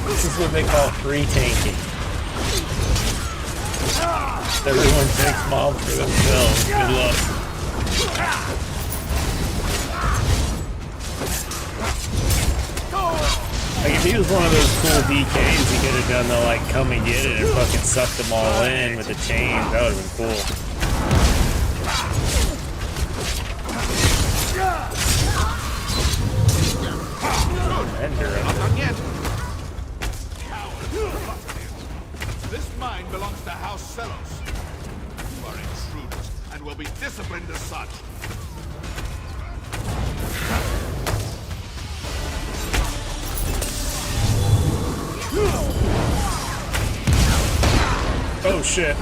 This is what they call free tanking. Everyone takes mobs for themselves. Good luck. Like if he was one of those cool DKs, he could have done the like come and get it and fucking sucked them all in with the chains. That would have been cool. This mine belongs to House Celos. You are intruders and will be disciplined as such. Oh shit.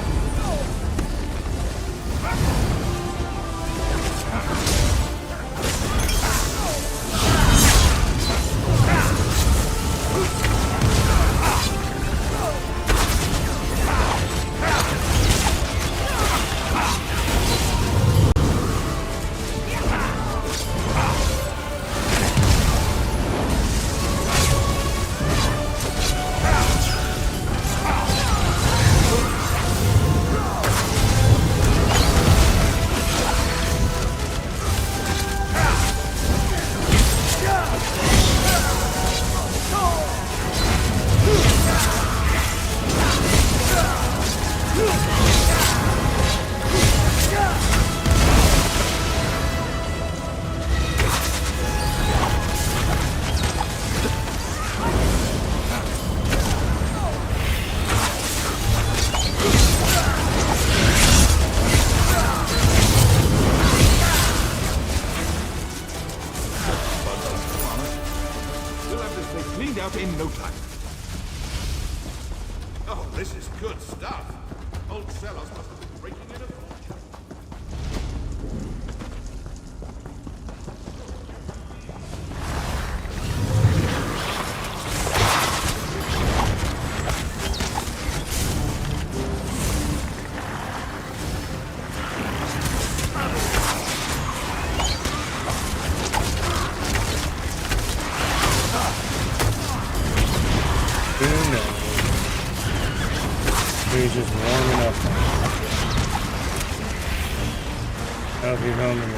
built in no time. Oh, this is good stuff. Old sellers must have been breaking in a fortune. He's just warming up. How's he home to me?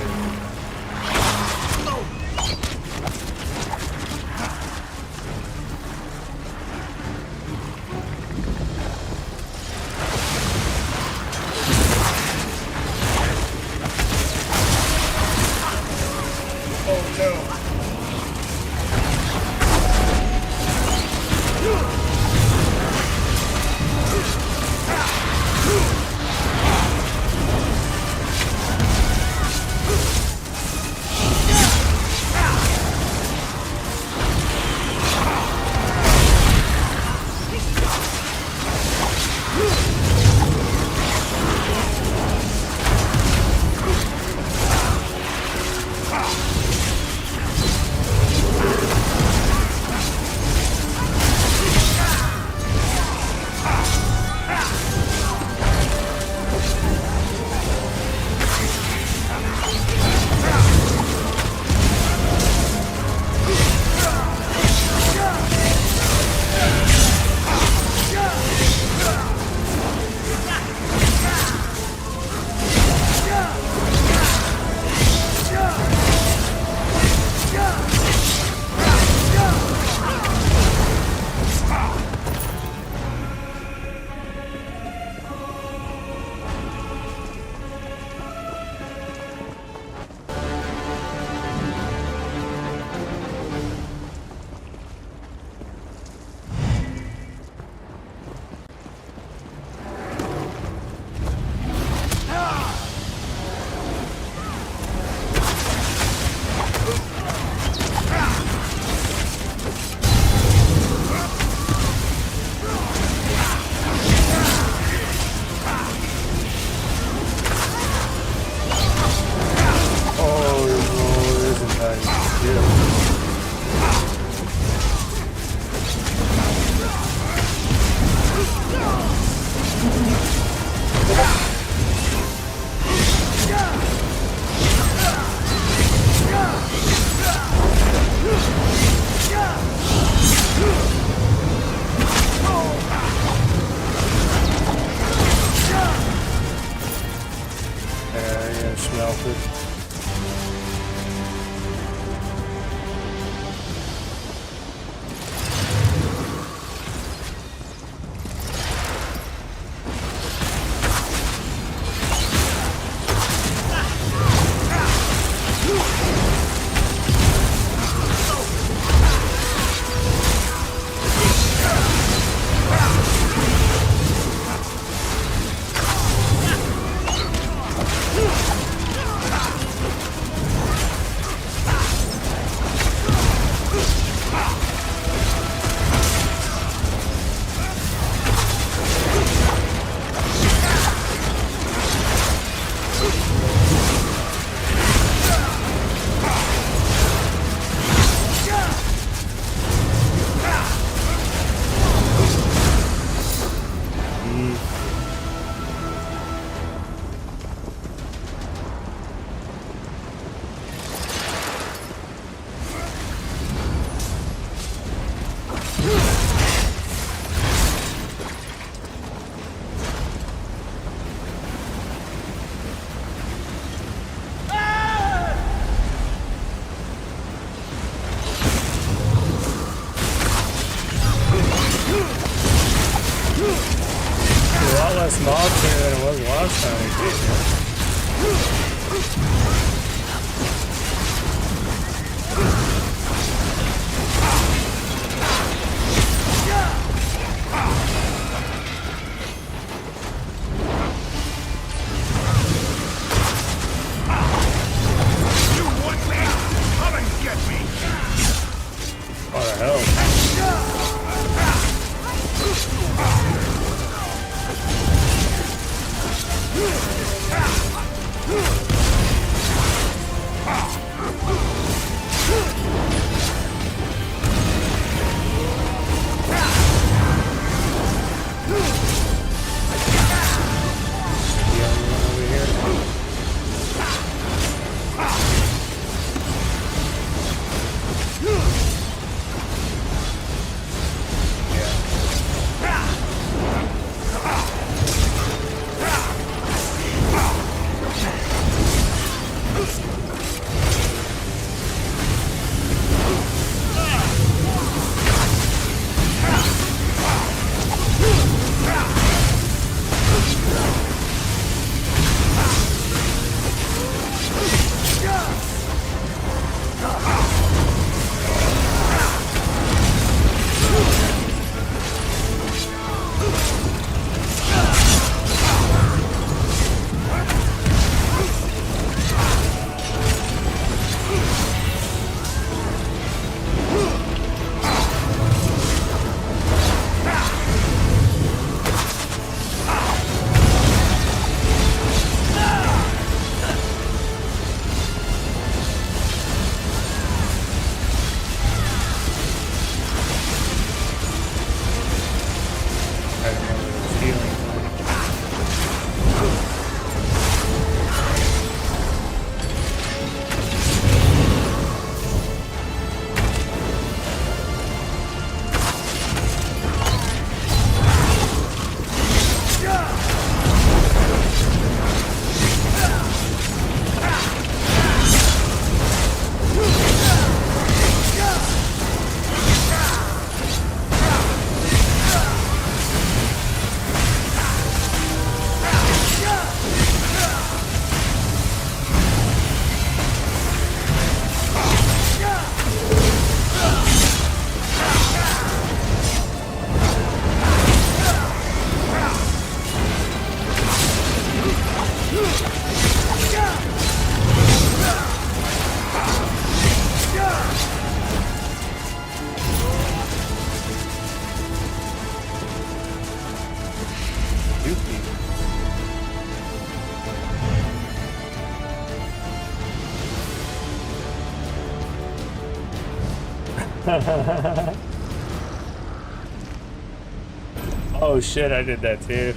Oh shit, I did that too.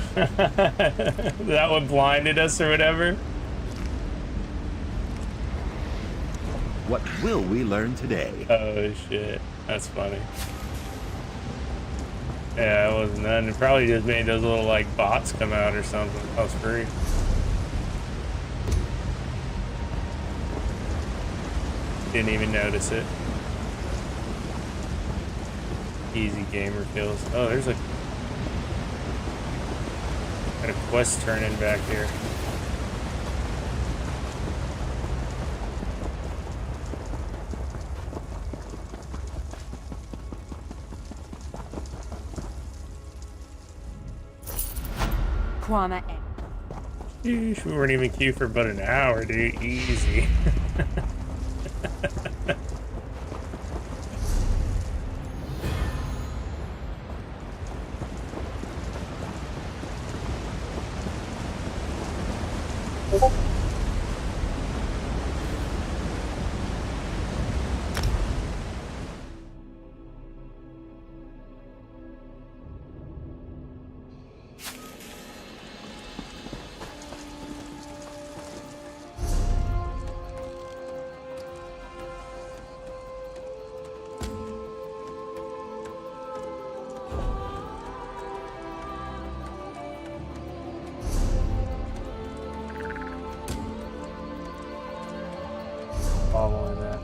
That one blinded us or whatever. What will we learn today? Oh shit, that's funny. Yeah, it wasn't none. It probably just made those little like bots come out or something. That was free. Didn't even notice it. Easy gamer kills. Oh, there's a got a quest turning back here. Kwama. Sheesh, we weren't even queued for about an hour, dude. Easy. Following that.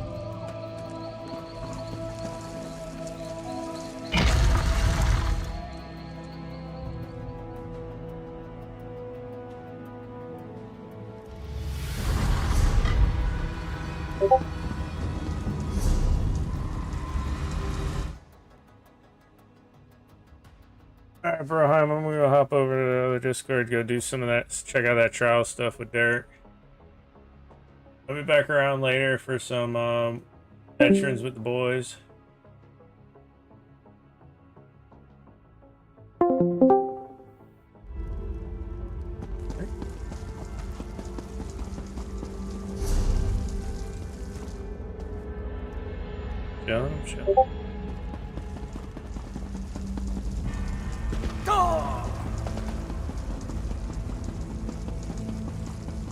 Alright, Broheim, I'm gonna hop over to the other Discord, go do some of that, check out that trial stuff with Derek. I'll be back around later for some veterans with the boys. Chill.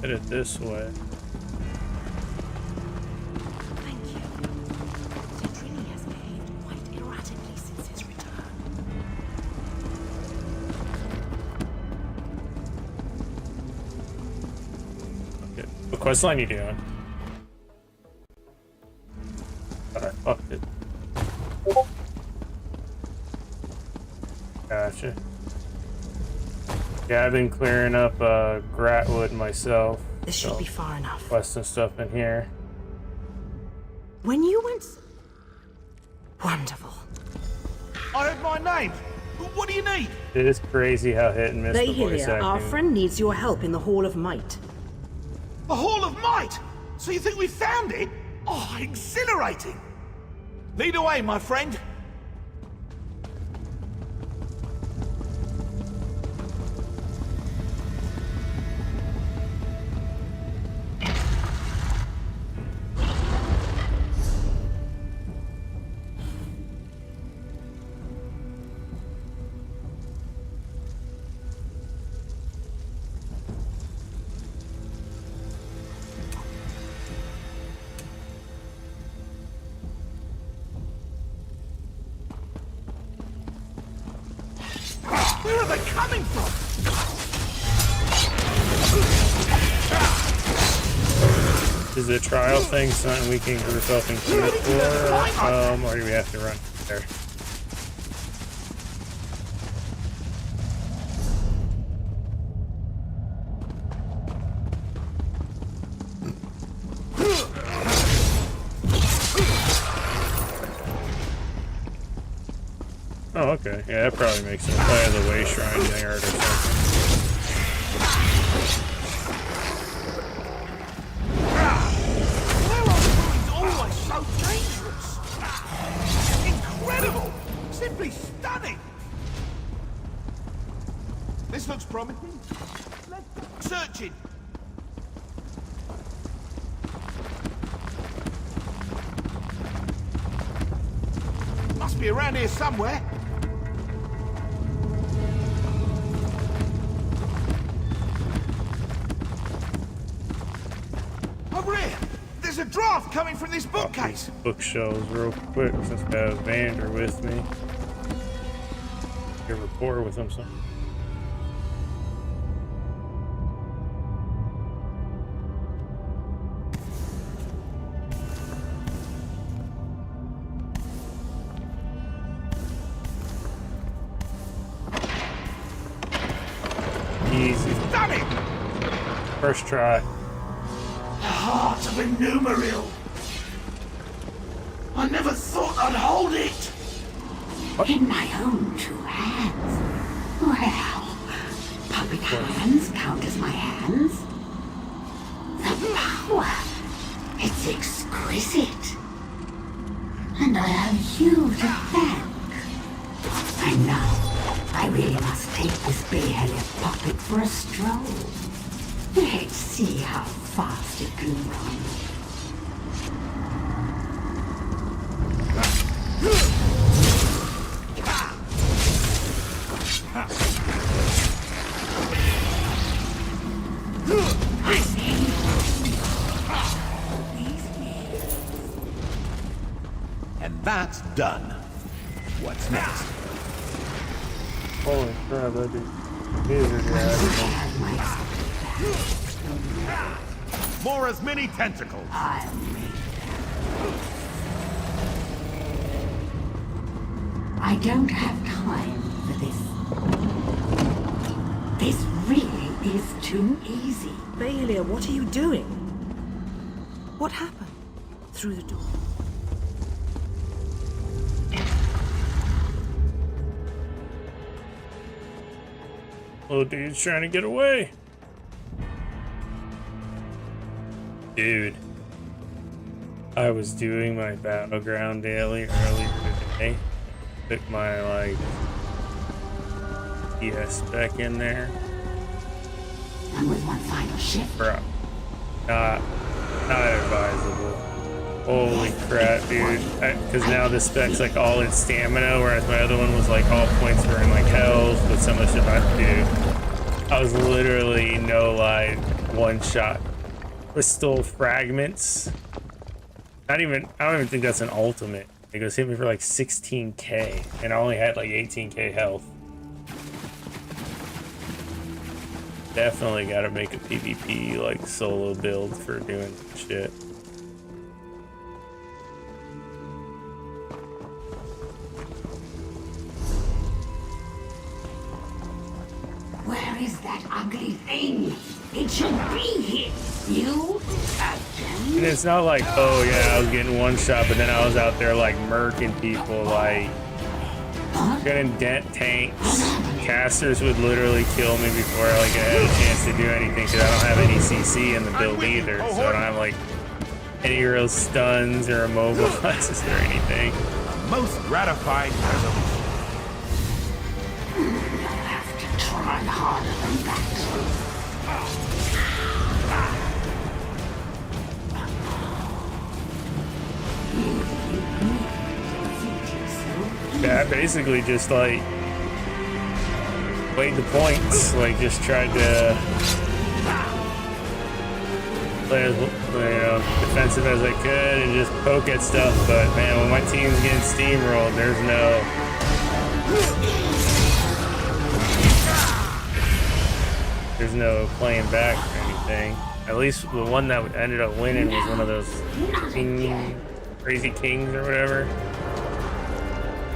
Hit it this way. What quest line you doing? But I fucked it. Gotcha. Yeah, I've been clearing up Ghratwood myself. This should be far enough. Quests and stuff in here. When you went... Wonderful. I heard my name. What do you need? It is crazy how hit and miss the voice Lehilia, our acting. friend needs your help in the Hall of Might. The Hall of Might? So you think we found it? Oh, exhilarating. Lead away, my friend. Where are they coming from? Is the trial thing something we can group up and queue for, or do we have to run there? Oh, okay. Yeah, that probably makes sense. Probably has a way shrine there or something. Always so dangerous. Incredible. Simply stunning. This looks promising. Let's search it. be around here somewhere. Over here! There's a draft coming from this bookcase! Bookshelves real quick since I have Vander with me. Get rapport with him some. Easy. Done it! First try. The heart of a numeral. I never thought I'd hold it. In my own 2 hands. Well, puppet hands count as my hands. The power. It's exquisite. And I have you to thank. And now, I really must take this bay-headed puppet for a stroll. Let's see how fast it can run. And that's done. What's next? Holy crap, that dude. Wizard, More as many tentacles. I don't have time for this. This really is too easy. Baelia, what are you doing? What happened? Through the door. Little dude's trying to get away. Dude, I was doing my battleground daily earlier today. Took my PS back in there. And with one final shift. Bro, not advisable. Holy crap, dude. Because now the spec's like all in stamina, whereas my other one was like all points were in like health with some of the shit I do. I was literally, no lie, one shot. Crystal fragments. I don't even think that's an ultimate. It goes hit me for like 16k, and I only had like 18k health. Definitely gotta make a PvP like solo build for doing shit. Where is that ugly thing? It should be here. You again? And it's not like, oh yeah, I was getting one shot, but then I was out there like murking people, like gonna dent tanks. Casters would literally kill me before I had a chance to do anything, because I don't have any CC in the build either, so I don't have like any real stuns or immobilizes or anything. Most gratifying resolution. Try harder than that. Yeah, I basically just like played the points, like just tried to play as defensive as I could and just poke at stuff. But man, when my team's getting steamrolled, there's no playing back or anything. At least the one that ended up winning was one of those crazy kings or whatever.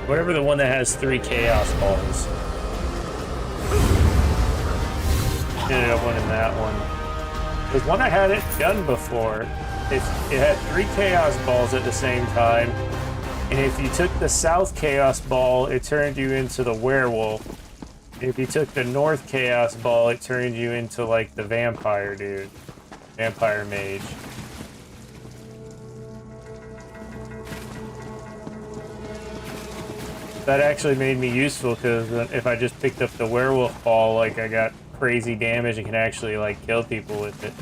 Whatever the one that has 3 chaos balls. Ended up winning that one. There's one I had it done before. It had 3 chaos balls at the same time. And if you took the south chaos ball, it turned you into the werewolf. If you took the north chaos ball, it turned you into like the vampire dude. Vampire mage. That actually made me useful, because if I just picked up the werewolf ball, like I got crazy damage and can actually like kill people with it.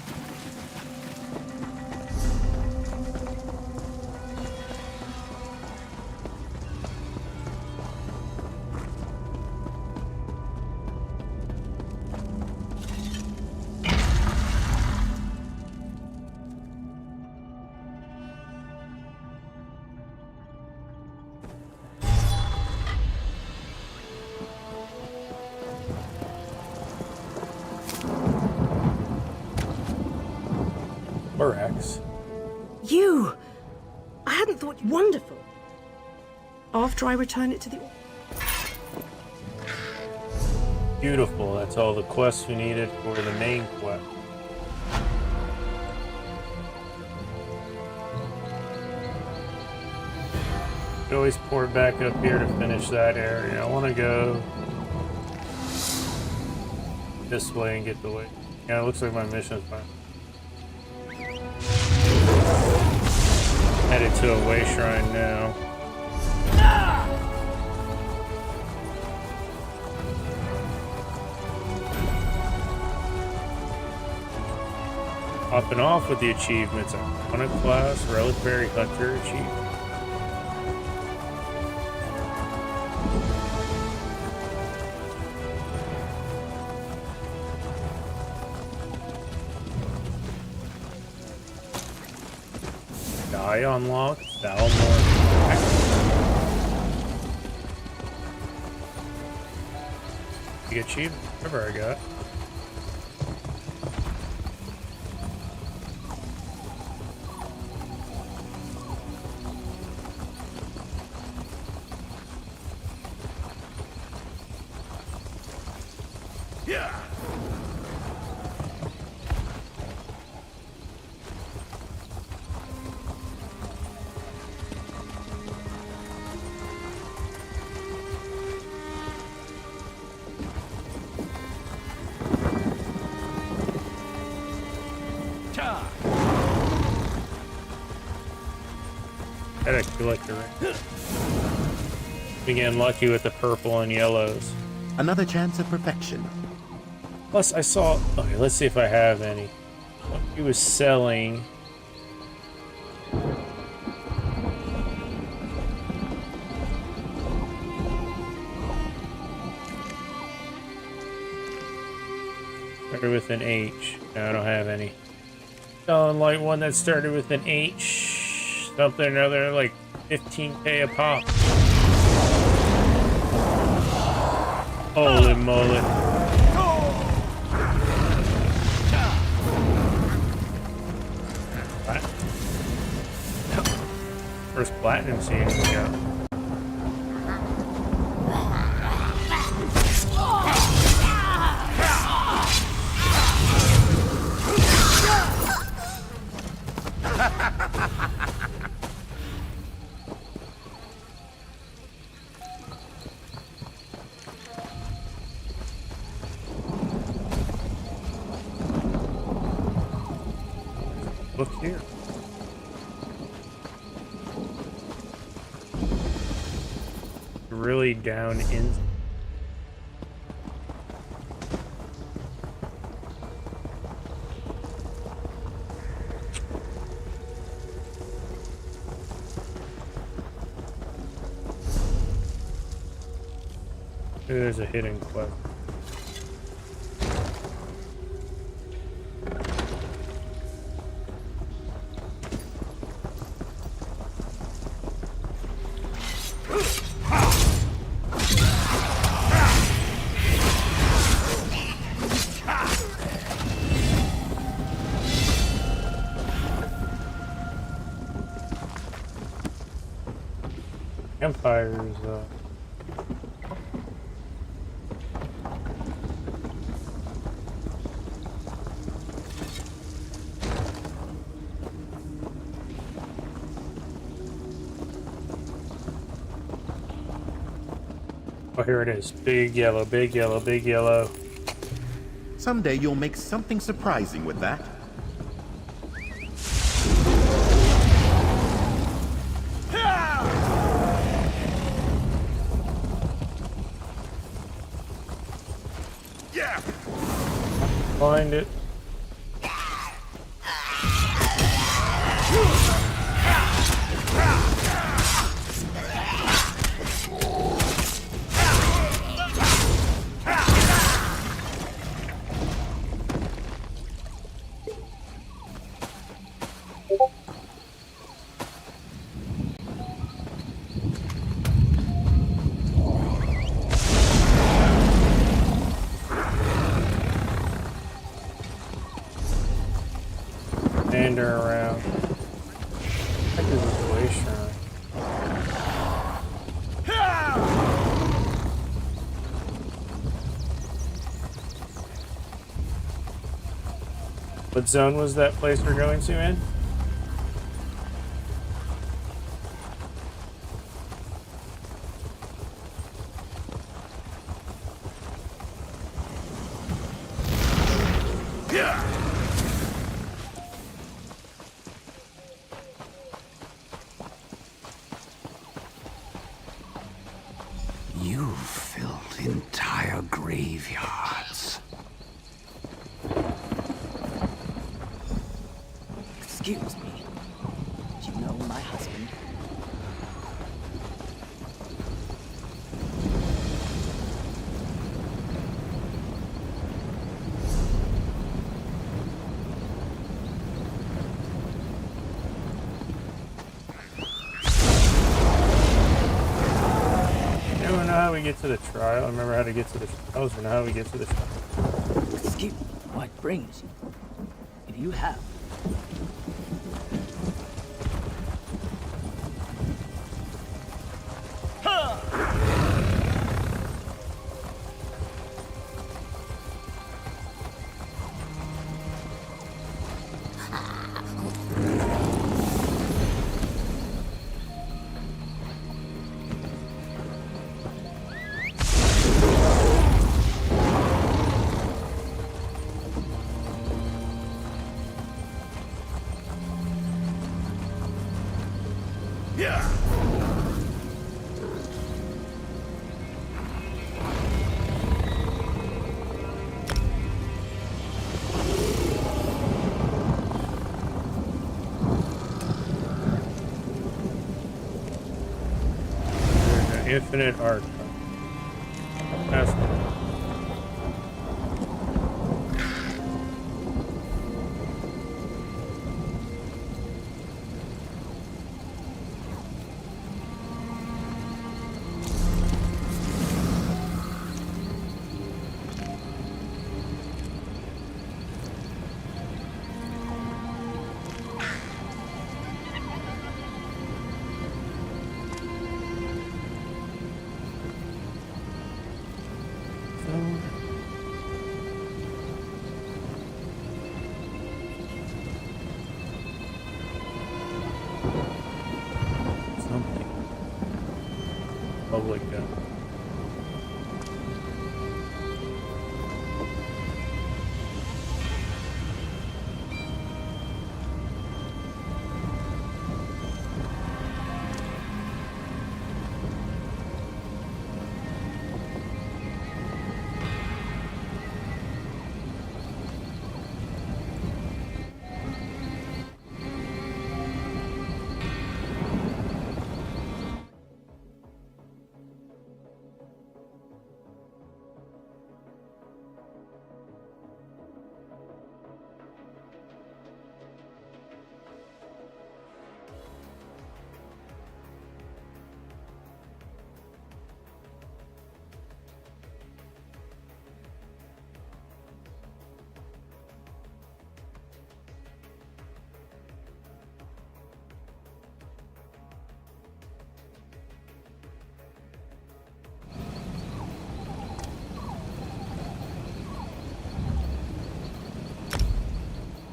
Thorax. You! I hadn't thought. Wonderful. After I return it to the... Beautiful. That's all the quests we needed for the main quest. You always pour back up here to finish that area. I want to go this way and get the way. Yeah, it looks like my mission's fine. Headed to a way shrine now. Popping off with the achievements. Iconic class, Reliquary Hunter achievement. Die unlocked. Valmore. Big achievement. Whatever I got. Gotta collect the ring. Again, lucky with the purple and yellows. Another chance at perfection. Plus, I saw. Okay, let's see if I have any. He was selling. Started with an H. No, I don't have any. Selling like one that started with an H. Something or other, like 15k a pop. Holy moly. First platinum seed we got. Look here. Really down in. There's a hidden quest. Empires, oh, here it is. Big yellow, big yellow, big yellow. Someday you'll make something surprising with that. Find it. wander around. I think this is the way shrine. What zone was that place we're going to in? You filled entire graveyards. Excuse me. Do you know my husband? I don't know how we get to the trial. I remember how to get to the trials, but how we get to the trial. Excuse me. What brings you? If you have Infinite art. That's something. Public gun.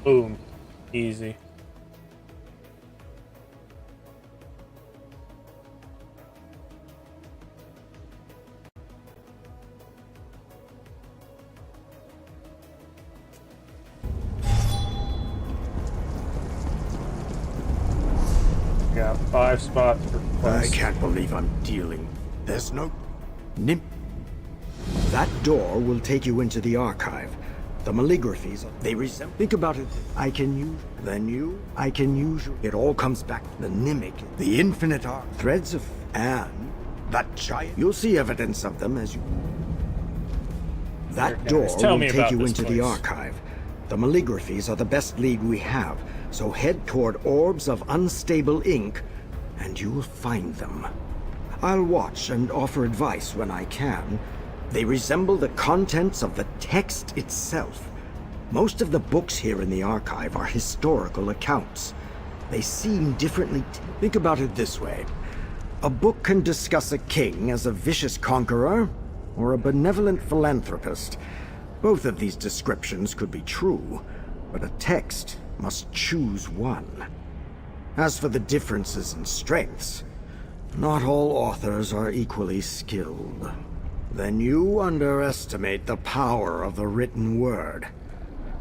Boom. Easy. Got 5 spots for I can't believe I'm dealing. There's no... That door will take you into the archive. The malligraphies, they resemble... Think about it. I can use... Then you... I can use... It all comes back. The Nimic, the infinite art, threads of... And... That giant... You'll see evidence of them as you... That door will take you into the archive. The malligraphies are the best lead we have, so head toward orbs of unstable ink, and you'll find them. I'll watch and offer advice when I can. They resemble the contents of the text itself. Most of the books here in the archive are historical accounts. They seem differently. Think about it this way. A book can discuss a king as a vicious conqueror or a benevolent philanthropist. Both of these descriptions could be true, but a text must choose one. As for the differences in strengths, not all authors are equally skilled. Then you underestimate the power of the written word.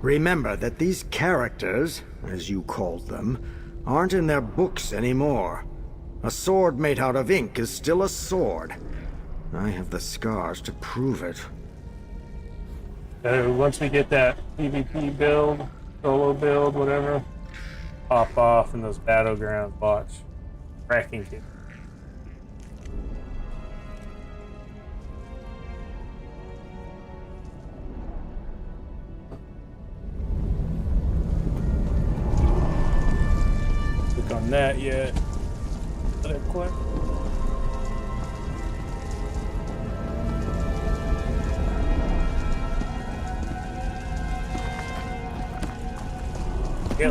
Remember that these characters, as you called them, aren't in their books anymore. A sword made out of ink is still a sword. I have the scars to prove it. Once we get that PvP build, solo build, whatever, pop off in those battlegrounds, watch. Cracking kit. Click on that yet. Let it quit.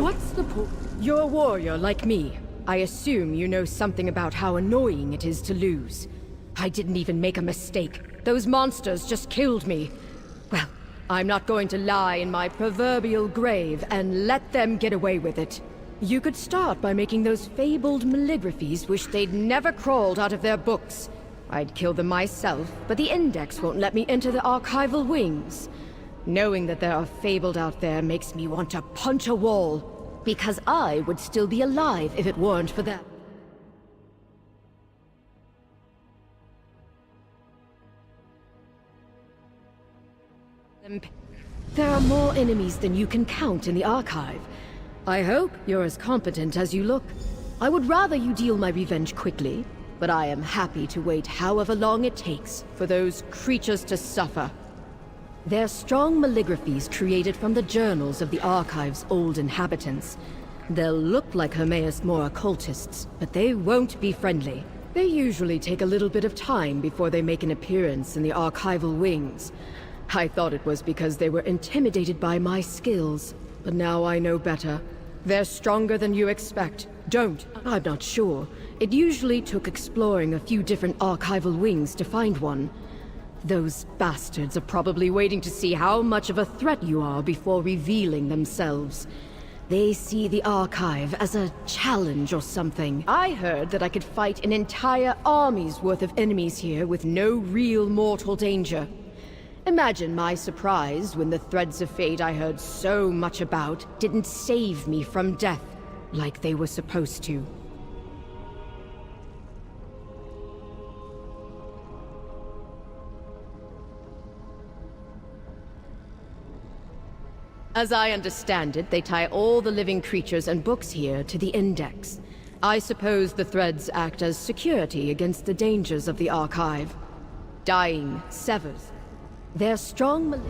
What's the point? You're a warrior like me. I assume you know something about how annoying it is to lose. I didn't even make a mistake. Those monsters just killed me. Well, I'm not going to lie in my proverbial grave and let them get away with it. You could start by making those fabled malligraphies wish they'd never crawled out of their books. I'd kill them myself, but the Index won't let me enter the archival wings. Knowing that there are fabled out there makes me want to punch a wall, because I would still be alive if it weren't for them. There are more enemies than you can count in the archive. I hope you're as competent as you look. I would rather you deal my revenge quickly, but I am happy to wait however long it takes for those creatures to suffer. They're strong malligraphies created from the journals of the Archive's old inhabitants. They'll look like Hermaeus Mora cultists, but they won't be friendly. They usually take a little bit of time before they make an appearance in the archival wings. I thought it was because they were intimidated by my skills, but now I know better. They're stronger than you expect. I'm not sure. It usually took exploring a few different archival wings to find one. Those bastards are probably waiting to see how much of a threat you are before revealing themselves. They see the Archive as a challenge or something. I heard that I could fight an entire army's worth of enemies here with no real mortal danger. Imagine my surprise when the threads of fate I heard so much about didn't save me from death like they were supposed to. As I understand it, they tie all the living creatures and books here to the Index. I suppose the threads act as security against the dangers of the Archive. Dying severs. They're strong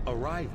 Arrival.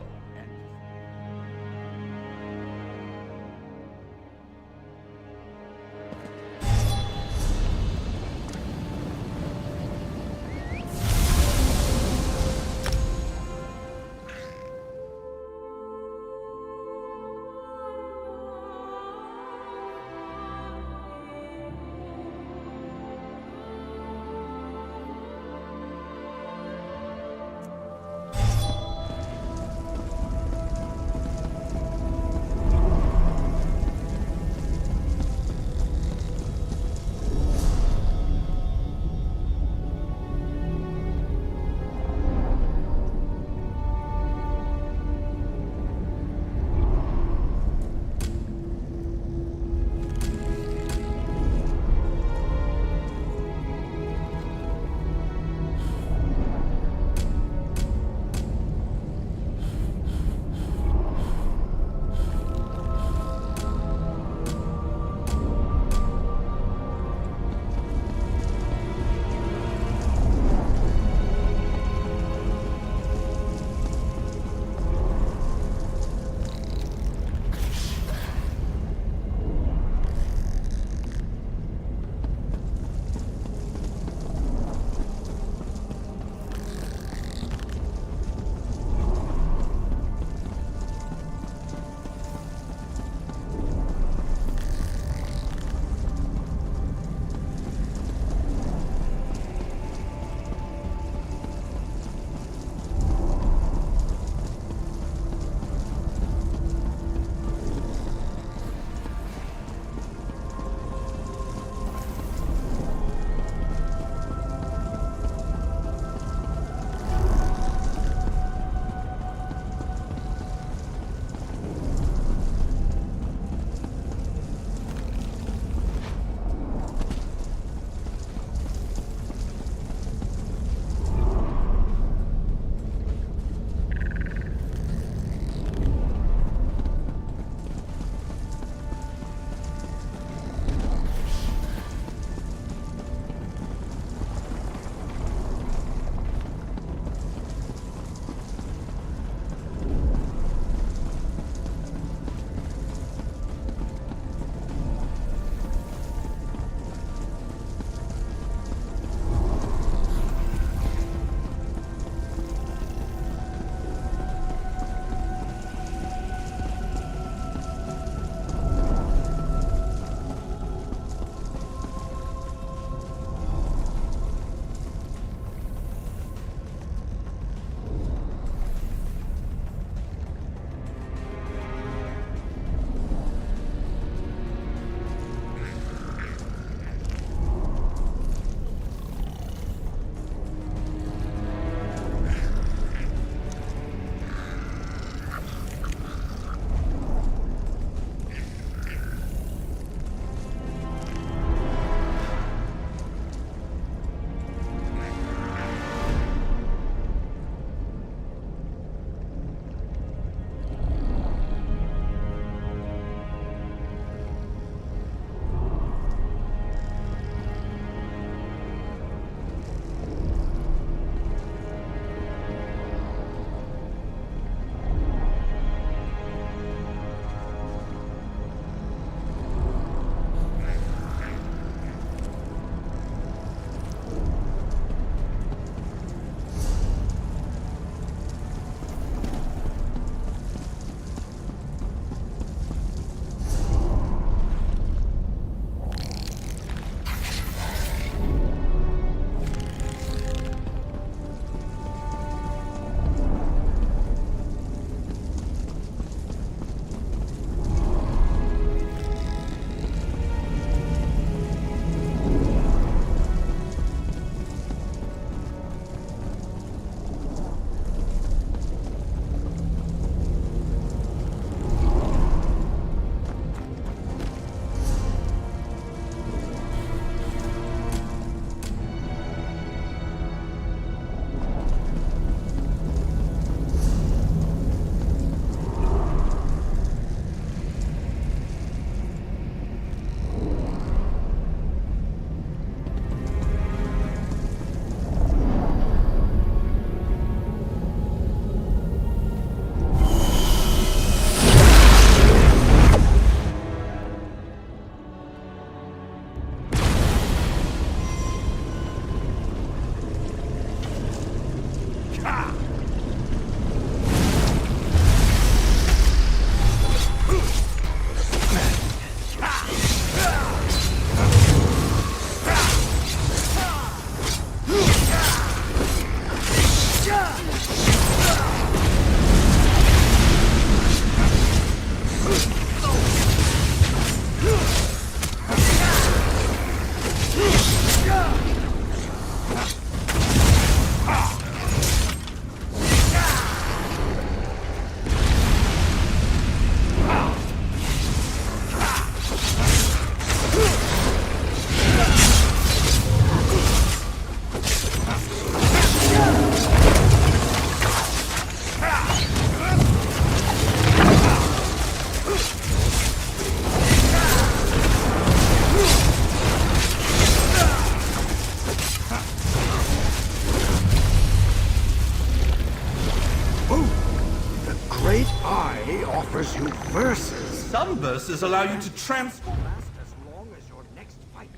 some bursters allow you to transform. Last as long as your next fight.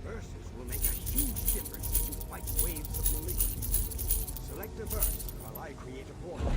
Verses will make a huge difference as you fight waves of malignity. Select a verse while I create a portal.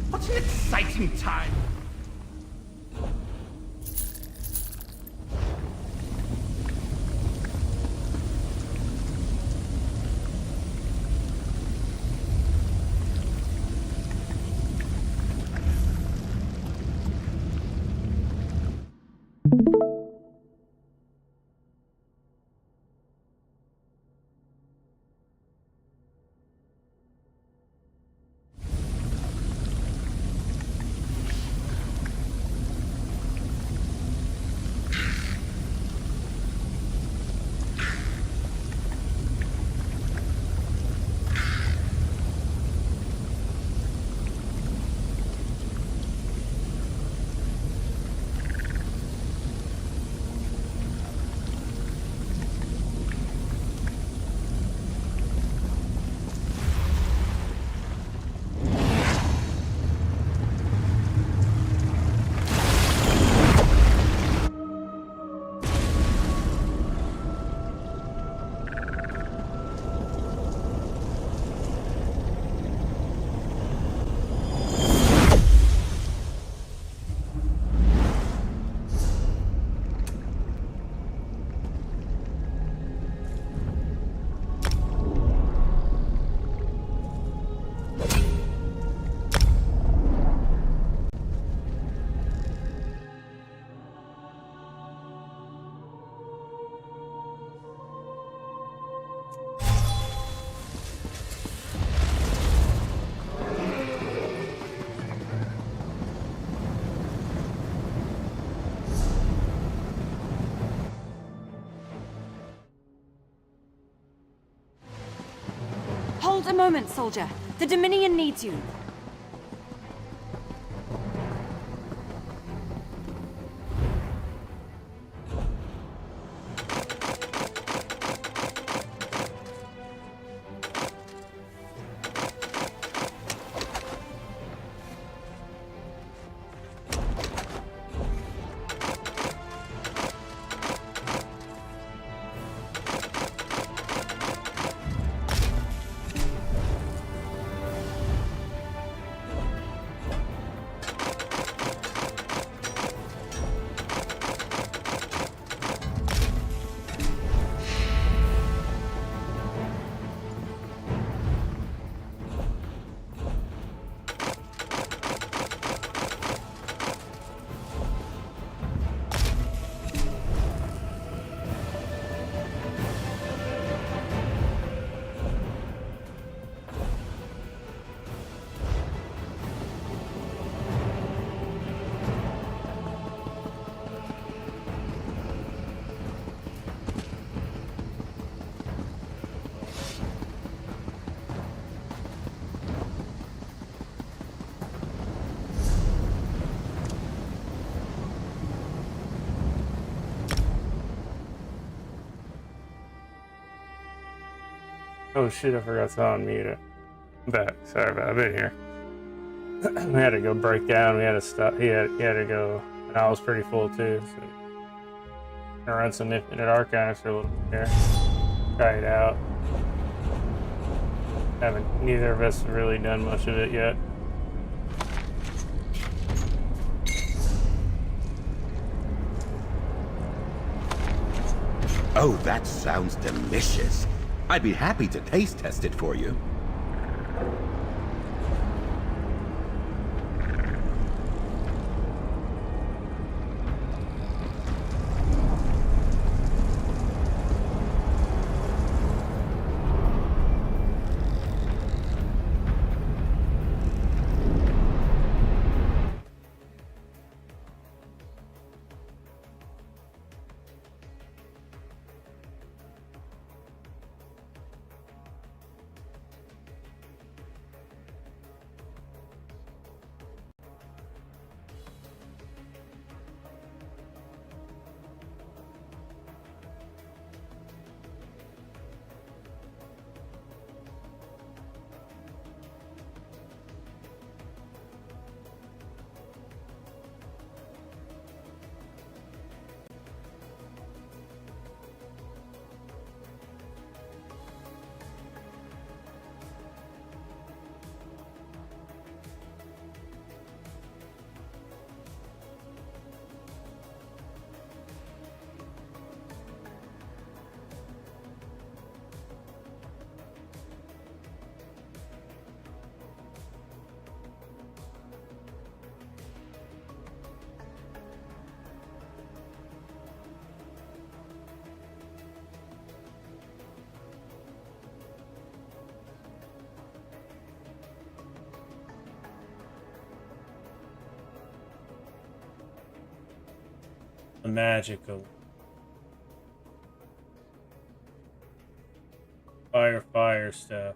What an exciting time! Hold a moment, soldier. The Dominion needs you. Oh shit, I forgot to unmute it. I'm back. Sorry about it. I've been here. We had to go break down. We had to stop. He had to go. And I was pretty full too. So gonna run some Infinite Archives for a little bit here. Try it out. Neither of us have really done much of it yet. Oh, that sounds delicious. I'd be happy to taste test it for you. Magical fire stuff.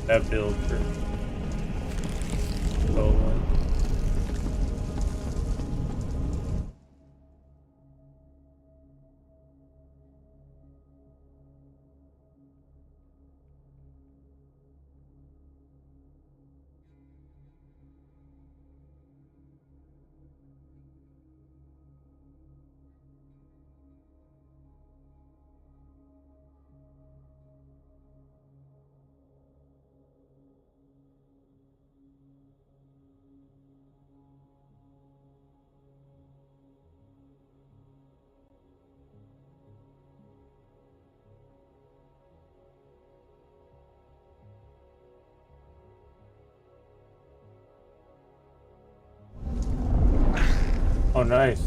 That build for solo. Oh, nice.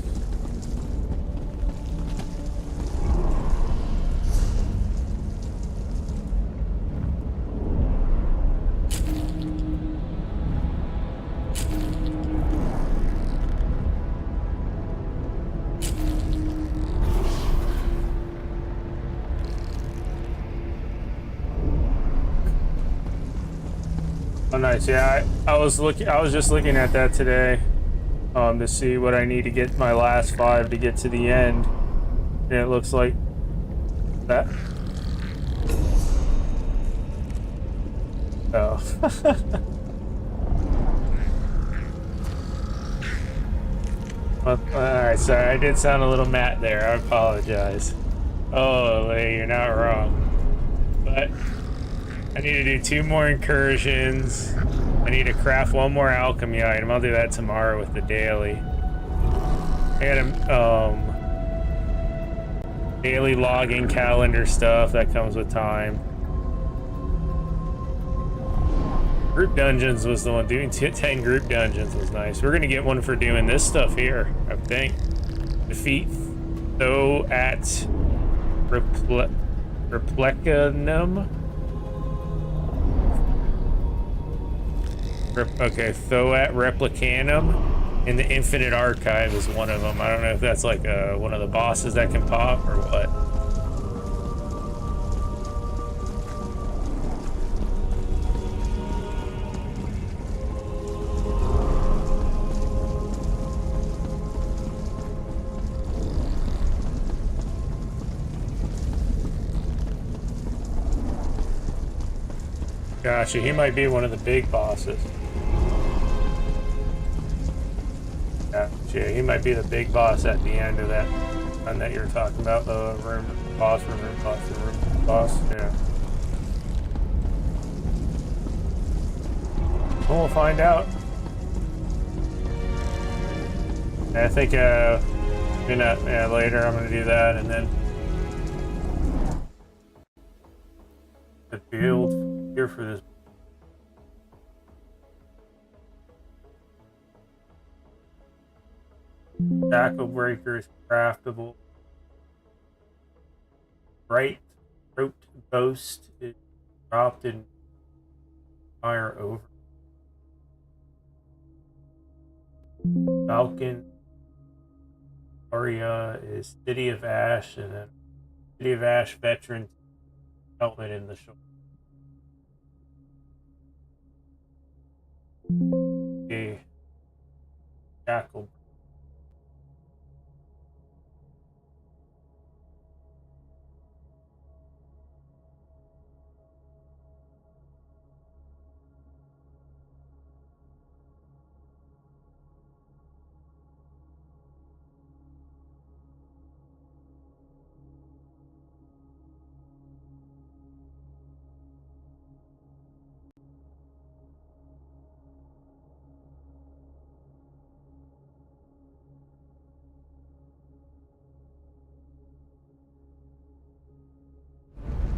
nice. Yeah, I was just looking at that today, to see what I need to get my last 5 to get to the end, and it looks like that. Oh. Well, alright, sorry, I did sound a little Matt there. I apologize. Oh, hey, you're not wrong. But I need to do 2 more incursions. I need to craft 1 more alchemy item. I'll do that tomorrow with the daily. I got a daily logging calendar stuff that comes with time. Group dungeons was the one. Doing 10 group dungeons was nice. We're gonna get one for doing this stuff here, I think. Defeat Tho at Replecanum. Okay, Tho at Replicanum. And the Infinite Archive is one of them. I don't know if that's like one of the bosses that can pop or what. Gotcha, he might be one of the big bosses. Gotcha, he might be the big boss at the end of that one that you're talking about, the room boss, yeah. Well, we'll find out. I think, later I'm gonna do that, and then the build here for this. Shackle breaker is craftable. Bright throat boast is dropped in fire over. Falcon Aria is City of Ash, and then City of Ash veteran helmet in the shoulder. Okay. Shackle.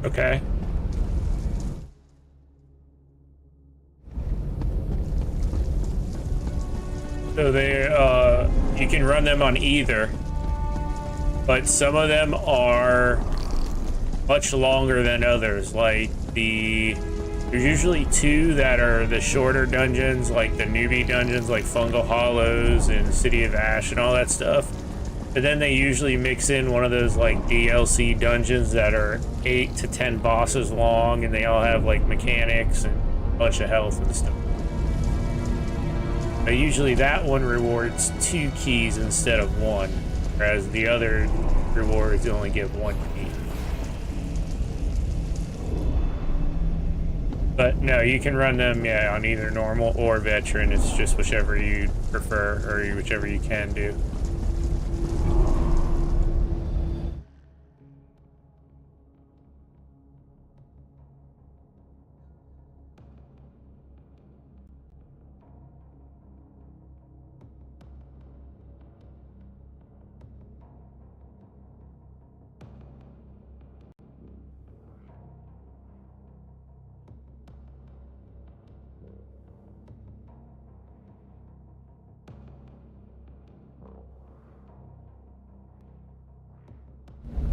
Okay. So they, you can run them on either, but some of them are much longer than others. Like there's usually 2 that are the shorter dungeons, like the newbie dungeons, like Fungal Hollows and City of Ash and all that stuff. But then they usually mix in one of those like DLC dungeons that are 8 to 10 bosses long, and they all have like mechanics and a bunch of health and stuff. But usually that one rewards 2 keys instead of 1, whereas the other rewards only give 1 key. But no, you can run them, yeah, on either normal or veteran. It's just whichever you prefer or whichever you can do.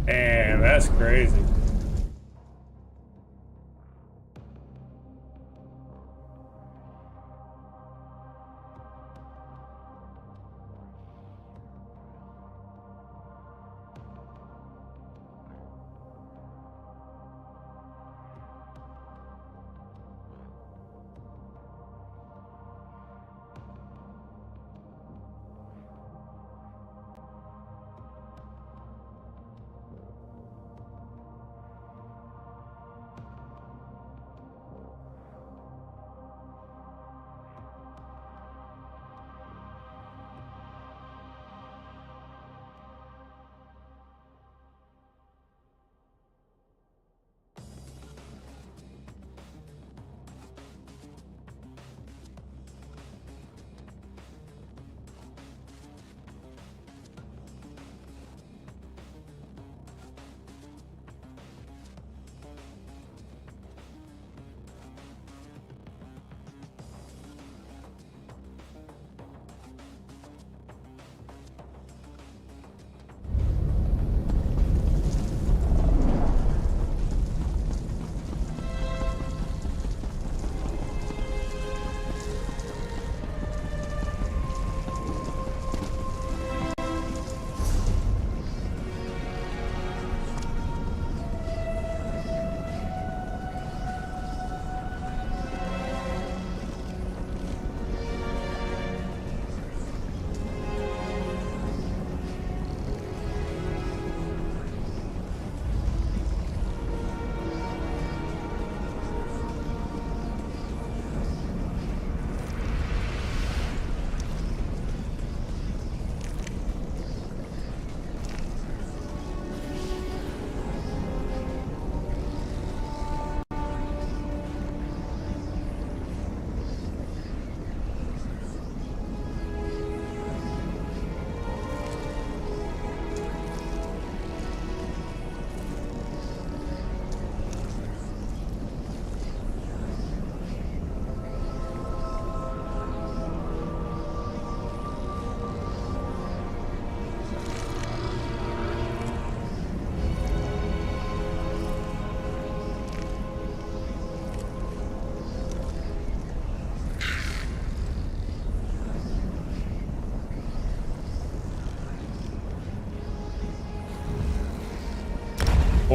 Damn, that's crazy.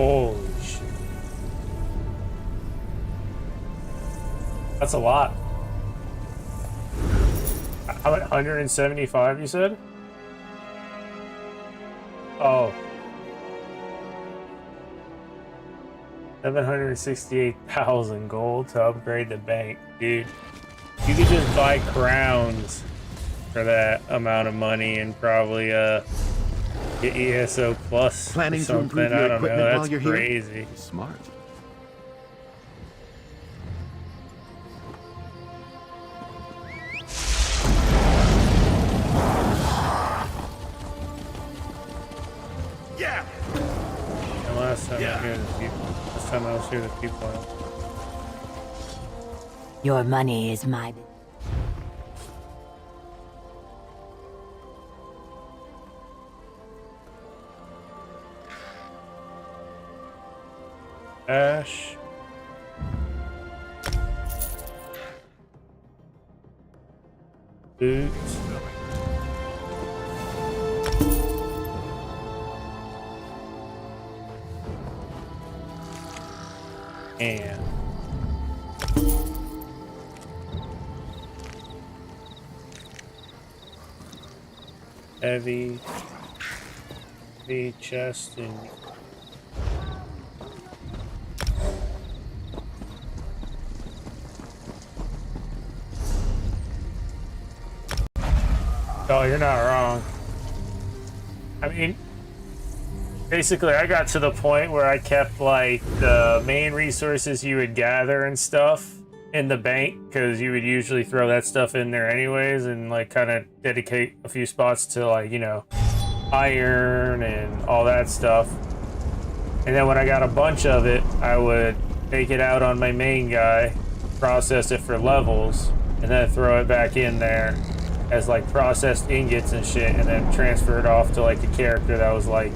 Holy shit. That's a lot. How about 175 you said? Oh. 768,000 gold to upgrade the bank. Dude, you could just buy crowns for that amount of money and probably get ESO plus Planning or to something. improve I your don't equipment know. while That's you're here? crazy. Smart. Yeah. And last time I was here, the people. Your money is my... Ash. Boots. And heavy chest and oh, you're not wrong. I mean, basically, I got to the point where I kept, like, the main resources you would gather and stuff in the bank, because you would usually throw that stuff in there anyways, and, like, kind of dedicate a few spots to, like, you know, iron and all that stuff. And then when I got a bunch of it, I would take it out on my main guy, process it for levels, and then throw it back in there as, like, processed ingots and shit, and then transfer it off to, like, a character that was, like,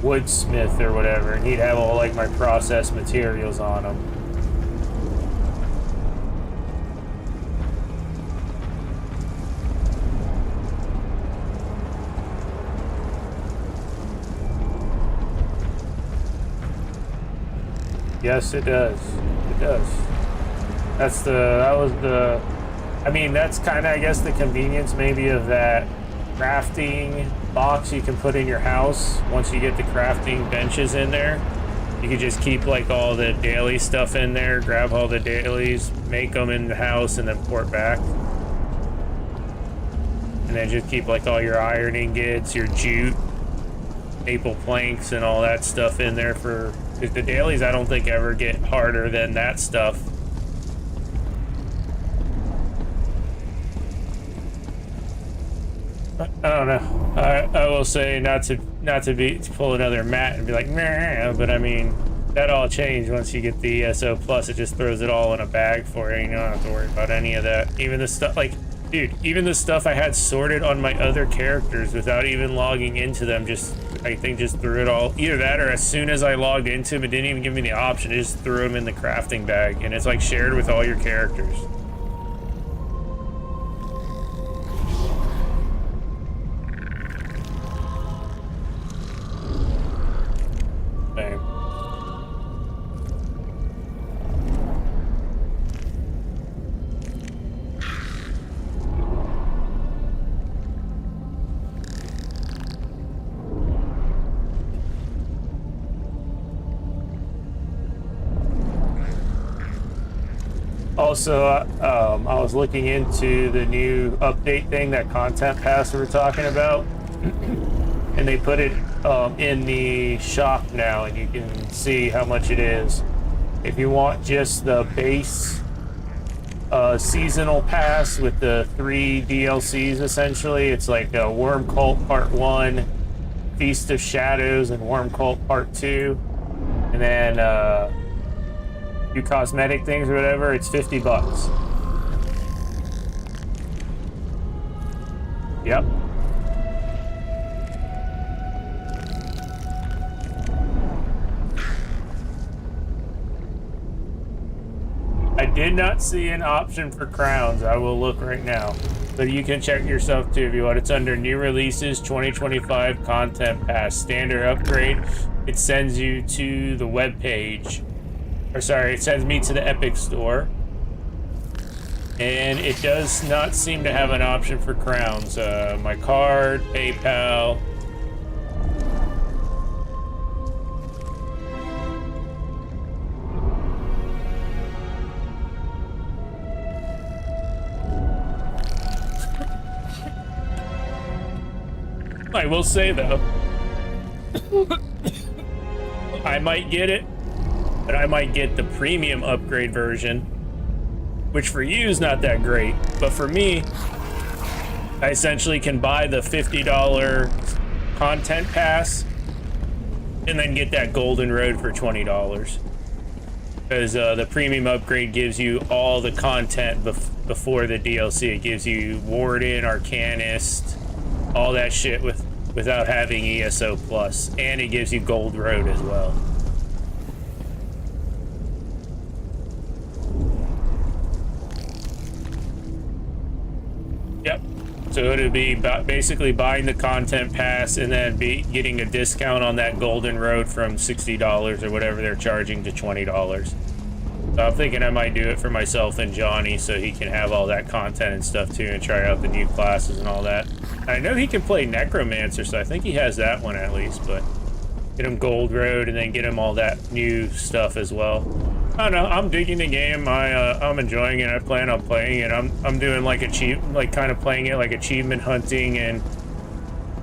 woodsmith or whatever, and he'd have all, like, my processed materials on him. Yes, it does. It does. I mean, that's kind of, I guess, the convenience maybe of that crafting box you can put in your house. Once you get the crafting benches in there, you can just keep, like, all the daily stuff in there, grab all the dailies, make them in the house, and then port back. And then just keep, like, all your iron ingots, your jute, maple planks, and all that stuff in there for... Because the dailies, I don't think, ever get harder than that stuff. I don't know. I will say not to pull another Matt and be like, nah, but I mean, that all changed once you get the ESO plus. It just throws it all in a bag for you. You don't have to worry about any of that. Even the stuff, like, dude, even the stuff I had sorted on my other characters without even logging into them, I think just threw it all, either that or as soon as I logged into them, it didn't even give me the option. It just threw them in the crafting bag, and it's like shared with all your characters. Same. Also, I was looking into the new update thing, that content pass we were talking about, and they put it in the shop now, and you can see how much it is. If you want just the base seasonal pass with the 3 DLCs, essentially, it's like Worm Cult Part 1, Feast of Shadows, and Worm Cult Part 2, and then do cosmetic things or whatever, it's $50. Yep. I did not see an option for crowns. I will look right now. So you can check yourself too if you want. It's under New Releases 2025 Content Pass Standard Upgrade. It sends you to the web page. Or sorry, it sends me to the Epic Store. And it does not seem to have an option for crowns. My card, PayPal. I will say though, I might get it, but I might get the premium upgrade version, which for you is not that great, but for me, I essentially can buy the $50 content pass and then get that golden road for $20. Because the premium upgrade gives you all the content before the DLC. It gives you Warden, Arcanist, all that shit without having ESO Plus, and it gives you Gold Road as well. Yep. So it'll be basically buying the content pass and then getting a discount on that Golden Road from $60 or whatever they're charging to $20. So I'm thinking I might do it for myself and Johnny so he can have all that content and stuff too and try out the new classes and all that. I know he can play Necromancer, so I think he has that one at least, but get him Gold Road and then get him all that new stuff as well. I don't know, I'm digging the game. I'm enjoying it. I plan on playing it. I'm doing like kind of playing it like achievement hunting and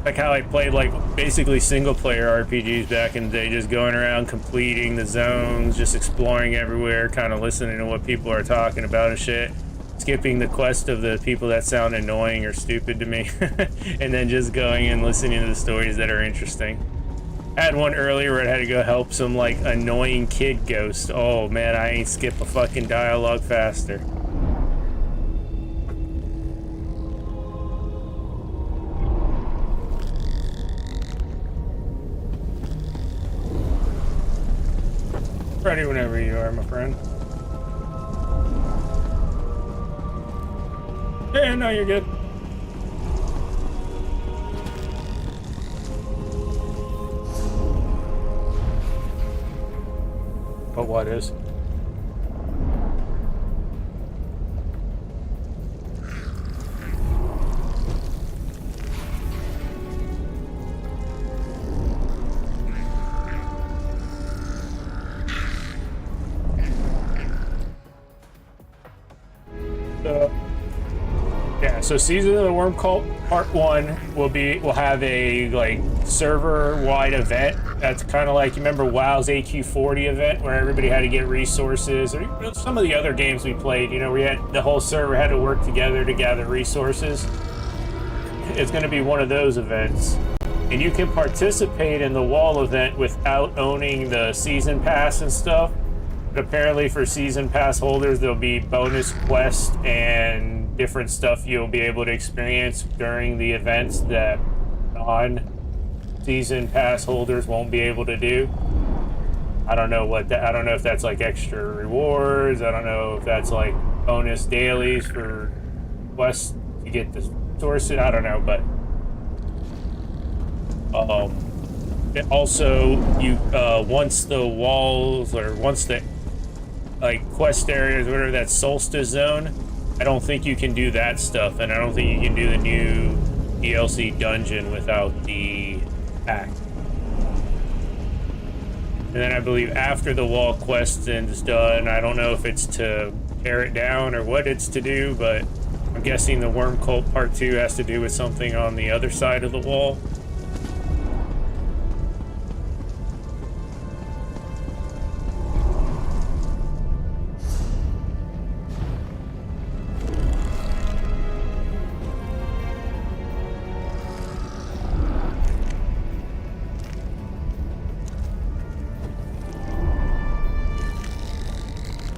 like how I played like basically single player RPGs back in the day, just going around completing the zones, just exploring everywhere, kind of listening to what people are talking about and shit. Skipping the quest of the people that sound annoying or stupid to me and then just going and listening to the stories that are interesting. I had one earlier where I had to go help some like annoying kid ghost. Oh man, I ain't skip a fucking dialogue faster. Ready whenever you are, my friend. Yeah, no, you're good. But what is? Yeah, so Season of the Worm Cult Part 1 will have a like server-wide event. That's kind of like, you remember WoW's AQ40 event where everybody had to get resources, or some of the other games we played, you know, we had the whole server had to work together to gather resources. It's going to be one of those events. And you can participate in the wall event without owning the season pass and stuff. But apparently for season pass holders, there'll be bonus quests and different stuff you'll be able to experience during the events that non-season pass holders won't be able to do. I don't know if that's like extra rewards. I don't know if that's like bonus dailies for quests to get the sources. I don't know, but also you once the walls or once the like quest areas, whatever, that solstice zone, I don't think you can do that stuff, and I don't think you can do the new DLC dungeon without the pack. And then I believe after the wall quest is done, I don't know if it's to tear it down or what it's to do, but I'm guessing the Worm Cult Part 2 has to do with something on the other side of the wall.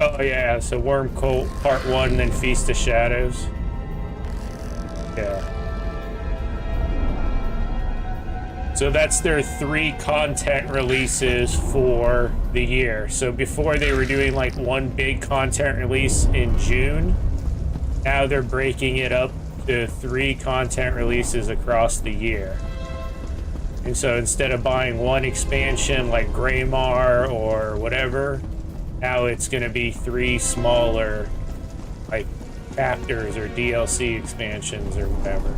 Oh yeah, so Worm Cult Part 1, then Feast of Shadows. Yeah. So that's their 3 content releases for the year. So before they were doing like one big content release in June, now they're breaking it up to 3 content releases across the year. And so instead of buying one expansion like Greymar or whatever, now it's going to be 3 smaller like chapters or DLC expansions or whatever.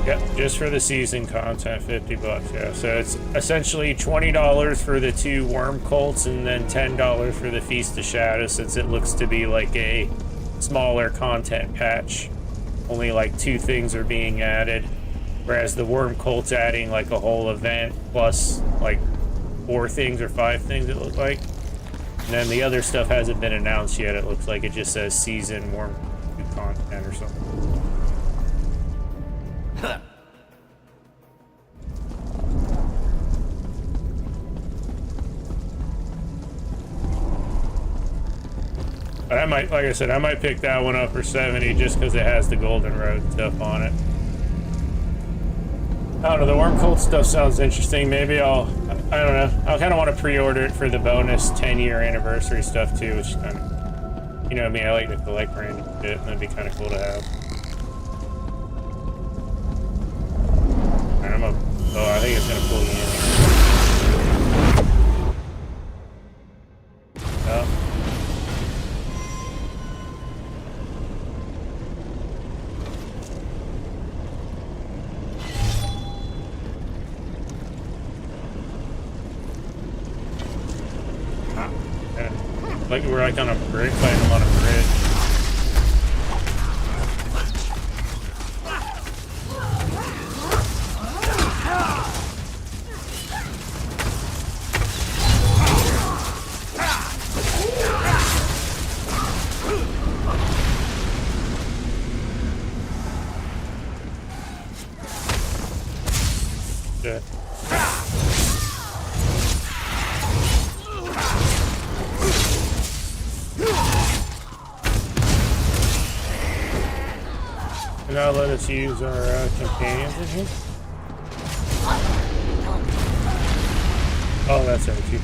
Yep, just for the season content, $50, yeah. So it's essentially $20 for the 2 worm colts and then $10 for the Feast of Shadows, since it looks to be like a smaller content patch. Only like 2 things are being added, whereas the worm colt's adding like a whole event plus like 4 things or 5 things, it looks like. And then the other stuff hasn't been announced yet. It looks like it just says season worm content or something. But I might, like I said, I might pick that one up for 70 just because it has the Golden Road stuff on it. I don't know, the Worm Cult stuff sounds interesting. Maybe I don't know. I kind of want to pre-order it for the bonus 10-year anniversary stuff too, which is kind of, you know me, I like to collect random shit, and that'd be kind of cool to have. Oh, I think it's gonna pull you in. Oh. Yeah. Like we're like on a bridge, fighting them on a bridge. Yeah. And now let us use our companions in here. Oh, that's right, too.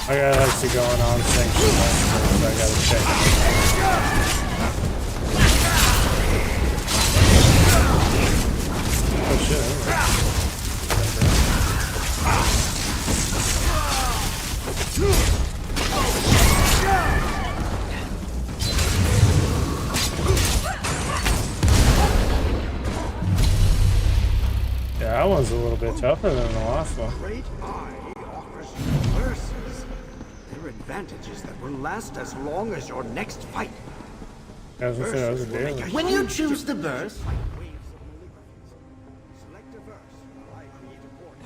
I got actually going on sanctions, so I gotta check it. Oh shit. Yeah, that one's a little bit tougher than the last one. Great Eye offers you verses. There are advantages that will last as long as your next fight. I was gonna say, that was a daily. When you choose the verse, select a verse while I create a board.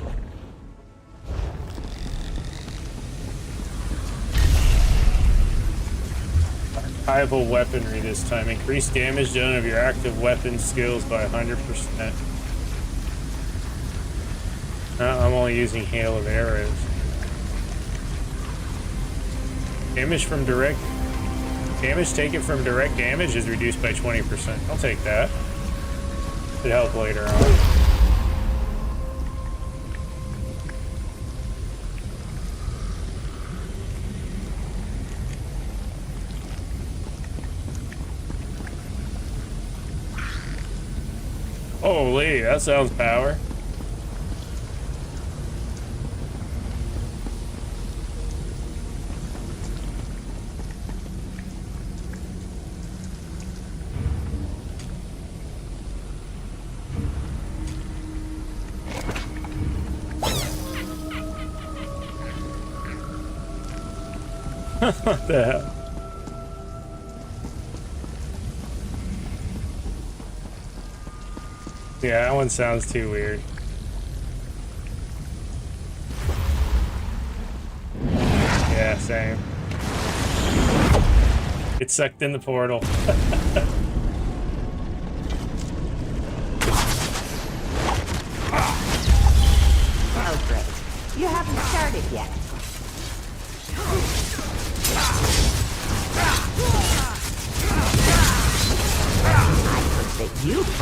Archival weaponry this time. Increase damage done of your active weapon skills by 100%. I'm only using hail of arrows. Damage taken from direct damage is reduced by 20%. I'll take that. Should help later on. Holy, that sounds power. What the hell? Yeah, that one sounds too weird. Yeah, same. It sucked in the portal. Oh, great. You haven't started yet.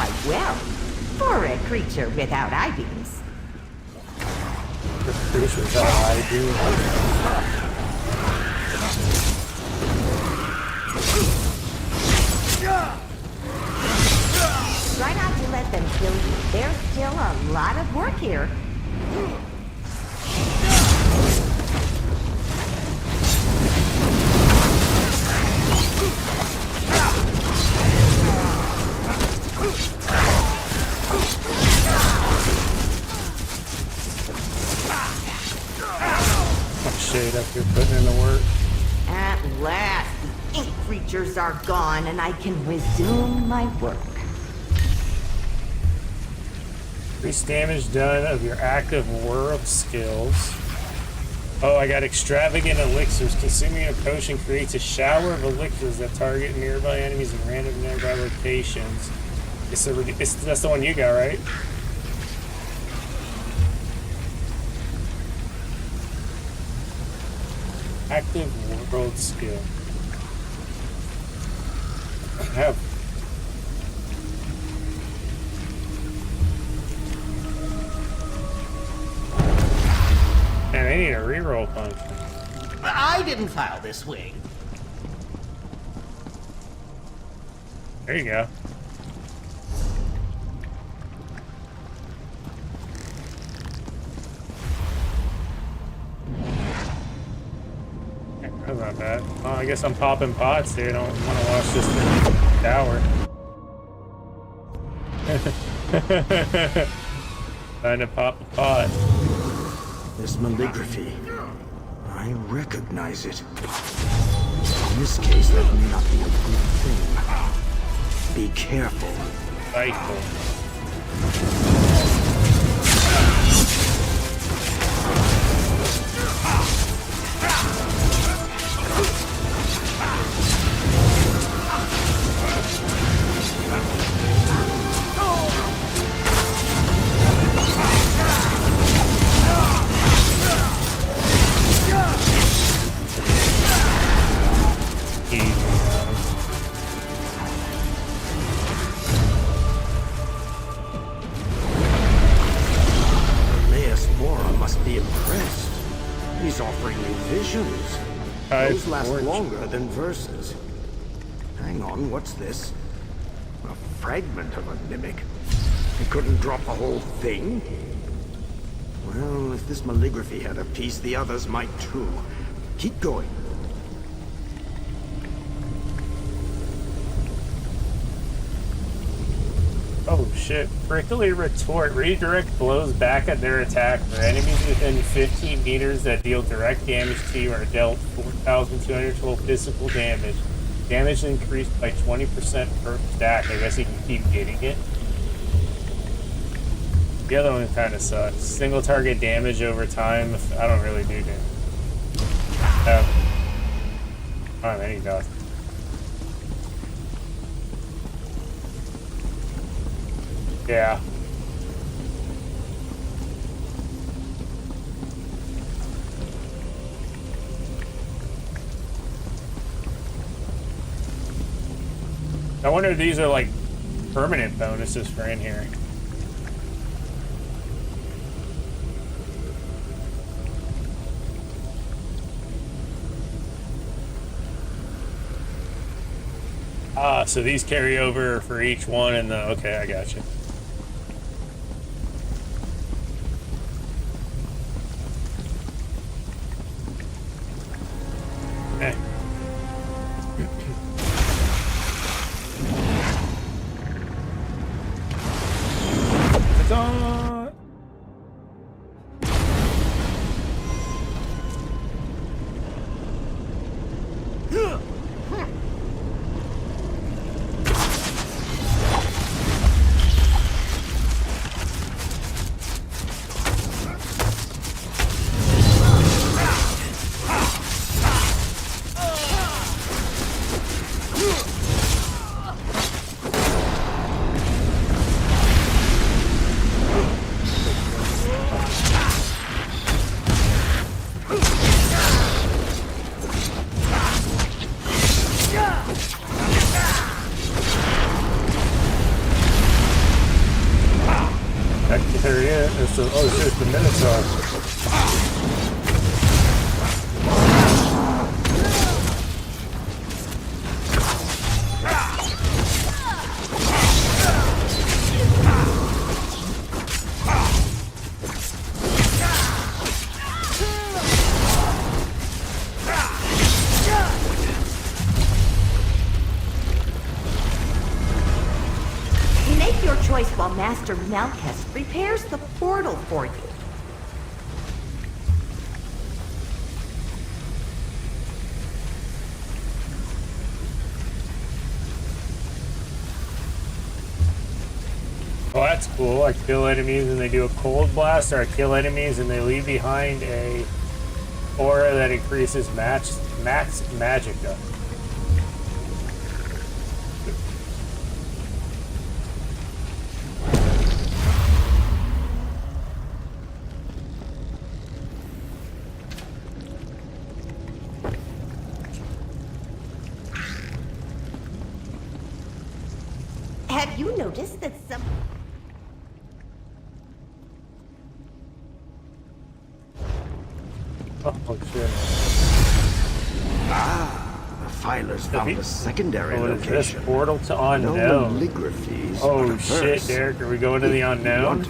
quite well for a creature without eye beams. The creature without eye beams. Try not to let them kill you. There's still a lot of work here. Shade up here putting in the work. At last, the ink creatures are gone and I can resume my work. Increase damage done of your active world skills. Oh, I got extravagant elixirs. Consuming a potion creates a shower of elixirs that target nearby enemies in random nearby locations. That's the one you got, right? Active world skill. I have. Man, I need a reroll function. I didn't file this wing. There you go. That's not bad. Oh, I guess I'm popping pots here. I don't want to watch this tower. Trying to pop a pot. This malligraphy. I recognize it. In this case, that may not be a good thing. Be careful. Cycle. He's offering me visions. Those last longer than verses. Hang on, what's this? A fragment of a mimic. He couldn't drop the whole thing? Well, if this malligraphy had a piece, the others might too. Keep going. Oh shit. Prickly Retort. Redirect blows back at their attack for enemies within 15 meters that deal direct damage to you are dealt 4,212 physical damage. Damage increased by 20% per stack. I guess you can keep getting it. The other one kind of sucks. Single target damage over time. I don't really do damage. Oh, then he does. Yeah. I wonder if these are like permanent bonuses for in here. Ah, so these carry over for each one and the, okay, I got you. there he is. It's the, oh shit, it's the Minotaur. Make your choice while Master Malchus repairs the portal for you. Oh, that's cool. I kill enemies and they do a cold blast, or I kill enemies and they leave behind a aura that increases max magicka. Have you noticed that some... Oh shit. The filers found a secondary What is location. this? Portal to No unknown. calligraphies. Oh but a shit, verse. Derek, are we going to the unknown?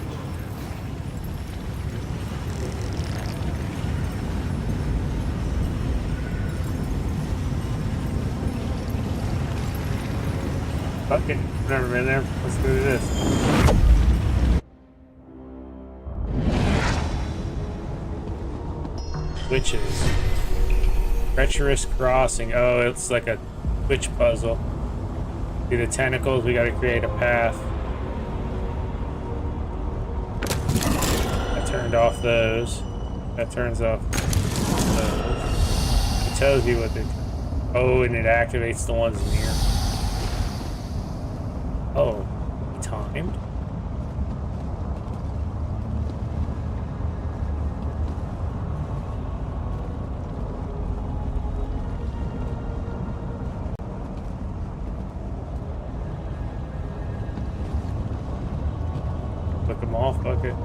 Fuck it, never been there. Let's do this. Witches. Treacherous crossing. Oh, it's like a witch puzzle. See the tentacles, we gotta create a path. I turned off those. That turns off those. It tells you what they... Oh, and it activates the ones near. Oh, timed? Click them off, fuck it.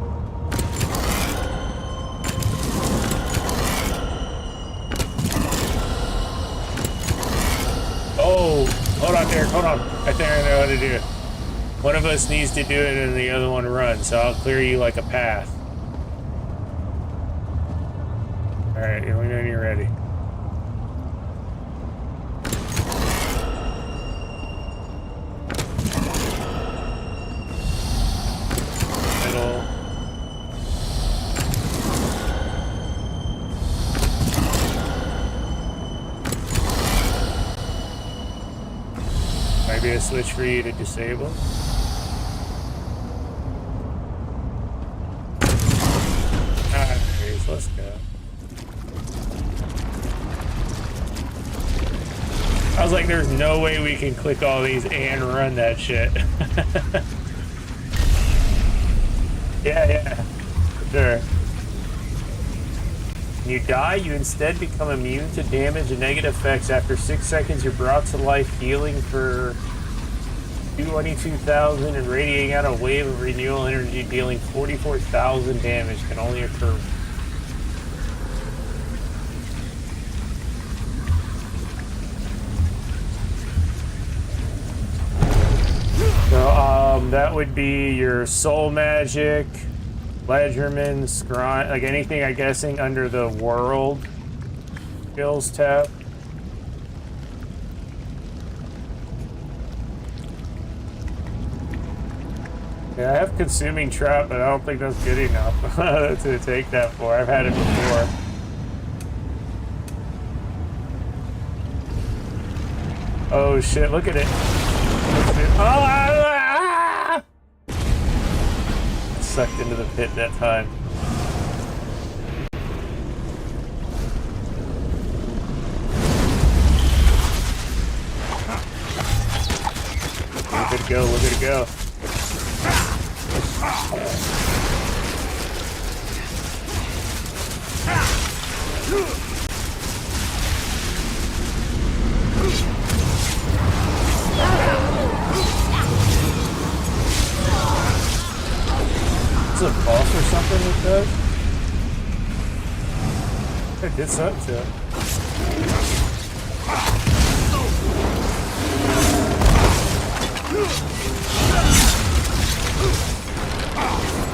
Oh, hold on, Derek, hold on. I think I know how to do it. One of us needs to do it and the other one run, so I'll clear you like a path. Alright, let me know when you're ready. Middle. Might be a switch for you to disable. Let's go. I was like, there's no way we can click all these and run that shit. Yeah, for sure. When you die, you instead become immune to damage and negative effects. After 6 seconds, you're brought to life, healing for 22,000 and radiating out a wave of renewal energy, dealing 44,000 damage. Can only occur. So, that would be your soul magic, Ledgerman, Scry, like anything, I'm guessing, under the world skills tab. Yeah, I have consuming trap, but I don't think that's good enough to take that for. I've had it before. Oh shit, look at it. Oh, sucked into the pit that time. Look at it go, look at it go. It's a something it does? It did something to it.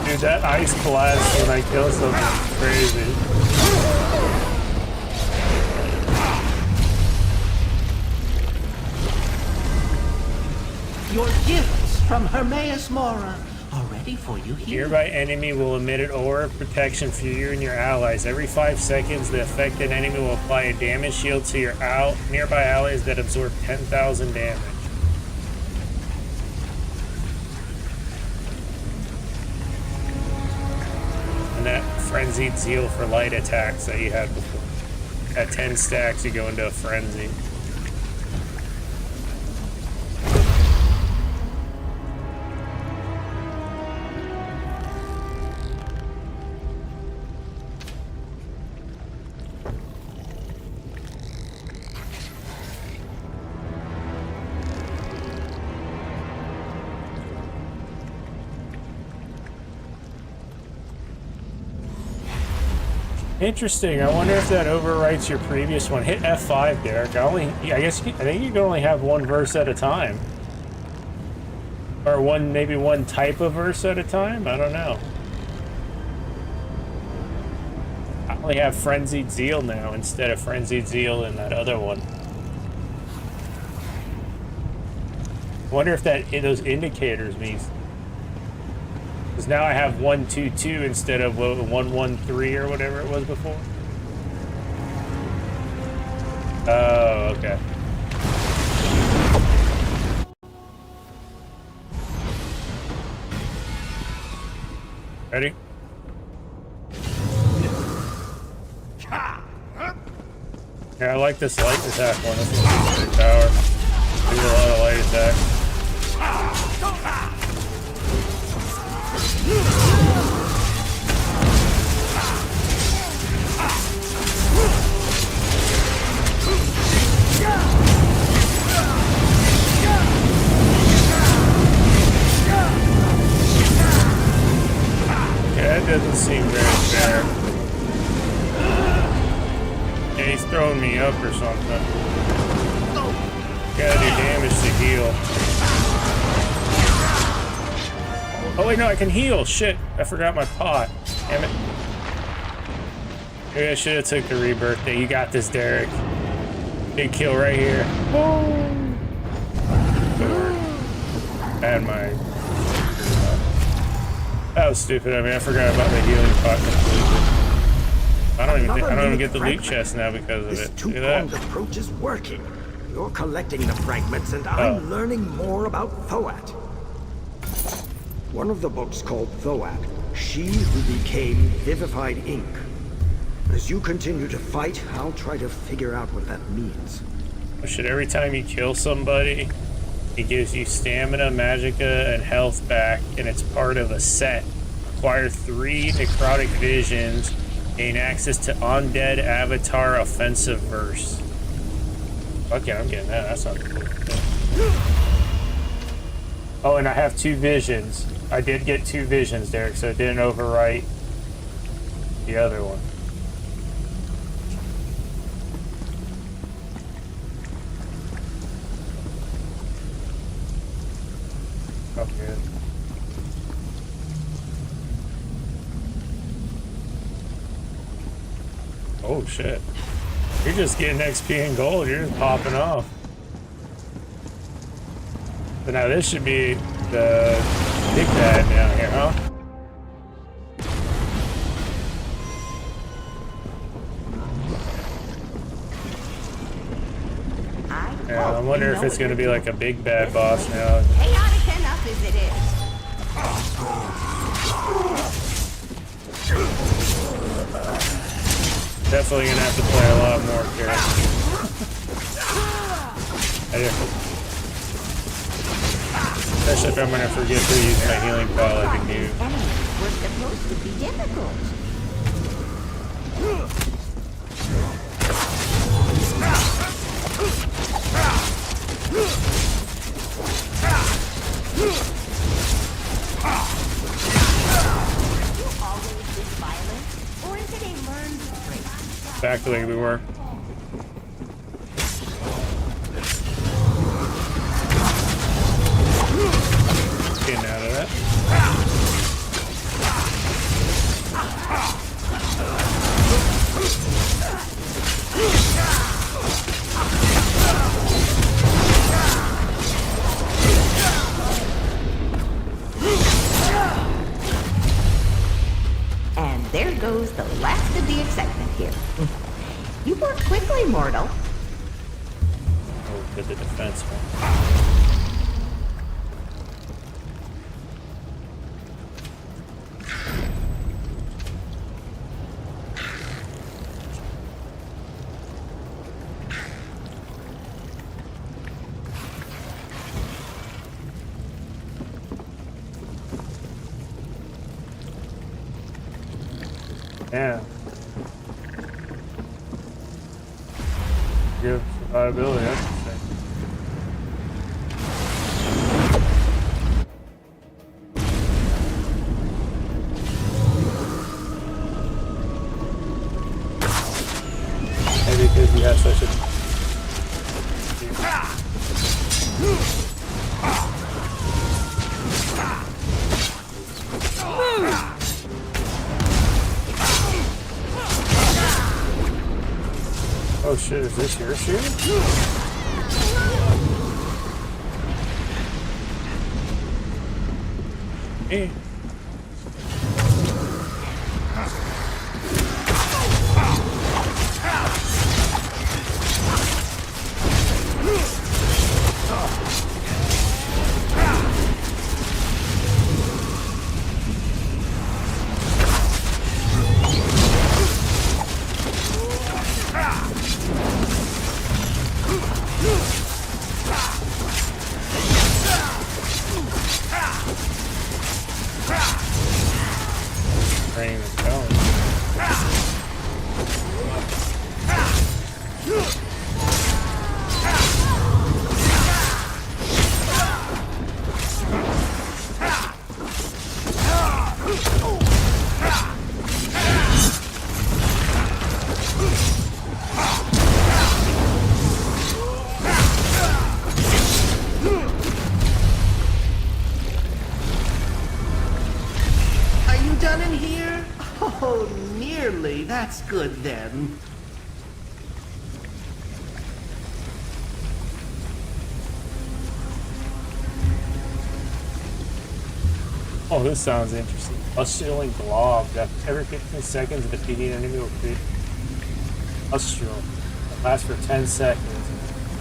Dude, that ice blast when I kill something is crazy. Your gifts from Hermaeus Mora are ready for you here. Nearby enemy will emit an aura of protection for you and your allies. Every 5 seconds, the affected enemy will apply a damage shield to your nearby allies that absorb 10,000 damage. And that frenzied zeal for light attacks that you had before. At 10 stacks, you go into a frenzy. Interesting. I wonder if that overwrites your previous one. Hit F5, Derek. I think you can only have one verse at a time, or maybe one type of verse at a time. I don't know. I only have Frenzied Zeal now instead of Frenzied Zeal in that other one. I wonder if those indicators means. Because now I have 122 instead of 113 or whatever it was before. Oh, okay. Ready? Yeah, I like this light attack one. This one's pretty power. Do a lot of light attack. Okay, that doesn't seem very fair. Yeah, he's throwing me up or something. Gotta do damage to heal. Oh wait, no, I can heal. Shit, I forgot my pot. Damn it. Maybe I should have took the rebirth day. You got this, Derek. Big kill right here. And my... That was stupid. I mean, I forgot about the healing pot completely. I don't even get the loot chest now because of it. This two-pronged approach is working. You're collecting the fragments, and I'm learning more about Thoat. One of the books called Thoat, She Who Became Vivified Ink. As you continue to fight, I'll try to figure out what that means. Shit, every time you kill somebody, it gives you stamina, magicka, and health back, and it's part of a set. Acquire 3 necrotic visions, gain access to Undead Avatar Offensive Verse. Okay, I'm getting that. That's not cool. Oh, and I have 2 visions. I did get 2 visions, Derek, so it didn't overwrite the other one. Okay. Oh shit. You're just getting XP and gold, you're just popping off. So now this should be the big bad down here, huh? Yeah, I wonder if it's gonna be like a big bad boss now. Chaotic enough as it is. Definitely gonna have to play a lot more characters. Especially if I'm gonna forget to use my healing pile like a noob. Enemies were supposed to be difficult. feel like we were. Getting out of that. And there goes the last of the excitement here. You work quickly, mortal. Oh, did the defense one. Yeah. Good survivability, that's the thing. Maybe because you have such a... Oh shit, is this your shoe? Hey. Rain is going. Are you done in here? Oh, nearly. That's good then. Oh, this sounds interesting. A ceiling blob that every 15 seconds defeating an enemy will create a pustule that lasts for 10 seconds.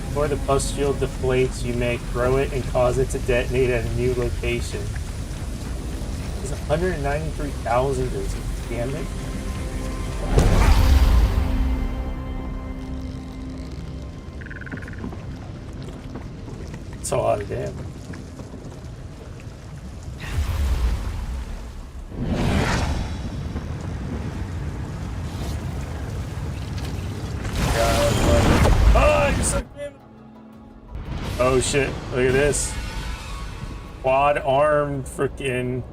Before the pustule deflates, you may throw it and cause it to detonate at a new location. It's 193,000 damage. That's a lot of damage. Oh shit, look at this. Quad armed freaking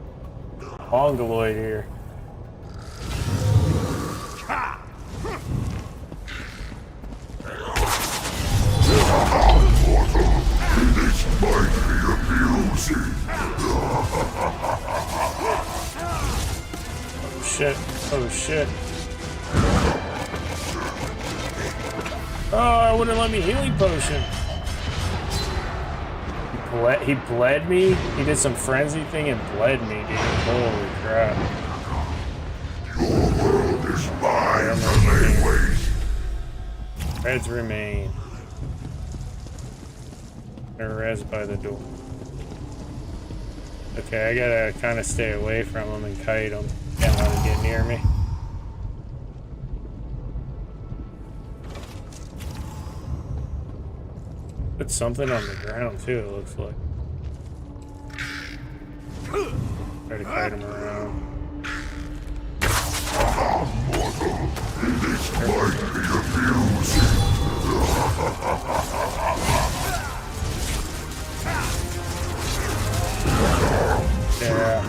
mongoloid here. Oh shit, oh shit. Oh, it wouldn't let me healing potion. He bled me? He did some frenzy thing and bled me, dude. Holy crap. Your world is mine to lay waste. Reds remain. They're res by the door. Okay, I gotta kind of stay away from them and kite them. Can't let them get near me. Put something on the ground too, it looks like. Try to kite him around. Yeah.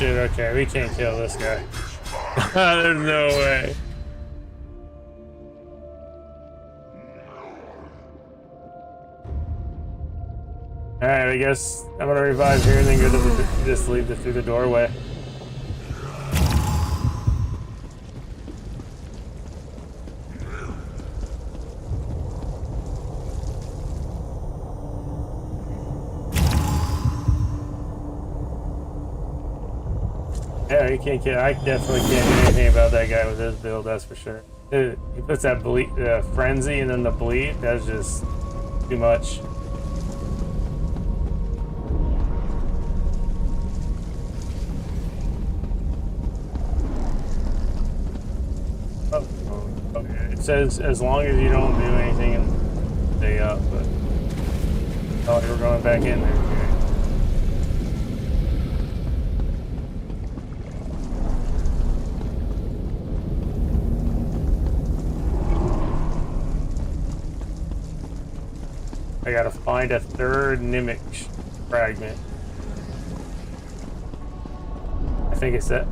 shit, okay, we can't kill this guy. There's no way. Alright, I guess I'm gonna revive here and then go to just leave through the doorway. Yeah, you can't get. I definitely can't do anything about that guy with his build. That's for sure. He puts that frenzy and then the bleed. That's just too much. Oh, okay. It says as long as you don't do anything and stay up, but I thought you were going back in there. I gotta find a third Nimic fragment. I think it's that.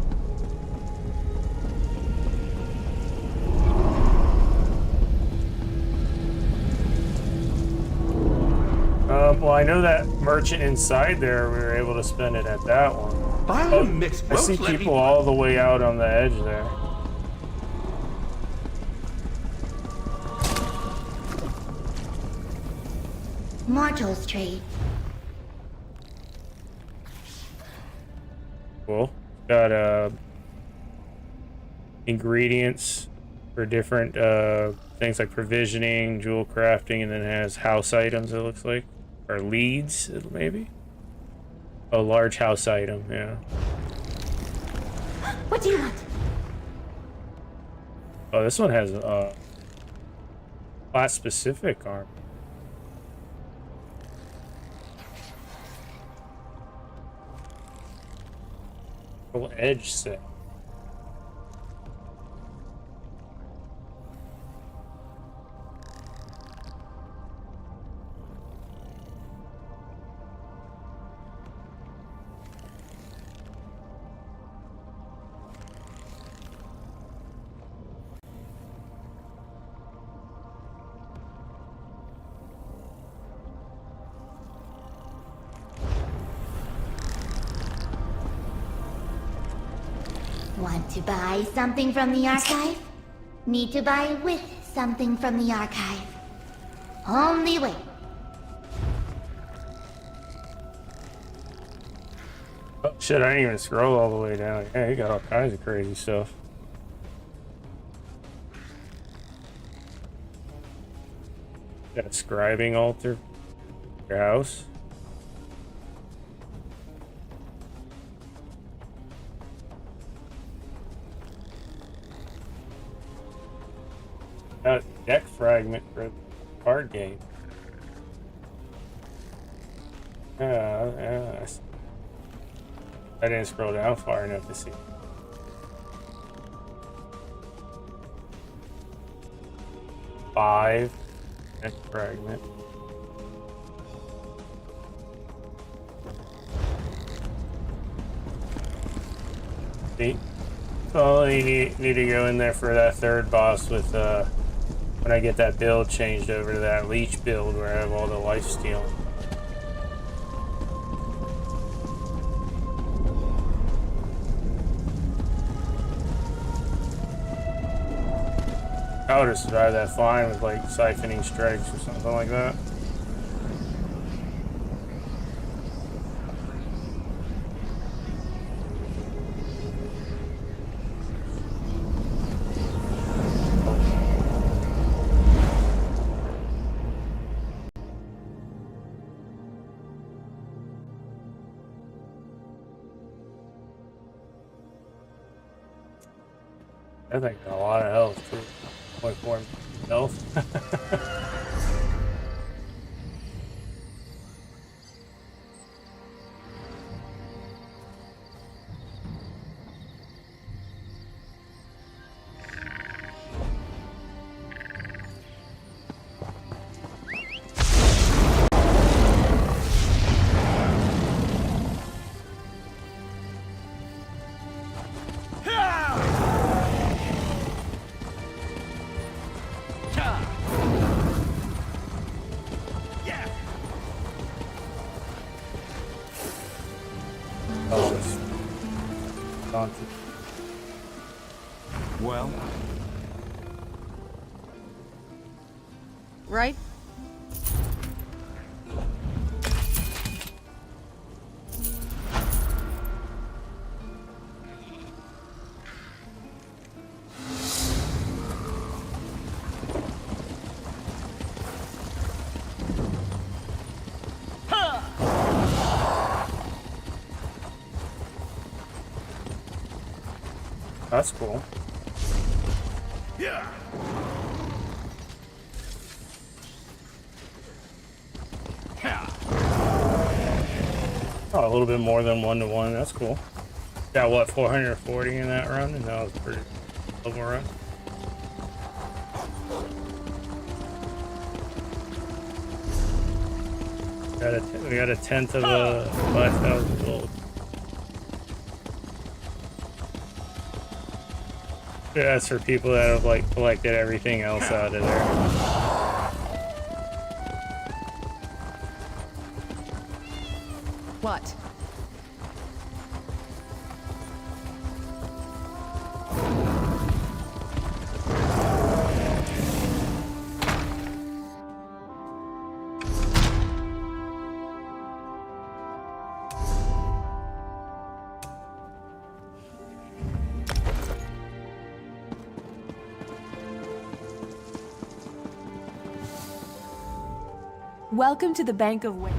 Well, I know that merchant inside there, we were able to spend it at that one. I see people all the way out on the edge there. Mortals trade. Cool. Got ingredients for different things like provisioning, jewel crafting, and then it has house items, it looks like. Or leads, maybe? A large house item, yeah. What do you want? Oh, this one has class-specific armor. Edge set. Want to buy something from the archive? Need to buy with something from the archive. Only way. Oh shit, I didn't even scroll all the way down. Yeah, you got all kinds of crazy stuff. Got a scribing altar for your house. Got a deck fragment for the card game. Yeah, I didn't scroll down far enough to see. Five deck fragment. See? So you need to go in there for that third boss with when I get that build changed over to that leech build where I have all the life stealing. I would have survived that fine with like siphoning strikes or something like that. I think a lot of health too. 0.4 health. onto. Well, Right? That's cool. Yeah. Oh, a little bit more than 1-to-1. That's cool. Got what, 440 in that run, and that was a pretty level run. We got a tenth of a 5,000 gold. Yeah, that's for people that have like collected everything else out of there. What? Welcome to the Bank of Wind.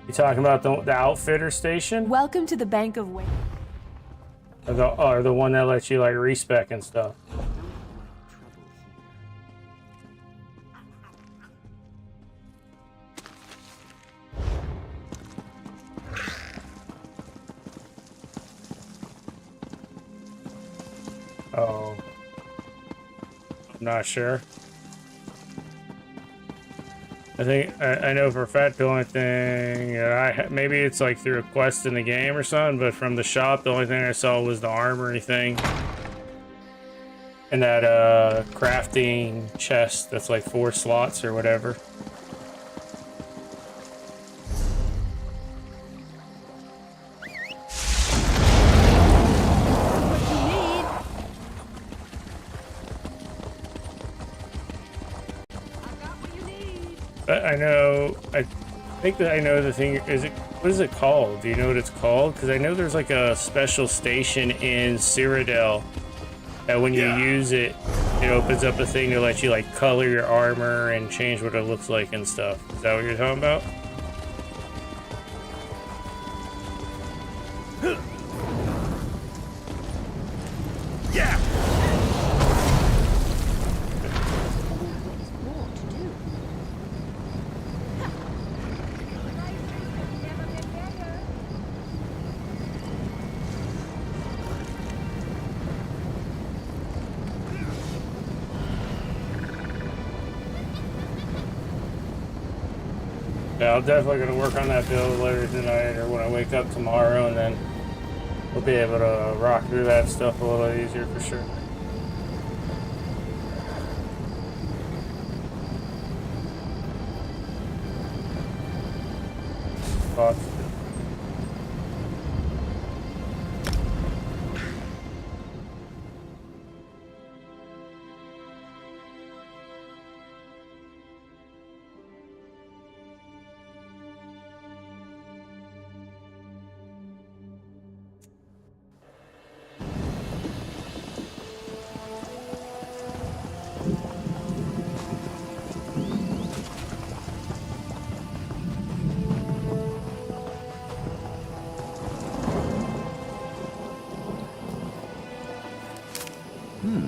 You talking about the outfitter station? Welcome to the Bank of Wind. Or the one that lets you like respec and stuff. Oh, I'm not sure. I think I know for a fact the only thing that maybe it's like through a quest in the game or something, but from the shop the only thing I saw was the armory thing and that crafting chest that's like 4 slots or whatever. I think that I know the thing. What is it called? Do you know what it's called? Because I know there's like a special station in Cyrodiil that when you use it, it opens up a thing to let you like color your armor and change what it looks like and stuff. Is that what you're talking about? Yeah. Yeah, I'm definitely going to work on that build later tonight or when I wake up tomorrow, and then we'll be able to rock through that stuff a little easier for sure. Thoughts?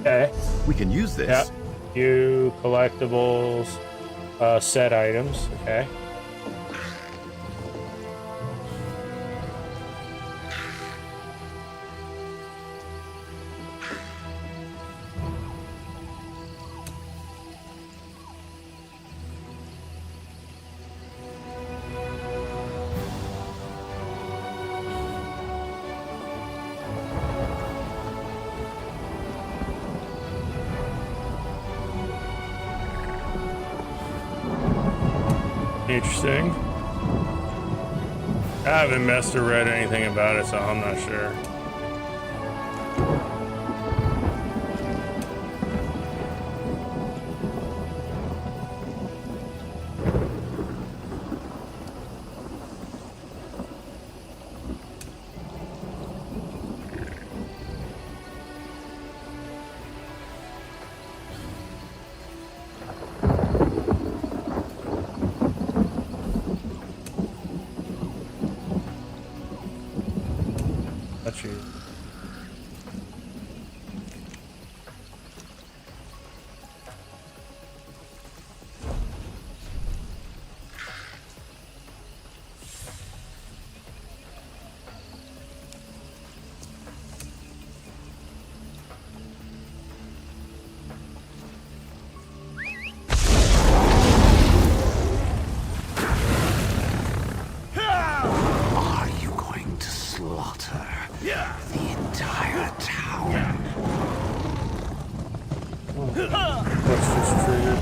Okay. We can use this. Yep. Few collectibles, set items. Okay. Interesting. I haven't messed or read anything about it, so I'm not sure. Got you. Are you going to slaughter the entire town? What's this trigger?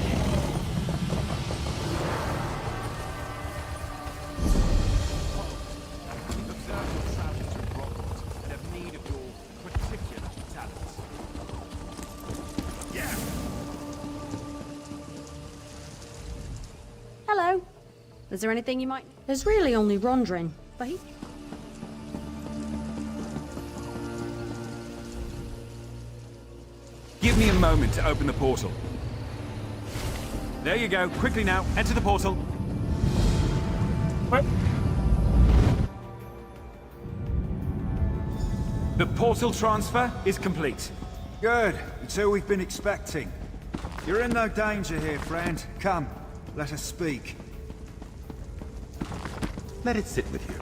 Hello. Is there anything you might... There's really only Rondrin, but he... Give me a moment to open the portal. There you go. Quickly now. Enter the portal. What? The portal transfer is complete. Good. It's who we've been expecting. You're in no danger here, friend. Come, let us speak. Let it sit with you.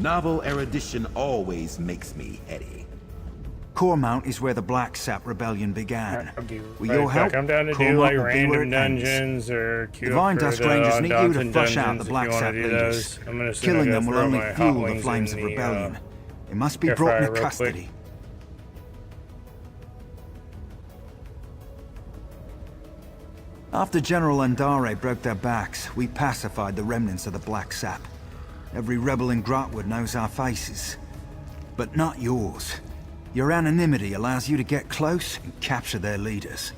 Novel erudition always makes me heady. Coremount is where the Black Sap Rebellion began. With Right your help, back. I'm down to do Coremount like will be where random it ends. dungeons or queue Divine up for Dusk the Rangers need you to Undaunted flush out dungeons the if Black you wanna Sap do leaders. those. I'm gonna soon Killing go them will throw only my fuel the hotlings flames in of the, rebellion. They must be air brought fryer into real custody. quick. After General Andare broke their backs, we pacified the remnants of the Black Sap. Every rebel in Ghratwood knows our faces. But not yours. Your anonymity allows you to get close and capture their leaders.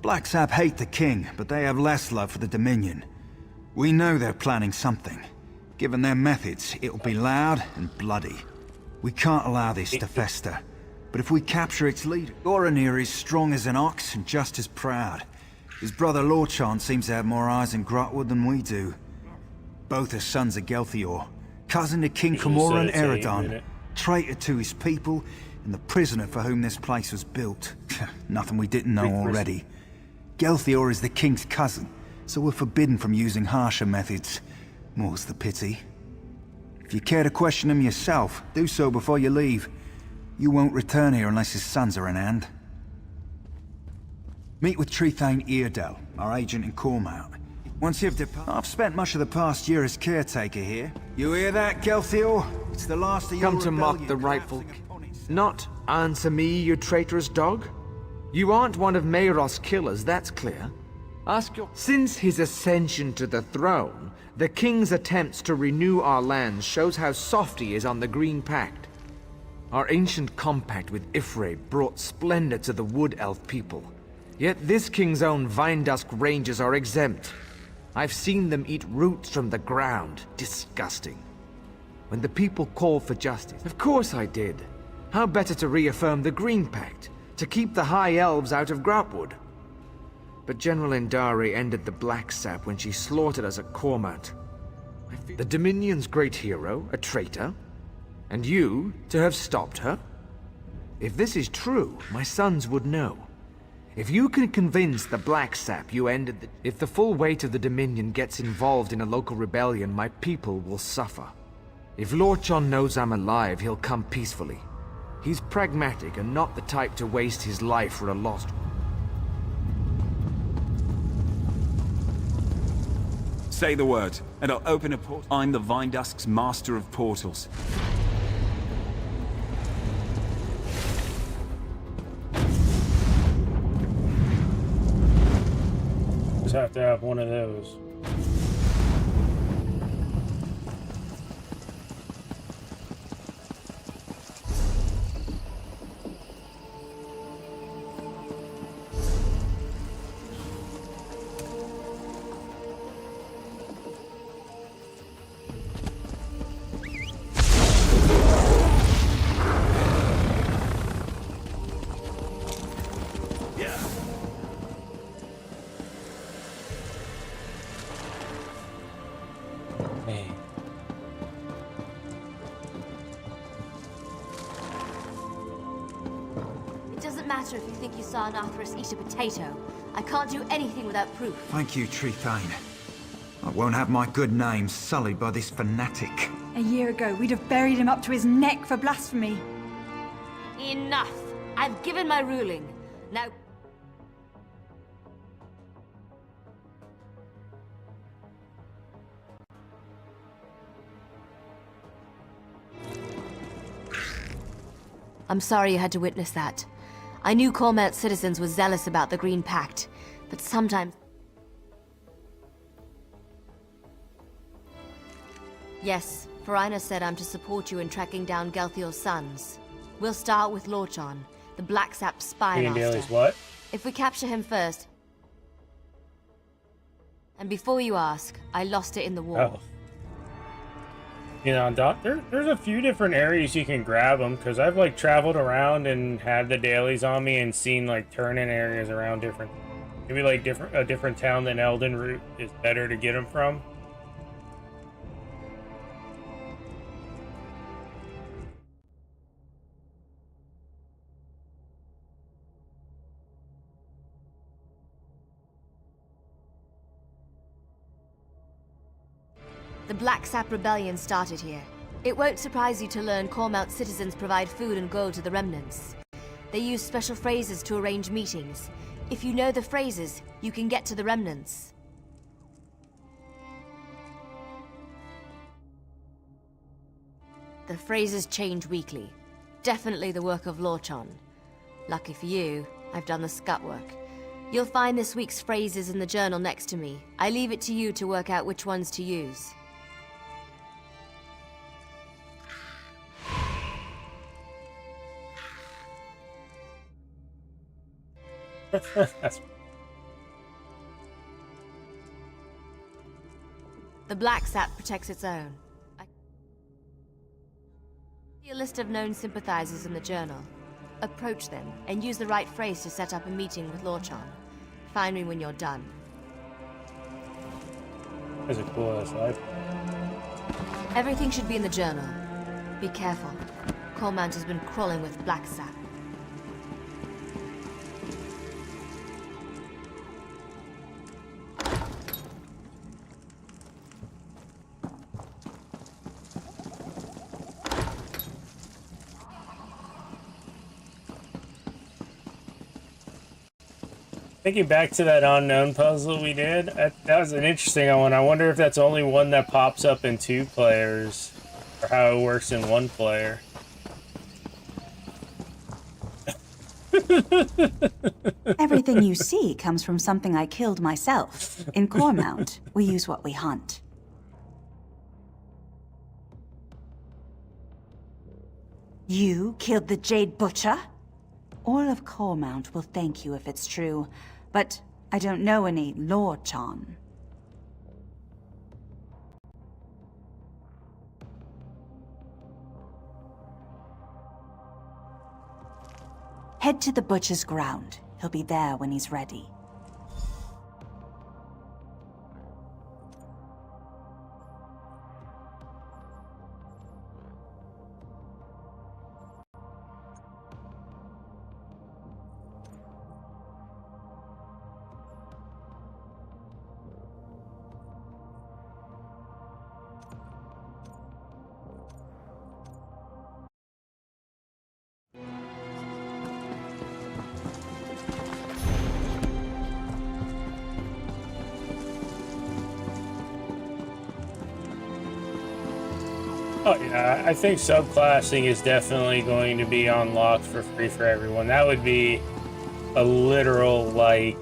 Black Sap hate the king, but they have less love for the Dominion. We know they're planning something. Given their methods, it'll be loud and bloody. We can't allow this to fester. But if we capture its leader, Goranir is strong as an ox and just as proud. His brother Lorchan seems to have more eyes in Ghratwood than we do. Both are sons of Gelthior, cousin to King Kamora and Eredon, traitor to his people, and the prisoner for whom this place was built. Nothing we didn't know already. Gelthior is the king's cousin, so we're forbidden from using harsher methods. More's the pity. If you care to question him yourself, do so before you leave. You won't return here unless his sons are in hand. Meet with Trethane Eardell, our agent in Cormount. Once you've departed... I've spent much of the past year as caretaker here. You hear that, Gelthior? It's the last of your Come to mock the rightful... Not answer me, you traitorous dog? You aren't one of Mayros' killers, that's clear. Ask your... Since his ascension to the throne, the king's attempts to renew our lands shows how soft he is on the Green Pact. Our ancient compact with Ifre brought splendor to the Wood Elf people. Yet this king's own Vine-Dusk rangers are exempt. I've seen them eat roots from the ground. Disgusting. When the people called for justice, of course I did. How better to reaffirm the Green Pact, to keep the High Elves out of Ghratwood? But General Indari ended the Black Sap when she slaughtered us at Cormount. The Dominion's great hero, a traitor? And you, to have stopped her? If this is true, my sons would know. If you can convince the Black Sap you ended the... If the full weight of the Dominion gets involved in a local rebellion, my people will suffer. If Lorchan knows I'm alive, he'll come peacefully. He's pragmatic and not the type to waste his life for a lost... Say the word, and I'll open a portal. I'm the Vine-Dusk's master of portals. Just have to have one of those. If you think you saw an Arthurus eat a potato. I can't do anything without proof. Thank you, Trethane. I won't have my good name sullied by this fanatic. A year ago, we'd have buried him up to his neck for blasphemy. Enough! I've given my ruling. Now... I'm sorry you had to witness that. I knew Cormount's citizens were zealous about the Green Pact, but sometimes... Yes, Farina said I'm to support you in tracking down Gelthior's sons. We'll start with Lorchan, the Black Sap spy master. What? If we capture him first... And before you ask, I lost it in the war. Oh. You know, there's a few different areas you can grab them, because I've, like, traveled around and had the dailies on me and seen, like, turn-in areas around different... Maybe, like, a different town than Elden Root is better to get them from. The Black Sap Rebellion started here. It won't surprise you to learn Cormount citizens provide food and gold to the remnants. They use special phrases to arrange meetings. If you know the phrases, you can get to the remnants. The phrases change weekly. Definitely the work of Lorchan. Lucky for you, I've done the scut work. You'll find this week's phrases in the journal next to me. I leave it to you to work out which ones to use. The Black Sap protects its own. I see a list of known sympathizers in the journal. Approach them, and use the right phrase to set up a meeting with Lorchan. Find me when you're done. That's a cool ass life. Everything should be in the journal. Be careful. Cormount has been crawling with black sap. Thinking back to that unknown puzzle we did, that was an interesting one. I wonder if that's only one that pops up in 2 players, or how it works in 1 player. Everything you see comes from something I killed myself. In Cormount, we use what we hunt. You killed the Jade Butcher? All of Cormount will thank you if it's true, but I don't know any Lorchan. Head to the Butcher's ground. He'll be there when he's ready. Oh yeah, I think subclassing is definitely going to be unlocked for free for everyone. That would be a literal, like,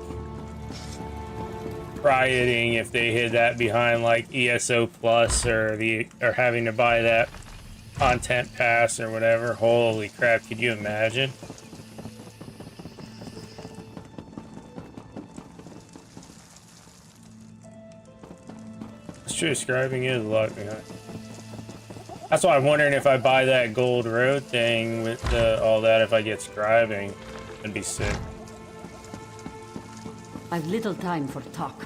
rioting if they hid that behind, like, ESO Plus or having to buy that content pass or whatever. Holy crap, could you imagine? It's true, scribing is a lot behind. That's why I'm wondering if I buy that gold road thing with all that, if I get scribing, it'd be sick. I've little time for talk.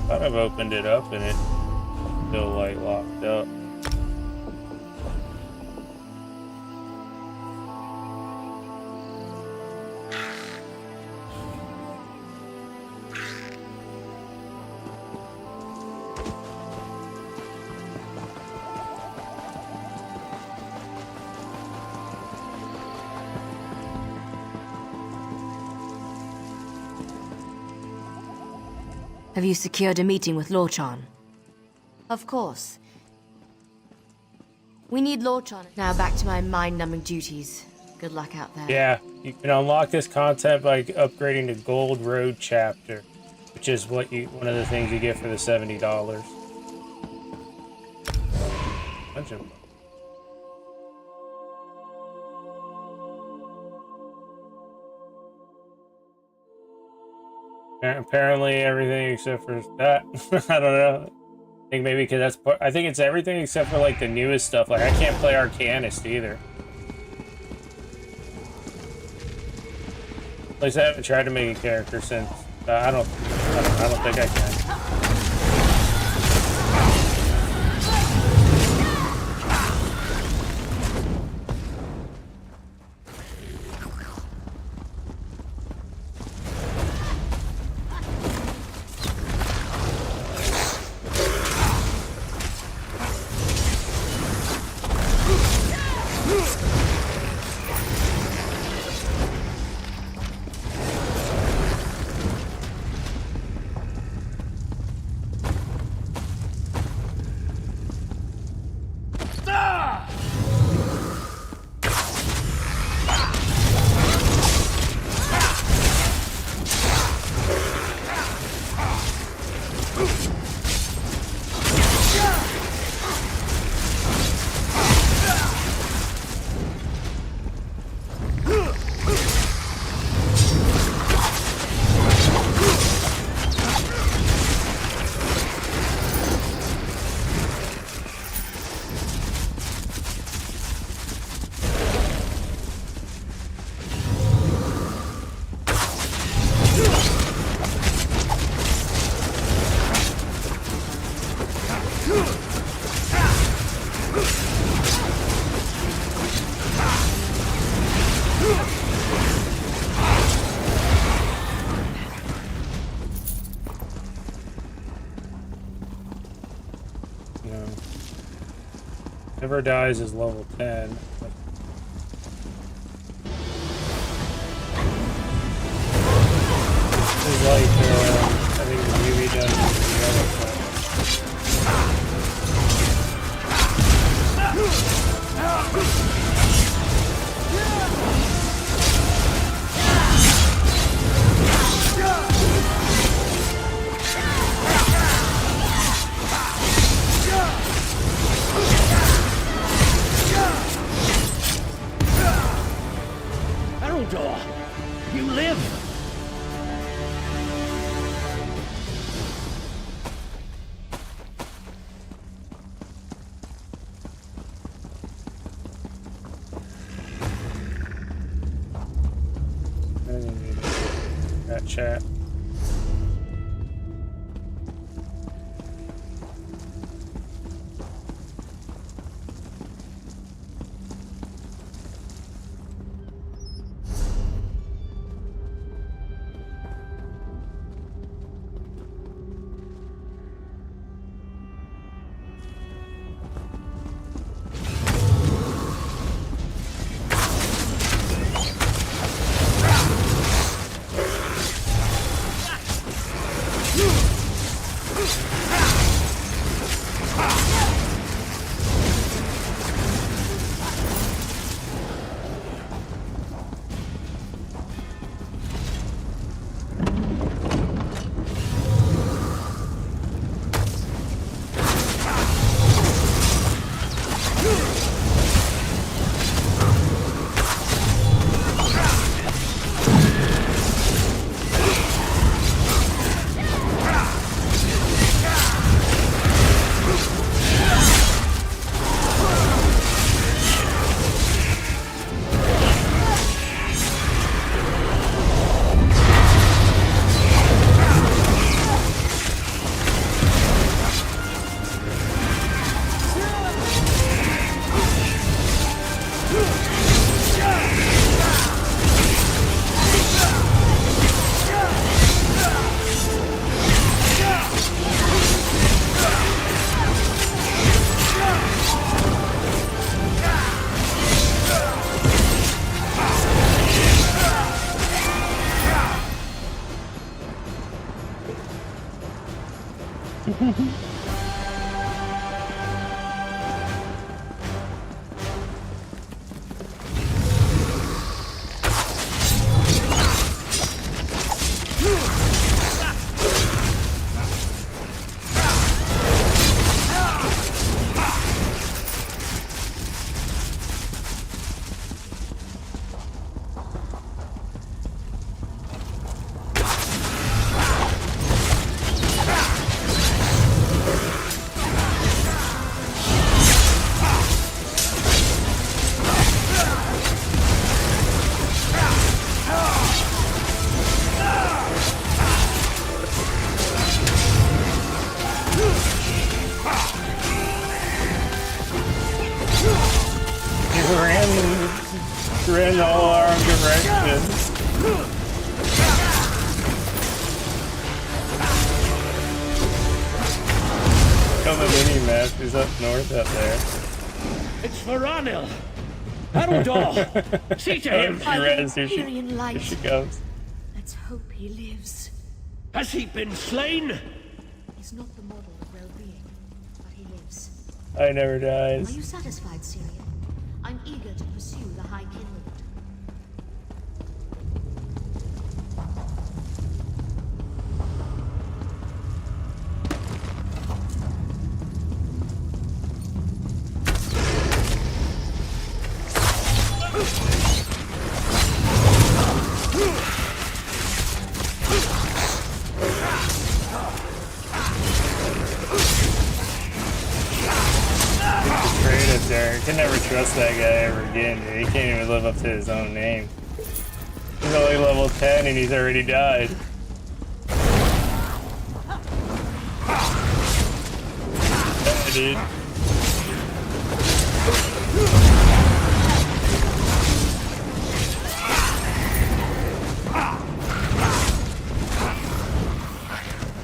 Thought I've opened it up and it's still like locked up. Have you secured a meeting with Lorchan? Of course. We need Lorchan. Now back to my mind-numbing duties. Good luck out there. Yeah, you can unlock this content by upgrading to Gold Road Chapter, which is one of the things you get for the $70. Bunch of apparently everything except for that. I don't know. I think maybe because that's I think it's everything except for like the newest stuff. Like I can't play Arcanist either. At least I haven't tried to make a character since. I don't think I can. know. Never Dies is level 10. This is like, I think the UV dungeon is the other side. Eldor, you live! That chat. Ran all our directions. Oh, the mini-map is up north up there. It's Varanil! Eldor! See to him! Here she goes. Let's hope he lives. Has he been slain? He's not the model of well-being, but he lives. I never dies. Are you satisfied, Syrian? I'm eager to pursue the High King. You can never trust that guy ever again, dude. He can't even live up to his own name. He's only level 10 and he's already died. Yeah, dude.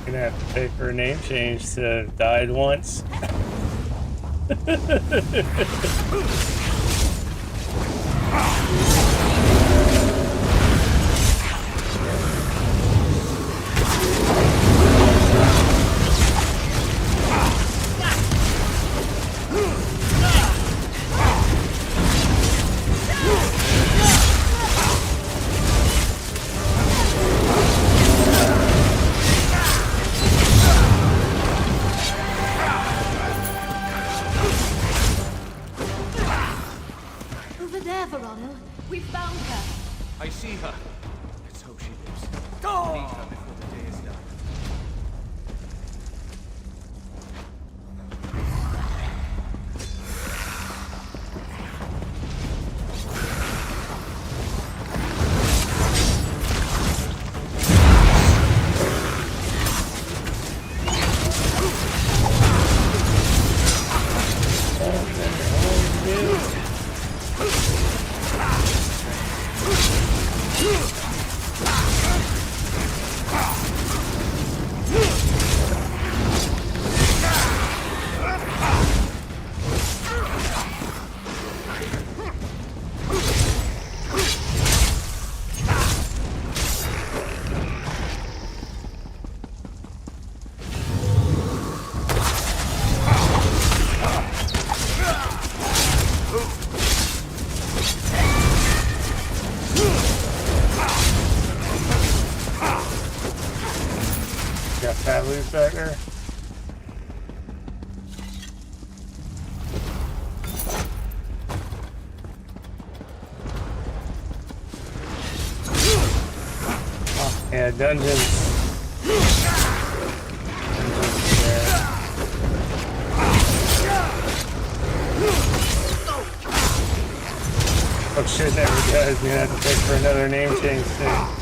Gonna have to pay for a name change to have died once. Over there, Verono. We found her. I see her. Let's hope she lives. I need her before the day is done. Got fat loose back there. Oh, yeah, dungeons. Oh shit, there we go. He's gonna have to pick for another name change soon.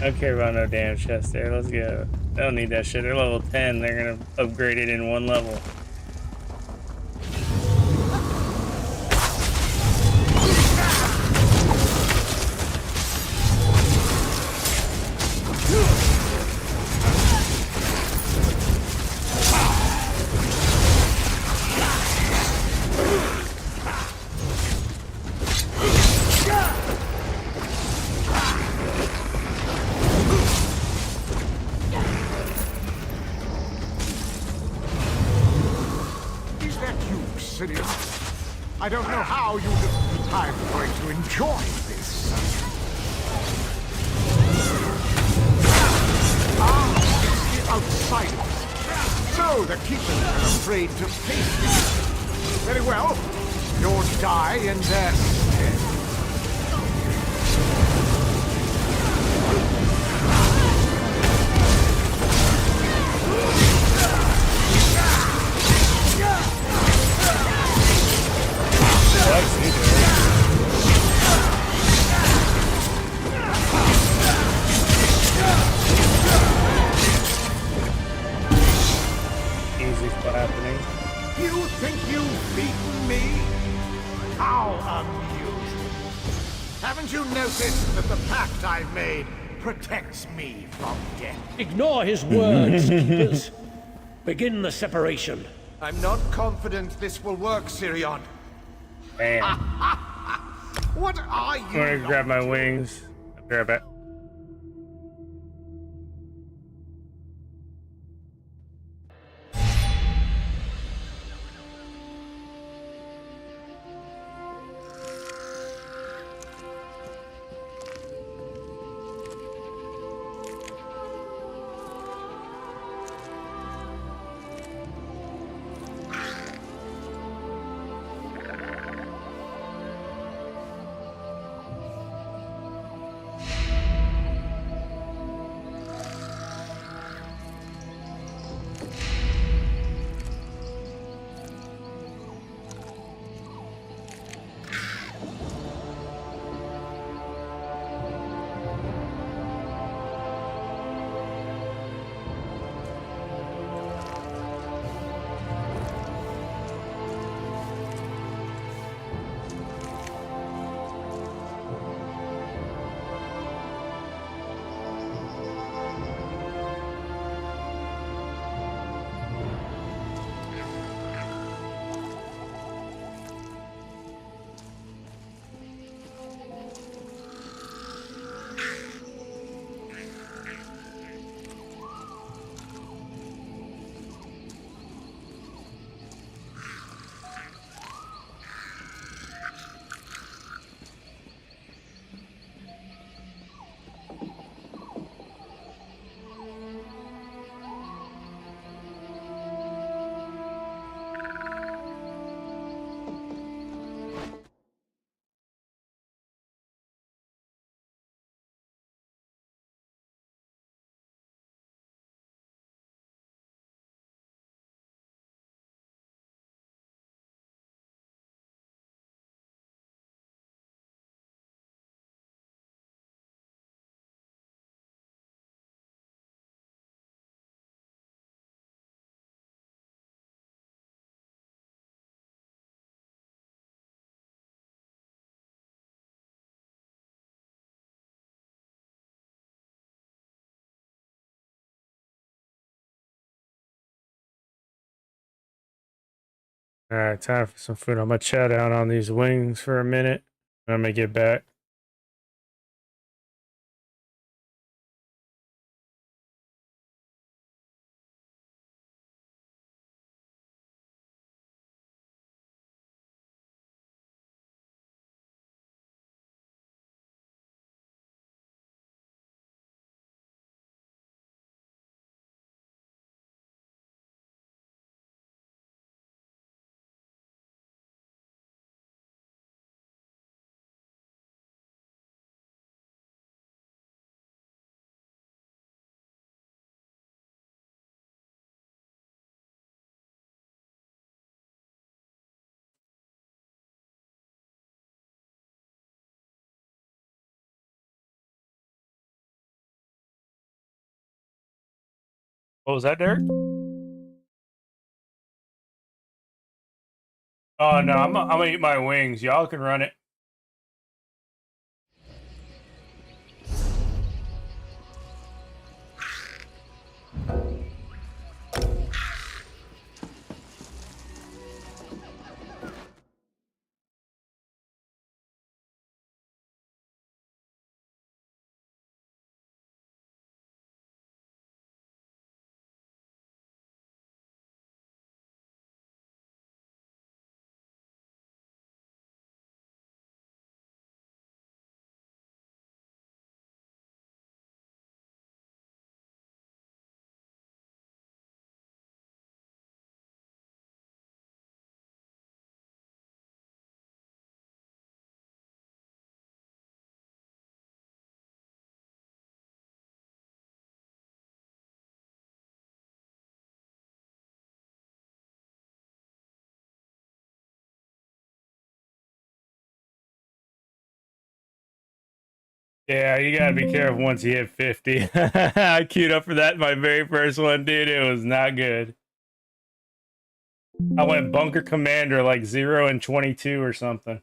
Okay, run no damn chest there. Let's go. They don't need that shit. They're level 10. They're gonna upgrade it in one level. I don't know how you live. I'm going to enjoy this. It's the outsiders. So the keepers are afraid to face me. Very well. You'll die in their stead. Easy for happening. You think you've beaten me? How amusing. Haven't you noticed that the pact I've made protects me from death? Ignore his words, keepers. Begin the separation. I'm not confident this will work, Sirion. Damn. What are you? I'm gonna grab my wings. I'll be right back. Alright, time for some food. I'm gonna chat out on these wings for a minute. I'm gonna get back. What was that, Derek? Oh no, I'm gonna eat my wings. Y'all can run it. Yeah, you gotta be careful once you hit 50. I queued up for that my very first one, dude. It was not good. I went bunker commander like 0 and 22 or something.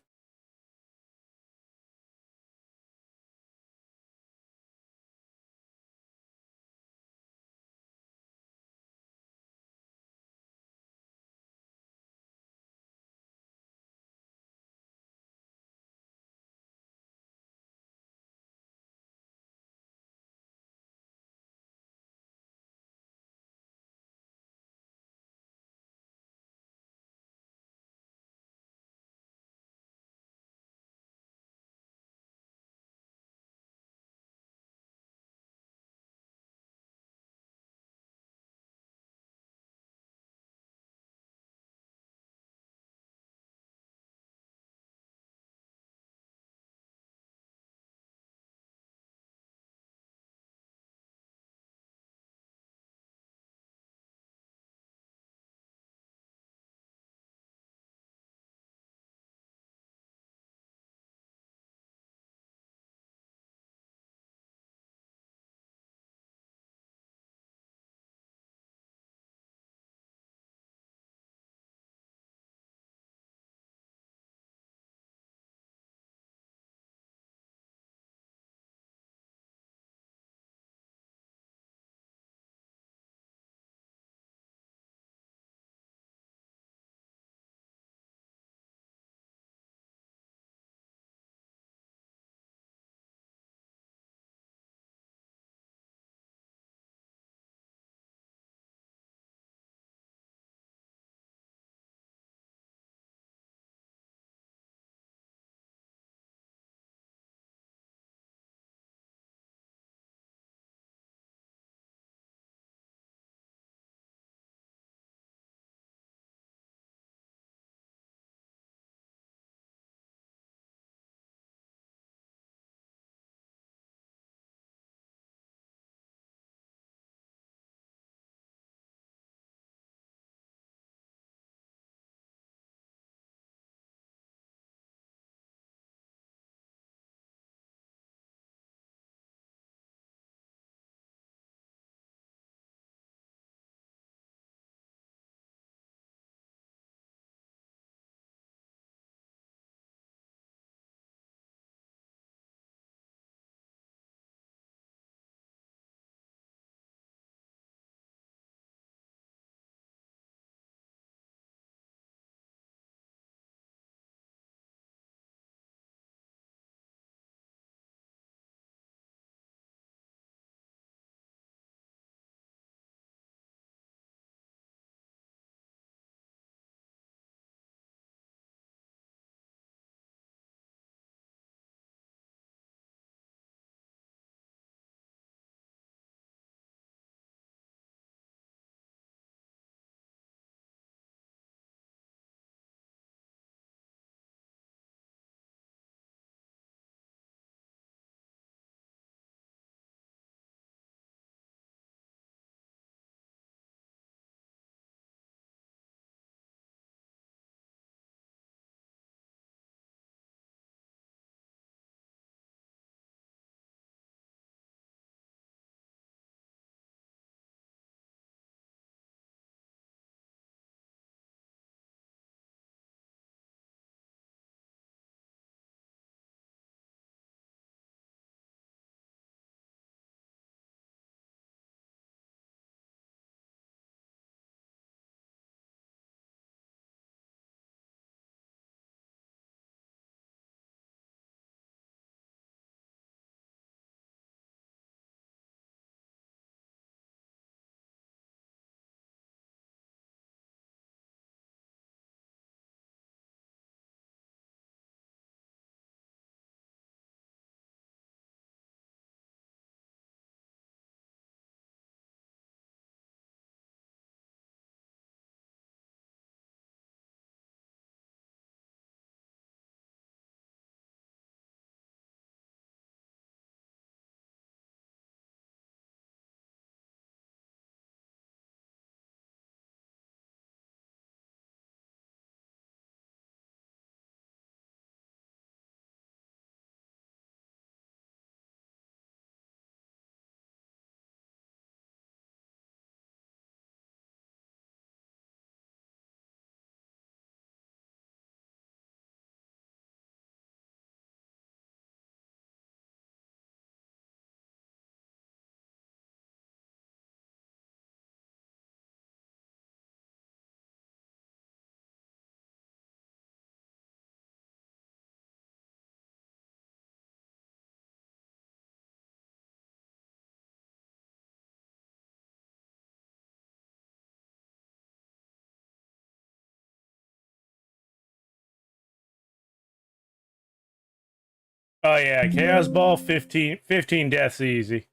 Oh yeah, Chaos Ball, 15 deaths easy.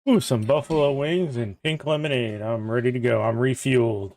Ooh, some buffalo wings and pink lemonade. I'm ready to go. I'm refueled.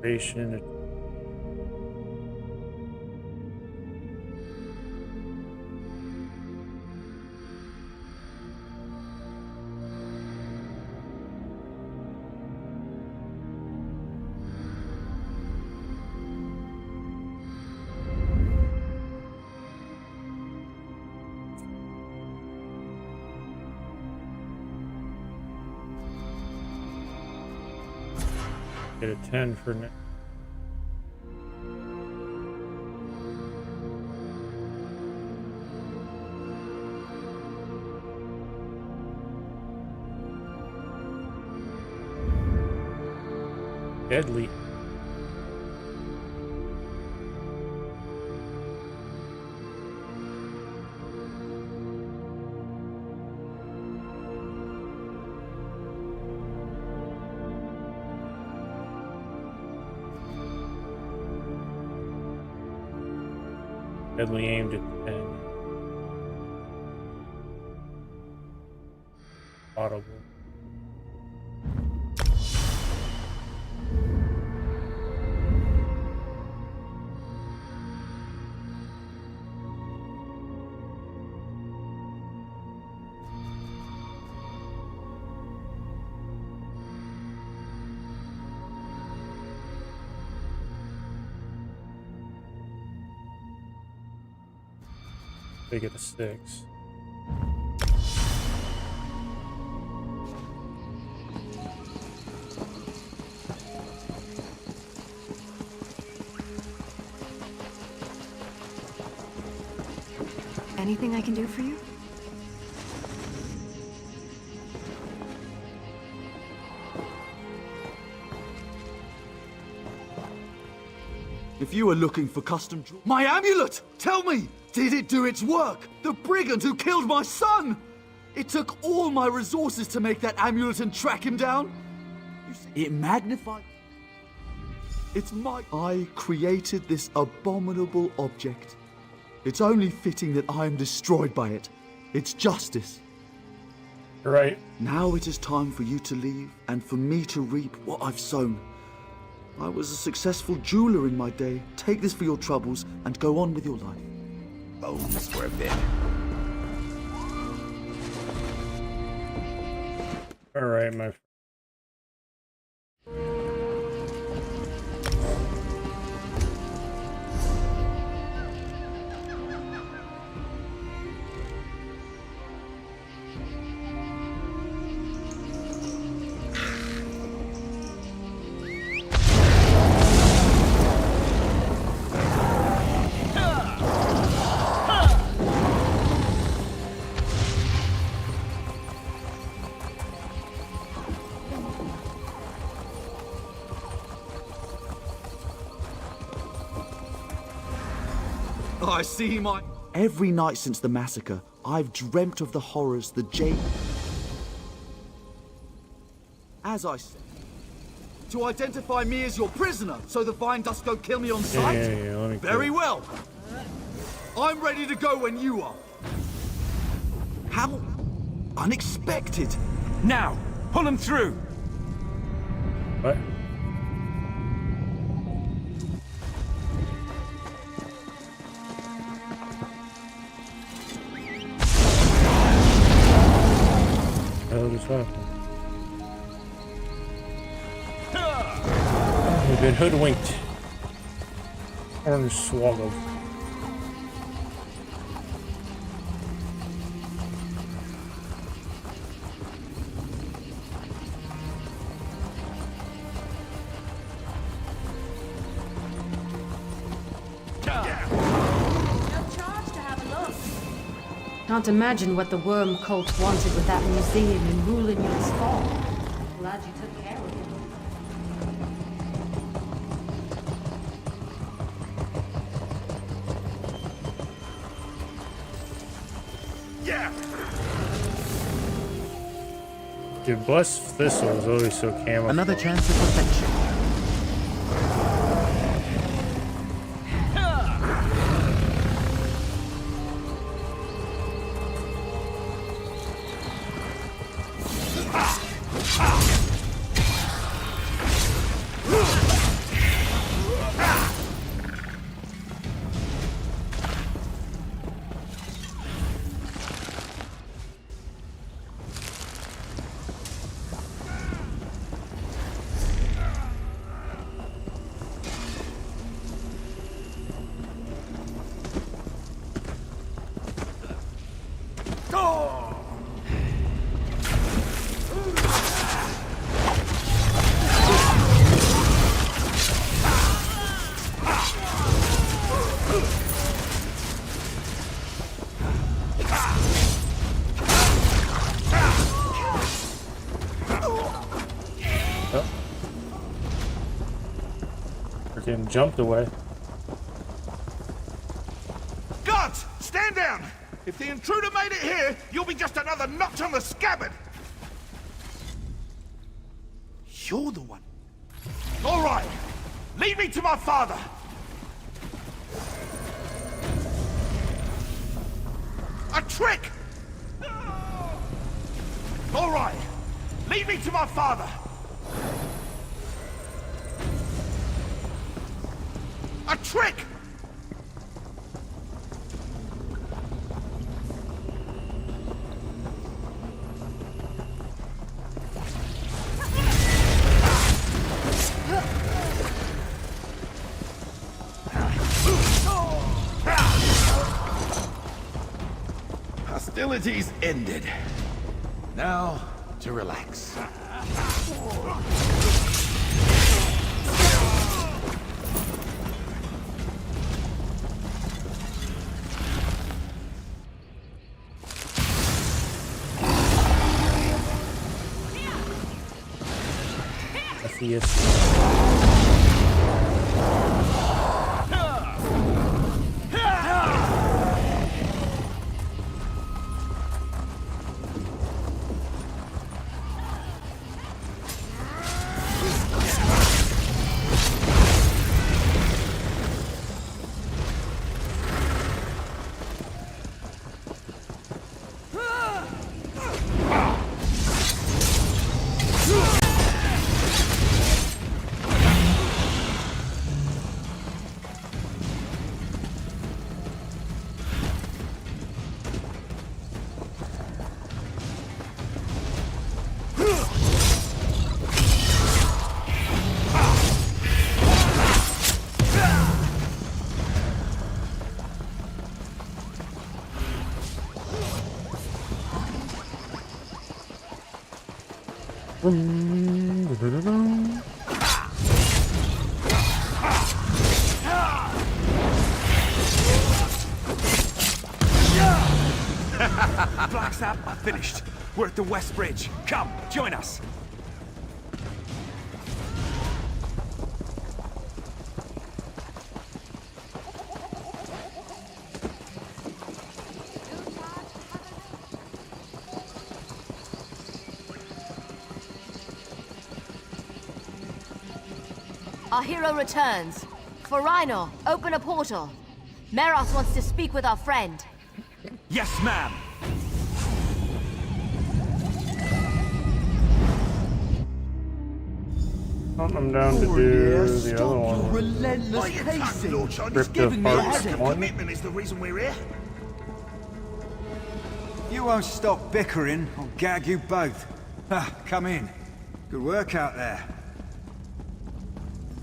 Creation. Get a 10 for next. Deadly. Deadly aimed at the 10. Audible. They get a 6. Anything I can do for you? If you were looking for custom jewelry... My amulet! Tell me! Did it do its work? The brigand who killed my son! It took all my resources to make that amulet and track him down. You see, it magnified... It's my... I created this abominable object. It's only fitting that I am destroyed by it. It's justice. Right. Now it is time for you to leave and for me to reap what I've sown. I was a successful jeweler in my day. Take this for your troubles and go on with your life. Bones for a bit. All right, my friend. I see my... Every night since the massacre, I've dreamt of the horrors the Jade... As I said, to identify me as your prisoner, so the Vine Dust don't kill me on sight? let me Very well. I'm ready to go when you are. How unexpected. Now, pull him through. What? Hell just happened? We've been hoodwinked. Orange swallowed. Can't imagine what the worm cult wanted with that museum in Rulinion's fall. Glad you took care of it. Yeah. Dude, Blessed Thistle is always so camouflaged. Another chance of perfection. Freaking jumped away. Guards, stand down! If the intruder made it here, you'll be just another notch on the scabbard! You're the one. All right, lead me to my father! A trick! All right, lead me to my father! A trick! Hostilities ended. Now, to relax. Blacksap are finished. We're at the West Bridge. Come, join us. Our hero returns. For Rhino, open a portal. Meros wants to speak with our friend. Yes, ma'am. I'm down to do the other one. Relentless Why you can't, pacing. Lord John? Crypto giving me a Park headache. one. Commitment is the reason we're here. You won't stop bickering, I'll gag you both. Come in. Good work out there.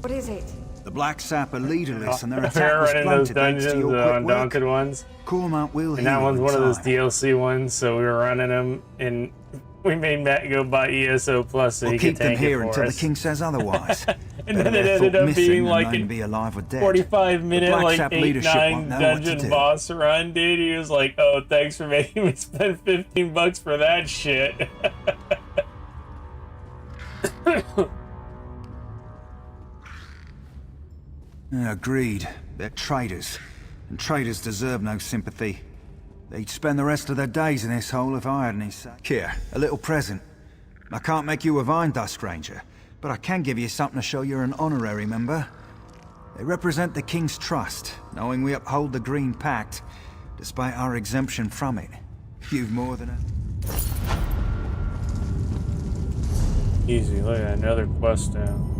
What is it? The Black Sap are leaderless and their We're attack was running those blunted thanks to dungeons, your the quick Undaunted work. ones. Cormount will And that heal one's in one of those time. DLC ones, so we were running them, and we made Matt go buy ESO Plus so We'll he keep could them tank here it for until us. the king says otherwise. And Better then it they're ended thought up missing being than like known to an be alive or dead. 45-minute, The Black like Sap 8-9 leadership won't know what to dungeon do. boss run, dude. He was like, "Oh, thanks for making me spend $15 for that shit." Agreed. They're traitors, and traitors deserve no sympathy. They'd spend the rest of their days in this hole if I had any say. Here, a little present. I can't make you a Vine Dust Ranger, but I can give you something to show you're an honorary member. They represent the King's trust, knowing we uphold the Green Pact, despite our exemption from it. You've more than a... Easy, look at another quest down.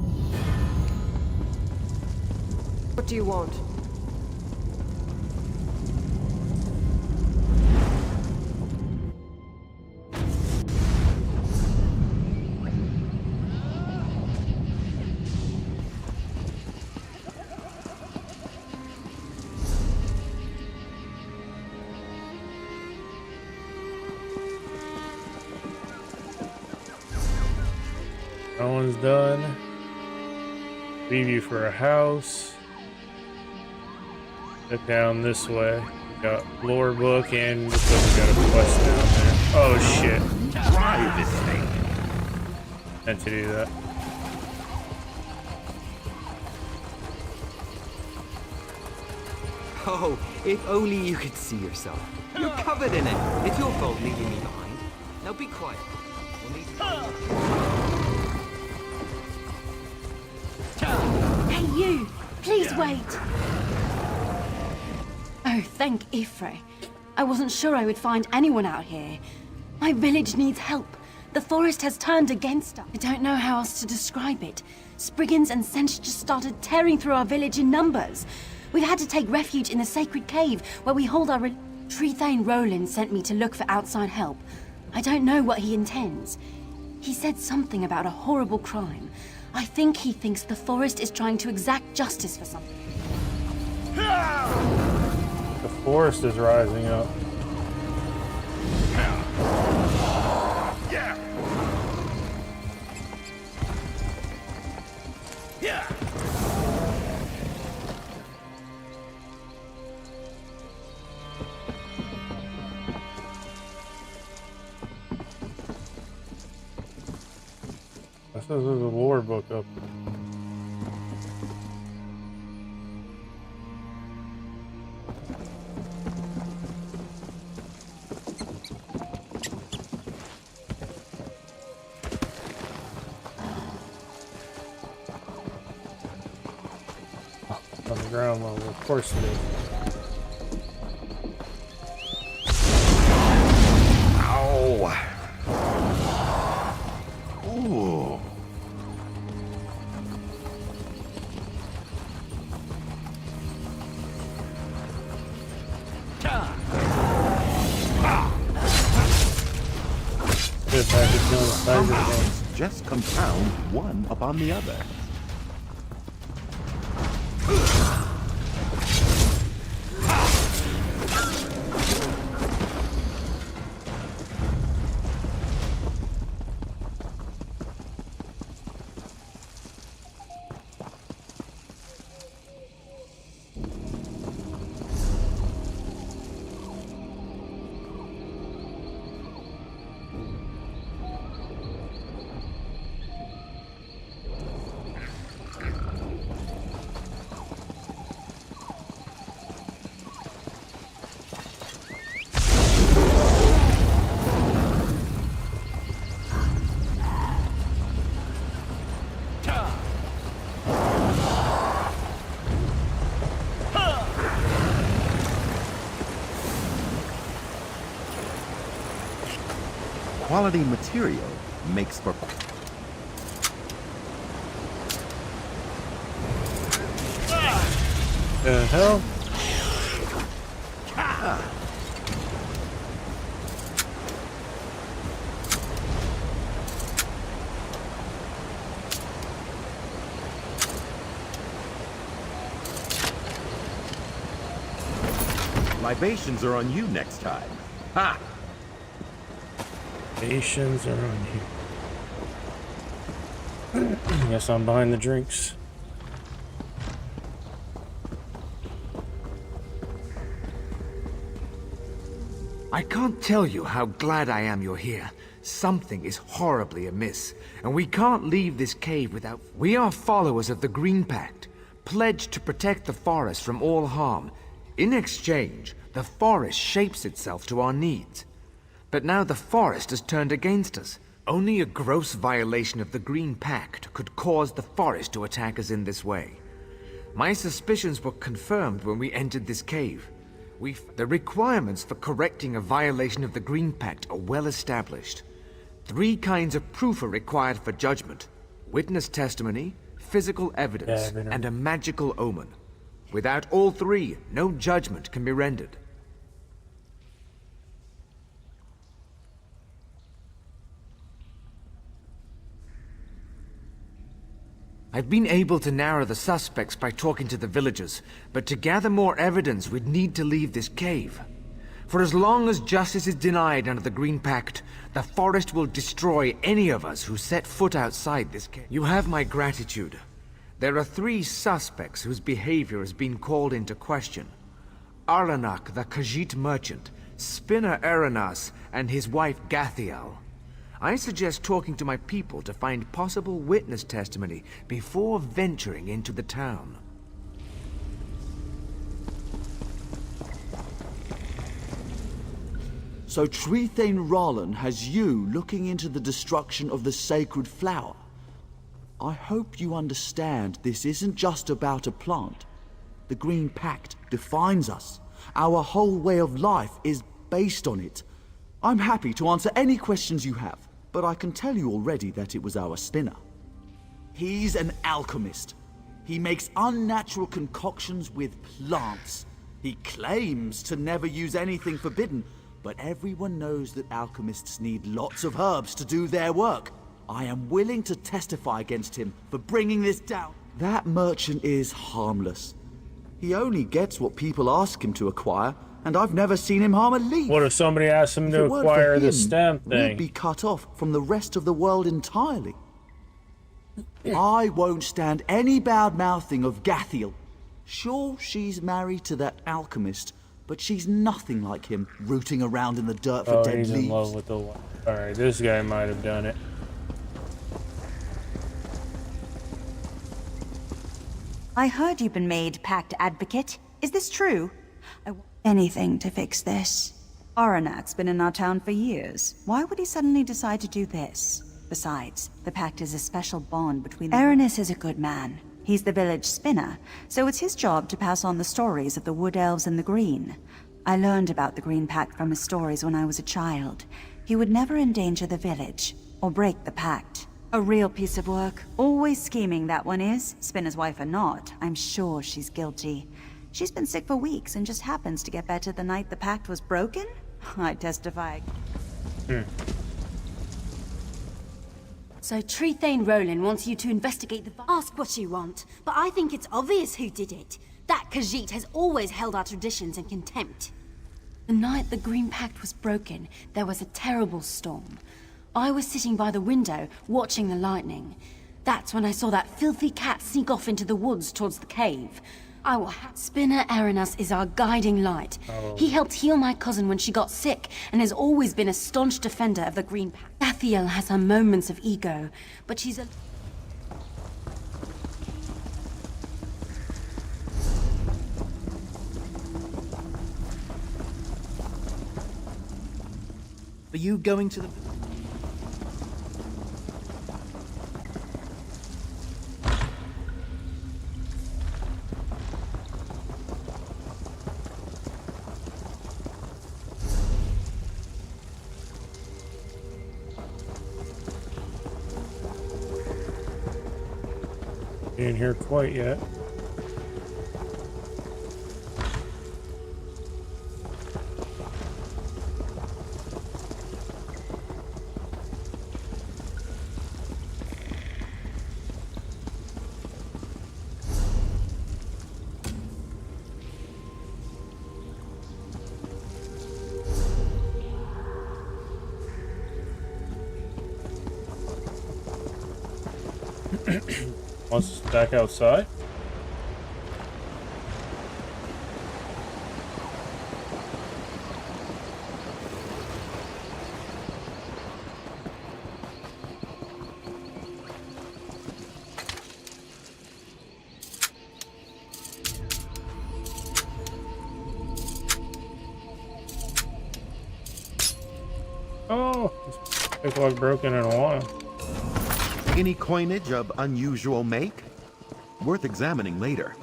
What do you want? That one's done. Preview for a house. Head down this way. We got lore book and looks like we got a quest down there. Oh shit. Drive this thing. Meant to do that. Oh, if only you could see yourself. You're covered in it. It's your fault leaving me behind. Now be quiet. We'll need Hey, you! Please wait! Oh, thank Ifre. I wasn't sure I would find anyone out here. My village needs help. The forest has turned against us. I don't know how else to describe it. Spriggans and Sench just started tearing through our village in numbers. We've had to take refuge in the sacred cave where we hold our... Trethane Roland sent me to look for outside help. I don't know what he intends. He said something about a horrible crime. I think he thinks the forest is trying to exact justice for something. The forest is rising up. Yeah. Yeah. This is a lore book up. On the ground level, of course it is. Ow. Ooh. Good package on the side of the Somehow, just compound one upon the other. quality material makes for... The hell? Libations are on you next time. Ha! Libations are on you. Guess I'm buying the drinks. I can't tell you how glad I am you're here. Something is horribly amiss, and we can't leave this cave without... We are followers of the Green Pact, pledged to protect the forest from all harm. In exchange, the forest shapes itself to our needs. But now the forest has turned against us. Only a gross violation of the Green Pact could cause the forest to attack us in this way. My suspicions were confirmed when we entered this cave. The requirements for correcting a violation of the Green Pact are well established. 3 kinds of proof are required for judgment: witness testimony, physical evidence, and a magical omen. Without all 3, no judgment can be rendered. I've been able to narrow the suspects by talking to the villagers, but to gather more evidence, we'd need to leave this cave. For as long as justice is denied under the Green Pact, the forest will destroy any of us who set foot outside this cave. You have my gratitude. There are 3 suspects whose behavior has been called into question. Arlanak, the Khajiit merchant, Spinner Aranas, and his wife Gathiel. I suggest talking to my people to find possible witness testimony before venturing into the town. So Trethane Rollin has you looking into the destruction of the sacred flower. I hope you understand this isn't just about a plant. The Green Pact defines us. Our whole way of life is based on it. I'm happy to answer any questions you have, but I can tell you already that it was our spinner. He's an alchemist. He makes unnatural concoctions with plants. He claims to never use anything forbidden, but everyone knows that alchemists need lots of herbs to do their work. I am willing to testify against him for bringing this down. That merchant is harmless. He only gets what people ask him to acquire, and I've never seen him harm a leaf. What if somebody asked him to acquire the stamp thing? We'd be cut off from the rest of the world entirely. I won't stand any bad-mouthing of Gathiel. Sure, she's married to that alchemist, but she's nothing like him, rooting around in the dirt for dead he's leaves. in love with the one. Alright, this guy might have done it. I heard you've been made Pact Advocate. Is this true? I want anything to fix this. Aranak's been in our town for years. Why would he suddenly decide to do this? Besides, the Pact is a special bond between them. Aranis is a good man. He's the village spinner, so it's his job to pass on the stories of the Wood Elves and the Green. I learned about the Green Pact from his stories when I was a child. He would never endanger the village, or break the Pact. A real piece of work. Always scheming, that one is. Spinner's wife or not, I'm sure she's guilty. She's been sick for weeks and just happens to get better the night the Pact was broken? I testify. So Trethane Rollin wants you to investigate the... Ask what you want, but I think it's obvious who did it. That Khajiit has always held our traditions in contempt. The night the Green Pact was broken, there was a terrible storm. I was sitting by the window, watching the lightning. That's when I saw that filthy cat sneak off into the woods towards the cave. Spinner Aranas is our guiding light. He helped heal my cousin when she got sick, and has always been a staunch defender of the Green Pact. Gathiel has her moments of ego, but she's a... Are you going to the... Ain't here quite yet. Wants us back outside. Oh, this picklock broken in a while. Any coinage of unusual make? Worth examining later.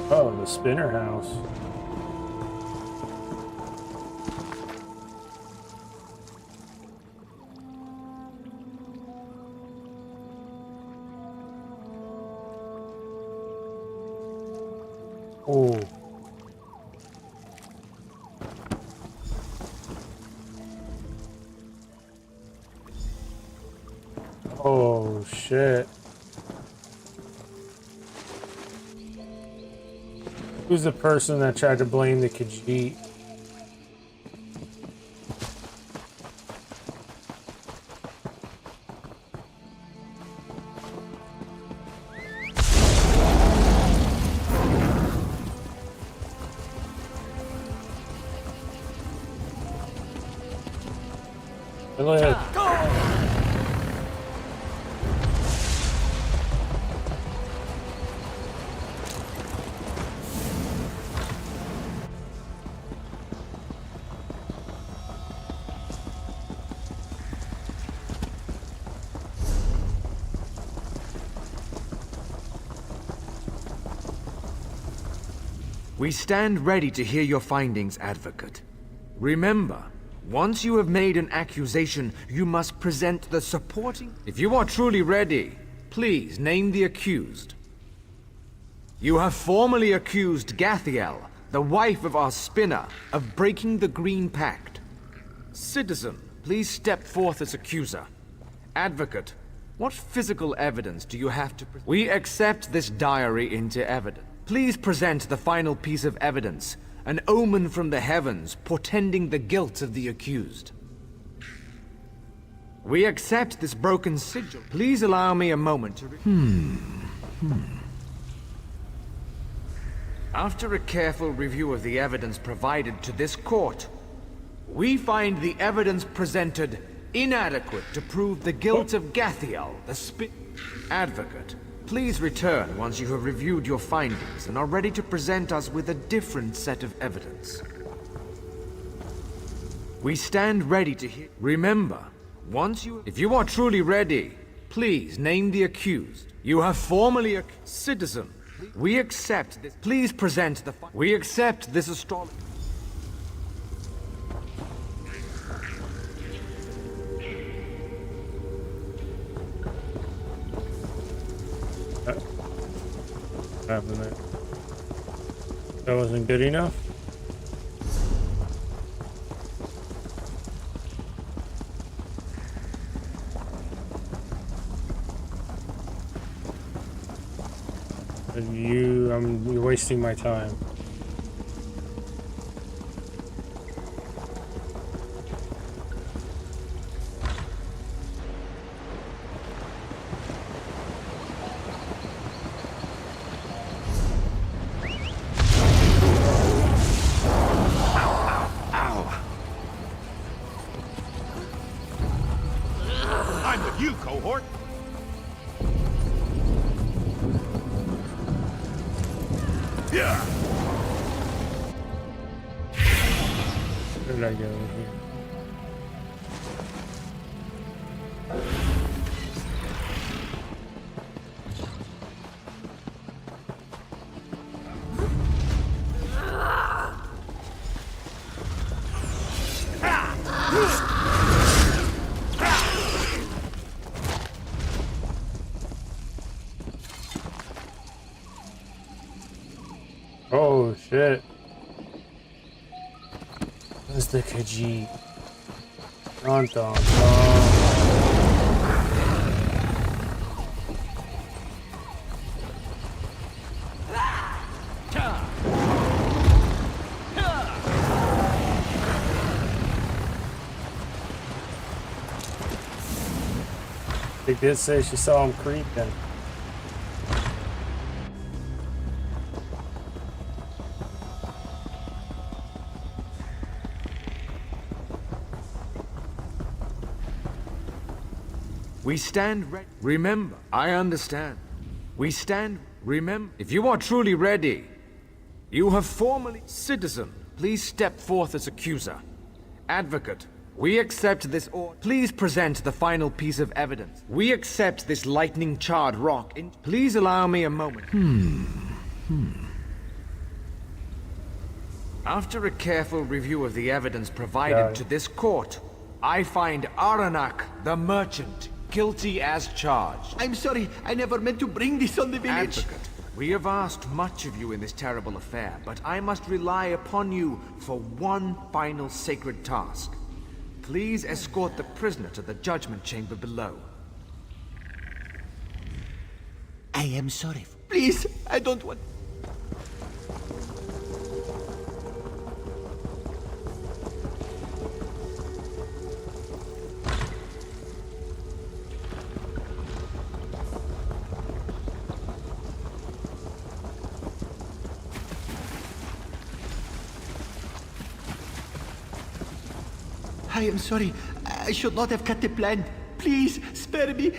Oh, the spinner house. Oh. Oh, shit. Who's the person that tried to blame the Khajiit? We stand ready to hear your findings, Advocate. Remember, once you have made an accusation, you must present the supporting... If you are truly ready, please name the accused. You have formally accused Gathiel, the wife of our spinner, of breaking the Green Pact. Citizen, please step forth as accuser. Advocate, what physical evidence do you have to... We accept this diary into evidence. Please present the final piece of evidence, an omen from the heavens portending the guilt of the accused. We accept this broken sigil. Please allow me a moment to... After a careful review of the evidence provided to this court, we find the evidence presented inadequate to prove the guilt of Gathiel, the Advocate. Please return once you have reviewed your findings and are ready to present us with a different set of evidence. We stand ready to hear... Remember, once you... If you are truly ready, please name the accused. You have formally... Citizen, we accept this... Please present the... We accept this astrology... Happened there. That wasn't good enough. You're wasting my time. I'm with you, cohort. Yeah. Where did I go here? Oh shit. That's the Khajiit. Dun, dun, dun. They did say she saw him creeping. We stand ready. Remember, I understand. We stand, remember, if you are truly ready, you have formally... Citizen, please step forth as accuser. Advocate, we accept this order. Please present the final piece of evidence. We accept this lightning-charred rock. Please allow me a moment. After a careful review of the evidence provided to this court, I find Aranak, the merchant, guilty as charged. I'm sorry, I never meant to bring this on the village. Advocate, we have asked much of you in this terrible affair, but I must rely upon you for one final sacred task. Please escort the prisoner to the judgment chamber below. I am sorry. Please, I don't want... I am sorry. I should not have cut the plant. Please, spare me.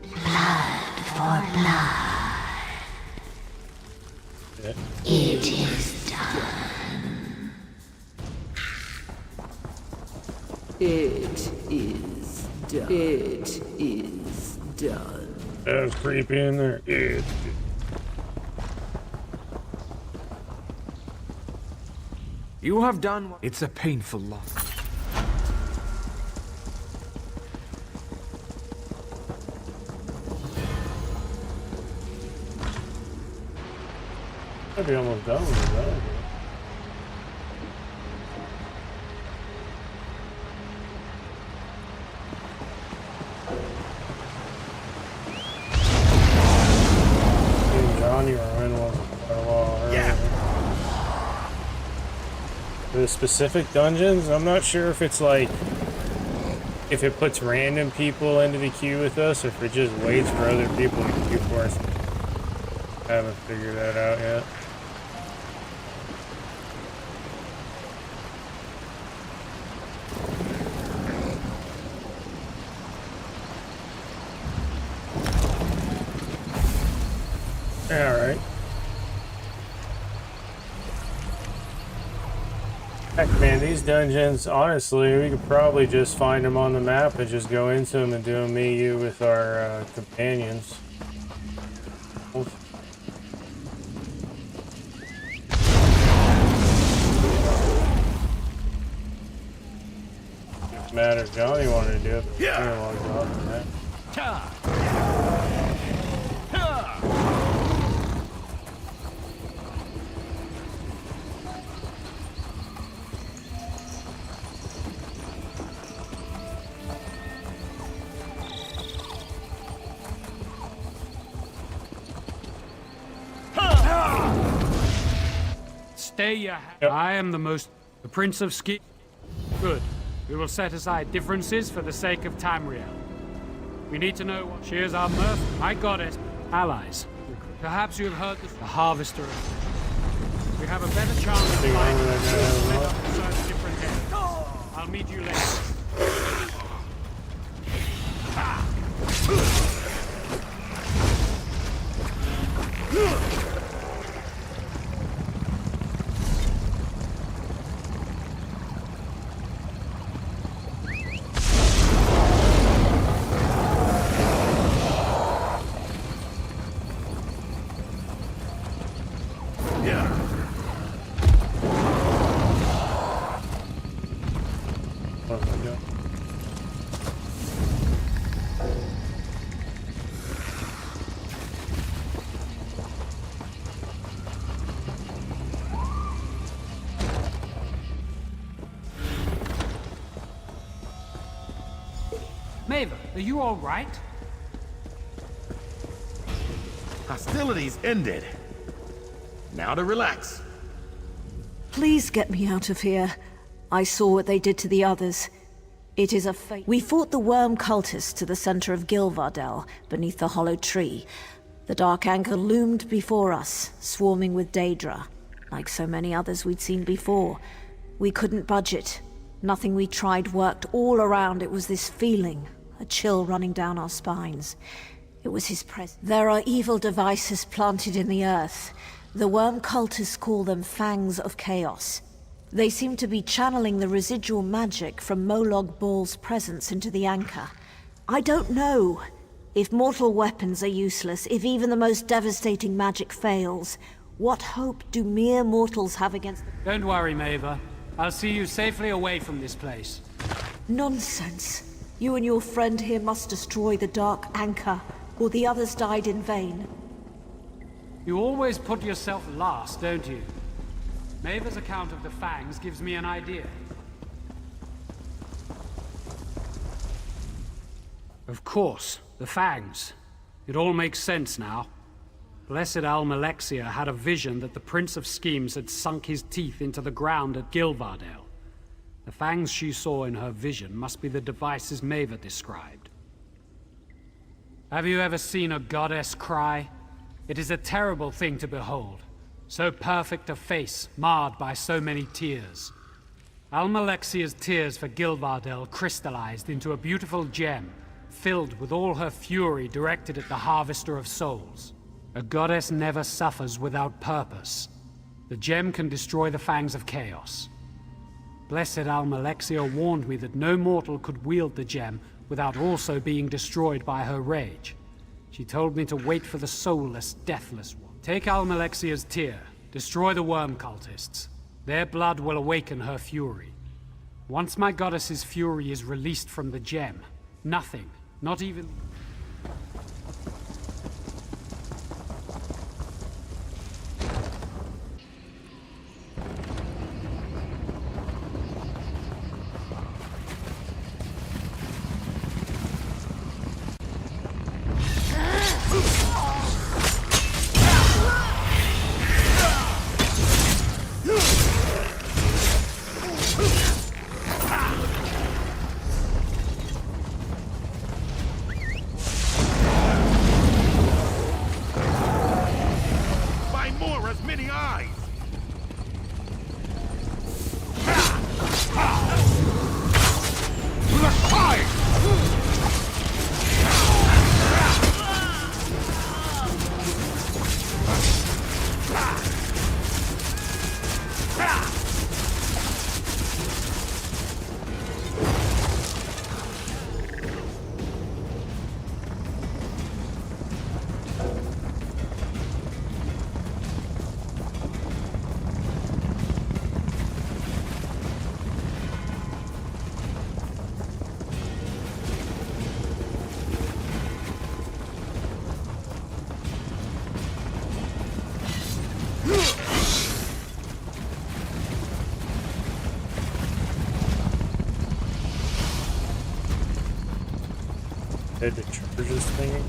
Blood for blood. It is done. It is done. It is done. That was creepy in there. Yeah. You have done... It's a painful loss. I'd be almost done with that. Johnny were in one for quite a while. Yeah. The specific dungeons, I'm not sure if it's like if it puts random people into the queue with us, or if it just waits for other people to queue for us. I haven't figured that out yet. Alright. Heck man, these dungeons, honestly, we could probably just find them on the map and just go into them and do a me you with our companions. It matters, Johnny wanted to do it. Yeah. Stay your... I am the Prince of Ski... Good. We will set aside differences for the sake of Tamriel. We need to know what... She is our mirth, my goddess, allies. Perhaps you have heard the Harvester. We have a better chance of finding a different ends. I'll meet you later. Maeve, are you all right? Hostilities ended. Now to relax. Please get me out of here. I saw what they did to the others. It is a fate. We fought the worm cultists to the center of Gilvardel, beneath the hollow tree. The Dark Anchor loomed before us, swarming with Daedra. Like so many others we'd seen before. We couldn't budge it. Nothing we tried worked. All around it was this feeling, a chill running down our spines. It was his presence. There are evil devices planted in the earth. The worm cultists call them Fangs of Chaos. They seem to be channeling the residual magic from Molog Ball's presence into the Anchor. I don't know. If mortal weapons are useless, if even the most devastating magic fails, what hope do mere mortals have against them? Don't worry, Maeve. I'll see you safely away from this place. Nonsense. You and your friend here must destroy the Dark Anchor, or the others died in vain. You always put yourself last, don't you? Maeve's account of the Fangs gives me an idea. Of course, the Fangs. It all makes sense now. Blessed Almalexia had a vision that the Prince of Schemes had sunk his teeth into the ground at Gilvardel. The Fangs she saw in her vision must be the devices Maeve described. Have you ever seen a goddess cry? It is a terrible thing to behold. So perfect a face, marred by so many tears. Almalexia's tears for Gilvardel crystallized into a beautiful gem, filled with all her fury directed at the Harvester of Souls. A goddess never suffers without purpose. The gem can destroy the Fangs of Chaos. Blessed Almalexia warned me that no mortal could wield the gem without also being destroyed by her rage. She told me to wait for the soulless, deathless one. Take Almalexia's tear, destroy the worm cultists. Their blood will awaken her fury. Once my goddess's fury is released from the gem, nothing, not even... The charges thing.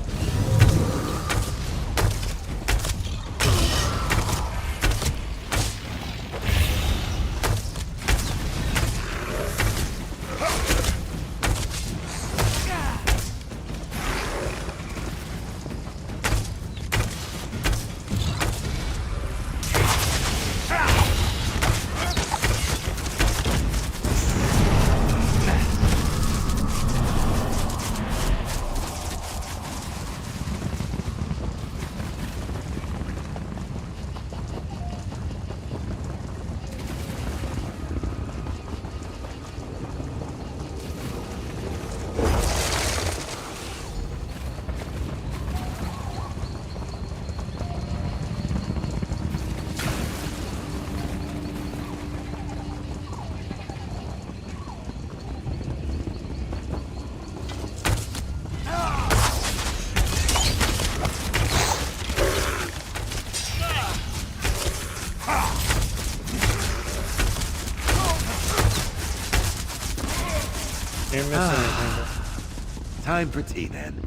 didn't miss anything. Time for tea then.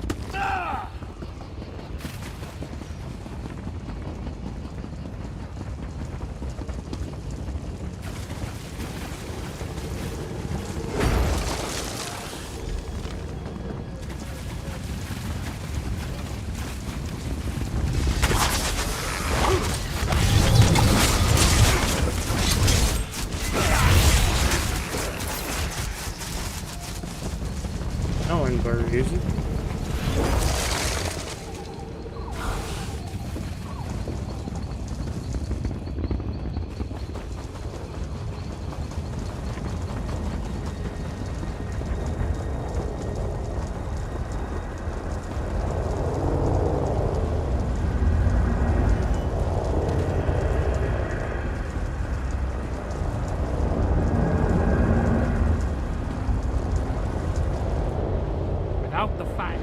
No one burgers. Without the fact.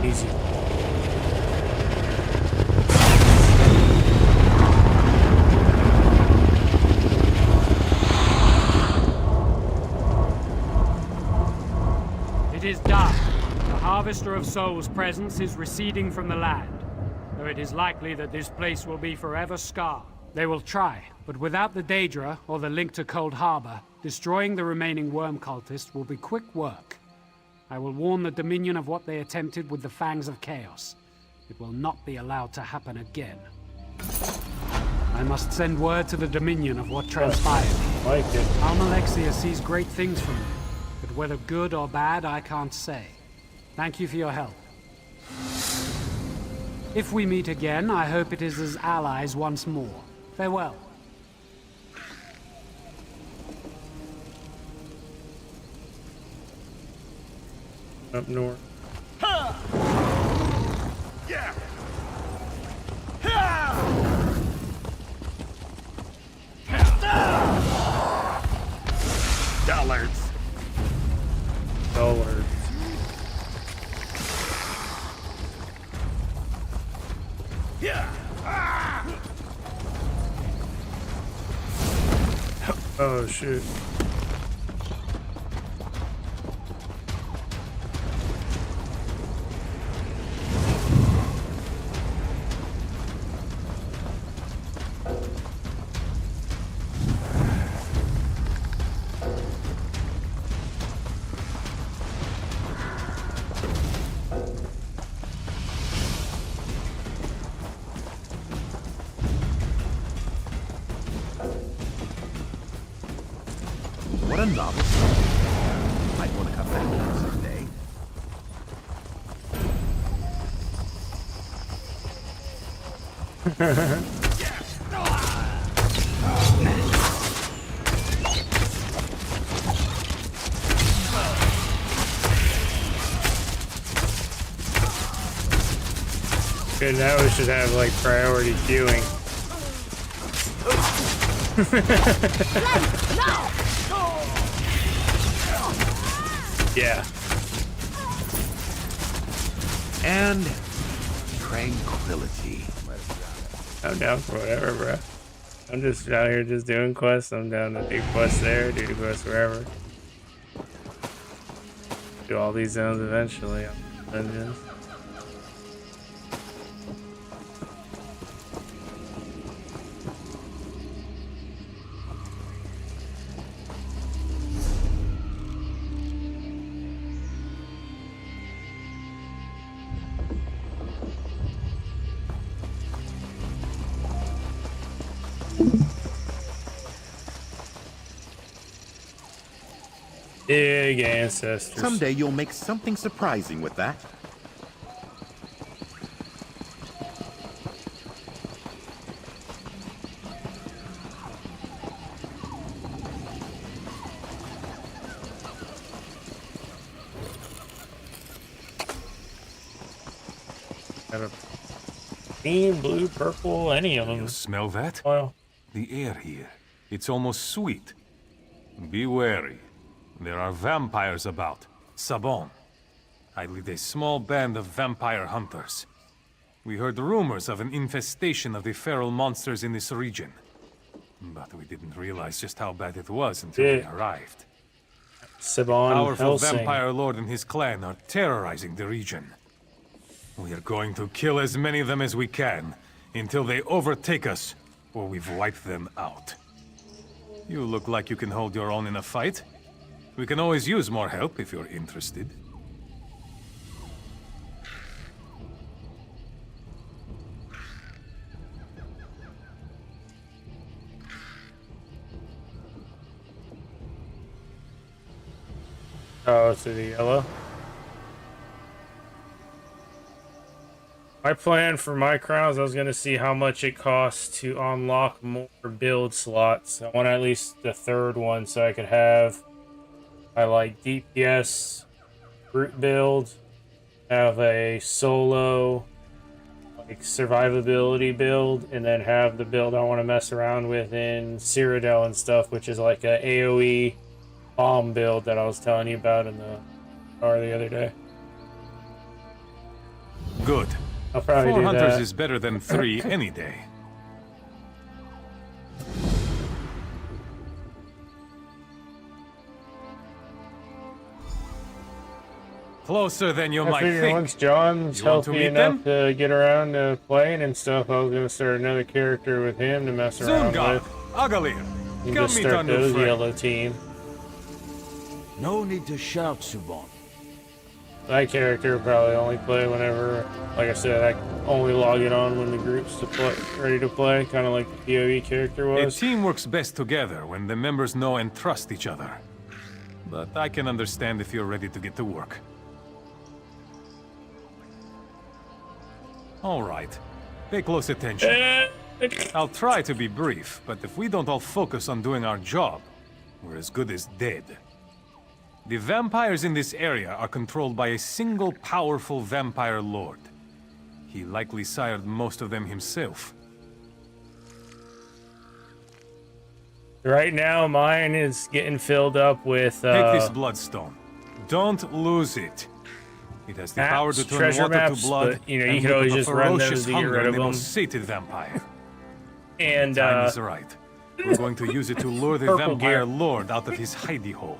Easy. It is done. The Harvester of Souls' presence is receding from the land, though it is likely that this place will be forever scarred. They will try, but without the Daedra or the link to Cold Harbor, destroying the remaining worm cultists will be quick work. I will warn the Dominion of what they attempted with the Fangs of Chaos. It will not be allowed to happen again. I must send word to the Dominion of what transpired. Like it. Almalexia sees great things from me, but whether good or bad, I can't say. Thank you for your help. If we meet again, I hope it is as allies once more. Farewell. Up north. Yeah. Dullards. Dollars. Yeah. Oh shoot. What a novel. Might want to come back here someday. Good, now we should have like priority queuing. Yeah. And tranquility. I'm down for whatever, bro. I'm just out here just doing quests. I'm down to do quests there, do the quests wherever. Do all these zones eventually. Dungeons. Big ancestors. Someday you'll make something surprising with that. Got a green, blue, purple, any of them. You smell that? Well, the air here. It's almost sweet. Be wary. There are vampires about. Sabon. I lead a small band of vampire hunters. We heard rumors of an infestation of the feral monsters in this region. But we didn't realize just how bad it was until we arrived. Sabon Powerful Helsing. vampire lord and his clan are terrorizing the region. We are going to kill as many of them as we can, until they overtake us, or we've wiped them out. You look like you can hold your own in a fight. We can always use more help if you're interested. Oh, to the yellow. My plan for my crowns, I was going to see how much it costs to unlock more build slots. I want at least the third one so I could have my like DPS brute build, have a solo like survivability build, and then have the build I want to mess around with in Cyrodiil and stuff, which is like a AoE bomb build that I was telling you about in the car the other day. Good. I'll probably 4 do hunters that. is better than 3 any day. Closer than you I might figured think. once John's You want to healthy meet enough them? to get around to playing and stuff, I was going to start another character with him to mess around Zungar, with. Agalir, And come just meet our start new those friend. yellow team. No need to shout, Subon. That character will probably only play whenever, like I said, I only log it on when the group's to play, ready to play, kind of like the PoE character A was. team works best together when the members know and trust each other. But I can understand if you're ready to get to work. All right. Pay close attention. I'll try to be brief, but if we don't all focus on doing our job, we're as good as dead. The vampires in this area are controlled by a single powerful vampire lord. He likely sired most of them himself. Right now, mine is getting filled up with Take this bloodstone. Don't lose it. It has the power to turn treasure water maps, to blood. but, you know, you and could whip always up a just run ferocious those to get hunger rid in of the them. most sated vampire. And Time is right. We're going to use it to lure the Purple vampire gear. lord out of his hidey hole.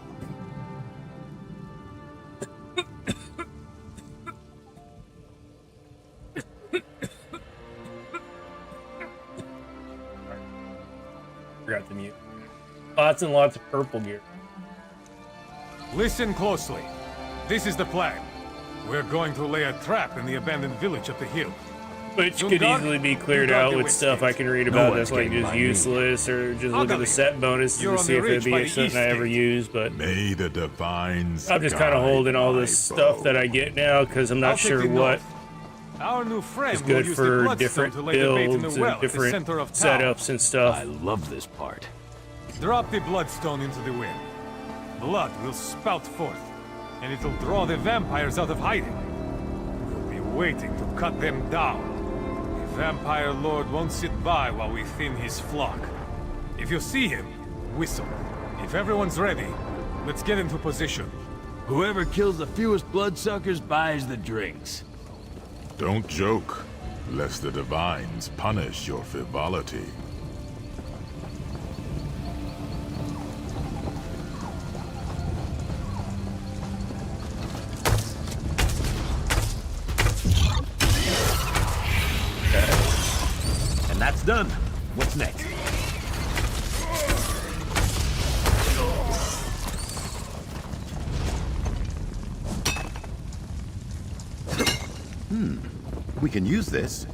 forgot to mute. Lots and lots of purple gear. Listen closely. This is the plan. We're going to lay a trap in the abandoned village up the hill. Which could Zungar, easily be cleared you got out the with west stuff gate. I can read No about one's that's like getting just by me. useless, or just look at the Agalir, set bonuses you're and on see the if it'd ridge be by the something I east ever gate. use, but May the divines I'm just kind of guide holding all my this stuff bow. that I get now because I'm I'll not take sure the what north. Our new friend is will good use the for bloodstone different to lay the bait in builds the well and at the different center of town. setups and stuff. I love this part. Drop the bloodstone into the wind. Blood will spout forth, and it'll draw the vampires out of hiding. We'll be waiting to cut them down. The vampire lord won't sit by while we thin his flock. If you see him, whistle. If everyone's ready, let's get into position. Whoever kills the fewest bloodsuckers buys the drinks. Don't joke, lest the divines punish your frivolity. And that's done. What's next? We can use this.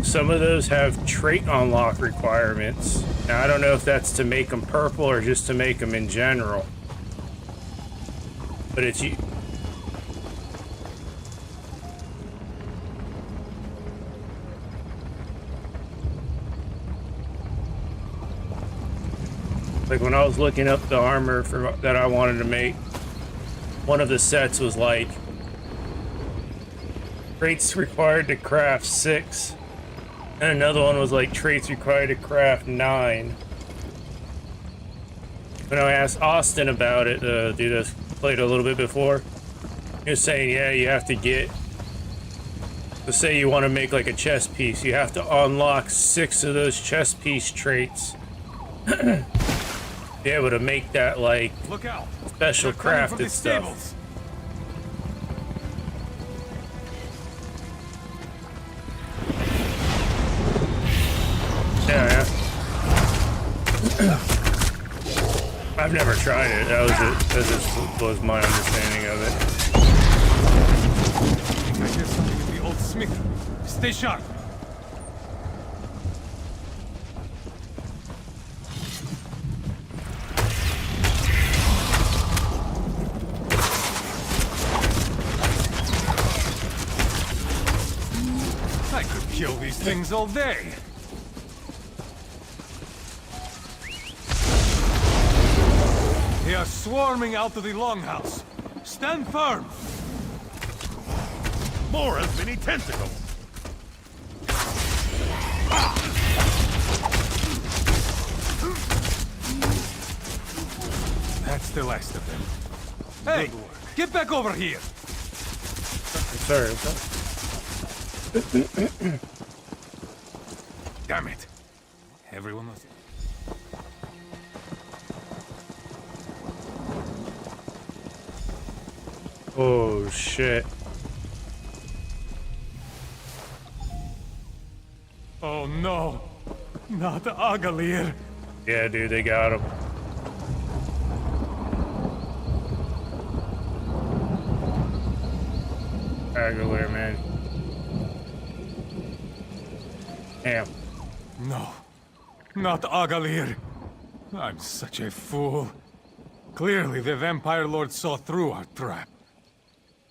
Some of those have trait unlock requirements. Now, I don't know if that's to make them purple or just to make them in general. But it's... Like when I was looking up the armor for that I wanted to make, one of the sets was like traits required to craft 6, and another one was like traits required to craft 9. When I asked Austin about it, the dude that's played a little bit before, he was saying, yeah, you have to get, to say you want to make like a chest piece, you have to unlock 6 of those chest piece traits. Be able to make that like Look out. special crafted stuff. Stables. Yeah. I've never tried it. That was my understanding of it. I hear something in the old smithy. Stay sharp. I could kill these things all day. They are swarming out of the longhouse. Stand firm. More as many tentacles. That's the last of them. Hey, get back over here. Sorry. Damn it. Everyone was... Oh shit. Oh no. Not Agalir. Yeah, dude, they got him. Aguilar, man. Damn. No. Not Agalir. I'm such a fool. Clearly the Vampire Lord saw through our trap.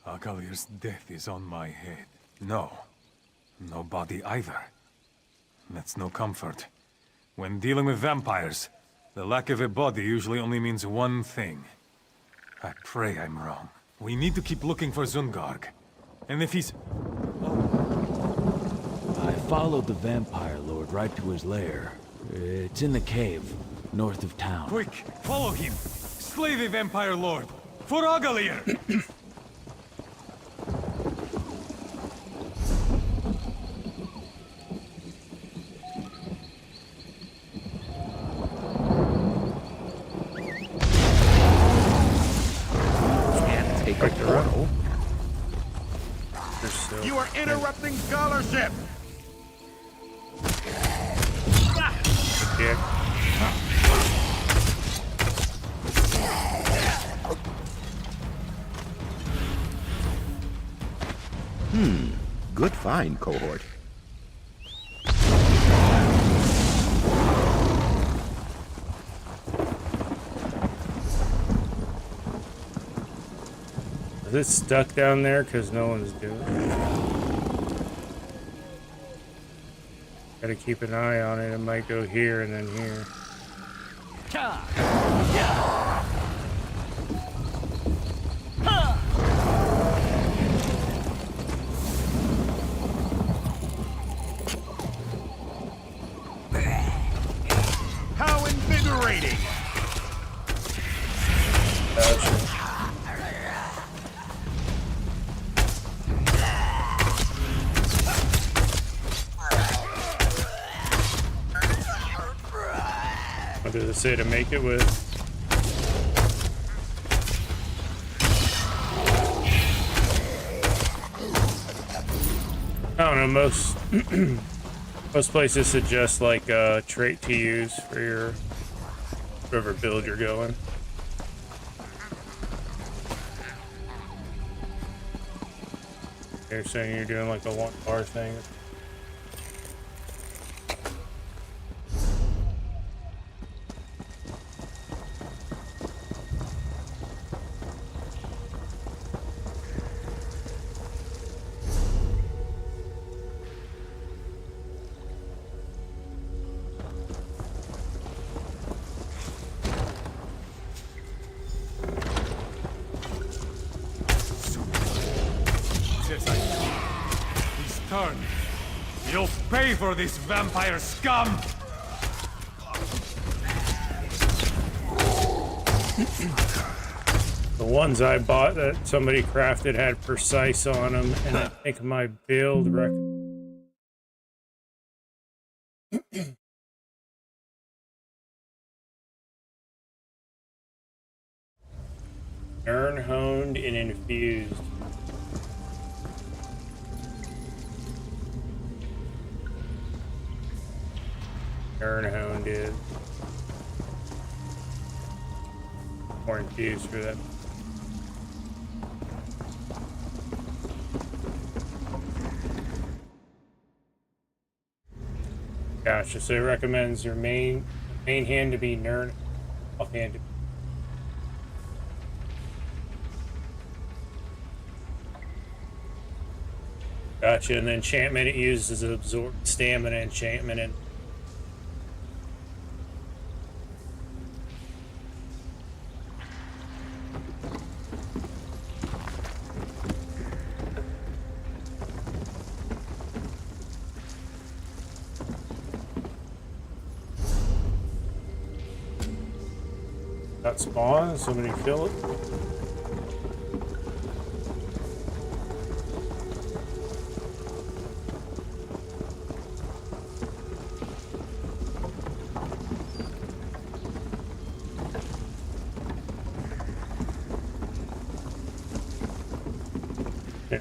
Agalir's death is on my head. No. No body either. That's no comfort. When dealing with vampires, the lack of a body usually only means one thing. I pray I'm wrong. We need to keep looking for Zungarg. And if he's... I followed the Vampire Lord right to his lair. It's in the cave, north of town. Quick, follow him! Slay the Vampire Lord! For Agalir! Can't take a portal. You are interrupting scholarship! Good find, cohort. Is it stuck down there because no one's doing it? Gotta keep an eye on it. It might go here and then here. How invigorating! What does it say to make it with? I don't know, most most places suggest like a trait to use for your whatever build you're going. You're saying you're doing like a 1 bar thing. for this vampire scum! The ones I bought that somebody crafted had precise on them, and I think my build Urn honed and infused. Urn honed is more infused for that. Gotcha. So it recommends your main hand to be Nern, offhand. Gotcha. And the enchantment it uses is absorb stamina enchantment and. Got spawn, somebody kill it. Yeah.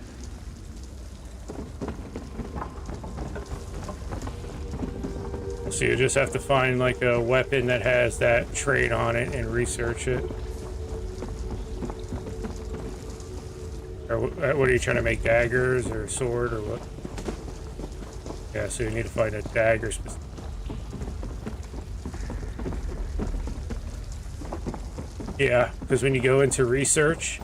So you just have to find like a weapon that has that trait on it and research it. Or what are you trying to make, daggers or a sword or what? Yeah, so you need to find a dagger specific. Yeah, because when you go into research,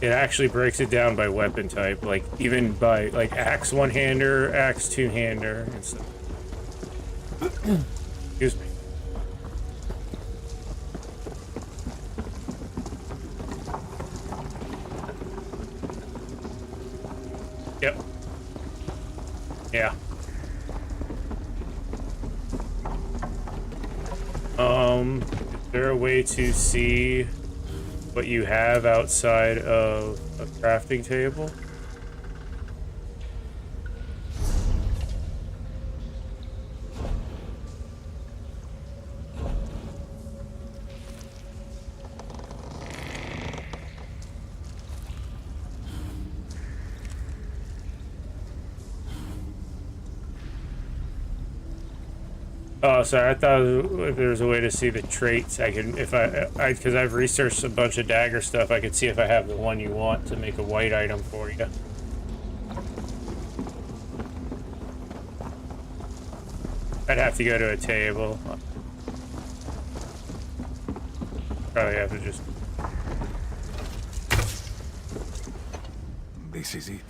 it actually breaks it down by weapon type, like even by like axe one-hander, axe two-hander, and stuff. Excuse me. Yep. Yeah. Is there a way to see what you have outside of a crafting table? Oh, sorry. I thought if there was a way to see the traits, I can, if because I've researched a bunch of dagger stuff, I could see if I have the one you want to make a white item for you. I'd have to go to a table. Probably have to just. This is it.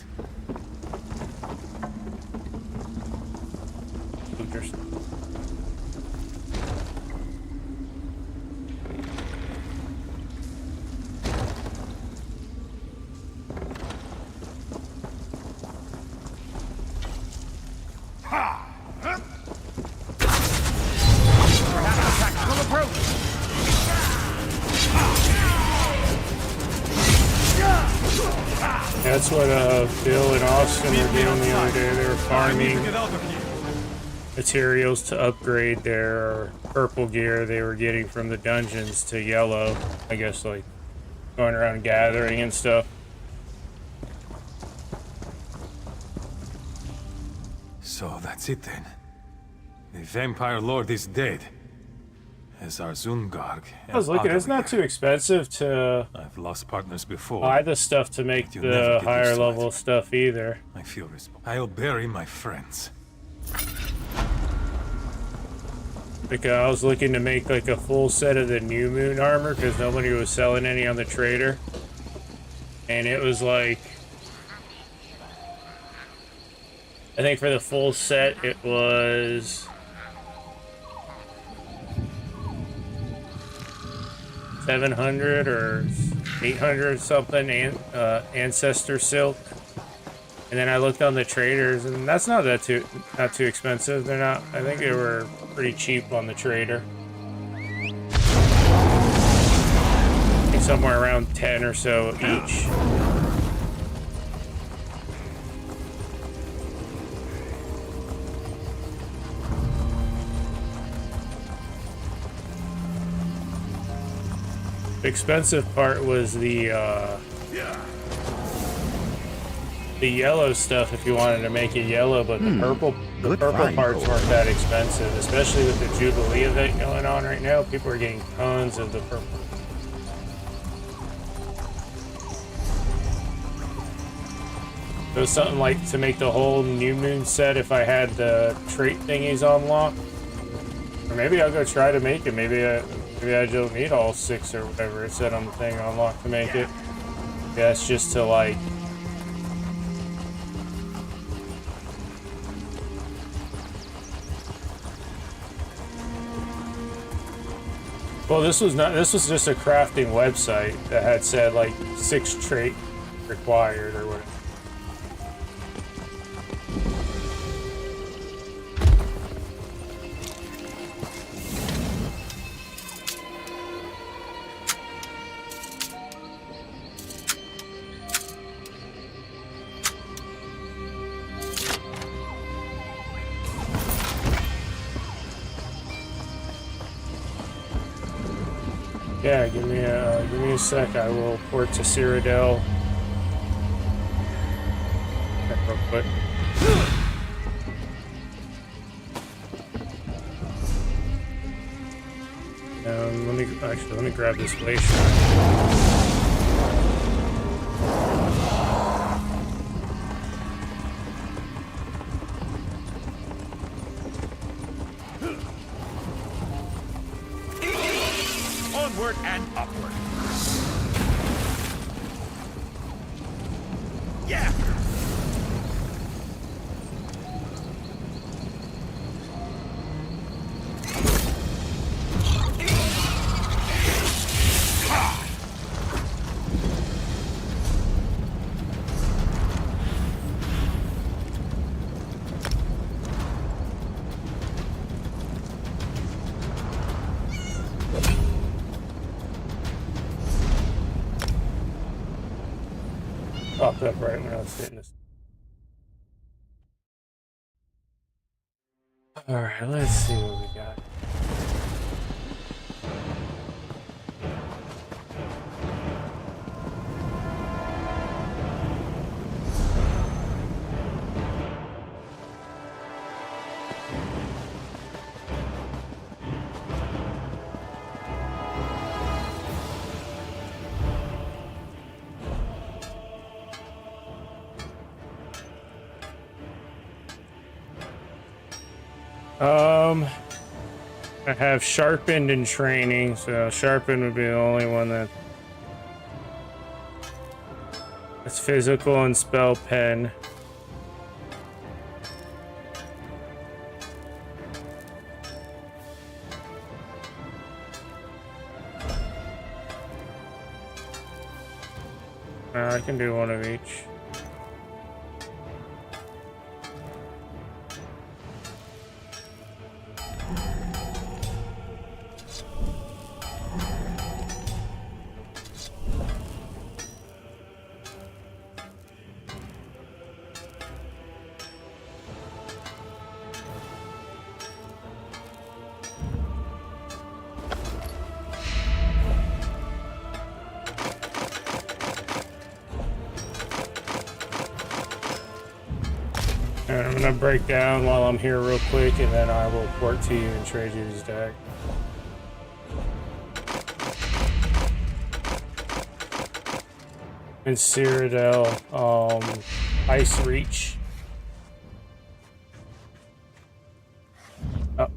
That's what Bill and Austin were doing the other day. They were farming materials to upgrade their purple gear they were getting from the dungeons to yellow. I guess like going around gathering and stuff. So that's it then. The vampire lord is dead. As are Zungarg. I was looking, it's not too expensive to I've lost partners before. buy the stuff to make the higher level stuff either. I feel responsible. I'll bury my friends. Because I was looking to make like a full set of the new moon armor because nobody was selling any on the trader. And it was like, I think for the full set it was $700 or $800 something, Ancestor Silk. And then I looked on the traders, and that's not too expensive. They're not. I think they were pretty cheap on the trader. I think somewhere around 10 or so each. The expensive part was the yellow stuff if you wanted to make it yellow, but the purple parts weren't that expensive, especially with the Jubilee event going on right now. People are getting tons of the purple. So something like to make the whole new moon set if I had the trait thingies unlocked. Or maybe I'll go try to make it. Maybe I don't need all 6 or whatever it said on the thing unlocked to make it. Yeah, it's just to like... Well, this was just a crafting website that had said like 6 trait required or whatever. Yeah, give me a sec. I will port to Cyrodiil. Real quick. Let me grab this glacier. Onward and upward. Yeah. Popped up right when I was hitting this. Alright, let's see what we got. I have sharpened in training, so sharpened would be the only one that's physical and spell pen. I can do one of each. And I'm gonna break down while I'm here real quick, and then I will port to you and trade you this deck. In Cyrodiil, Ice Reach. Oh.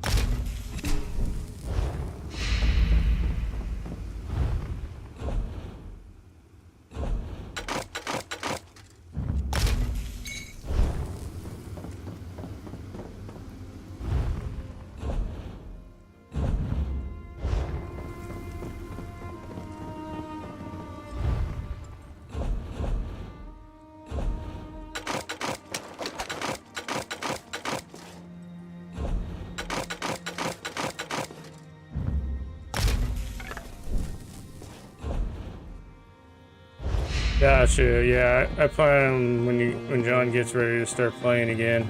Gotcha. Yeah, I plan on when John gets ready to start playing again.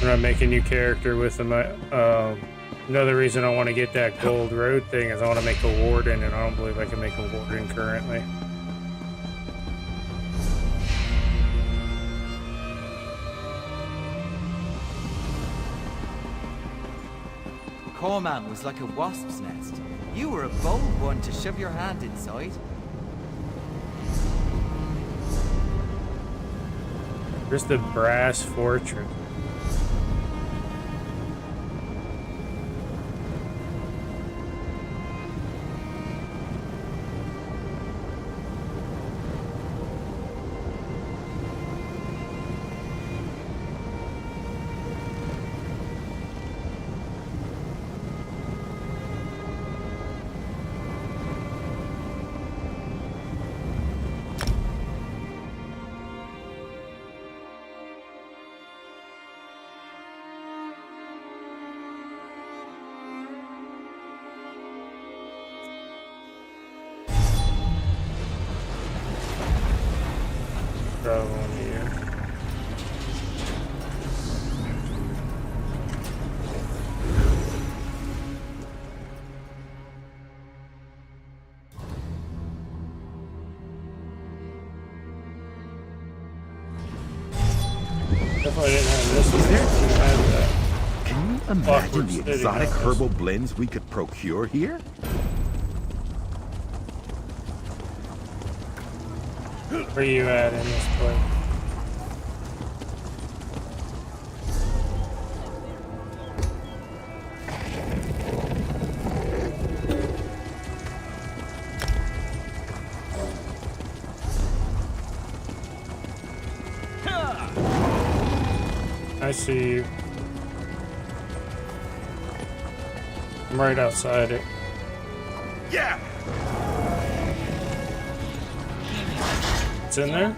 When I make a new character with him. Another reason I want to get that gold road thing is I want to make a warden, and I don't believe I can make a warden currently. Corman was like a wasp's nest. You were a bold one to shove your hand inside. Where's the brass fortress? If I didn't have this, I didn't have that. Can you imagine the exotic herbal blends we could procure here? Where you at in this place? I see you. I'm right outside it. Yeah. It's in there?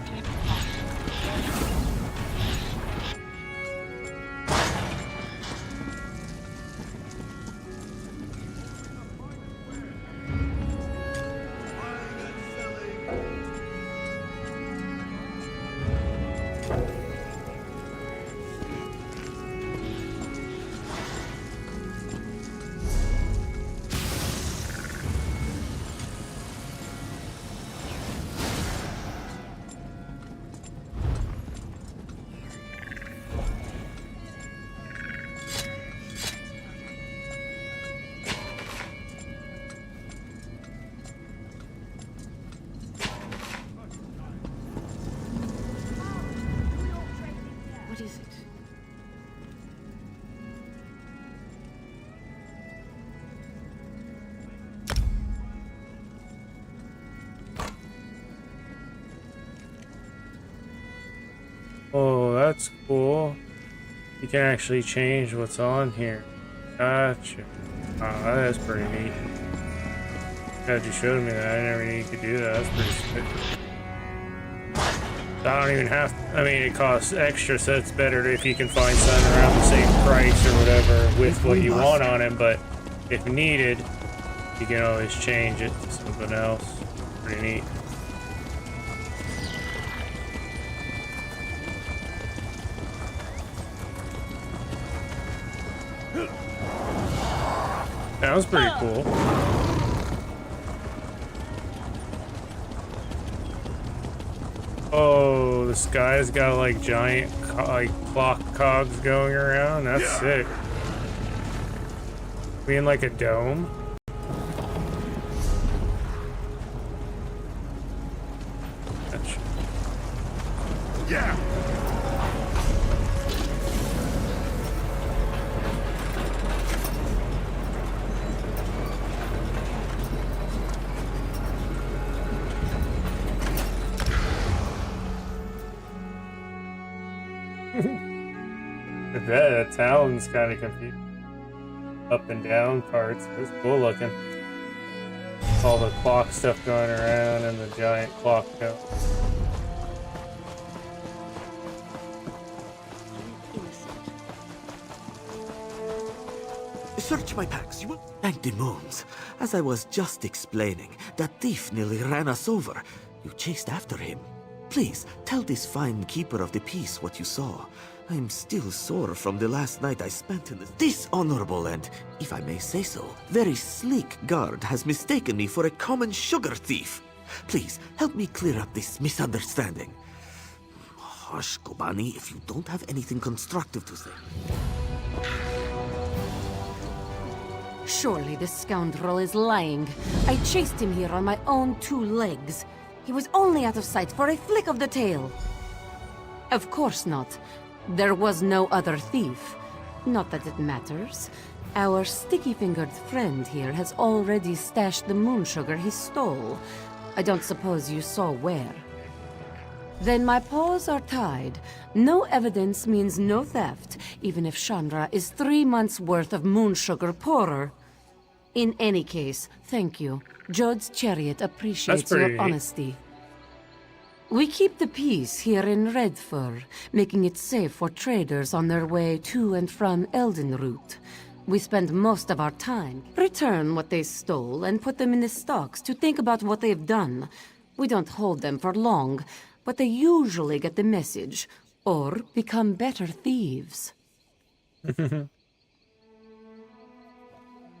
What is it? Oh, that's cool. You can actually change what's on here. Gotcha. Oh, that's pretty neat. Glad you showed me that. I never knew you could do that. That's pretty sick. I don't even have to, I mean, it costs extra, so it's better if you can find something around the same price or whatever with what you want on it, but if needed, you can always change it to something else. Pretty neat. That was pretty cool. Oh, the sky's got like giant like clock cogs going around. That's sick. We in like a dome? Gotcha. Yeah. That town's kind of confused. Up and down parts. It's cool looking. All the clock stuff going around and the giant clock tower. Search my packs, you will... And the moons. As I was just explaining, that thief nearly ran us over. You chased after him. Please, tell this fine keeper of the peace what you saw. I'm still sore from the last night I spent in this honorable and, if I may say so, very sleek guard has mistaken me for a common sugar thief. Please, help me clear up this misunderstanding. Hush, Kobani, if you don't have anything constructive to say. Surely this scoundrel is lying. I chased him here on my own 2 legs. He was only out of sight for a flick of the tail. Of course not. There was no other thief. Not that it matters. Our sticky-fingered friend here has already stashed the moon sugar he stole. I don't suppose you saw where. Then my paws are tied. No evidence means no theft, even if Chandra is 3 months' worth of moon sugar poorer. In any case, thank you. Jode's chariot appreciates your honesty. We keep the peace here in Redfur, making it safe for traders on their way to and from Eldenroot. We spend most of our time, return what they stole and put them in the stocks to think about what they've done. We don't hold them for long, but they usually get the message, or become better thieves.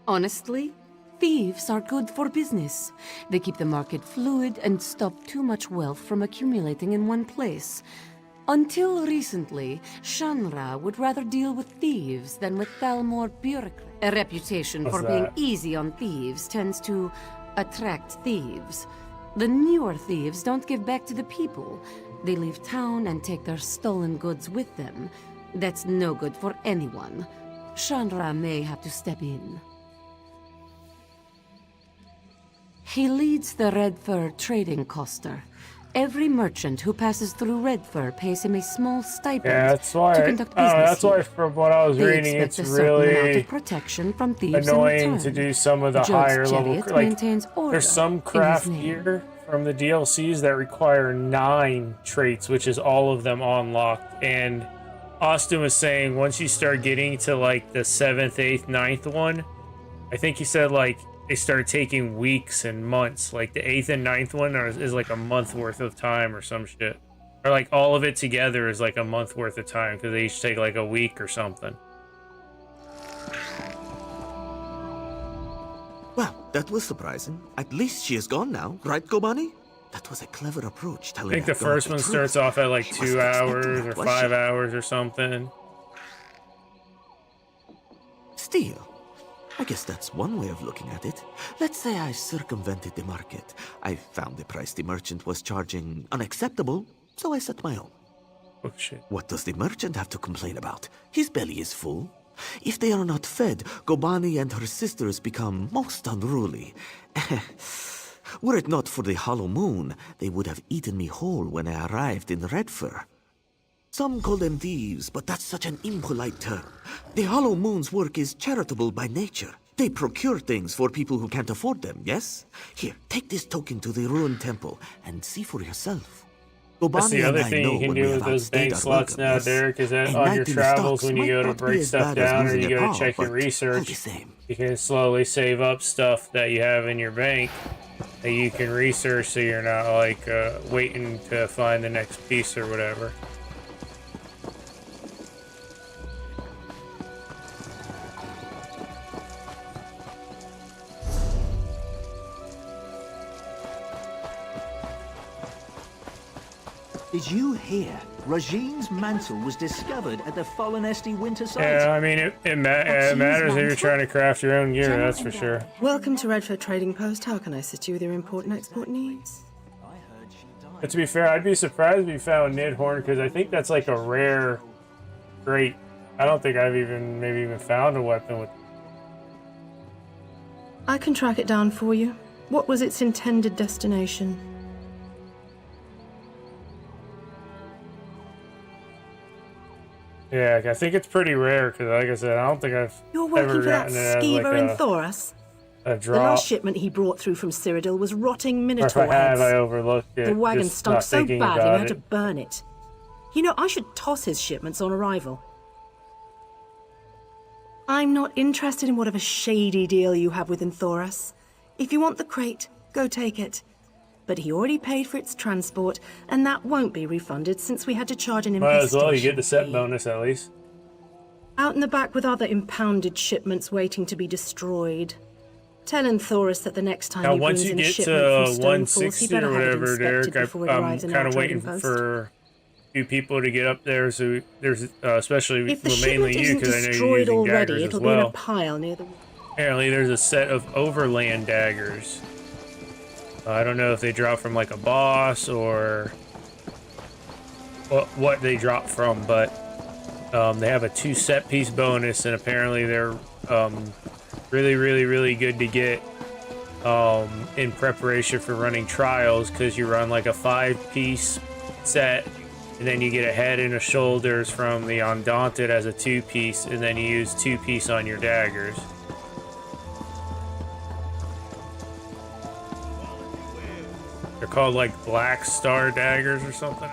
Honestly, thieves are good for business. They keep the market fluid and stop too much wealth from accumulating in one place. Until recently, Shanra would rather deal with thieves than with Thalmor bureaucrats. A reputation for being easy on thieves tends to attract thieves. The newer thieves don't give back to the people. They leave town and take their stolen goods with them. That's no good for anyone. Shanra may have to step in. He leads the Redfur trading coster. Every merchant who passes through Redfur pays him a small stipend that's why, to conduct business that's why here. from what I was reading, it's really protection from thieves annoying to do some of the Jode's higher level. Like, there's some craft gear from the DLCs that require 9 traits, which is all of them unlocked. And Austin was saying once you start getting to like the 7th, 8th, 9th one, I think he said like they start taking weeks and months. Like the 8th and 9th one is like a month worth of time or some shit. Or like all of it together is like a month worth of time because they each take like a week or something. Well, that was surprising. At least she is gone now, right, Kobani? That was a clever approach. I think the first one starts off at like 2 hours or 5 hours or something. Still, I guess that's one way of looking at it. Let's say I circumvented the market. I found the price the merchant was charging unacceptable, so I set my own. Oh shit. What does the merchant have to complain about? His belly is full. If they are not fed, Gobani and her sisters become most unruly. Were it not for the hollow moon, they would have eaten me whole when I arrived in Redfur. Some call them thieves, but that's such an impolite term. The Hollow Moon's work is charitable by nature. They procure things for people who can't afford them, yes? Here, take this token to the ruined temple and see for yourself. That's the other thing you can do with those bank slots now, Derek, is that on your travels when you go to break stuff down or you go to check your research, you can slowly save up stuff that you have in your bank that you can research so you're not like waiting to find the next piece or whatever. Did you hear? Regine's mantle was discovered at the Fallen Esti winter site. Yeah, I mean, it matters if you're trying to craft your own gear, that's for sure. Welcome to Redford Trading Post. How can I assist you with your import and export needs? But to be fair, I'd be surprised if you found Nidhorn, because I think that's like a rare great. I don't think I've maybe even found a weapon with. I can track it down for you. What was its intended destination? Yeah, I think it's pretty rare because, like I said, I don't think I've You're working ever for that gotten it skeever as in like Thoras? a The drop. last shipment he brought through from Cyrodiil was rotting Or if minotaur I have, heads. I overlooked it. The wagon just stunk not so thinking badly about we had to it. burn it. You know, I should toss his shipments on arrival. I'm not interested in whatever shady deal you have with Thoras. If you want the crate, go take it. but he already paid for its transport, and that won't be refunded since we had to charge an Might as well, you infestation get the set fee. bonus at least. Out in the back with other impounded shipments waiting to be destroyed. Tell Thoris that the next time Now, he once brings you in a get shipment to from Stonefalls, he 160 better or have it whatever, inspected Derek, before it I'm arrives in kind our of trading waiting post. for a few people to get up there. So there's, especially, If the well, shipment mainly you, isn't because I know you're destroyed using already, daggers it'll as be in a well. pile near the... Apparently, there's a set of overland daggers. I don't know if they drop from like a boss or what they drop from, but they have a 2 set piece bonus, and apparently they're really good to get in preparation for running trials, because you run like a 5-piece set, and then you get a head and a shoulders from the Undaunted as a 2-piece, and then you use 2-piece on your daggers. They're called like Black Star daggers or something.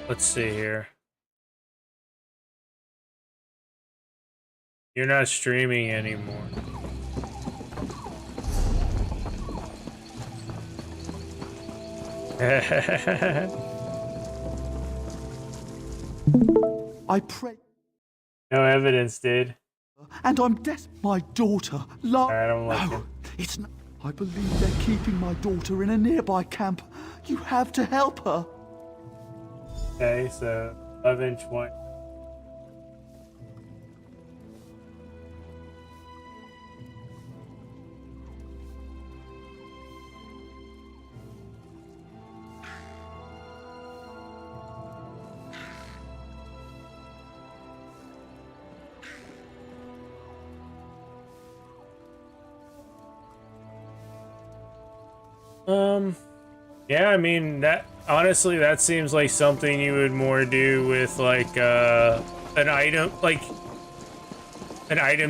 Let's see here. You're not streaming anymore. I pray. No evidence, dude. And I'm my daughter. I don't like no, it's not. I believe they're keeping my daughter in a nearby camp. You have to help her. Okay, so 11-20. Yeah, I mean, that honestly, that seems like something you would more do with like an item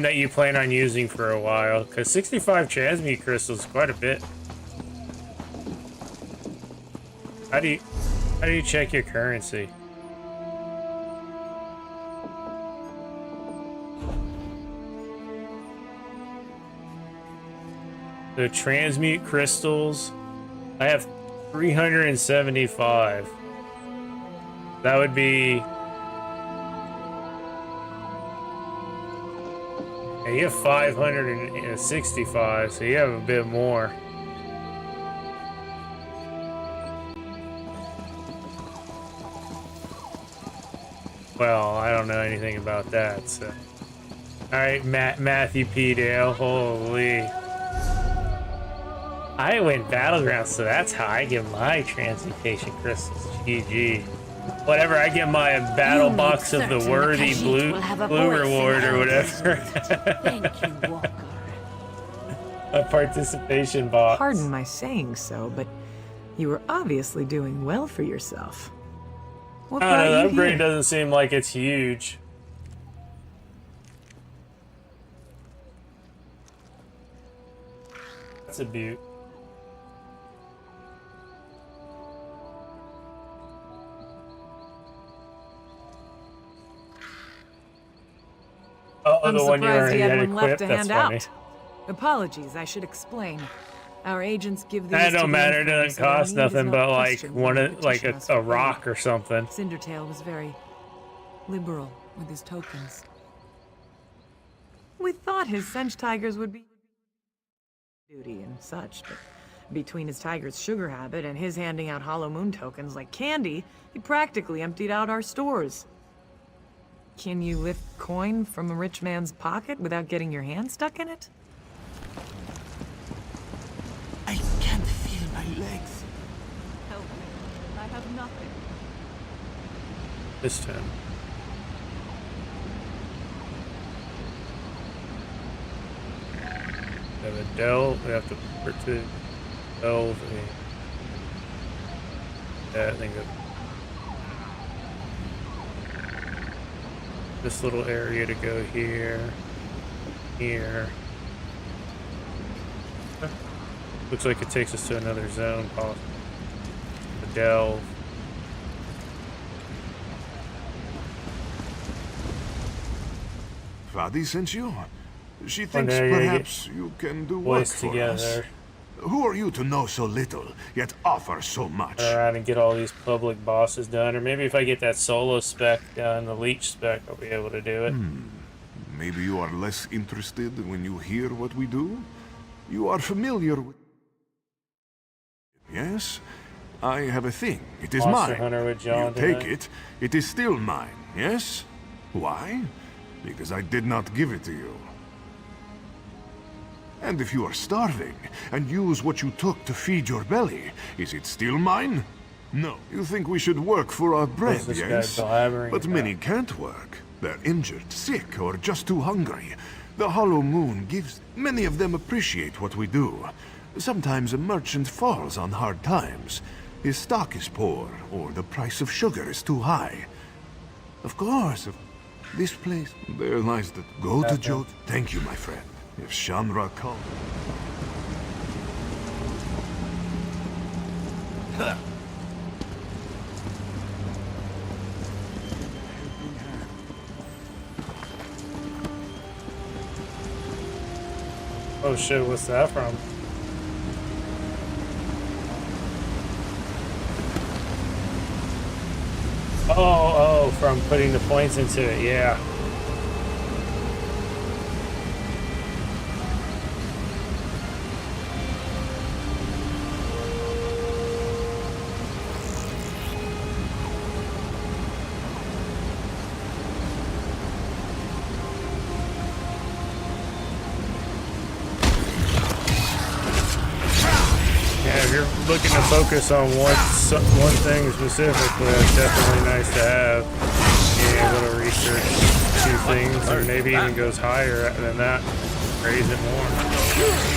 that you plan on using for a while, because 65 transmute crystals is quite a bit. How do you check your currency? The transmute crystals, I have 375. That would be... Yeah, you have 565, so you have a bit more. Well, I don't know anything about that, so... Alright, Matthew P. Dale, holy... I win Battlegrounds, so that's how I get my transmutation crystals. GG. Whatever, I get my battle box of the worthy blue reward or whatever. Thank you, Walker. A participation box. Pardon my saying so, but you were obviously doing well for yourself. What brought The you upgrade here? doesn't seem like it's huge. That's a beaut. Oh, I'm the one you surprised already he had had one left equipped? to That's hand funny. out. Apologies, I should explain. Our agents give these That to don't the matter, it Emperor, doesn't so our cost need is nothing not but like questioned when they petition us a for rock aid. or something. Cindertail was very liberal with his tokens. We thought his Sench tigers would be duty and such, but between his tiger's sugar habit and his handing out Hollow Moon tokens like candy, he practically emptied out our stores. Can you lift coin from a rich man's pocket without getting your hand stuck in it? I can't feel my legs. Help me. I have nothing. This time. We have a delve. We have to delve I think this little area to go here, here. Looks like it takes us to another zone, possibly. The delve. Vadi sent you? She thinks there you perhaps you can do work Voice for together. us. Who are you to know so little, yet offer so much? Run around and get all these public bosses done, or maybe if I get that solo spec done, the leech spec, I'll be able to do it. Maybe you are less interested when you hear what we do? You are familiar with... Yes? I have a thing. It is Monster mine. Hunter with John You take tonight. it, it is still mine, yes? Why? Because I did not give it to you. And if you are starving, and use what you took to feed your belly, is it still mine? No. You think we should work for our bread, What's this guy yes? blabbering But many can't work. They're injured, sick, or just too hungry. The Hollow Moon gives... Many of them appreciate what we do. Sometimes a merchant falls on hard times. His stock is poor, or the price of sugar is too high. Of course, this place... There lies the... Go to Jot. Thank you, my friend. If Shamra calls... Oh shit, what's that from? Oh, from putting the points into it, yeah. If you're looking to focus on one thing specifically, it's definitely nice to have. Being able to research two things, or maybe even goes higher than that, raise it more.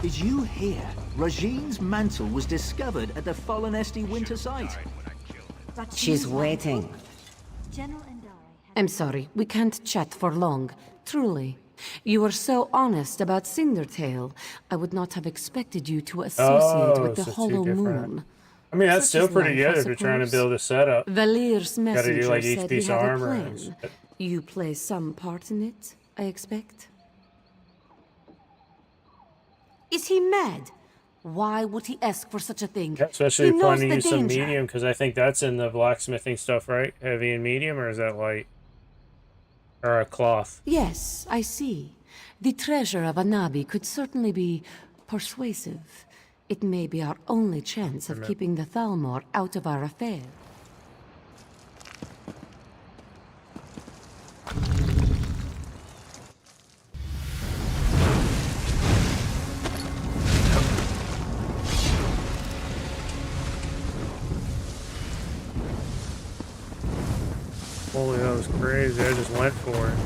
Did you hear? Regine's mantle was discovered at the Fallen Esti winter site. She's waiting. I'm sorry, we can't chat for long. Truly. You were so honest about Cindertail. I would not have expected you to associate with the Hollow Moon. I mean, that's Such still is pretty life, good I if you're trying to suppose. build a setup. Valir's Gotta messenger do like each said he piece of had a armor. plan. You play some part in it, I expect? Is he mad? Why would he ask for such a thing? Especially He if you want knows to the use some danger. medium, because I think that's in the blacksmithing stuff, right? Heavy and medium, or is that light? Or a cloth? Yes, I see. The treasure of Anabi could certainly be persuasive. It may be our only chance of keeping the Thalmor out of our affair. Holy, that was crazy. I just went for it.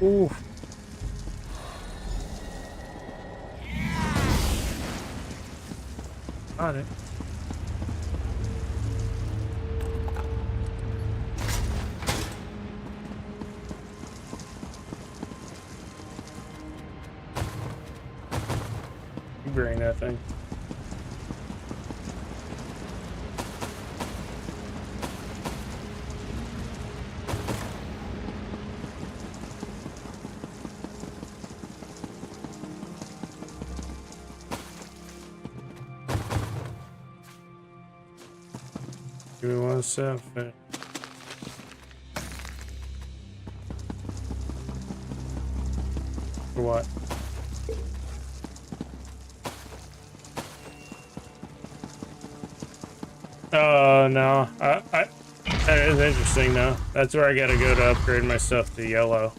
Ooh. Got it. You bring that thing. Give me 1 second. For what? Oh no, that is interesting though. That's where I gotta go to upgrade my stuff to yellow.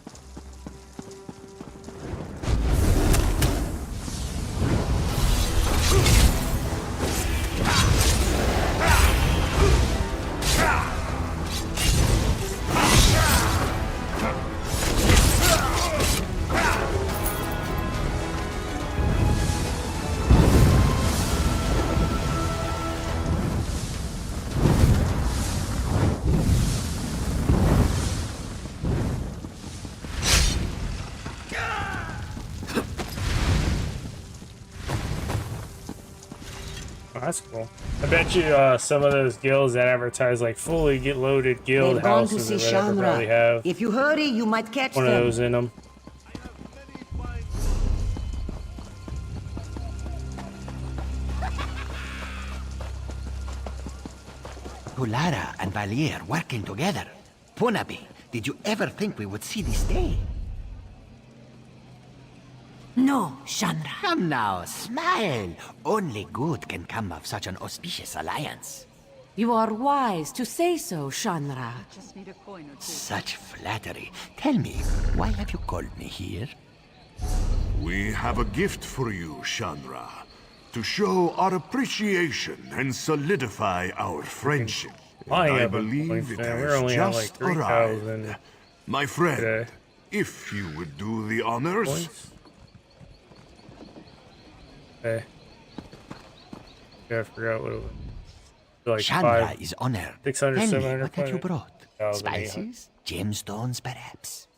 That's cool. I bet you some of those guilds that advertise like fully get loaded guild They've gone to houses see or whatever probably have If you hurry, you might catch one them. of those in them. Hulara and Valier working together. Punabi, did you ever think we would see this day? No, Chandra. Come now, smile. Only good can come of such an auspicious alliance. You are wise to say so, Shanra. Such flattery. Tell me, why have you called me here? We have a gift for you, Shanra. To show our appreciation and solidify our friendship. I believe it has just arrived. My friend, if you would do the honors... Okay. Yeah, I forgot what it was. Like Chandra is honored. 600, Tell me, 700 what have you brought? 1,800. Spices? Gemstones, perhaps?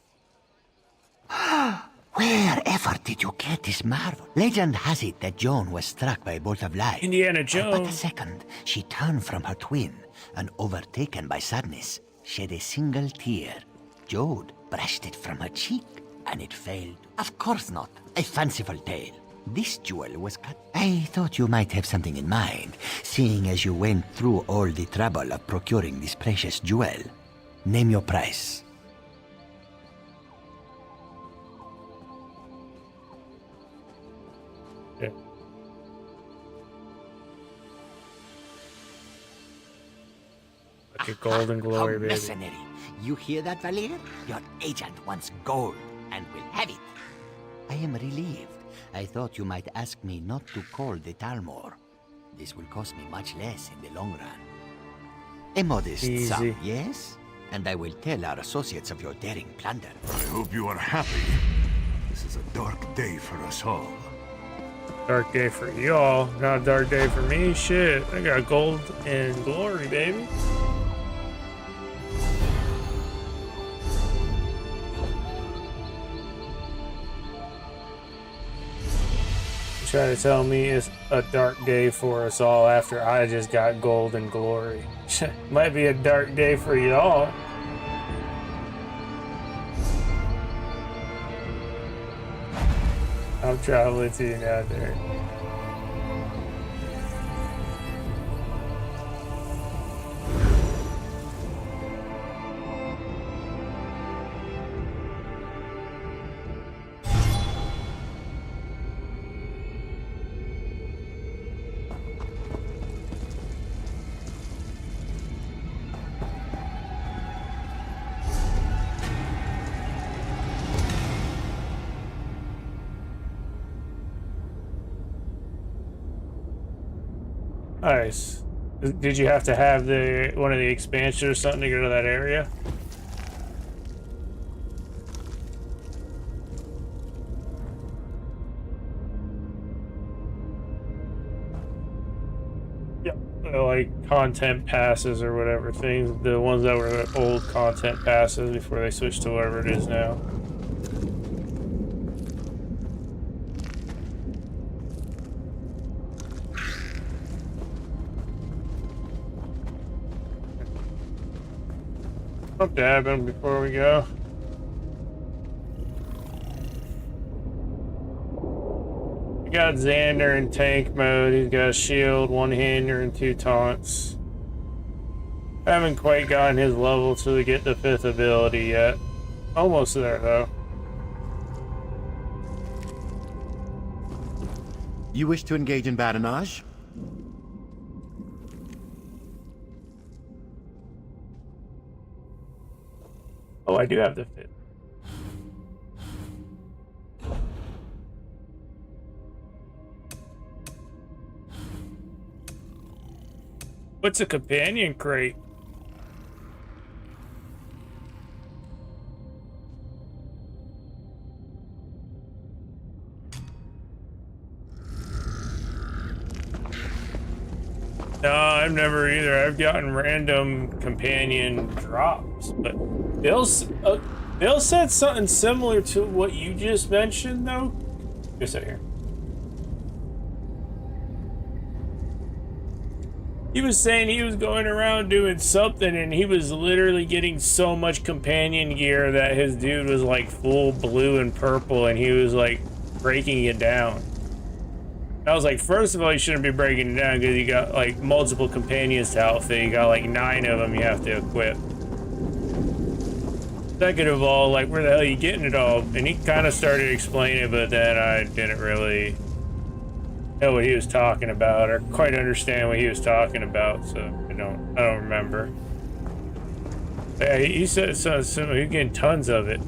Wherever did you get this marvel? Legend has it that Joan was struck by a bolt of light. Indiana For Jones. but a second, she turned from her twin, and overtaken by sadness, shed a single tear. Jode brushed it from her cheek, and it failed. Of course not. A fanciful tale. This jewel was cut. I thought you might have something in mind, seeing as you went through all the trouble of procuring this precious jewel. Name your price. Yeah. Like a golden glory, How baby. mercenary. You hear that, Valier? Your agent wants gold, and will have it. I am relieved. I thought you might ask me not to call the Talmor. This will cost me much less in the long run. A modest Easy. sum, yes? And I will tell our associates of your daring plunder. I hope you are happy. This is a dark day for us all. Dark day for y'all, not a dark day for me. Shit, I got gold and glory, baby. Try to tell me it's a dark day for us all after I just got gold and glory. Might be a dark day for y'all. I'm traveling to you now, Derek. Nice. Did you have to have one of the expansions or something to go to that area? like content passes or whatever things, the ones that were the old content passes before they switched to whatever it is now. I'll dab him before we go. We got Xander in tank mode. He's got a shield, 1-hander, and 2 taunts. I haven't quite gotten his level to get the 5th ability yet. Almost there, though. You wish to engage in badinage? Oh, I do have the 5th. What's a companion crate? No, I've never either. I've gotten random companion drops, but Bill said something similar to what you just mentioned, though. Just sit here. He was saying he was going around doing something, and he was literally getting so much companion gear that his dude was like full blue and purple, and he was like breaking it down. I was like, first of all, you shouldn't be breaking it down because you got like multiple companions to outfit. You got like 9 of them you have to equip. Second of all, like, where the hell are you getting it all? And he kind of started explaining it, but then I didn't really know what he was talking about or quite understand what he was talking about, so I don't remember. Yeah, he said something similar. He's getting tons of it.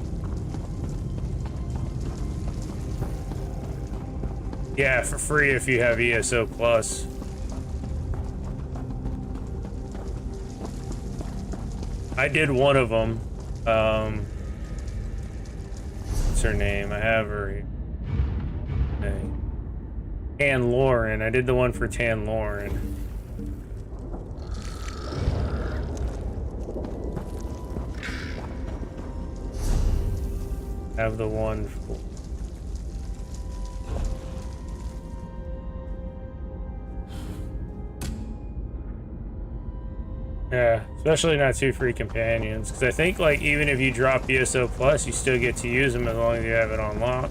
Yeah, for free if you have ESO Plus. I did one of them. What's her name? I have her here. Okay. Tan Lauren. I did the one for Tan Lauren. I have the one for... Yeah, especially not 2 free companions, because I think, like, even if you drop ESO Plus, you still get to use them as long as you have it on lock.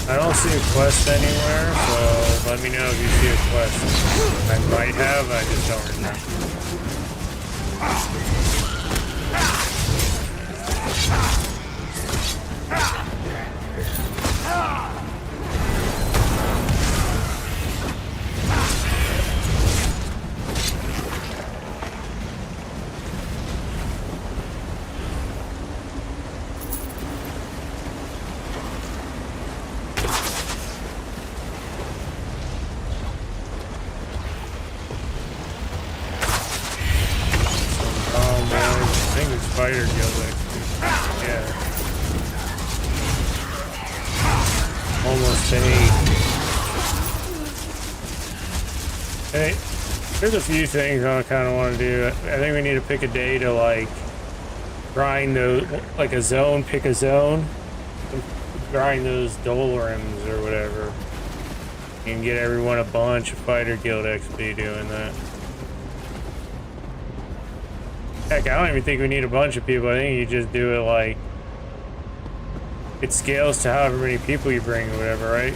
I don't see a quest anywhere, so let me know if you see a quest. I might have, I just don't remember. Spider Guild, yeah. Almost 8. Hey, there's a few things I kind of want to do. I think we need to pick a day to like grind those, like a zone, pick a zone, and grind those Dolorims or whatever. You can get everyone a bunch of Fighter Guild XP doing that. Heck, I don't even think we need a bunch of people. I think you just do it like... It scales to however many people you bring or whatever, right?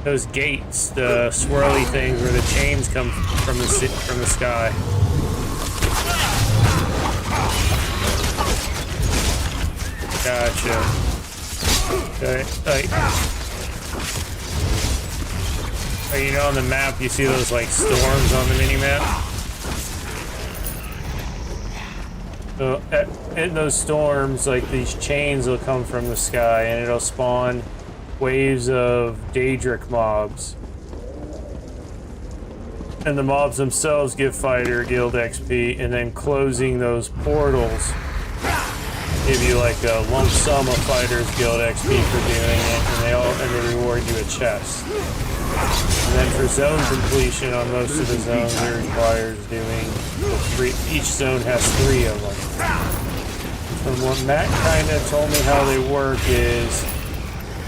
Those gates, the swirly things where the chains come from the sky. Gotcha. Okay, you know, on the map, you see those, like, storms on the mini-map? So, in those storms, like, these chains will come from the sky, and it'll spawn waves of Daedric mobs. And the mobs themselves give Fighter Guild XP, and then closing those portals give you like a lump sum of Fighters Guild XP for doing it, and they reward you a chest. And then for zone completion on most of the zones, it requires doing each zone has 3 of them. From what Matt kind of told me how they work is,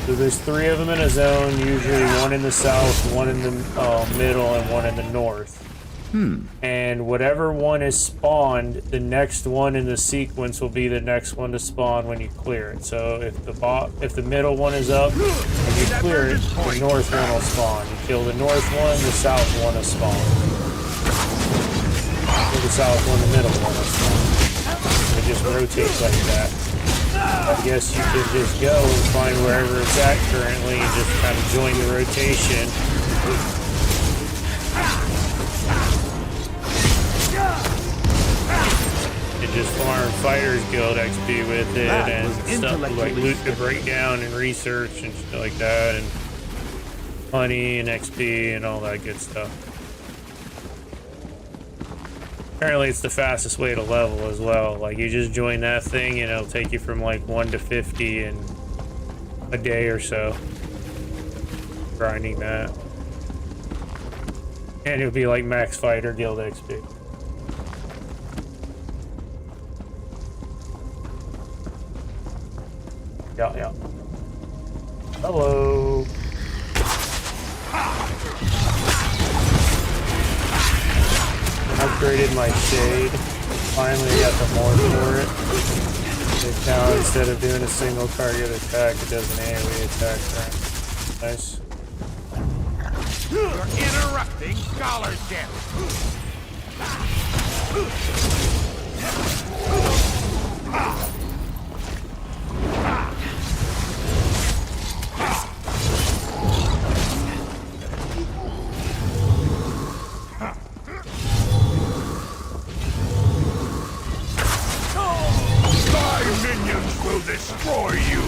so there's 3 of them in a zone, usually 1 in the south, 1 in the middle, and 1 in the north. And whatever one is spawned, the next one in the sequence will be the next one to spawn when you clear it. So if the middle one is up and you clear it, the north one will spawn. You kill the north one, the south one will spawn. Kill the south one, the middle one will spawn. It just rotates like that. I guess you can just go and find wherever it's at currently and just kind of join the rotation. And just farm Fighters Guild XP with it and stuff like loot to break down and research and stuff like that, and money and XP and all that good stuff. Apparently it's the fastest way to level as well. Like you just join that thing and it'll take you from like 1 to 50 in a day or so. Grinding that. And it'll be like max Fighter Guild XP. Yeah. Hello. Upgraded my shade. Finally got the more for it. Now instead of doing a single target attack, it does an AoE attack. Right? Nice. You're interrupting scholarship. My minions will destroy you.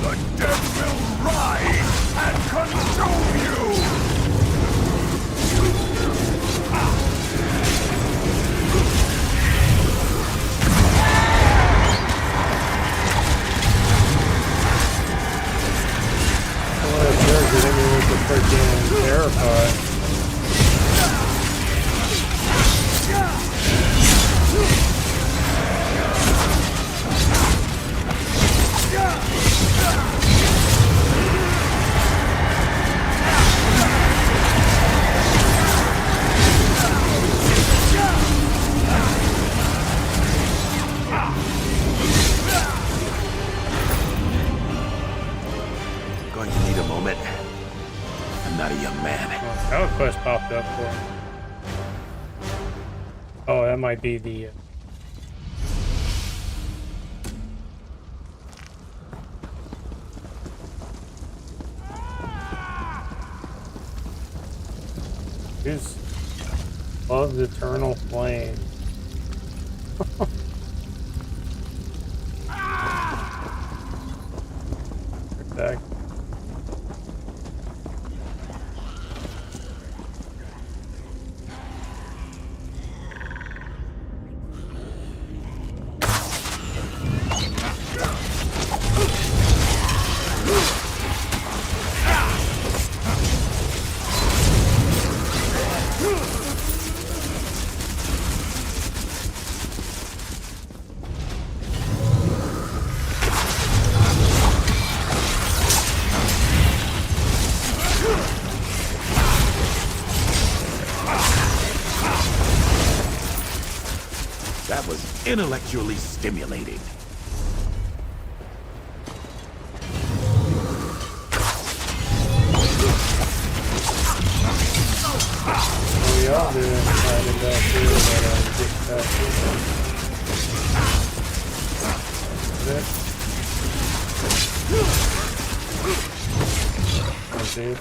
The dead will rise and consume you! What a jerk, they didn't even look the freaking terrified. Going to need a moment. I'm not a young man. Now a quest popped up for him. Oh, that might be the... His loves eternal flame. Back. That was intellectually stimulating. We all do kind of back here, but get back here. That's it.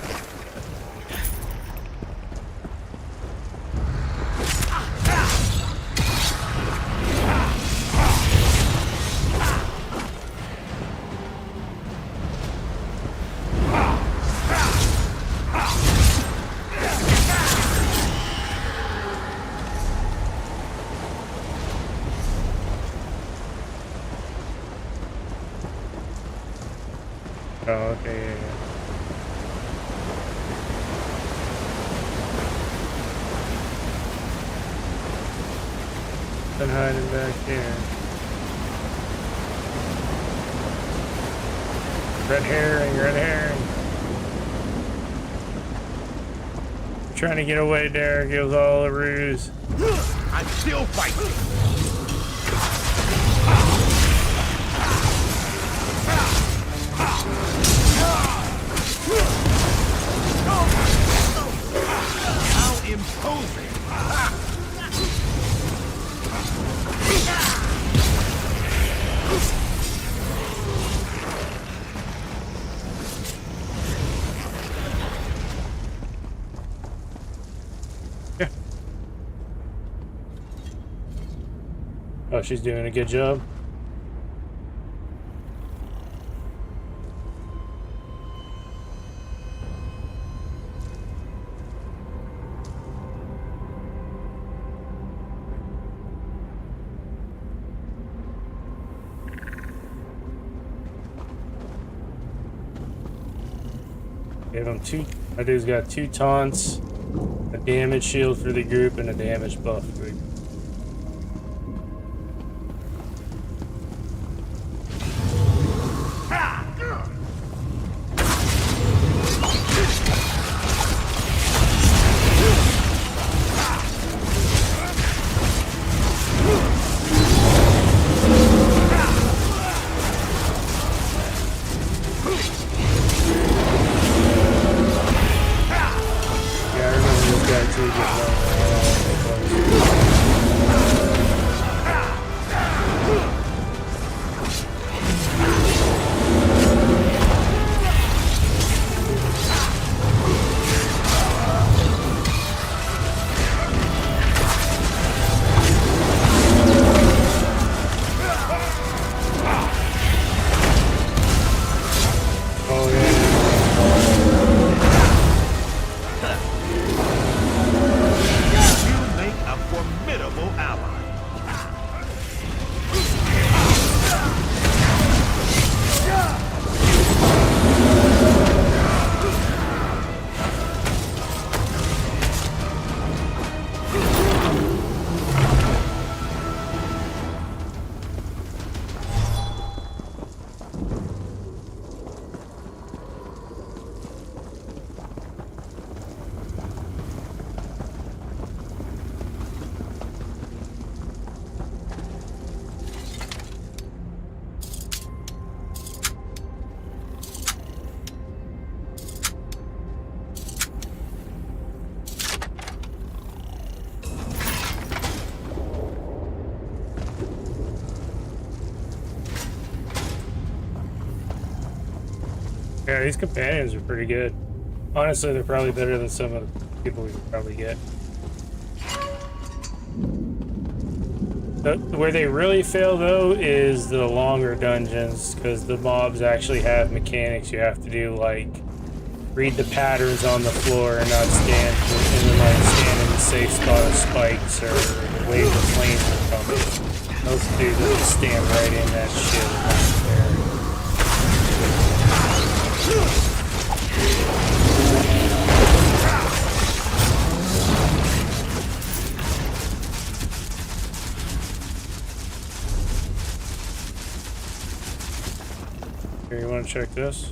nothing hiding back here. Red herring, red herring. Trying to get away, Derek. It was all a ruse. I'm still fighting. How imposing! Oh, she's doing a good job. Gave him two. That dude's got 2 taunts, a damage shield for the group, and a damage buff for the group. Yeah, these companions are pretty good. Honestly, they're probably better than some of the people we could probably get. Where they really fail, though, is the longer dungeons, because the mobs actually have mechanics you have to do, like read the patterns on the floor and not stand in the safe spot of spikes or wave the flames are coming. Those dudes just stand right in that shit right there. Here, you want to check this?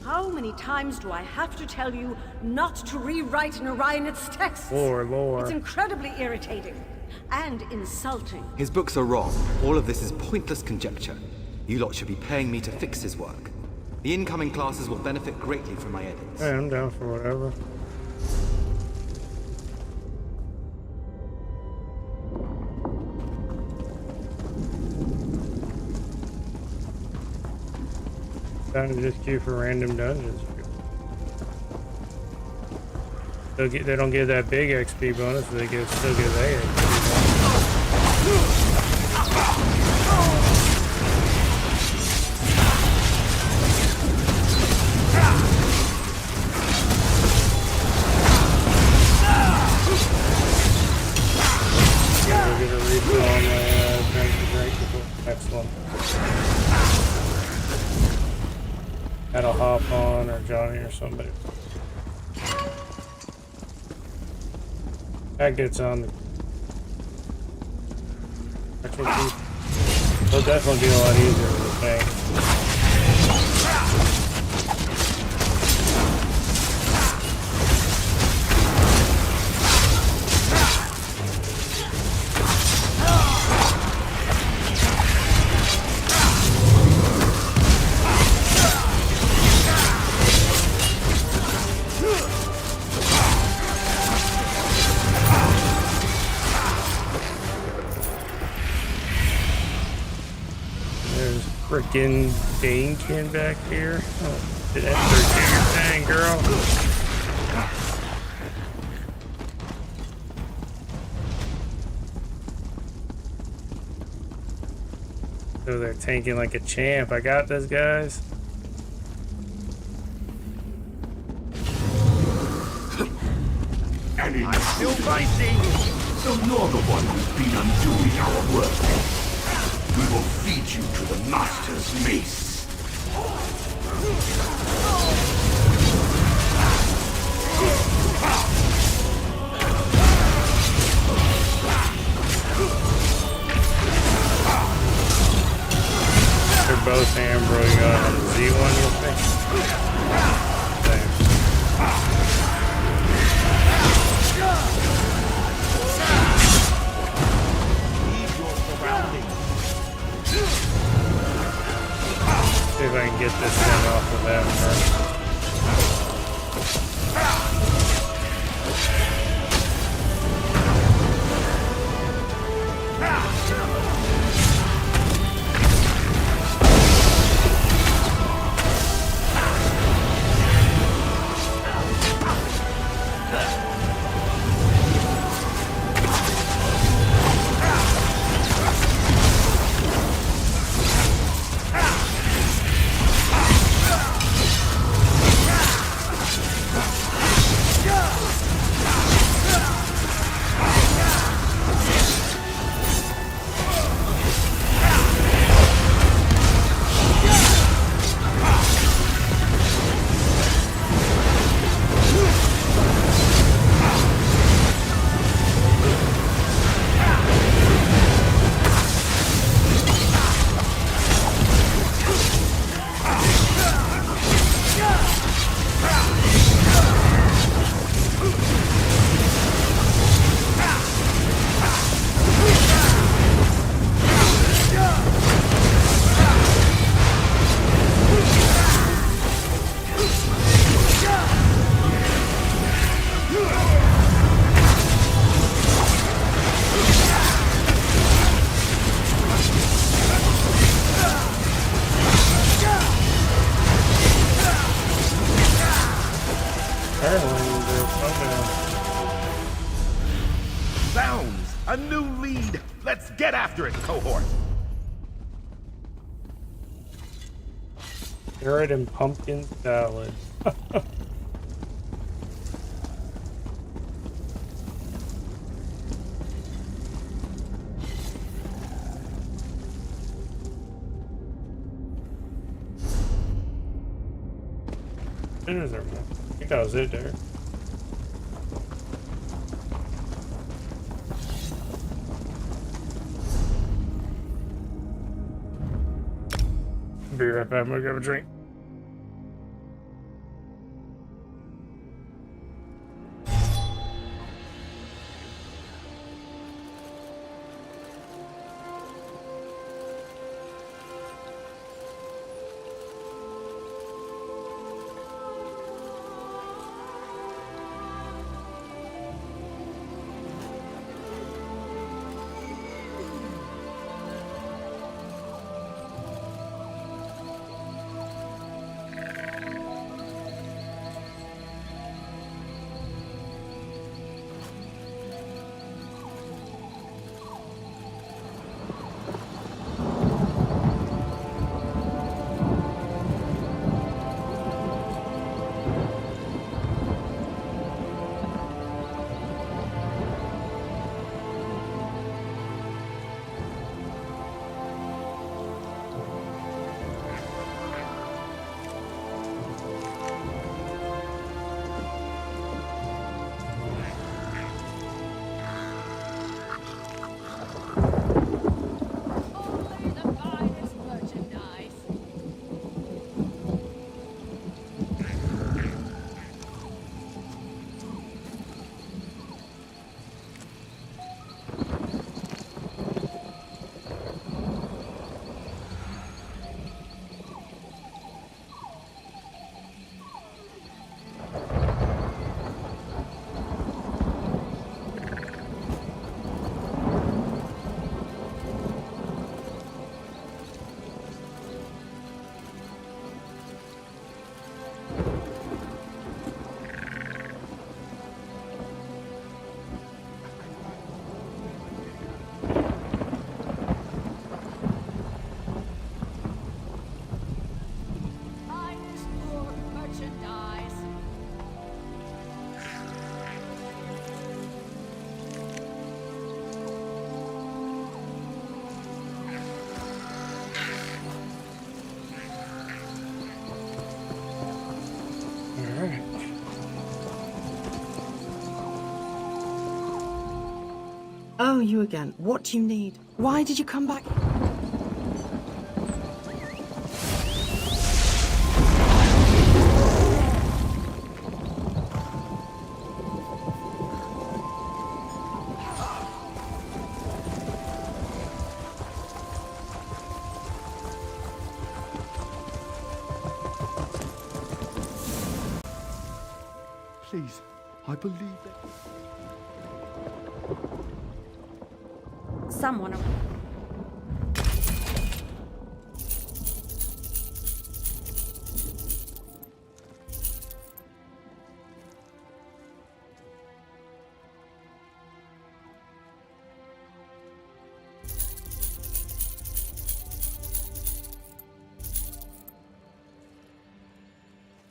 How many times do I have to tell you not to rewrite Narayana's texts? Lore. It's incredibly irritating and insulting. His books are wrong. All of this is pointless conjecture. You lot should be paying me to fix his work. The incoming classes will benefit greatly from my edits. Hey, I'm down for whatever. Time to just queue for random dungeons. They don't get that big XP bonus, but they still get that XP bonus. Get a refill on my drink before the next one. That'll hop on, or Johnny or somebody. That gets on the... It'll definitely be a lot easier than the tank. Frickin' Danekin back here. Oh, did that do your thing, girl? So they're tanking like a champ. I got this, guys. I'm still fighting! So you're the one who's been undoing our work. We will feed you to the Master's mace. They're both ambroing on the Z1, you think? Same. See if I can get this thing off of them first. Sounds! A new lead! Let's get after it, cohort! Carrot and pumpkin salad. Is there more? I think that was it there. Be right back, I'm gonna grab a drink. Oh, you again. What do you need? Why did you come back? Please, I believe that. Someone.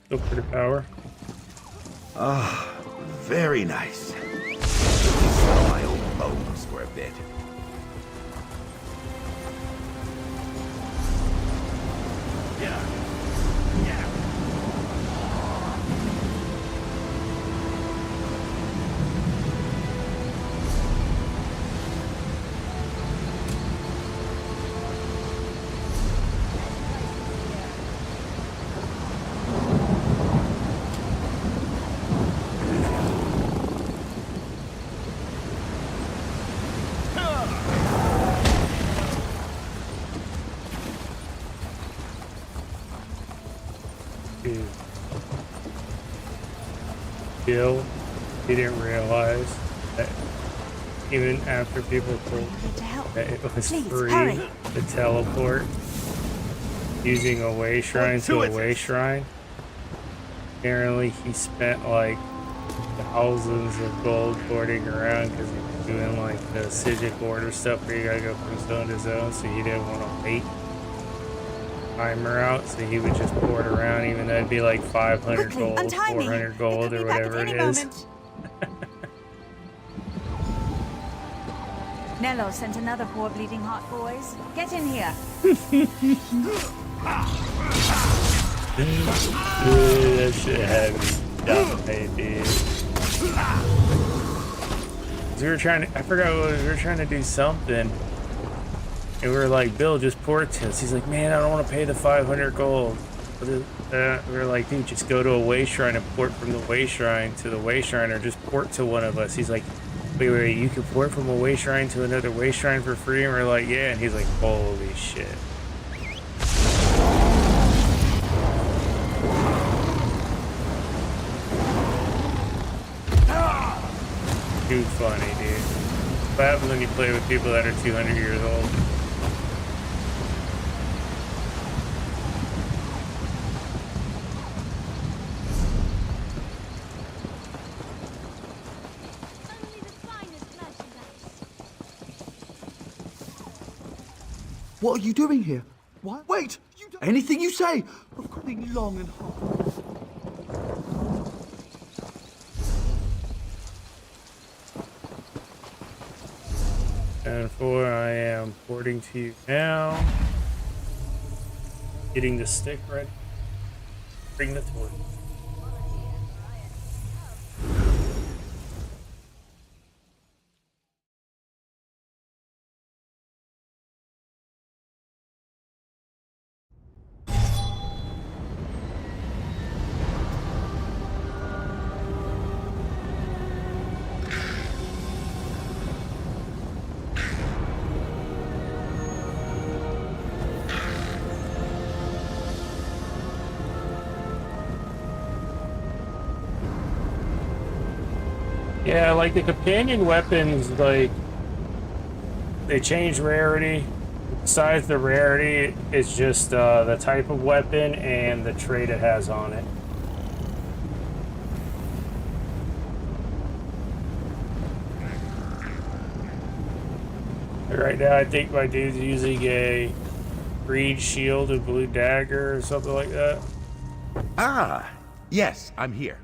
Still pretty power. Ah, very nice. Sell my old bones for a bit. Gil, he didn't realize that even after people told him that it was free to teleport using a way shrine to a way shrine, apparently he spent like thousands of gold porting around because he was doing like the Sigic order stuff where you gotta go from zone to zone, so he didn't want to wait timer out, so he would just port around even though it'd be like 500 gold, 400 gold or whatever it is. Nello sent another poor bleeding heart, boys. Get in here. That shit had me dying, dude. We were trying to, I forgot what we were trying to do something. And we were like, Bill, just port to us. He's like, man, I don't want to pay the 500 gold. We were like, dude, just go to a way shrine and port from the way shrine to the way shrine, or just port to one of us. He's like, wait, you can port from a way shrine to another way shrine for free? And we're like, yeah. And he's like, holy shit. Too funny, dude. What happens when you play with people that are 200 years old? What are you doing here? What? Wait! Anything you say! I've got something long and hard. And for I am porting to you now. Getting the stick ready. Bring the torch. Yeah, like the companion weapons, like, they change rarity. Besides the rarity, it's just the type of weapon and the trait it has on it. Right now, I think my dude's using a green shield and blue dagger or something like that. Ah, yes, I'm here.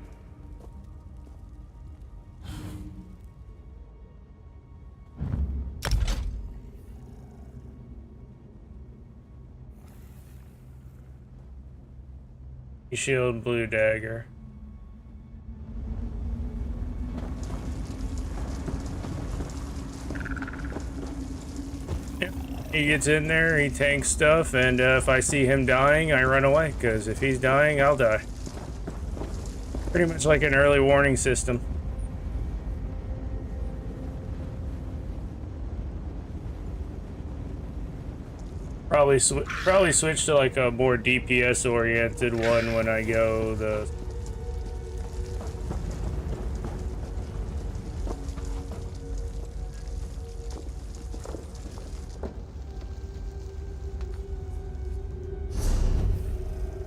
Shield, blue dagger. He gets in there, he tanks stuff, and if I see him dying, I run away, because if he's dying, I'll die. Pretty much like an early warning system. Probably switch to like a more DPS oriented one when I go the.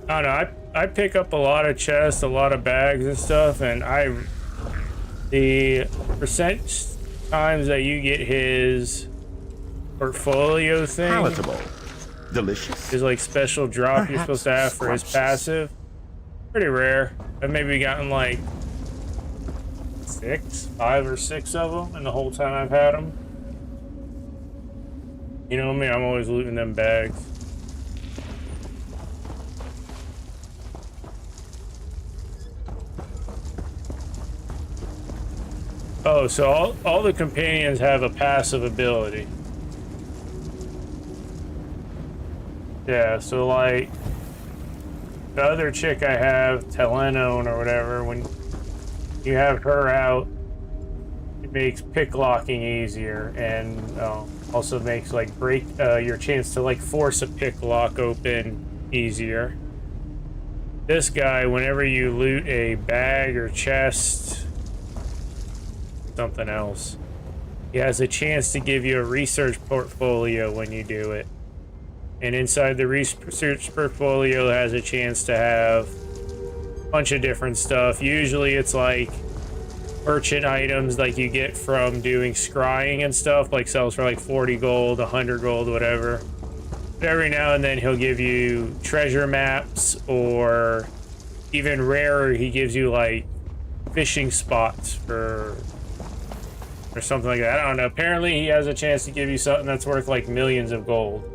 I don't know, I pick up a lot of chests, a lot of bags and stuff, and the percent times that you get his portfolio thing. Palatable. Delicious. Is like special drop you're supposed to have for his passive. Pretty rare. I've maybe gotten like 5 or 6 of them in the whole time I've had them. You know me, I'm always looting them bags. Oh, so all the companions have a passive ability. Yeah, so like the other chick I have, Telenon or whatever, when you have her out, it makes pick locking easier, and also makes like your chance to like force a pick lock open easier. This guy, whenever you loot a bag or chest, something else, he has a chance to give you a research portfolio when you do it. And inside the research portfolio has a chance to have a bunch of different stuff. Usually it's like merchant items like you get from doing scrying and stuff, like sells for like 40 gold, 100 gold, whatever. But every now and then he'll give you treasure maps, or even rarer, he gives you like fishing spots for or something like that. I don't know. Apparently he has a chance to give you something that's worth like millions of gold.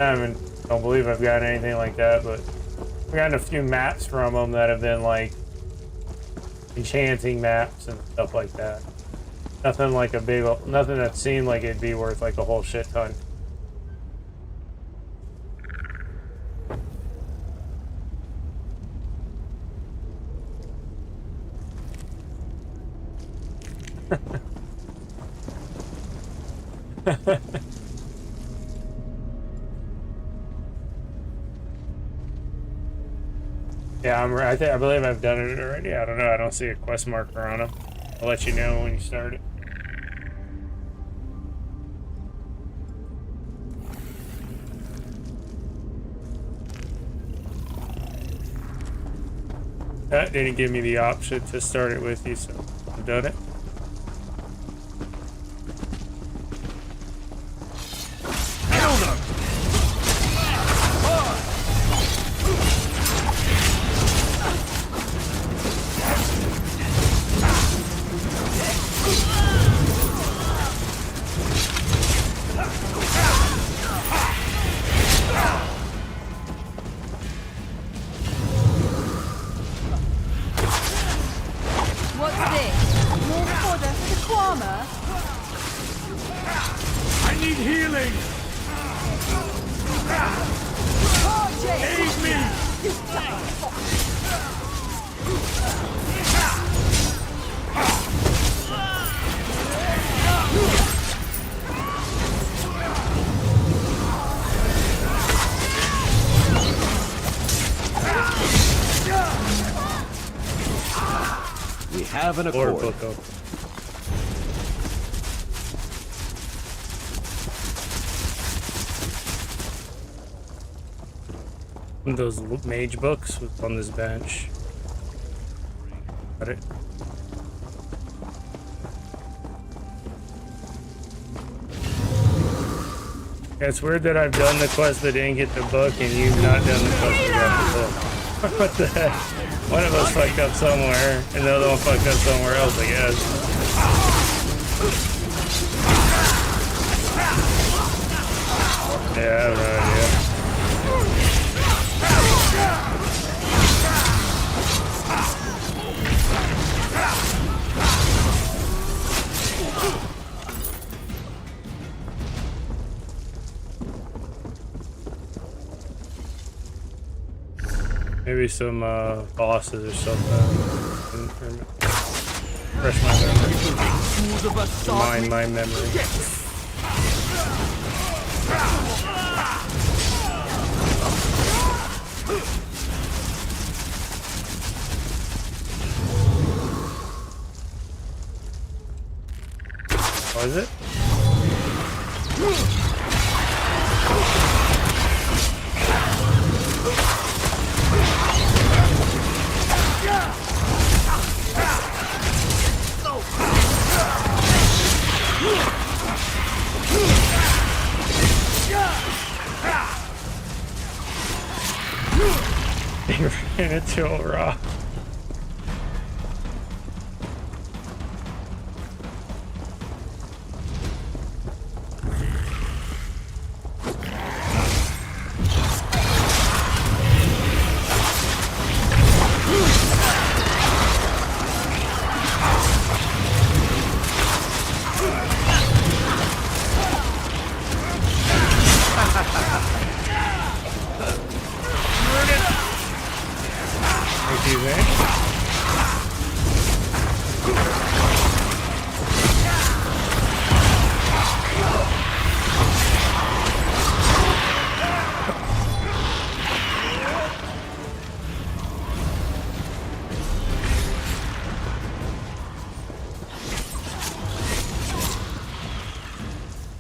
I don't believe I've gotten anything like that, but I've gotten a few maps from them that have been like enchanting maps and stuff like that. Nothing like nothing that seemed like it'd be worth like a whole shit ton. Yeah, I believe I've done it already. I don't know. I don't see a quest marker on them. I'll let you know when you start it. That didn't give me the option to start it with you, so I've done it. Have an accord. One of those mage books was on this bench. Got it. Yeah, it's weird that I've done the quest but didn't get the book, and you've not done the quest but got the book. What the heck? One of us fucked up somewhere, and the other one fucked up somewhere else, I guess. Yeah, I have no idea. Maybe some bosses or something. Refresh my memory. Mine my memory. Was it? He ran into a rock.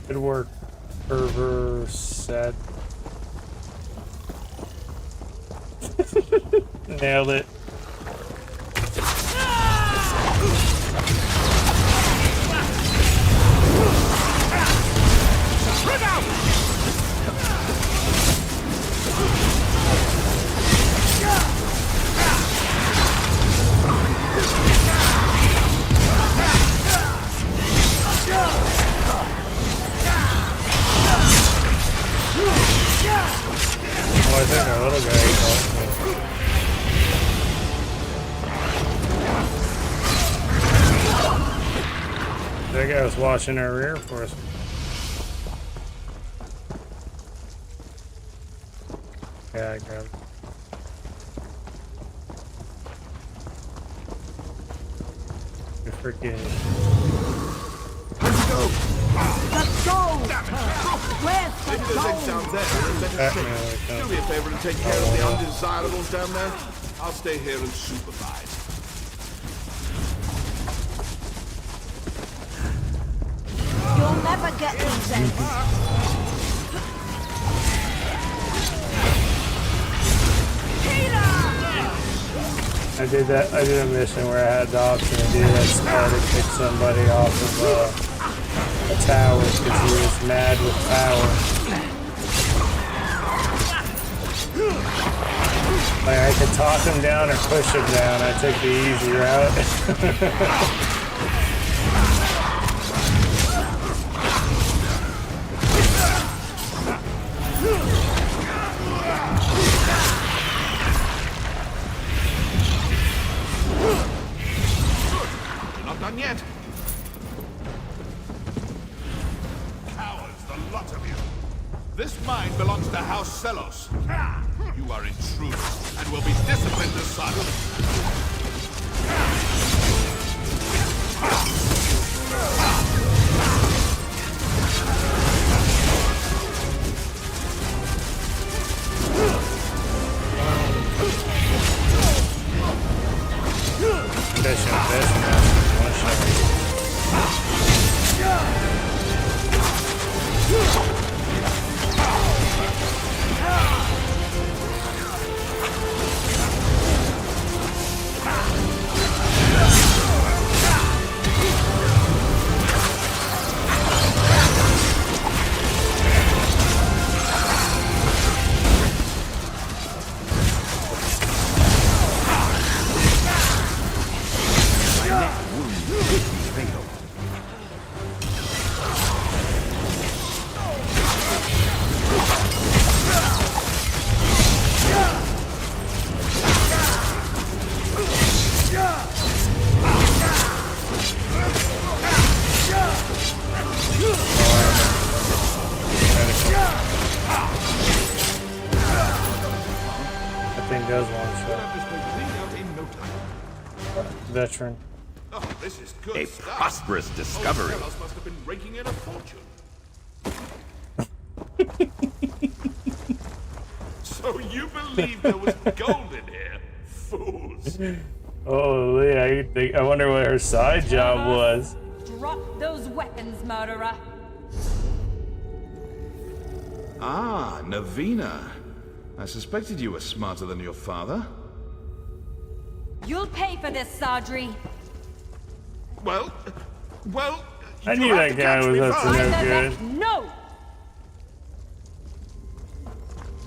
Good work, Fervor set. Nailed it. Oh, I think our little guy is that guy was watching our rear for us. Yeah, I grabbed it. You're freaking... Let's go! Let's go! Where's the Maybe those eggs down there are better safe. Do me a favor and take care of the undesirables down there. I'll stay here and supervise. You'll never get these eggs. I did a mission where I had the option to do that spell to kick somebody off of a tower because he was mad with power. Like I could talk him down or push him down. I took the easy route. Not done yet. Cowards, the lot of you. This mine belongs to House Selos. You are intruders and will be disciplined as such. does one shot. Veteran. Oh, this is good A stuff. prosperous discovery. Fellows must have been raking in a fortune. So you believe there was gold in here? Fools. Holy, I wonder what her side job was. Drop those weapons, murderer. Ah, Navina. I suspected you were smarter than your father. You'll pay for this, Sadri. Well, I knew that guy was up to no good. No!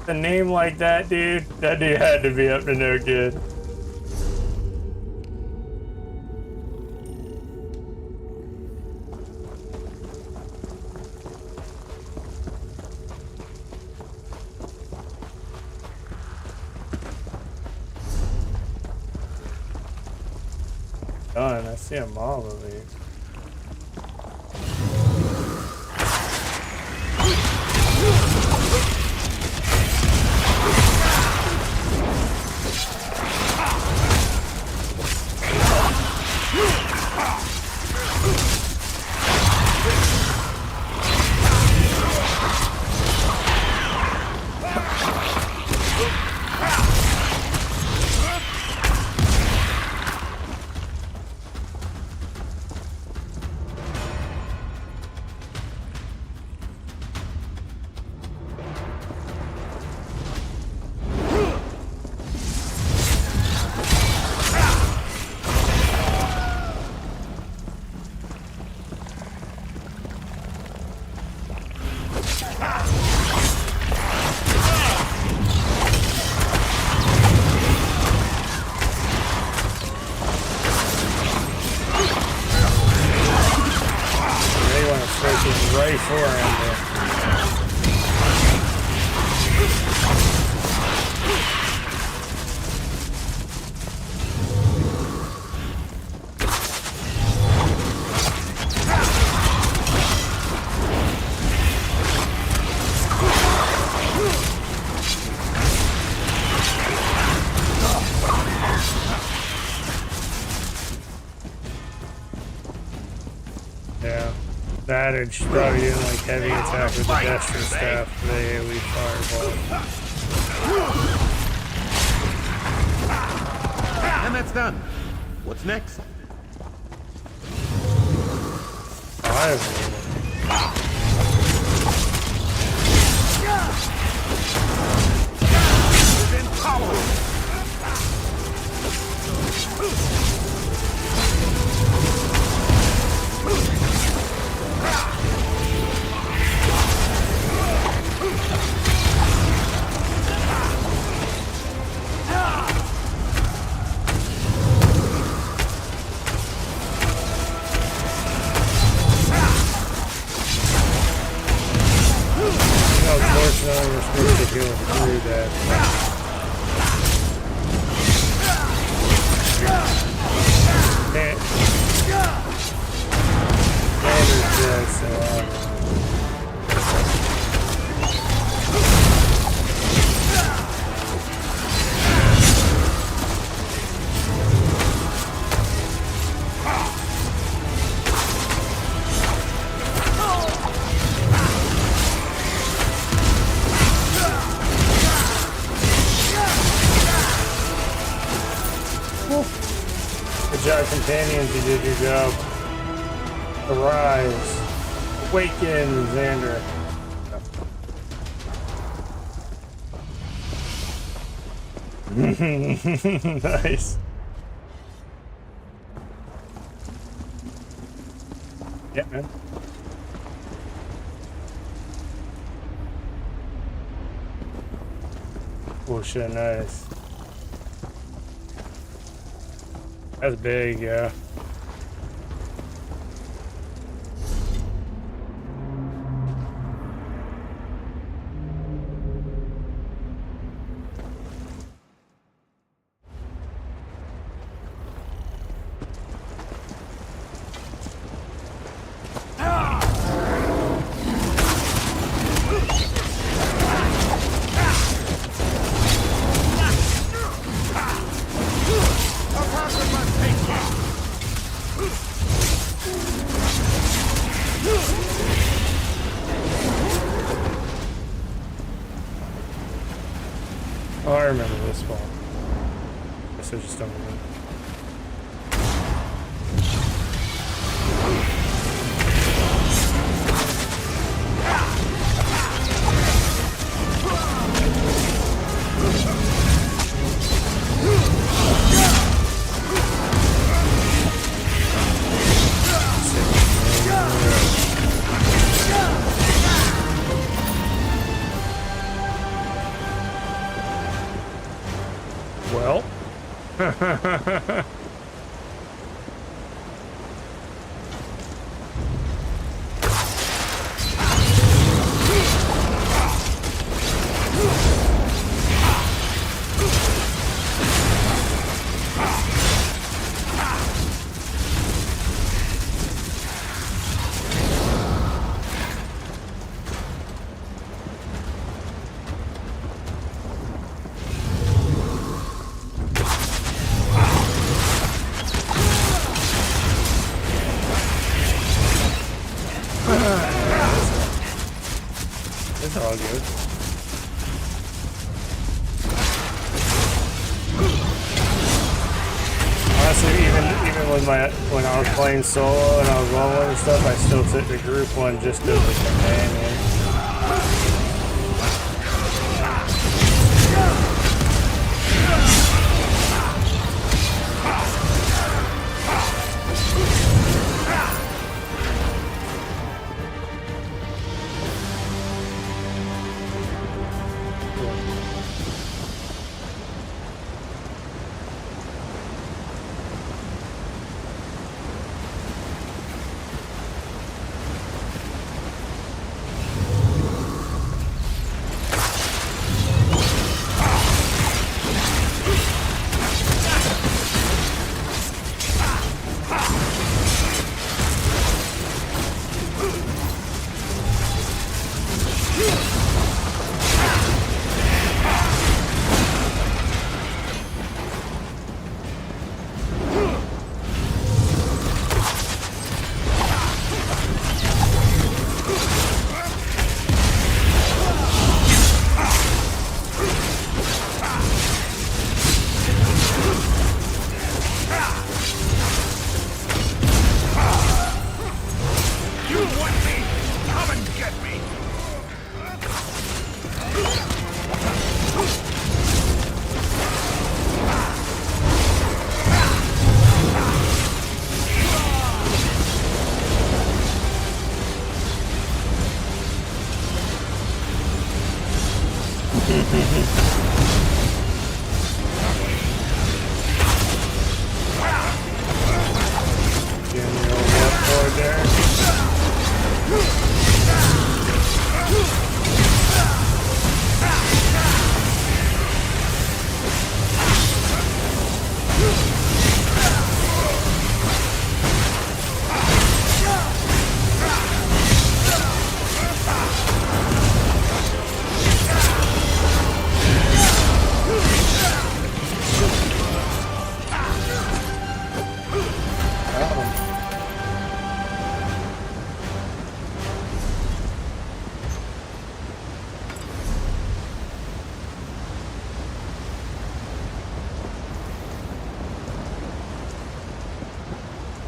A name like that, dude, that dude had to be up to no good. Done. I see a mob over here. Right for him. Yeah. That and she's probably doing like heavy attack with the Destro staff for the AoE fireball. And that's done. What's next? Unfortunately, we're supposed to go through that. Can't. Xander's dead, so I don't know. Good job, companions. You did your job. Arise. Awaken, Xander. Nice. Yeah, man. Oh shit, nice. That's big, yeah. Oh, I remember this one. Guess I just don't remember. Well. It's all good. Honestly, even when I was playing solo and I was leveling and stuff, I still took the group one just as a companion.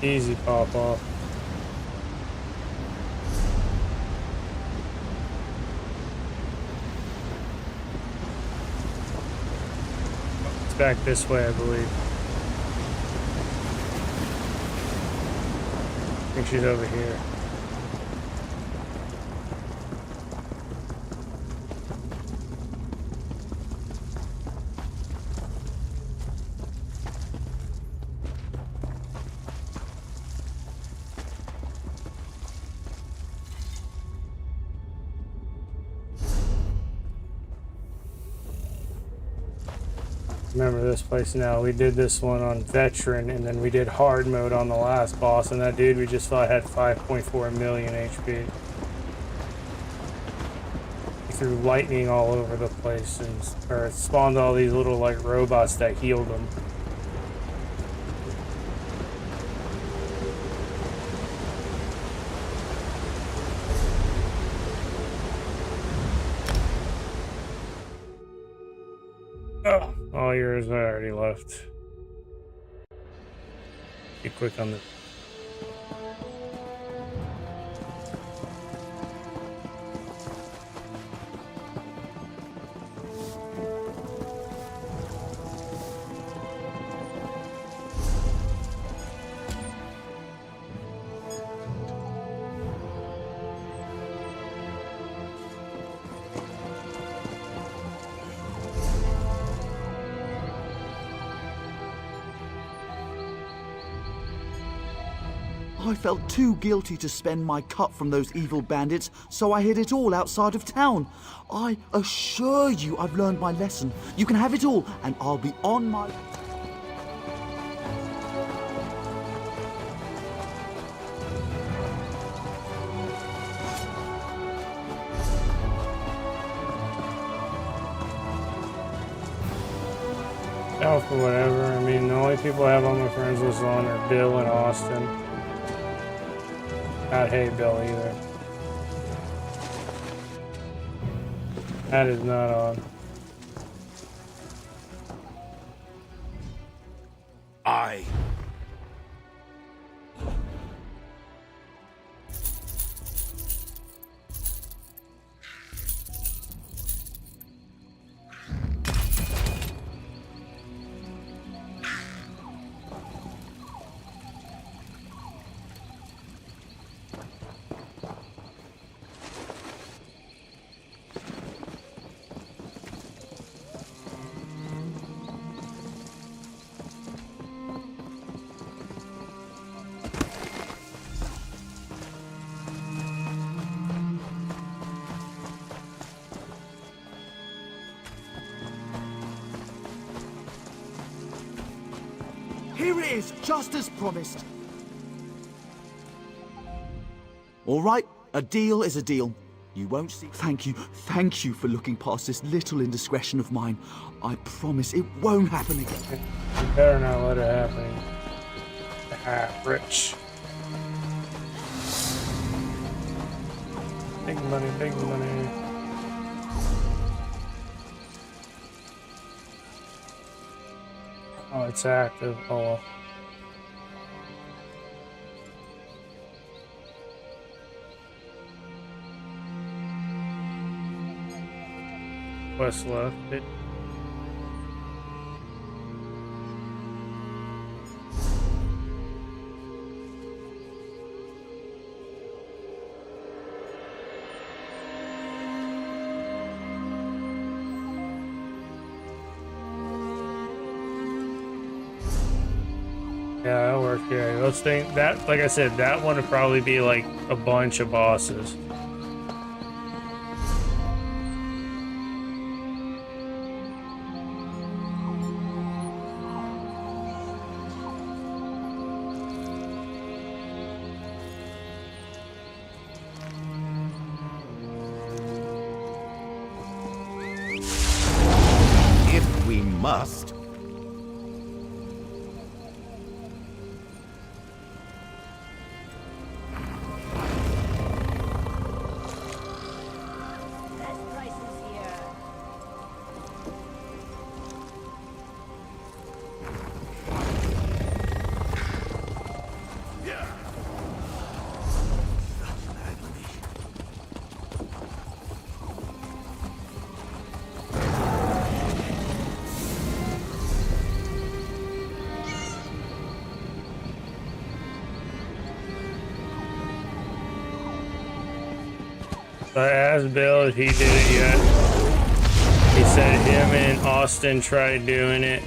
Easy pop off. It's back this way, I believe. I think she's over here. Remember this place now. We did this one on veteran, and then we did hard mode on the last boss, and that dude we just fought had 5.4 million HP. He threw lightning all over the place and spawned all these little like robots that healed him. Oh, all yours. I already left. Be quick on the. I felt too guilty to spend my cut from those evil bandits, so I hid it all outside of town. I assure you I've learned my lesson. You can have it all, and I'll be on my... Out for whatever. I mean, the only people I have on my friends list on are Bill and Austin. Not Hey Bill either. That is not on. I. Here it is, just as promised. All right, a deal is a deal. You won't see... Thank you for looking past this little indiscretion of mine. I promise it won't happen again. You better not let it happen. Rich. Big money, big money. Oh, it's active. Oh well. West left. Yeah, that works. Yeah, those things. That, like I said, that one would probably be like a bunch of bosses. If we must. But as Bill, he did it yet. He said him and Austin tried doing it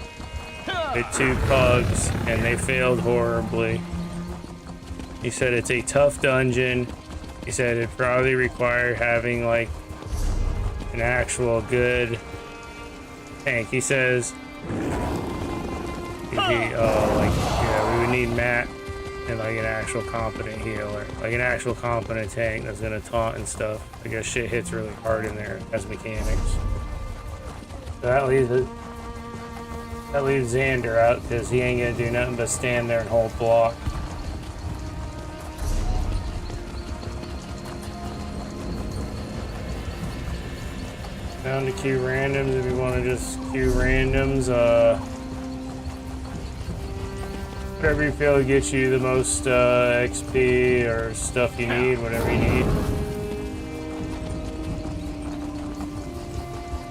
with 2 pugs and they failed horribly. He said it's a tough dungeon. He said it probably required having like an actual good tank. He says we would need Matt and like an actual competent healer, like an actual competent tank that's gonna taunt and stuff. I guess shit hits really hard in there as mechanics. So that leaves Xander out because he ain't gonna do nothing but stand there and hold block. Down to queue randoms if you want to just queue randoms. Whatever you feel gets you the most XP or stuff you need, whatever you need.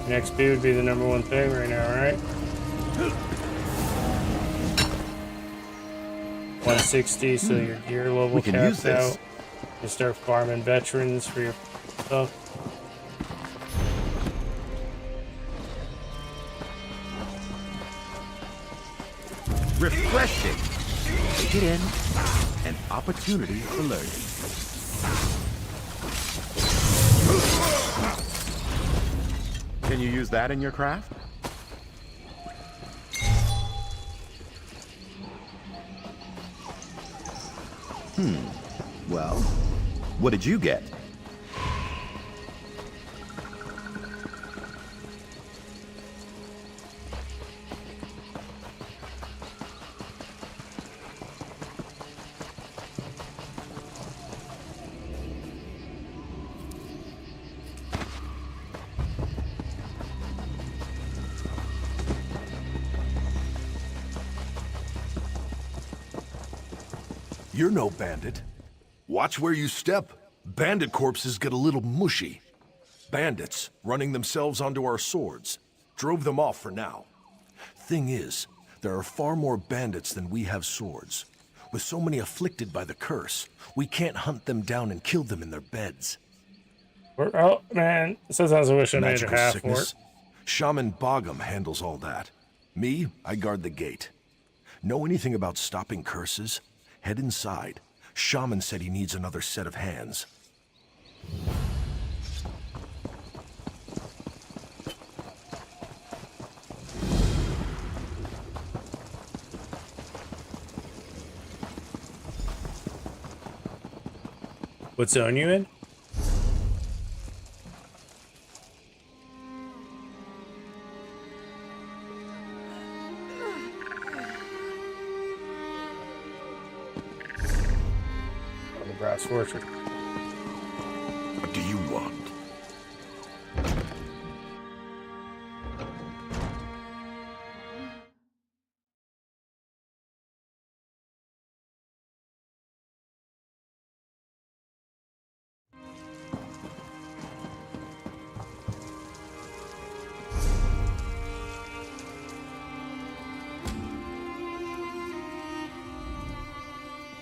And XP would be the #1 thing right now, right? 160, so your gear level We can use capped this. out. You start farming veterans for your stuff. Refreshing. Take it in. An opportunity for learning. Can you use that in your craft? Well, what did you get? You're no bandit. Watch where you step. Bandit corpses get a little mushy. Bandits, running themselves onto our swords, drove them off for now. Thing is, there are far more bandits than we have swords. With so many afflicted by the curse, we can't hunt them down and kill them in their beds. Oh, man. Sometimes I wish I made a Magical half sickness. orc. Shaman Bogham handles all that. Me, I guard the gate. Know anything about stopping curses? Head inside. Shaman said he needs another set of hands. What zone you in? The Brass Fortress. What do you want?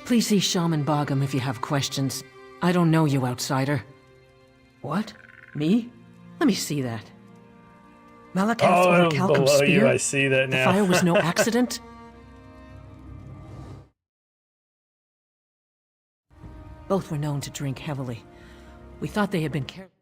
Please see Shaman Bogham if you have questions. I don't know you, outsider. What? Me? Let me see that. Malakath's Oh, orichalcum below spear? you, I see that The now. fire was no accident? Both were known to drink heavily. We thought they had been careless.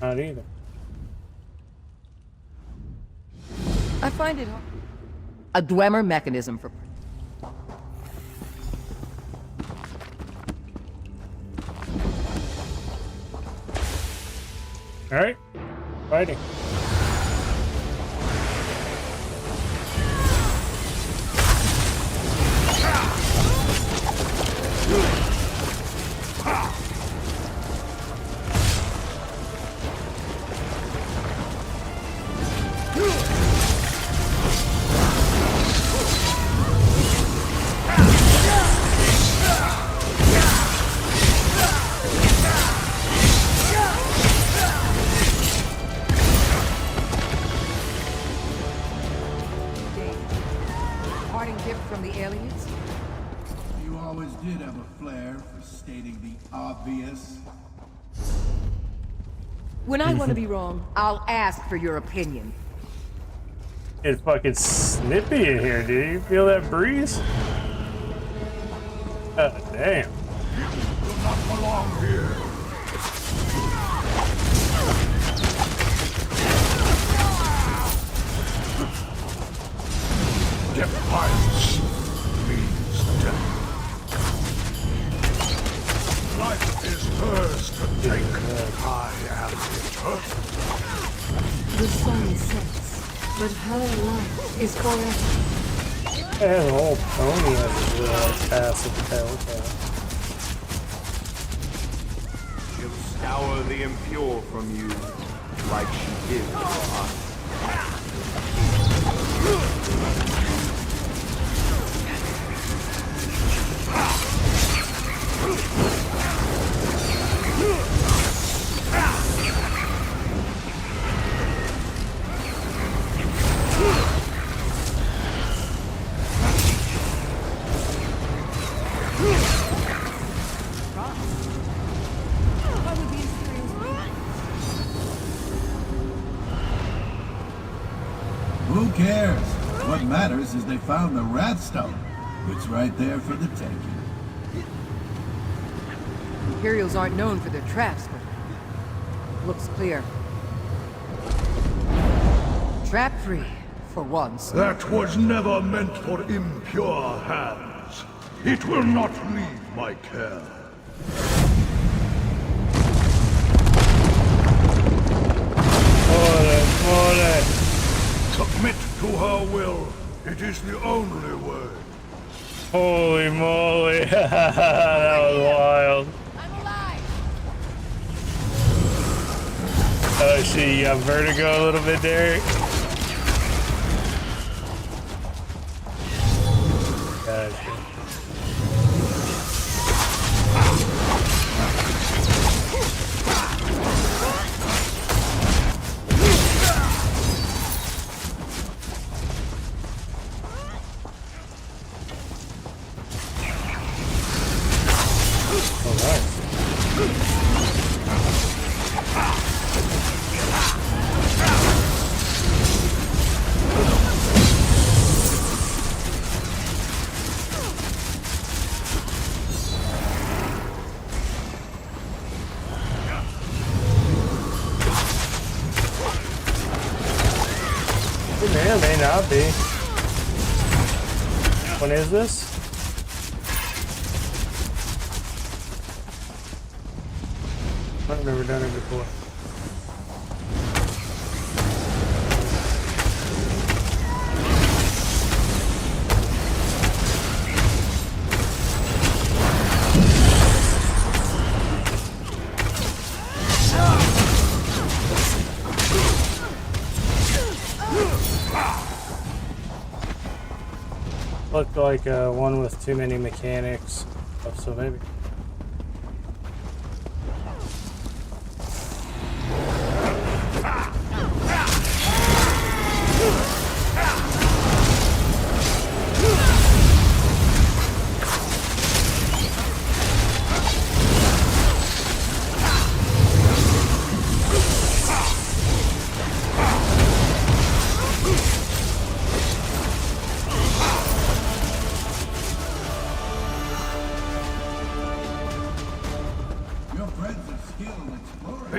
Not either. I find it hard. A Dwemer mechanism for... Alright. Fighting. Parting gift from the aliens? You always did have a flair for stating the obvious. When I want to be wrong, I'll ask for your opinion. It's fucking snippy in here, dude. You feel that breeze? God damn. You do not belong here. Defiance means death. Life is hers to take. I am eternal. The sun sets, but her life is forever. Yeah, the whole pony has a little passive telltale. She'll scour the impure from you, like she did for us. Who cares? What matters is they found the Wrathstone. It's right there for the taking. Imperials aren't known for their traps, but looks clear. Trap-free, for once. That was never meant for impure hands. It will not leave my care. Submit to her will. It is the only way. Holy moly. That was wild. Oh shit, you got vertigo a little bit, Derek? Gotcha. It may or may not be. When is this? I've never done it before. Looked like one with too many mechanics, so maybe.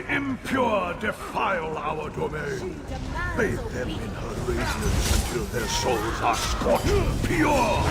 The impure defile our domain. Bathe them in her radiance until their souls are scorched pure.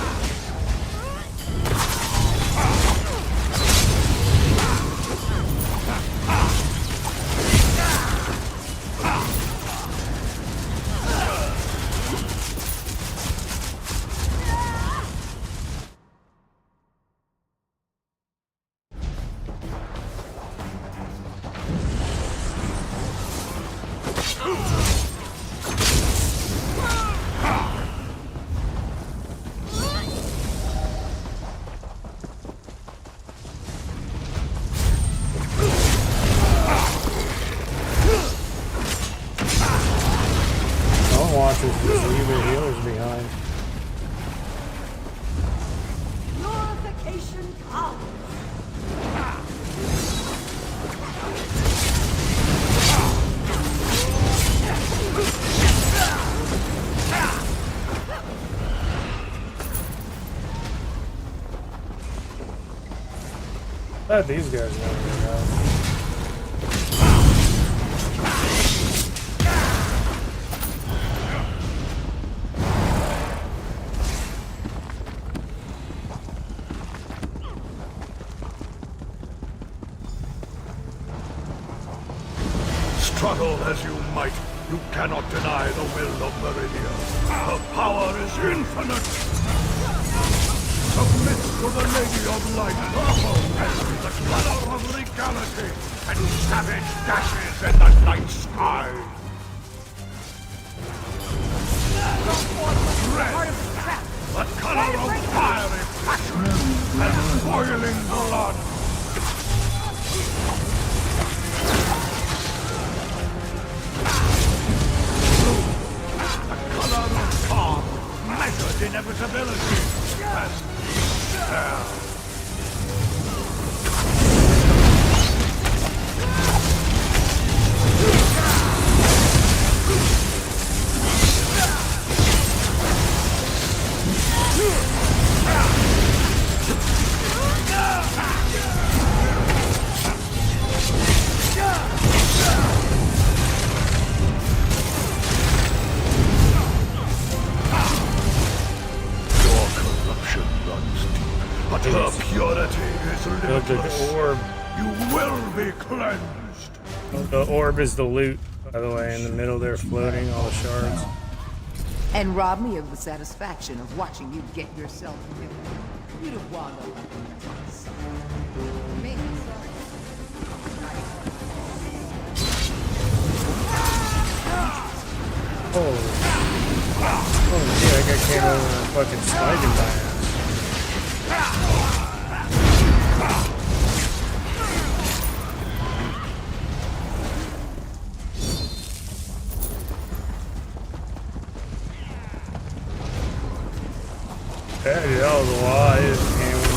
Just leave their healers behind. Purification comes. Glad these guys know where they're at. Struggle as you might, you cannot deny the will of Meridia. Her power is infinite. Submit to the Lady of Light. Her home has been the color of legality and savage dashes in the night sky. Red, the color of fiery passion and boiling blood. Measured inevitability and despair. But her purity is limitless. Orb. You will be cleansed. The orb is the loot, by the way, in the middle there floating, all the shards. And rob me of the satisfaction of watching you get yourself killed. You'd have wound up like me. Oh shit, that guy came over and fucking sliding by us. Yeah, dude, that was a lot. It just came over.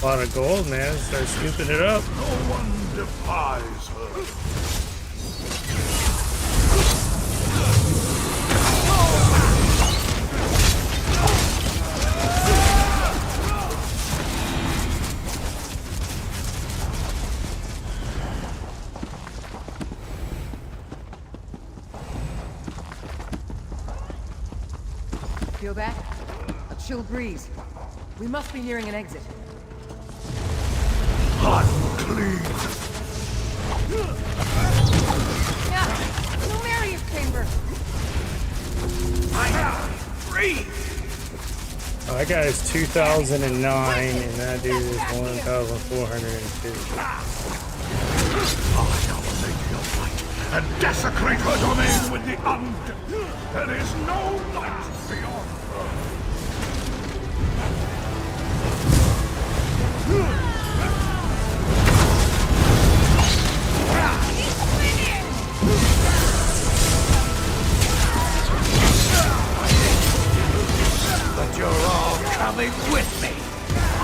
A lot of gold, man. Start scooping it up. No one defies her. Feel that? A chill breeze. We must be nearing an exit. Unclean. Yeah, Numerius chamber. Breathe. Oh, that guy is 2009, and that dude is 1,402. And desecrate her domain with the undead. There is no light beyond her. But you're all coming with me. I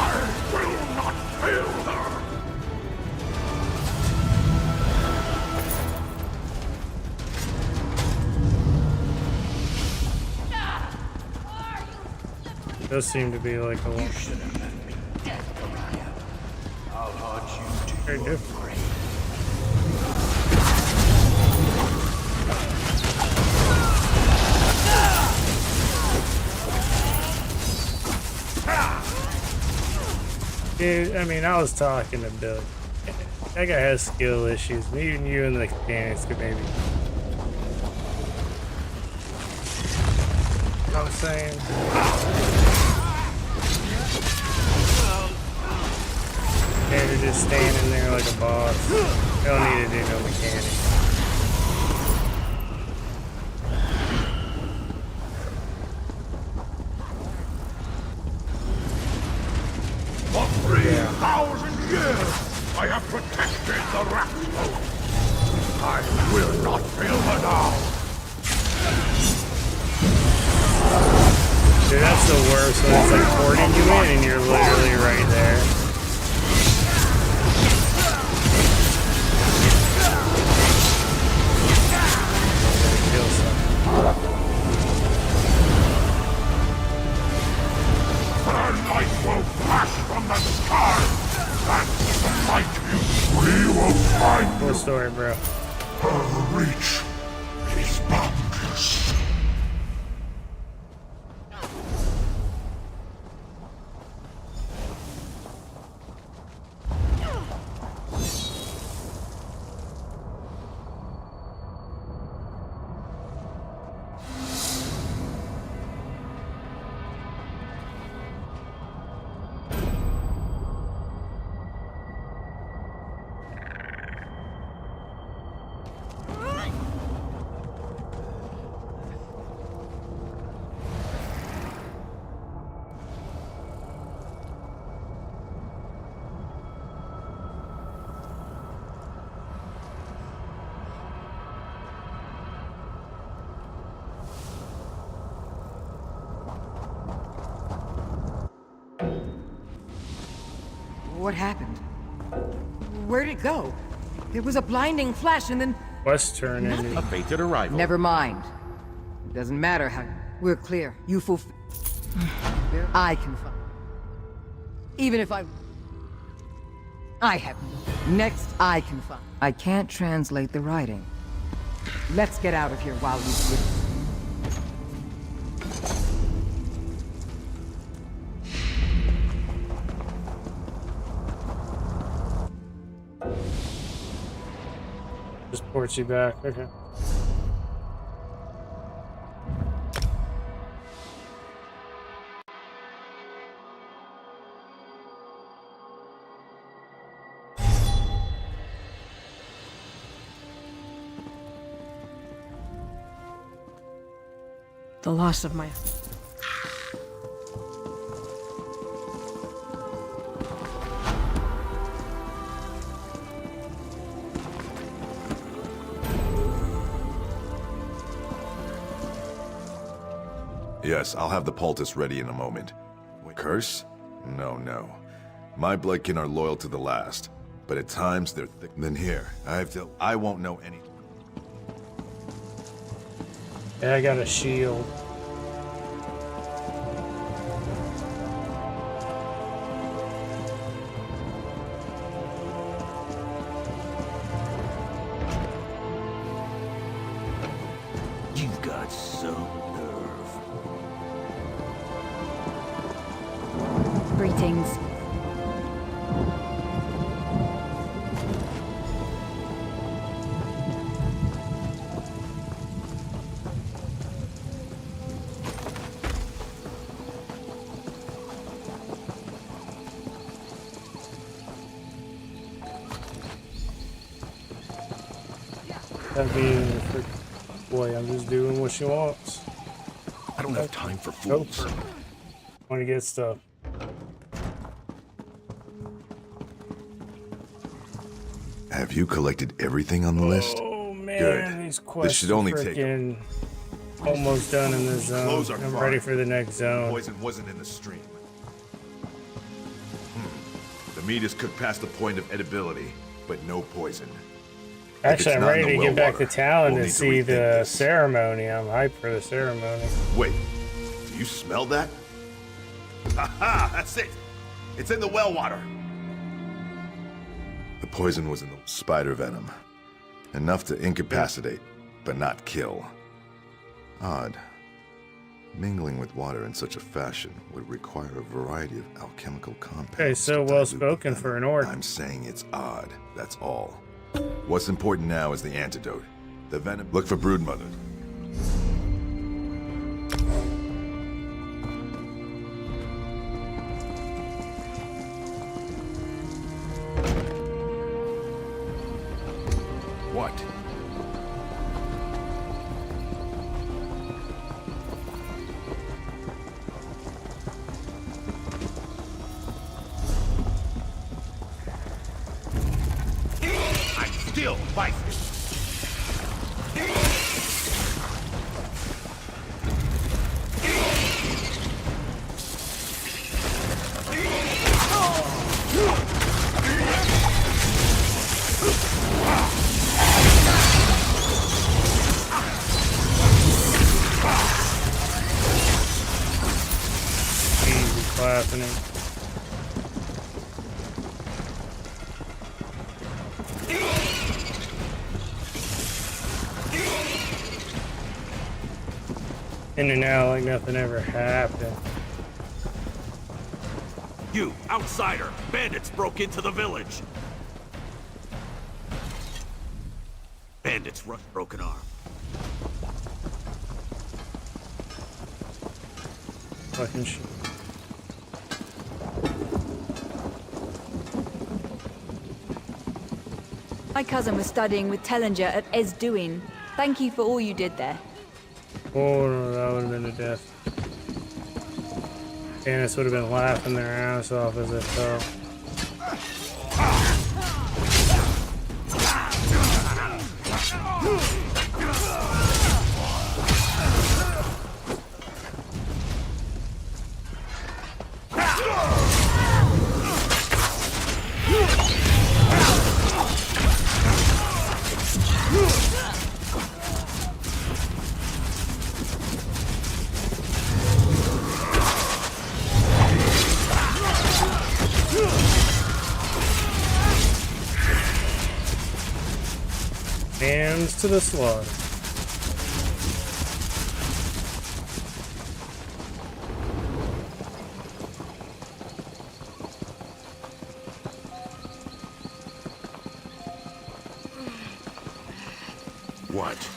will not fail her. Does seem to be like a lot. I'll haunt you to Very your different. grave. Dude, I mean, I was talking to Billy. That guy has skill issues. Even you and the mechanics could maybe. You know what I'm saying? They're just standing there like a boss. They don't need to do no mechanics. For 3,000 years, I have protected the Ghratwood. I will not fail her now. Dude, that's the worst when it's like porting you in and you're literally right there. Kill someone. Her light will flash from the sky. That's the light we will find. Cool story, bro. Her reach is boundless. What happened? Where'd it go? There was a blinding flash and then... West turn into a fated arrival. Never mind. It doesn't matter how... We're clear. You fulfill... I can find... Even if I have... Next, I can find... I can't translate the writing. Let's get out of here while we... just ports you back. Okay. The loss of my... Yes, I'll have the poultice ready in a moment. Curse? No, no. My bloodkin are loyal to the last, but at times they're thick. Then here, I won't know any. Yeah, I got a shield. You've got some nerve. Greetings. That being, boy, I'm just doing what she wants. I don't have time for fools. Want to get stuff. Have you collected everything on the list? Oh man, Good. these quests This should only are take. freaking almost done in this zone. Clothes are I'm fine. ready for the next zone. Poison wasn't in the stream. The meat is cooked past the point of edibility, but no poison. If Actually, it's I'm not in ready the to get back to well town water, to we'll see need to rethink the this. ceremony. I'm hyped for the ceremony. Wait, do you smell that? Haha, that's it! It's in the well water! The poison was in the spider venom. Enough to incapacitate, but not kill. Odd. Mingling with water in such a fashion would require a variety of alchemical compounds. Okay, so well spoken for an orc. I'm saying it's odd, that's all. What's important now is the antidote. The venom. Look for broodmother. What? I'm still fighting. Happening. In and out like nothing ever happened. You, outsider! Bandits broke into the village! Bandits rushed broken arm. Fucking shit. My cousin was studying with Tellinger at Esduin. Thank you for all you did there. Oh no, that would have been a death. Bandits would have been laughing their ass off as it fell. Hands to the slaughter. What?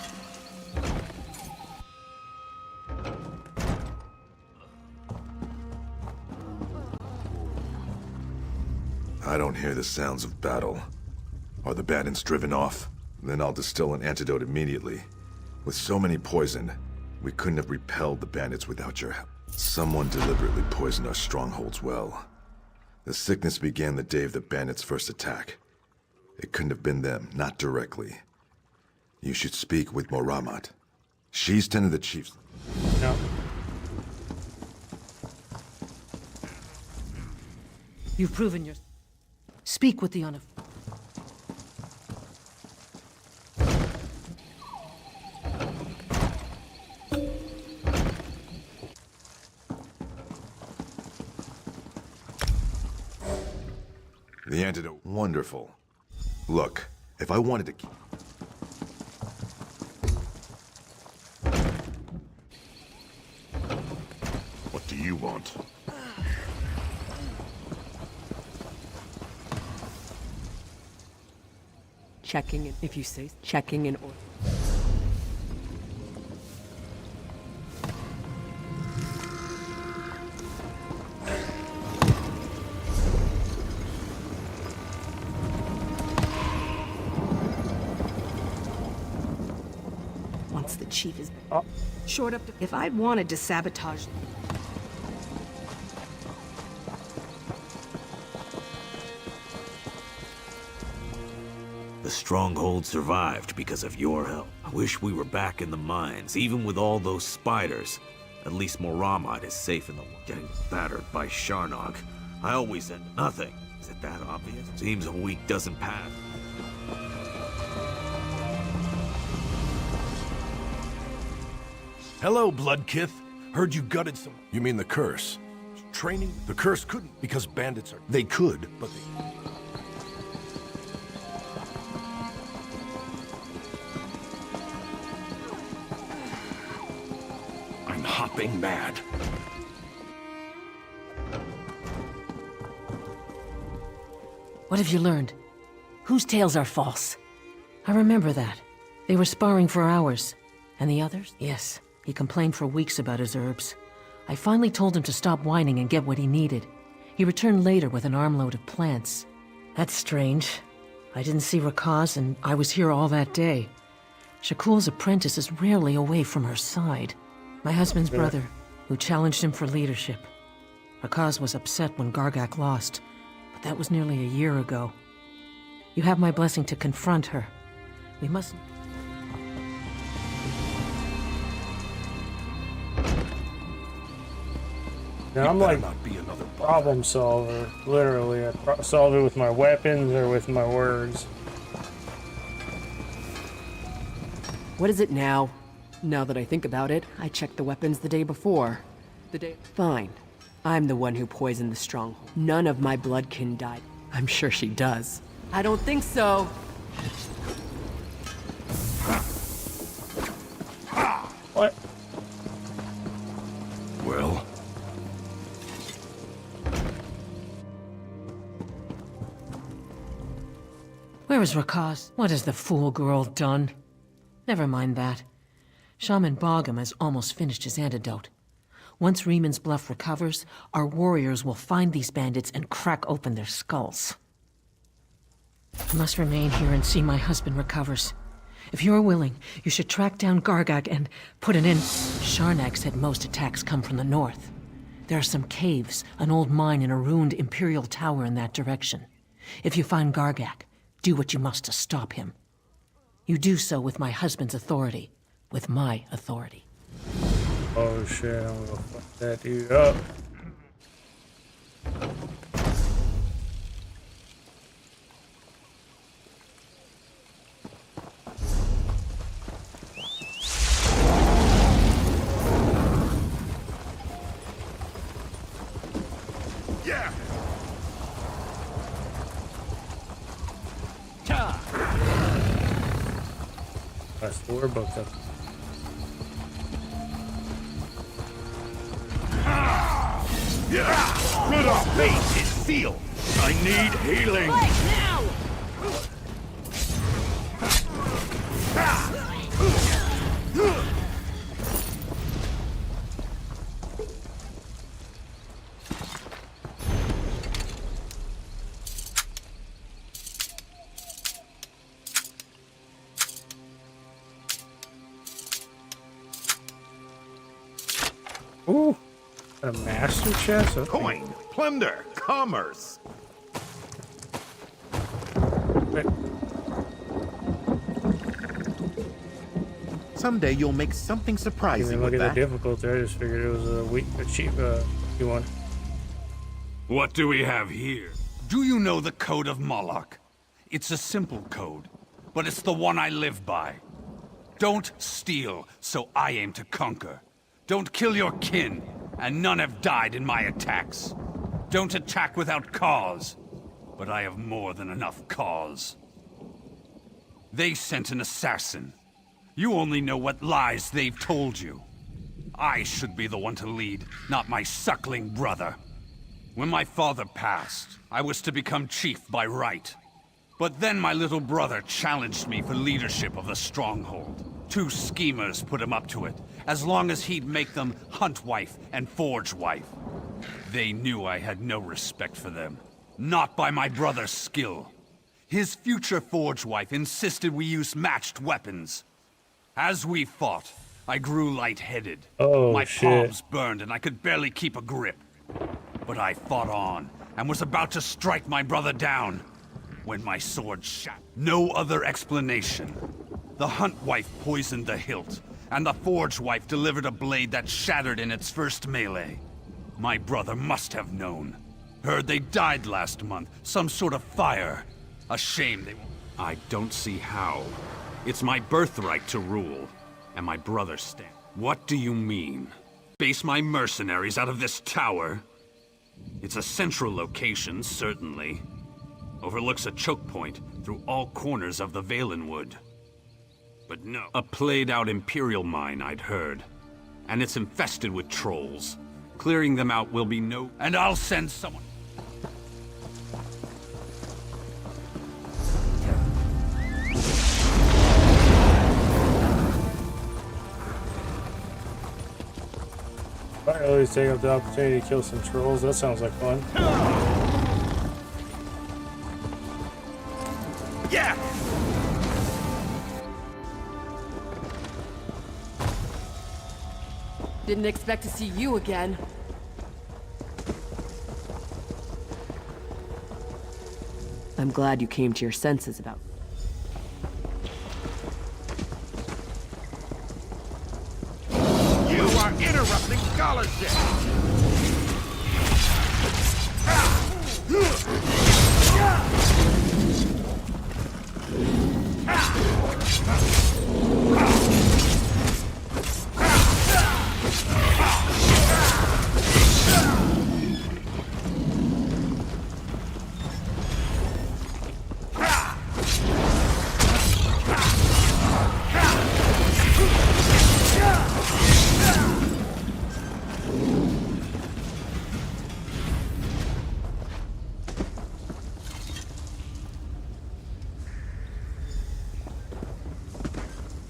I don't hear the sounds of battle. Are the bandits driven off? Then I'll distill an antidote immediately. With so many poisoned, we couldn't have repelled the bandits without your help. Someone deliberately poisoned our strongholds well. The sickness began the day of the bandits' first attack. It couldn't have been them, not directly. You should speak with Moramat. She's tended the chiefs. No. You've proven your... Speak with the The antidote. Wonderful. Look, if I wanted to keep... What do you want? Checking in, if you say, checking in order. Once the chief is short up to... If I'd wanted to sabotage... The stronghold survived because of your help. I wish we were back in the mines, even with all those spiders. At least Moramat is safe in the getting battered by Sharnog. I always said nothing. Is it that obvious? Seems a week doesn't pass. Hello, Bloodkith. Heard you gutted some... You mean the curse? training? The curse couldn't, because bandits are... They could, but they... I'm hopping mad. What have you learned? Whose tales are false? I remember that. They were sparring for hours. And the others? Yes, he complained for weeks about his herbs. I finally told him to stop whining and get what he needed. He returned later with an armload of plants. That's strange. I didn't see Rakaz, and I was here all that day. Shakul's apprentice is rarely away from her side. My husband's brother, who challenged him for leadership. Rakaz was upset when Gargak lost, but that was nearly a year ago. You have my blessing to confront her. We mustn't... Now, I'm like problem solver, literally. I solve it with my weapons or with my words. What is it now? Now that I think about it, I checked the weapons the day before. Fine. I'm the one who poisoned the stronghold. None of my bloodkin died. I'm sure she does. I don't think so. What? Well... Where is Rakaz? What has the fool girl done? Never mind that. Shaman Bogham has almost finished his antidote. Once Reeman's Bluff recovers, our warriors will find these bandits and crack open their skulls. I must remain here and see my husband recovers. If you're willing, you should track down Gargak and put an end... Sharnak said most attacks come from the north. There are some caves, an old mine, and a ruined Imperial tower in that direction. If you find Gargak, do what you must to stop him. You do so with my husband's authority. With my authority. Oh shit, I'm gonna fuck that dude up. Yeah! That's the word book up. The base is sealed. I need healing. Now! Ooh, a master chest? Okay. Coin, plunder, commerce. Someday you'll make something surprising Look with at that. the difficulty. I just figured it was a cheap one. What do we have here? Do you know the Code of Moloch? It's a simple code, but it's the one I live by. Don't steal, so I aim to conquer. Don't kill your kin, and none have died in my attacks. Don't attack without cause, but I have more than enough cause. They sent an assassin. You only know what lies they've told you. I should be the one to lead, not my suckling brother. When my father passed, I was to become chief by right. But then my little brother challenged me for leadership of the stronghold. 2 schemers put him up to it, as long as he'd make them hunt wife and forge wife. They knew I had no respect for them, not by my brother's skill. His future forge wife insisted we use matched weapons. As we fought, I grew lightheaded. Oh, my shit. palms burned and I could barely keep a grip. But I fought on, and was about to strike my brother down, when my sword shattered. No other explanation. The hunt wife poisoned the hilt, and the forge wife delivered a blade that shattered in its first melee. My brother must have known. Heard they died last month, some sort of fire. A shame they... I don't see how. It's my birthright to rule, and my brother stand. What do you mean? Base my mercenaries out of this tower? It's a central location, certainly. Overlooks a choke point through all corners of the Valenwood. But no, a played-out Imperial mine, I'd heard. And it's infested with trolls. Clearing them out will be no... And I'll send someone... I always take up the opportunity to kill some trolls. That sounds like fun. Yeah! Didn't expect to see you again. I'm glad you came to your senses about... You are interrupting scholarship!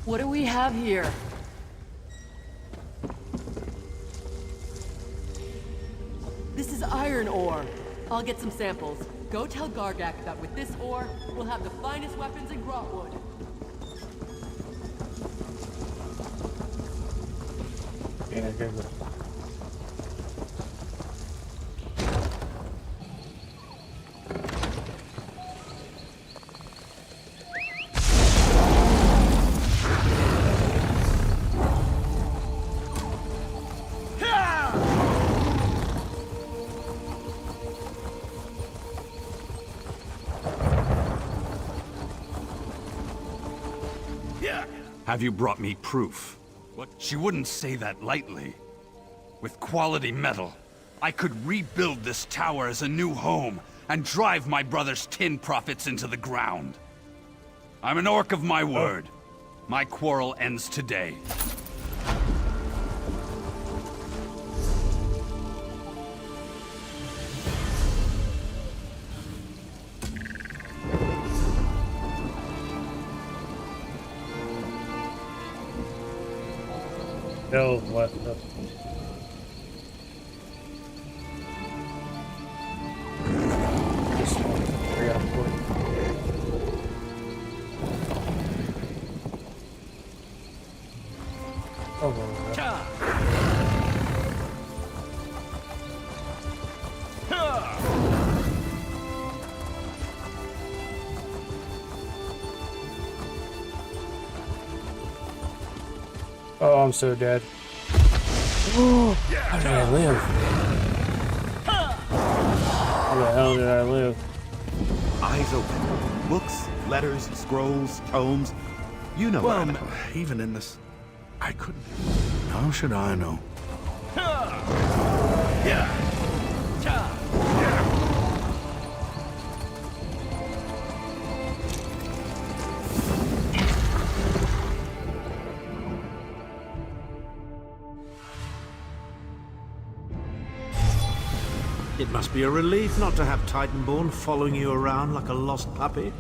What do we have here? This is iron ore. I'll get some samples. Go tell Gargak that with this ore, we'll have the finest weapons in Ghratwood. Yeah, good. Have you brought me proof? What? She wouldn't say that lightly. With quality metal, I could rebuild this tower as a new home and drive my brother's tin profits into the ground. I'm an orc of my word. My quarrel ends today. No, what? This one, I gotta put. Oh, oh, I'm so dead. Oh, how did I live? How the hell did I live? Eyes open. Books, letters, scrolls, tomes. You know Well, what I mean. even in this... I couldn't... How should I know? It must be a relief not to have Titanborn following you around like a lost puppy.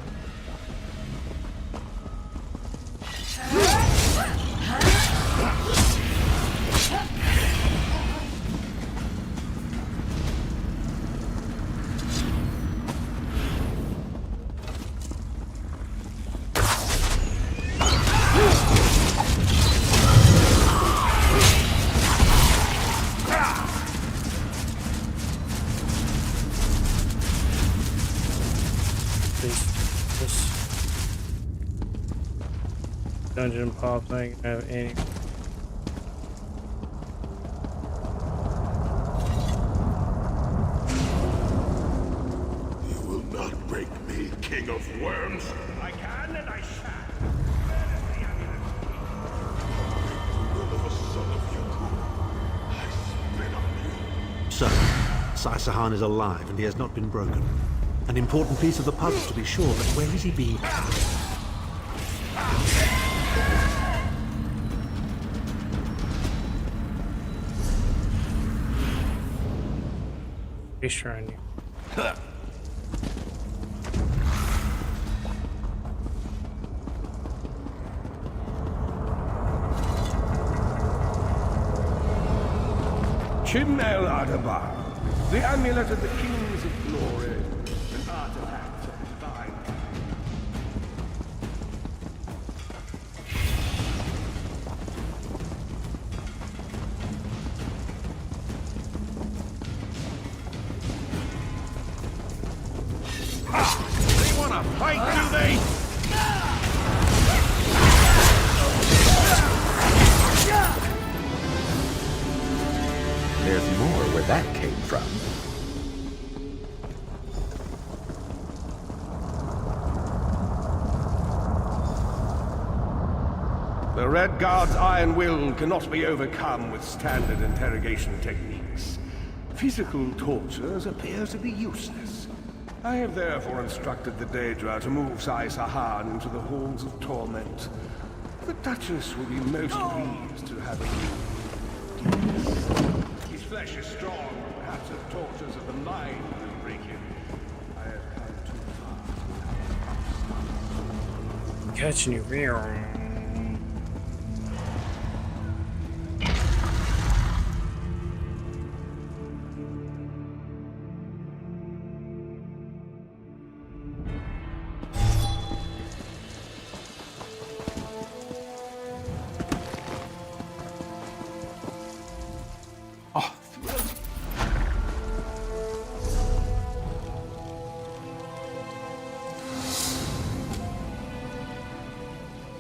Dungeon pop thing have any. You will not break me, King of Worms. I can and I shall. Will of a son of Yaku. I spit on you. So, Sai-Sahan is alive and he has not been broken. An important piece of the puzzle to be sure, but where has he been? He's trying to. Chimnel Adabar, the amulet of the kings of glory, an artifact of divine. They want to fight, do they? There's more where that came from. The Red Guard's iron will cannot be overcome with standard interrogation techniques. Physical tortures appear to be useless. I have therefore instructed the Daedra to move Sai-Sahan into the halls of torment. The Duchess will be most pleased to have him. His flesh is strong, perhaps the tortures of the mind will break him. I have come too far. Catching you real.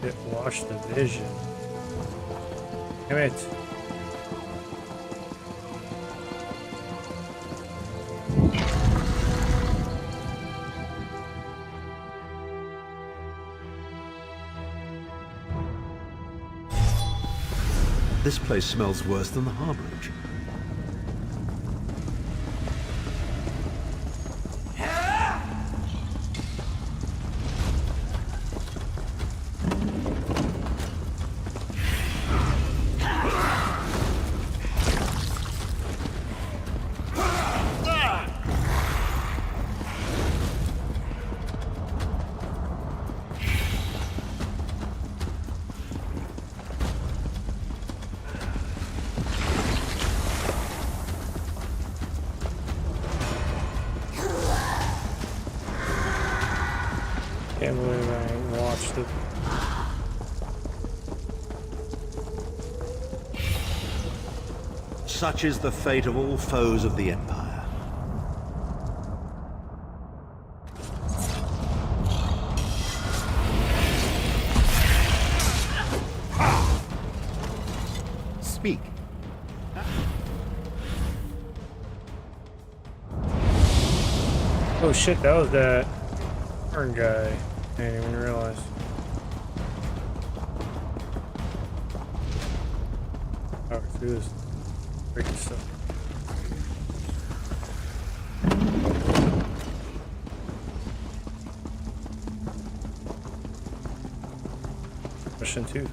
It washed the vision. Damn it. This place smells worse than the harborage. Can't believe I ain't watched it. Such is the fate of all foes of the Empire. Speak. Oh shit, that was that iron guy. I didn't even realize. Oh, through this freaking stuff. Question 2.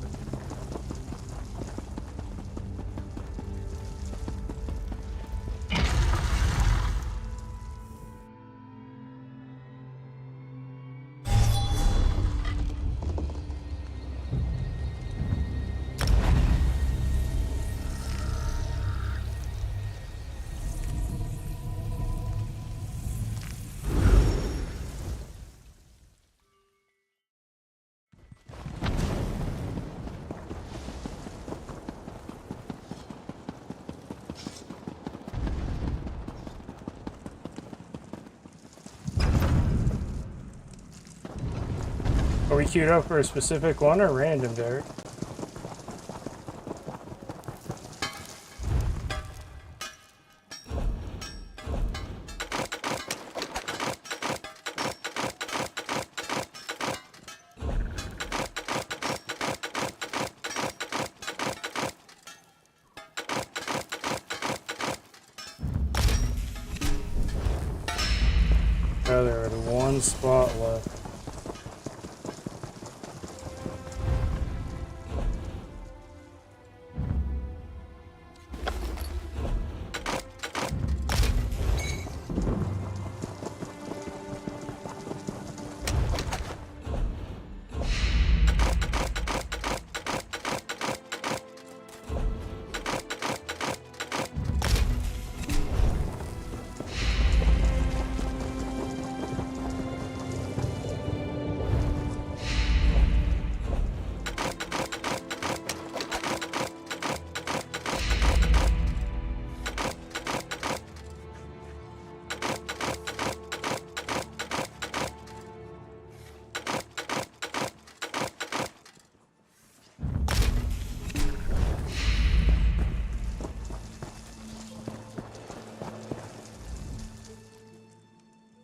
Are we queued up for a specific one or random, Derek? one spot left.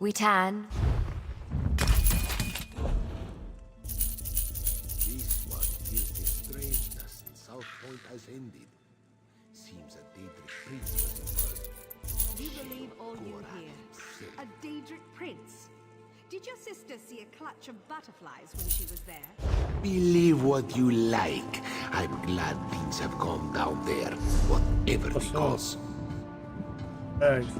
We tan. This one feels the strangeness in South Point has ended. Seems a Daedric prince was involved. You believe all you hear? A Daedric prince? Did your sister see a clutch of butterflies when she was there? Believe what you like. I'm glad things have calmed down there, whatever the cause. Thanks.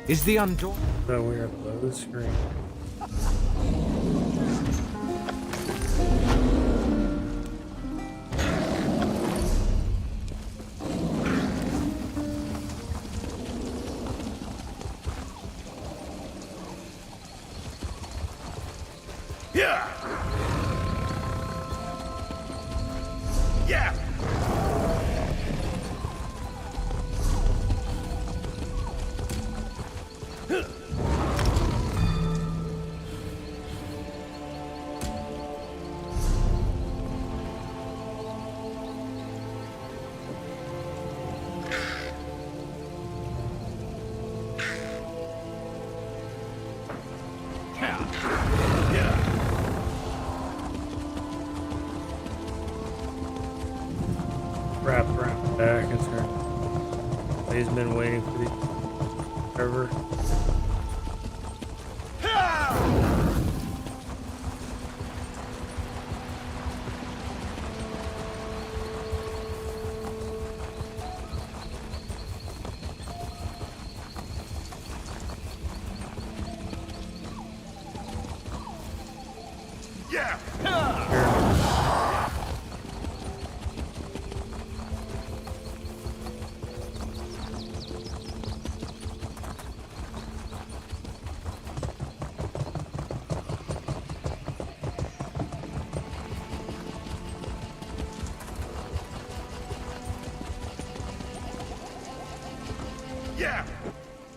Is the undoor? So weird load screen. Yeah. Yeah. Wrap around back and turn. He's been waiting for the forever.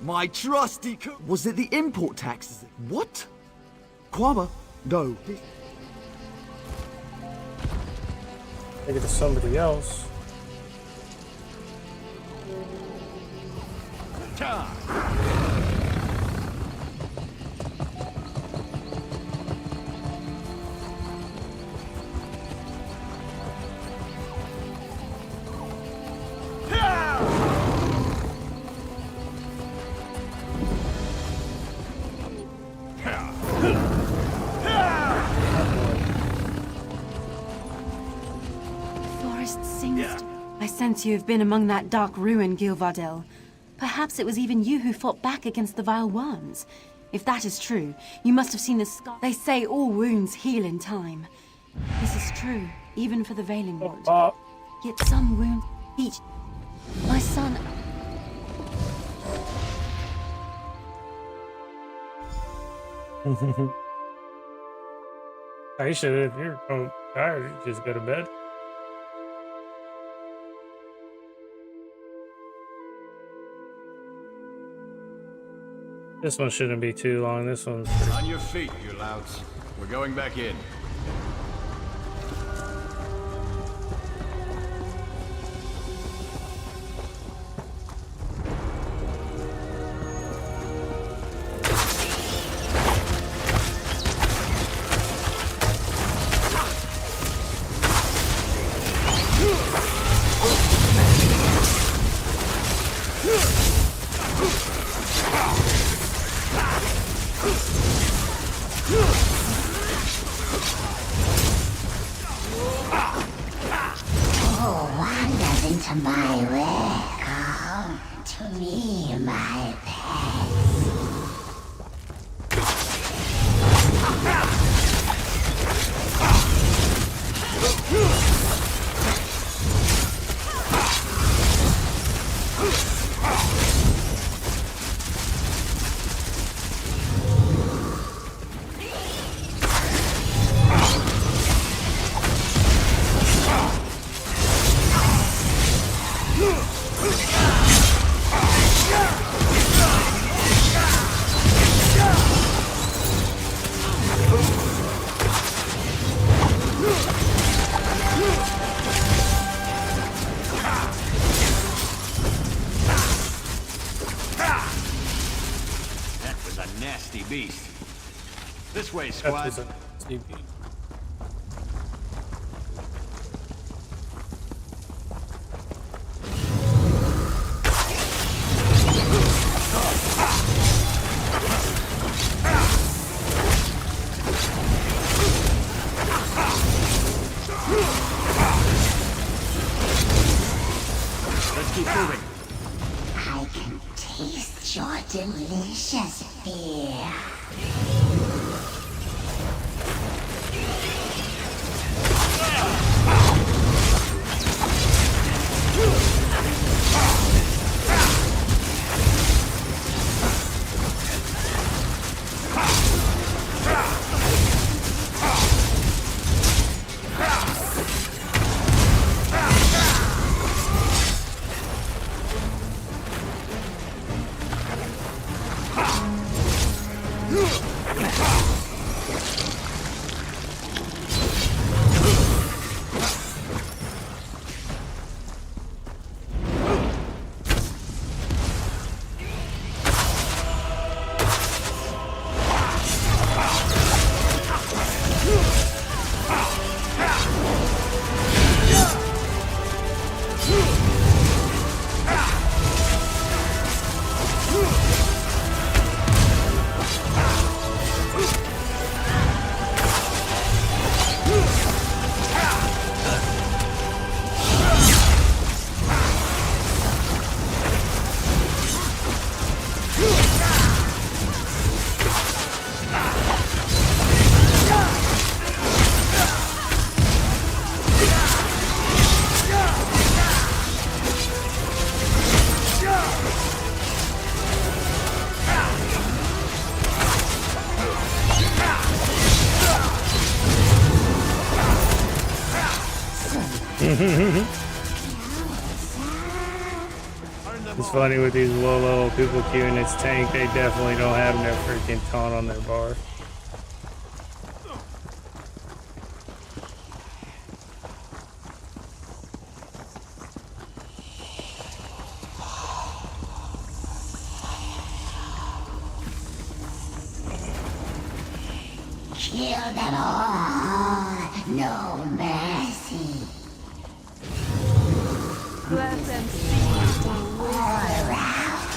My trusty was it the import taxes? What? Kwama? No. Take it to somebody else. I sense you have been among that dark ruin, Gilvardel. Perhaps it was even you who fought back against the vile worms. If that is true, you must have seen the scar. They say all wounds heal in time. This is true, even for the Veiling Wood. Yet some wounds each. My son. Aisha, if you're tired, you just go to bed. This one shouldn't be too long. This one's pretty... On your feet, you louts. We're going back in. This way, squad. Let's keep moving. I can taste your delicious fear. It's funny with these low-level people queuing its tank, they definitely don't have no freaking taunt on their bar. Kill them all, no mercy. Let them see all around.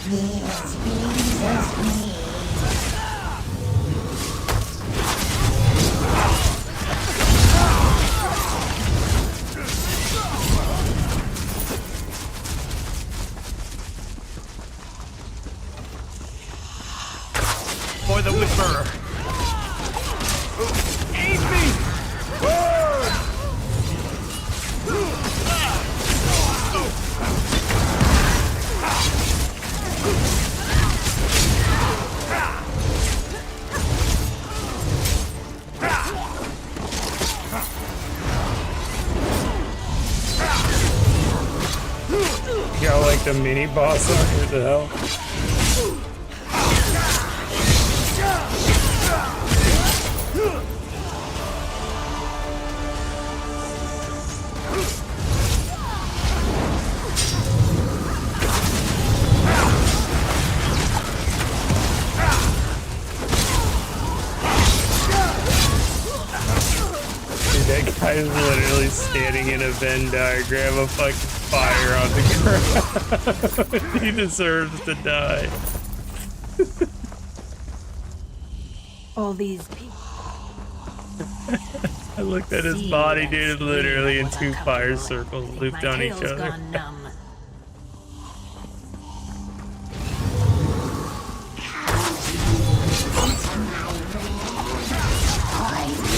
This pleases me. for the Whisperer. Aid me! Y'all like the mini boss on here? What the hell? Dude, that guy's literally standing in a Venn diagram of fucking fire on the ground. He deserves to die. All these people. I looked at his body, dude, literally in two fire circles looped on each other.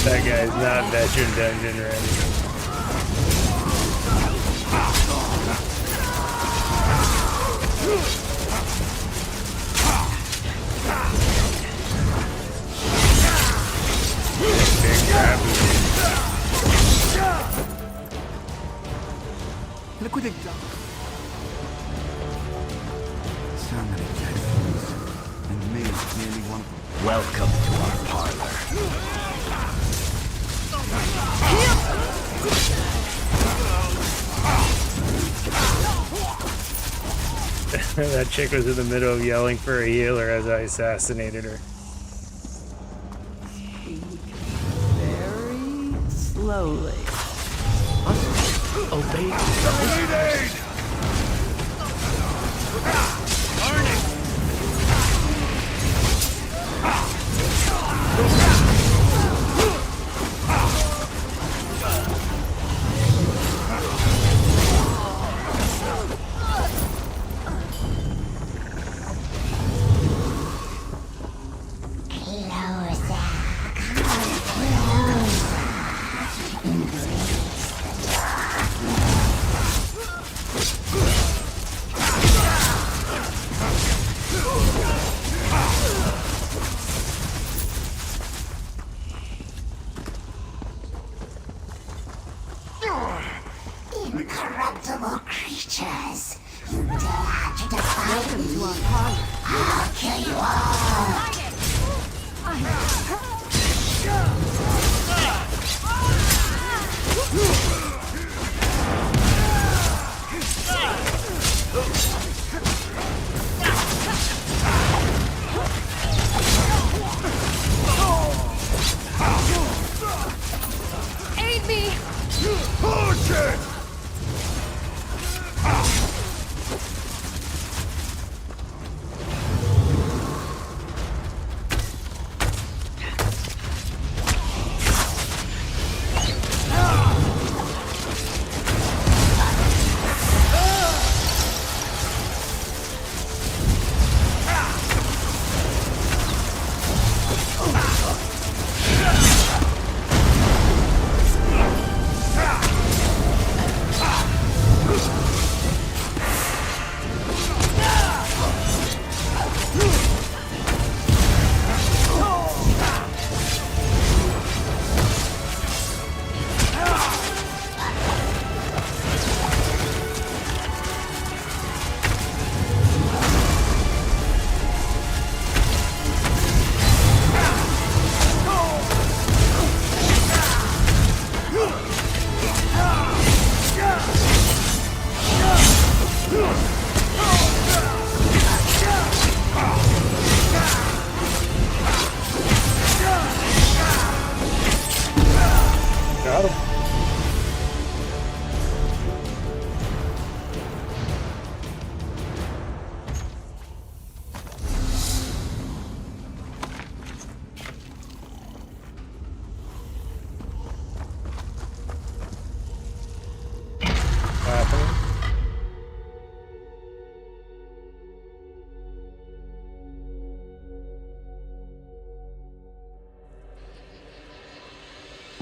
That guy's not veteran dungeon ready. Look what they've done. So many dead fools, and me nearly one of them. Welcome to our parlor. That chick was in the middle of yelling for a healer as I assassinated her. Very slowly. Obey. Incorruptible creatures. You dare to defy me? I'll kill you all. Aid me! Push it!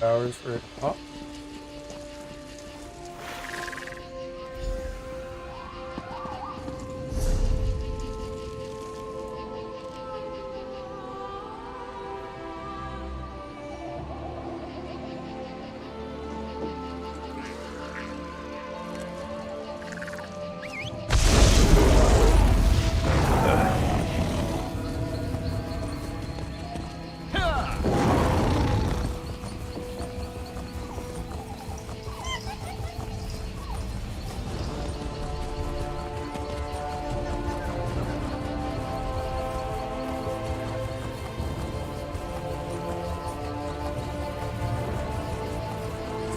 Hours for it. Oh.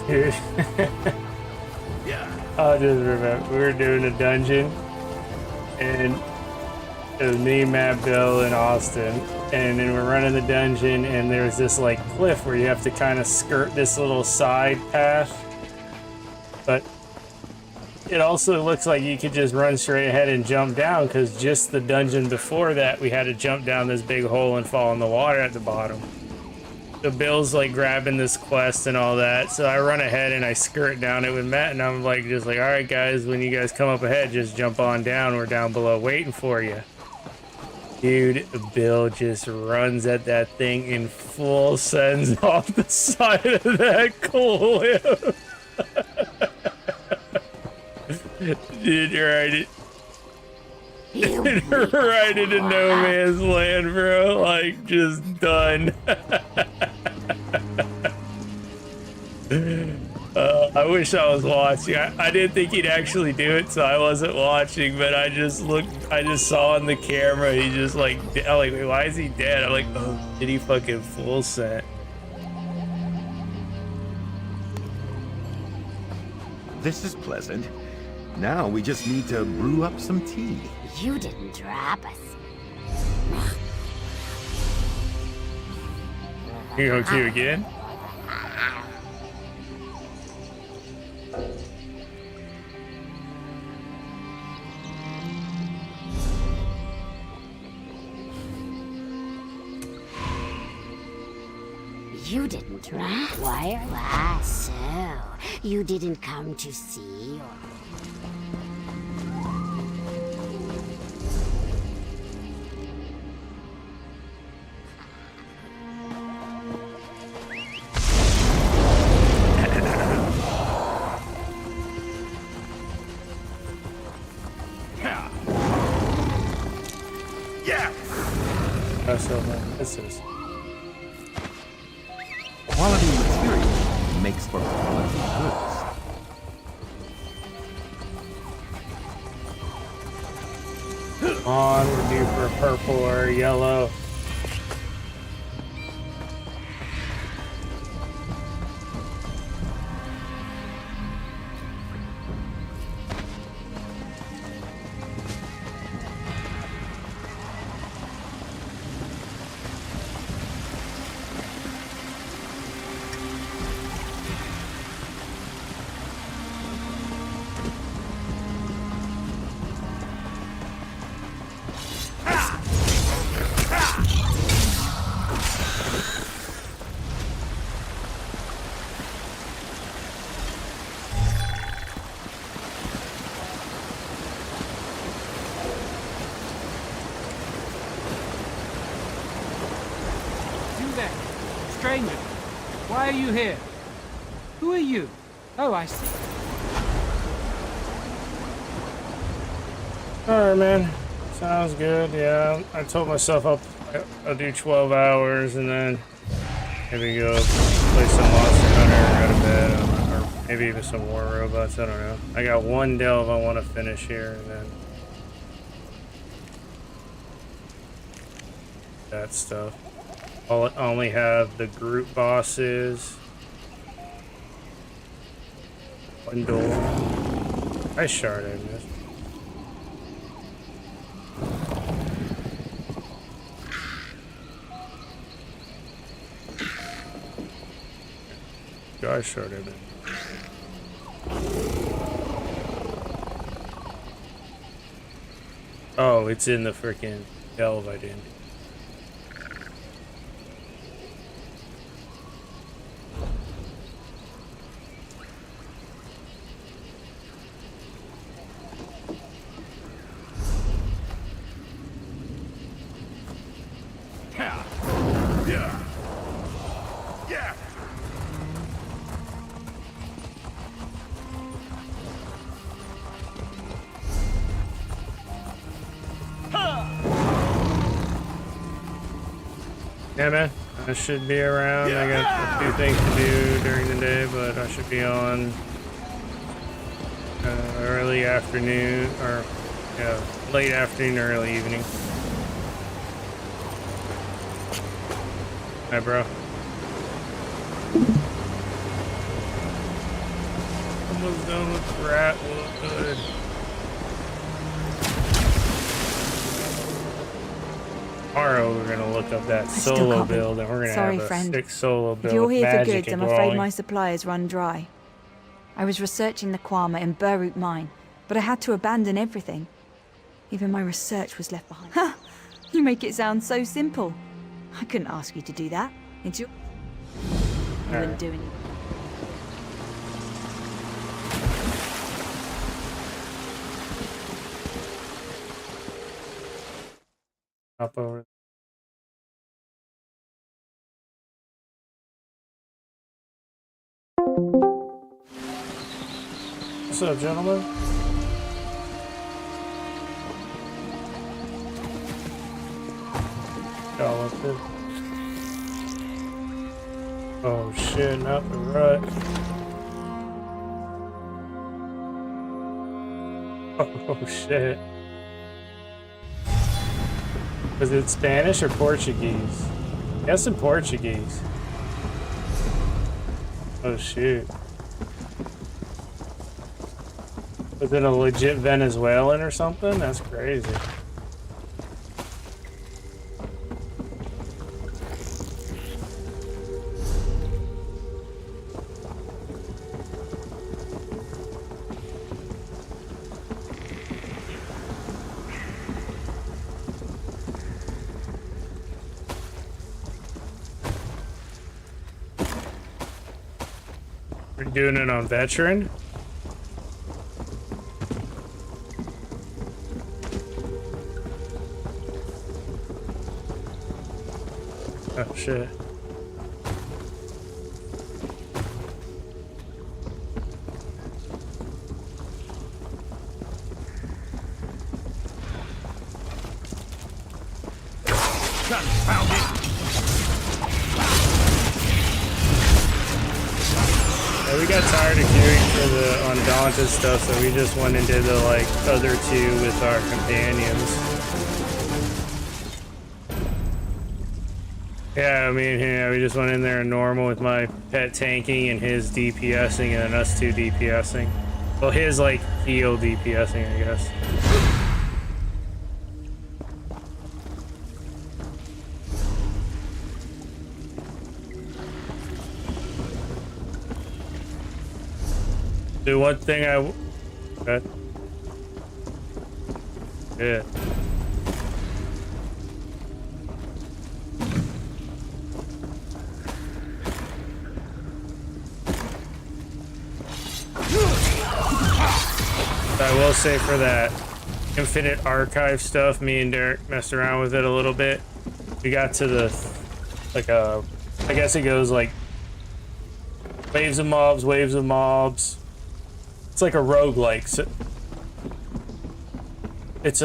Dude. I just remember we were doing a dungeon and it was me, Matt, Bill, and Austin, and then we're running the dungeon and there's this like cliff where you have to kind of skirt this little side path, but it also looks like you could just run straight ahead and jump down, because just the dungeon before that we had to jump down this big hole and fall in the water at the bottom. So Bill's like grabbing this quest and all that, so I run ahead and I skirt down it with Matt, and I'm like, just like, all right guys, when you guys come up ahead, just jump on down, we're down below waiting for you. Dude, Bill just runs at that thing in full sends off the side of that cliff. Dude, right into no man's land, bro. Like, just done. I wish I was watching. I didn't think he'd actually do it, so I wasn't watching, but I just saw on the camera, he just like, I'm like, wait, why is he dead? I'm like, oh, did he fucking full set? This is pleasant. Now we just need to brew up some tea. You didn't drop us. You gonna cue again? You didn't drop. Why? So, you didn't come to see or... That's so much. This is. Quality material makes for quality goods. Come on, we're due for purple or yellow. Stranger, why are you here? Who are you? Oh, I see. Alright, man. Sounds good. Yeah, I told myself I'll do 12 hours and then maybe go play some Monster Hunter, go to bed, or maybe even some War Robots. I don't know. I got one delve I want to finish here, and then that stuff. I'll only have the group bosses. One door. Nice shard, I missed. Gosh, shard, I missed. Oh, it's in the freaking delve I didn't. Yeah, man. I should be around. I got a few things to do during the day, but I should be on early afternoon, or yeah, late afternoon, early evening. Hi, bro. Almost done with Ghratwood. Tomorrow we're gonna look up that solo build, and we're gonna Sorry, have a friend. sick solo build. If you're with here for magic goods, and I'm afraid glowing. my supply has run dry. I was researching the Kwama in Burroot Mine, but I had to abandon everything. Even my research was left behind. Ha! You make it sound so simple. I couldn't ask you to do that. It's your... You wouldn't do anything. Up over. What's up, gentlemen? Y'all up there? Oh shit, not the rut. Oh shit. Was it Spanish or Portuguese? Yes, in Portuguese. Oh shoot. Was it a legit Venezuelan or something? That's crazy. We're doing it on veteran? Oh shit. Confound it! Yeah, we got tired of queuing for the Undaunted stuff, so we just went and did the like other two with our companions. Yeah, I mean, yeah, we just went in there normal with my pet tanking and his DPSing, and then us two DPSing. Well, his like heal DPSing, I guess. Do one thing okay. Yeah. I will say for that Infinite Archive stuff, me and Derek messed around with it a little bit. We got to the, like I guess it goes like waves of mobs, waves of mobs. It's like a roguelike. So it's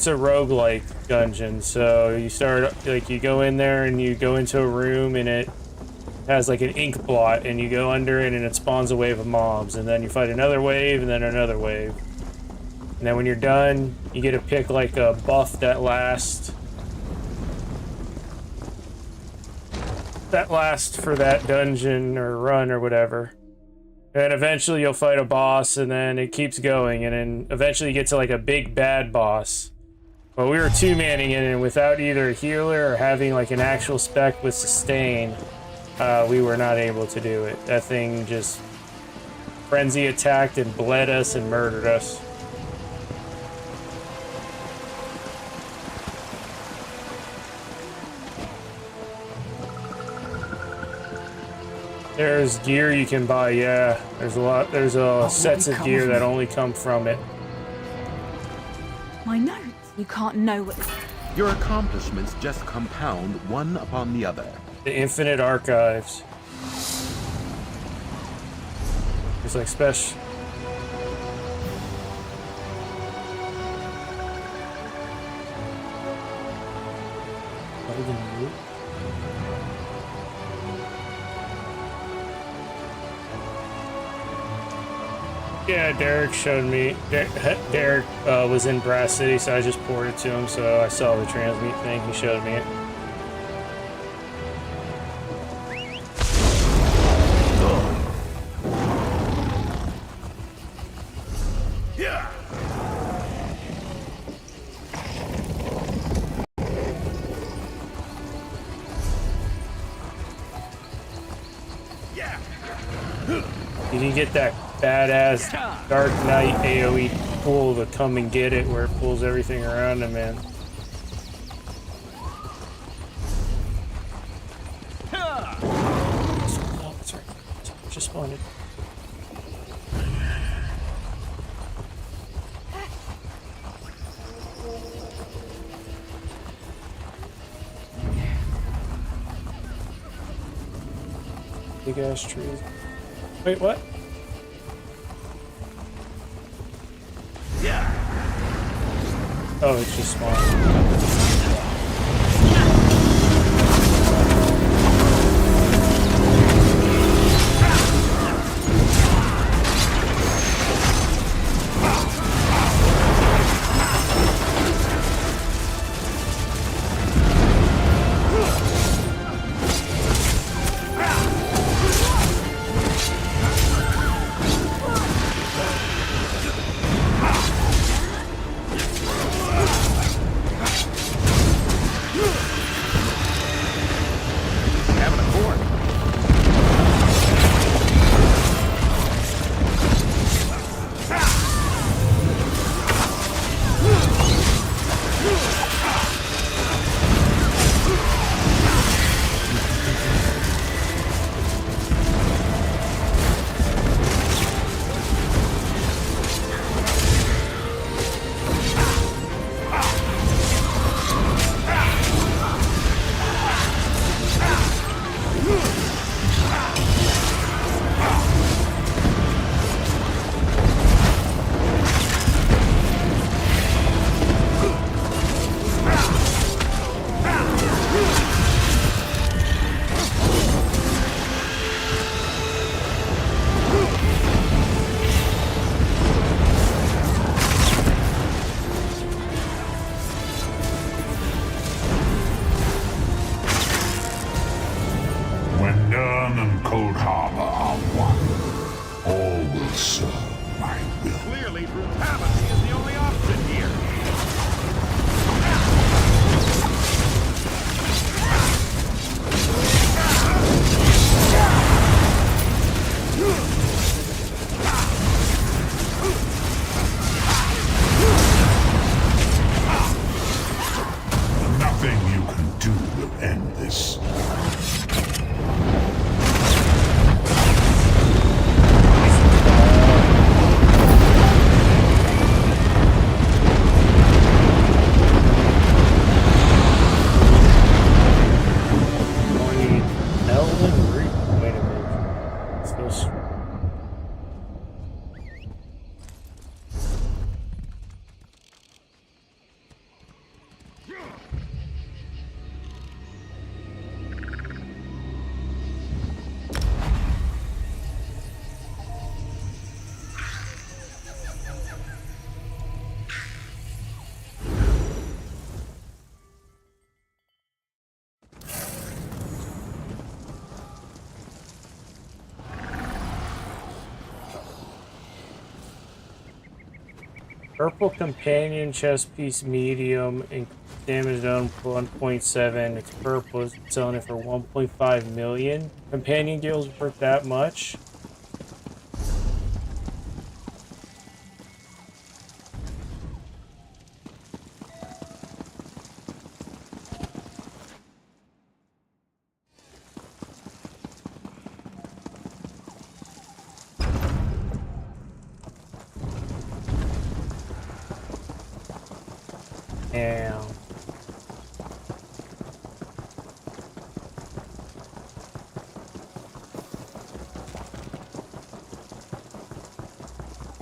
a roguelike dungeon. So you start, like, you go in there and you go into a room and it has like an ink blot, and you go under it and it spawns a wave of mobs, and then you fight another wave and then another wave. And then when you're done, you get to pick like a buff that lasts for that dungeon or run or whatever. And eventually you'll fight a boss, and then it keeps going, and then eventually you get to like a big bad boss. But we were two-manning it, and without either a healer or having like an actual spec with sustain, we were not able to do it. That thing just frenzy attacked and bled us and murdered us. There's gear you can buy, yeah. There's a lot. There's sets of gear that only come from it. My notes. You can't know what... Your accomplishments just compound one upon the other. The Infinite Archives. It's like special. Golden Root? Yeah, Derek showed me. Derek was in Brass City, so I just poured it to him, so I saw the transmute thing. He showed me it. Yeah. You can get that badass Dark Knight AoE pull to come and get it, where it pulls everything around him, man. Oh, that's right. Just spawned. Big ass trees. Wait, what? Yeah. Oh, it's just spawned. Purple companion chest piece medium and damage done 1.7. It's purple. It's selling it for 1.5 million. Companion gear's worth that much. Damn.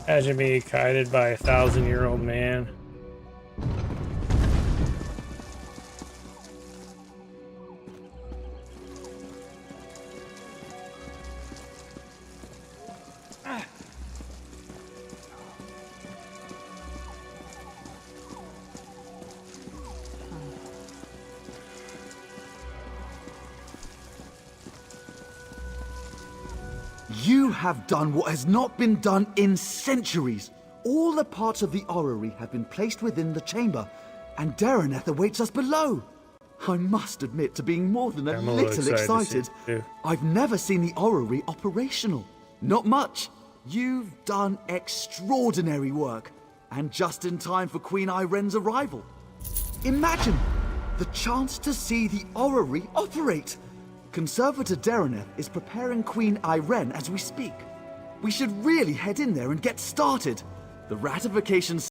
Imagine being guided by a 1,000-year-old man. You have done what has not been done in centuries. All the parts of the orrery have been placed within the chamber, and Dareneth awaits us below. I must admit to being more than a little excited. I've never seen the orrery operational. Not much. You've done extraordinary work, and just in time for Queen Iren's arrival. Imagine the chance to see the orrery operate. Conservator Dareneth is preparing Queen Iren as we speak. We should really head in there and get started. The ratification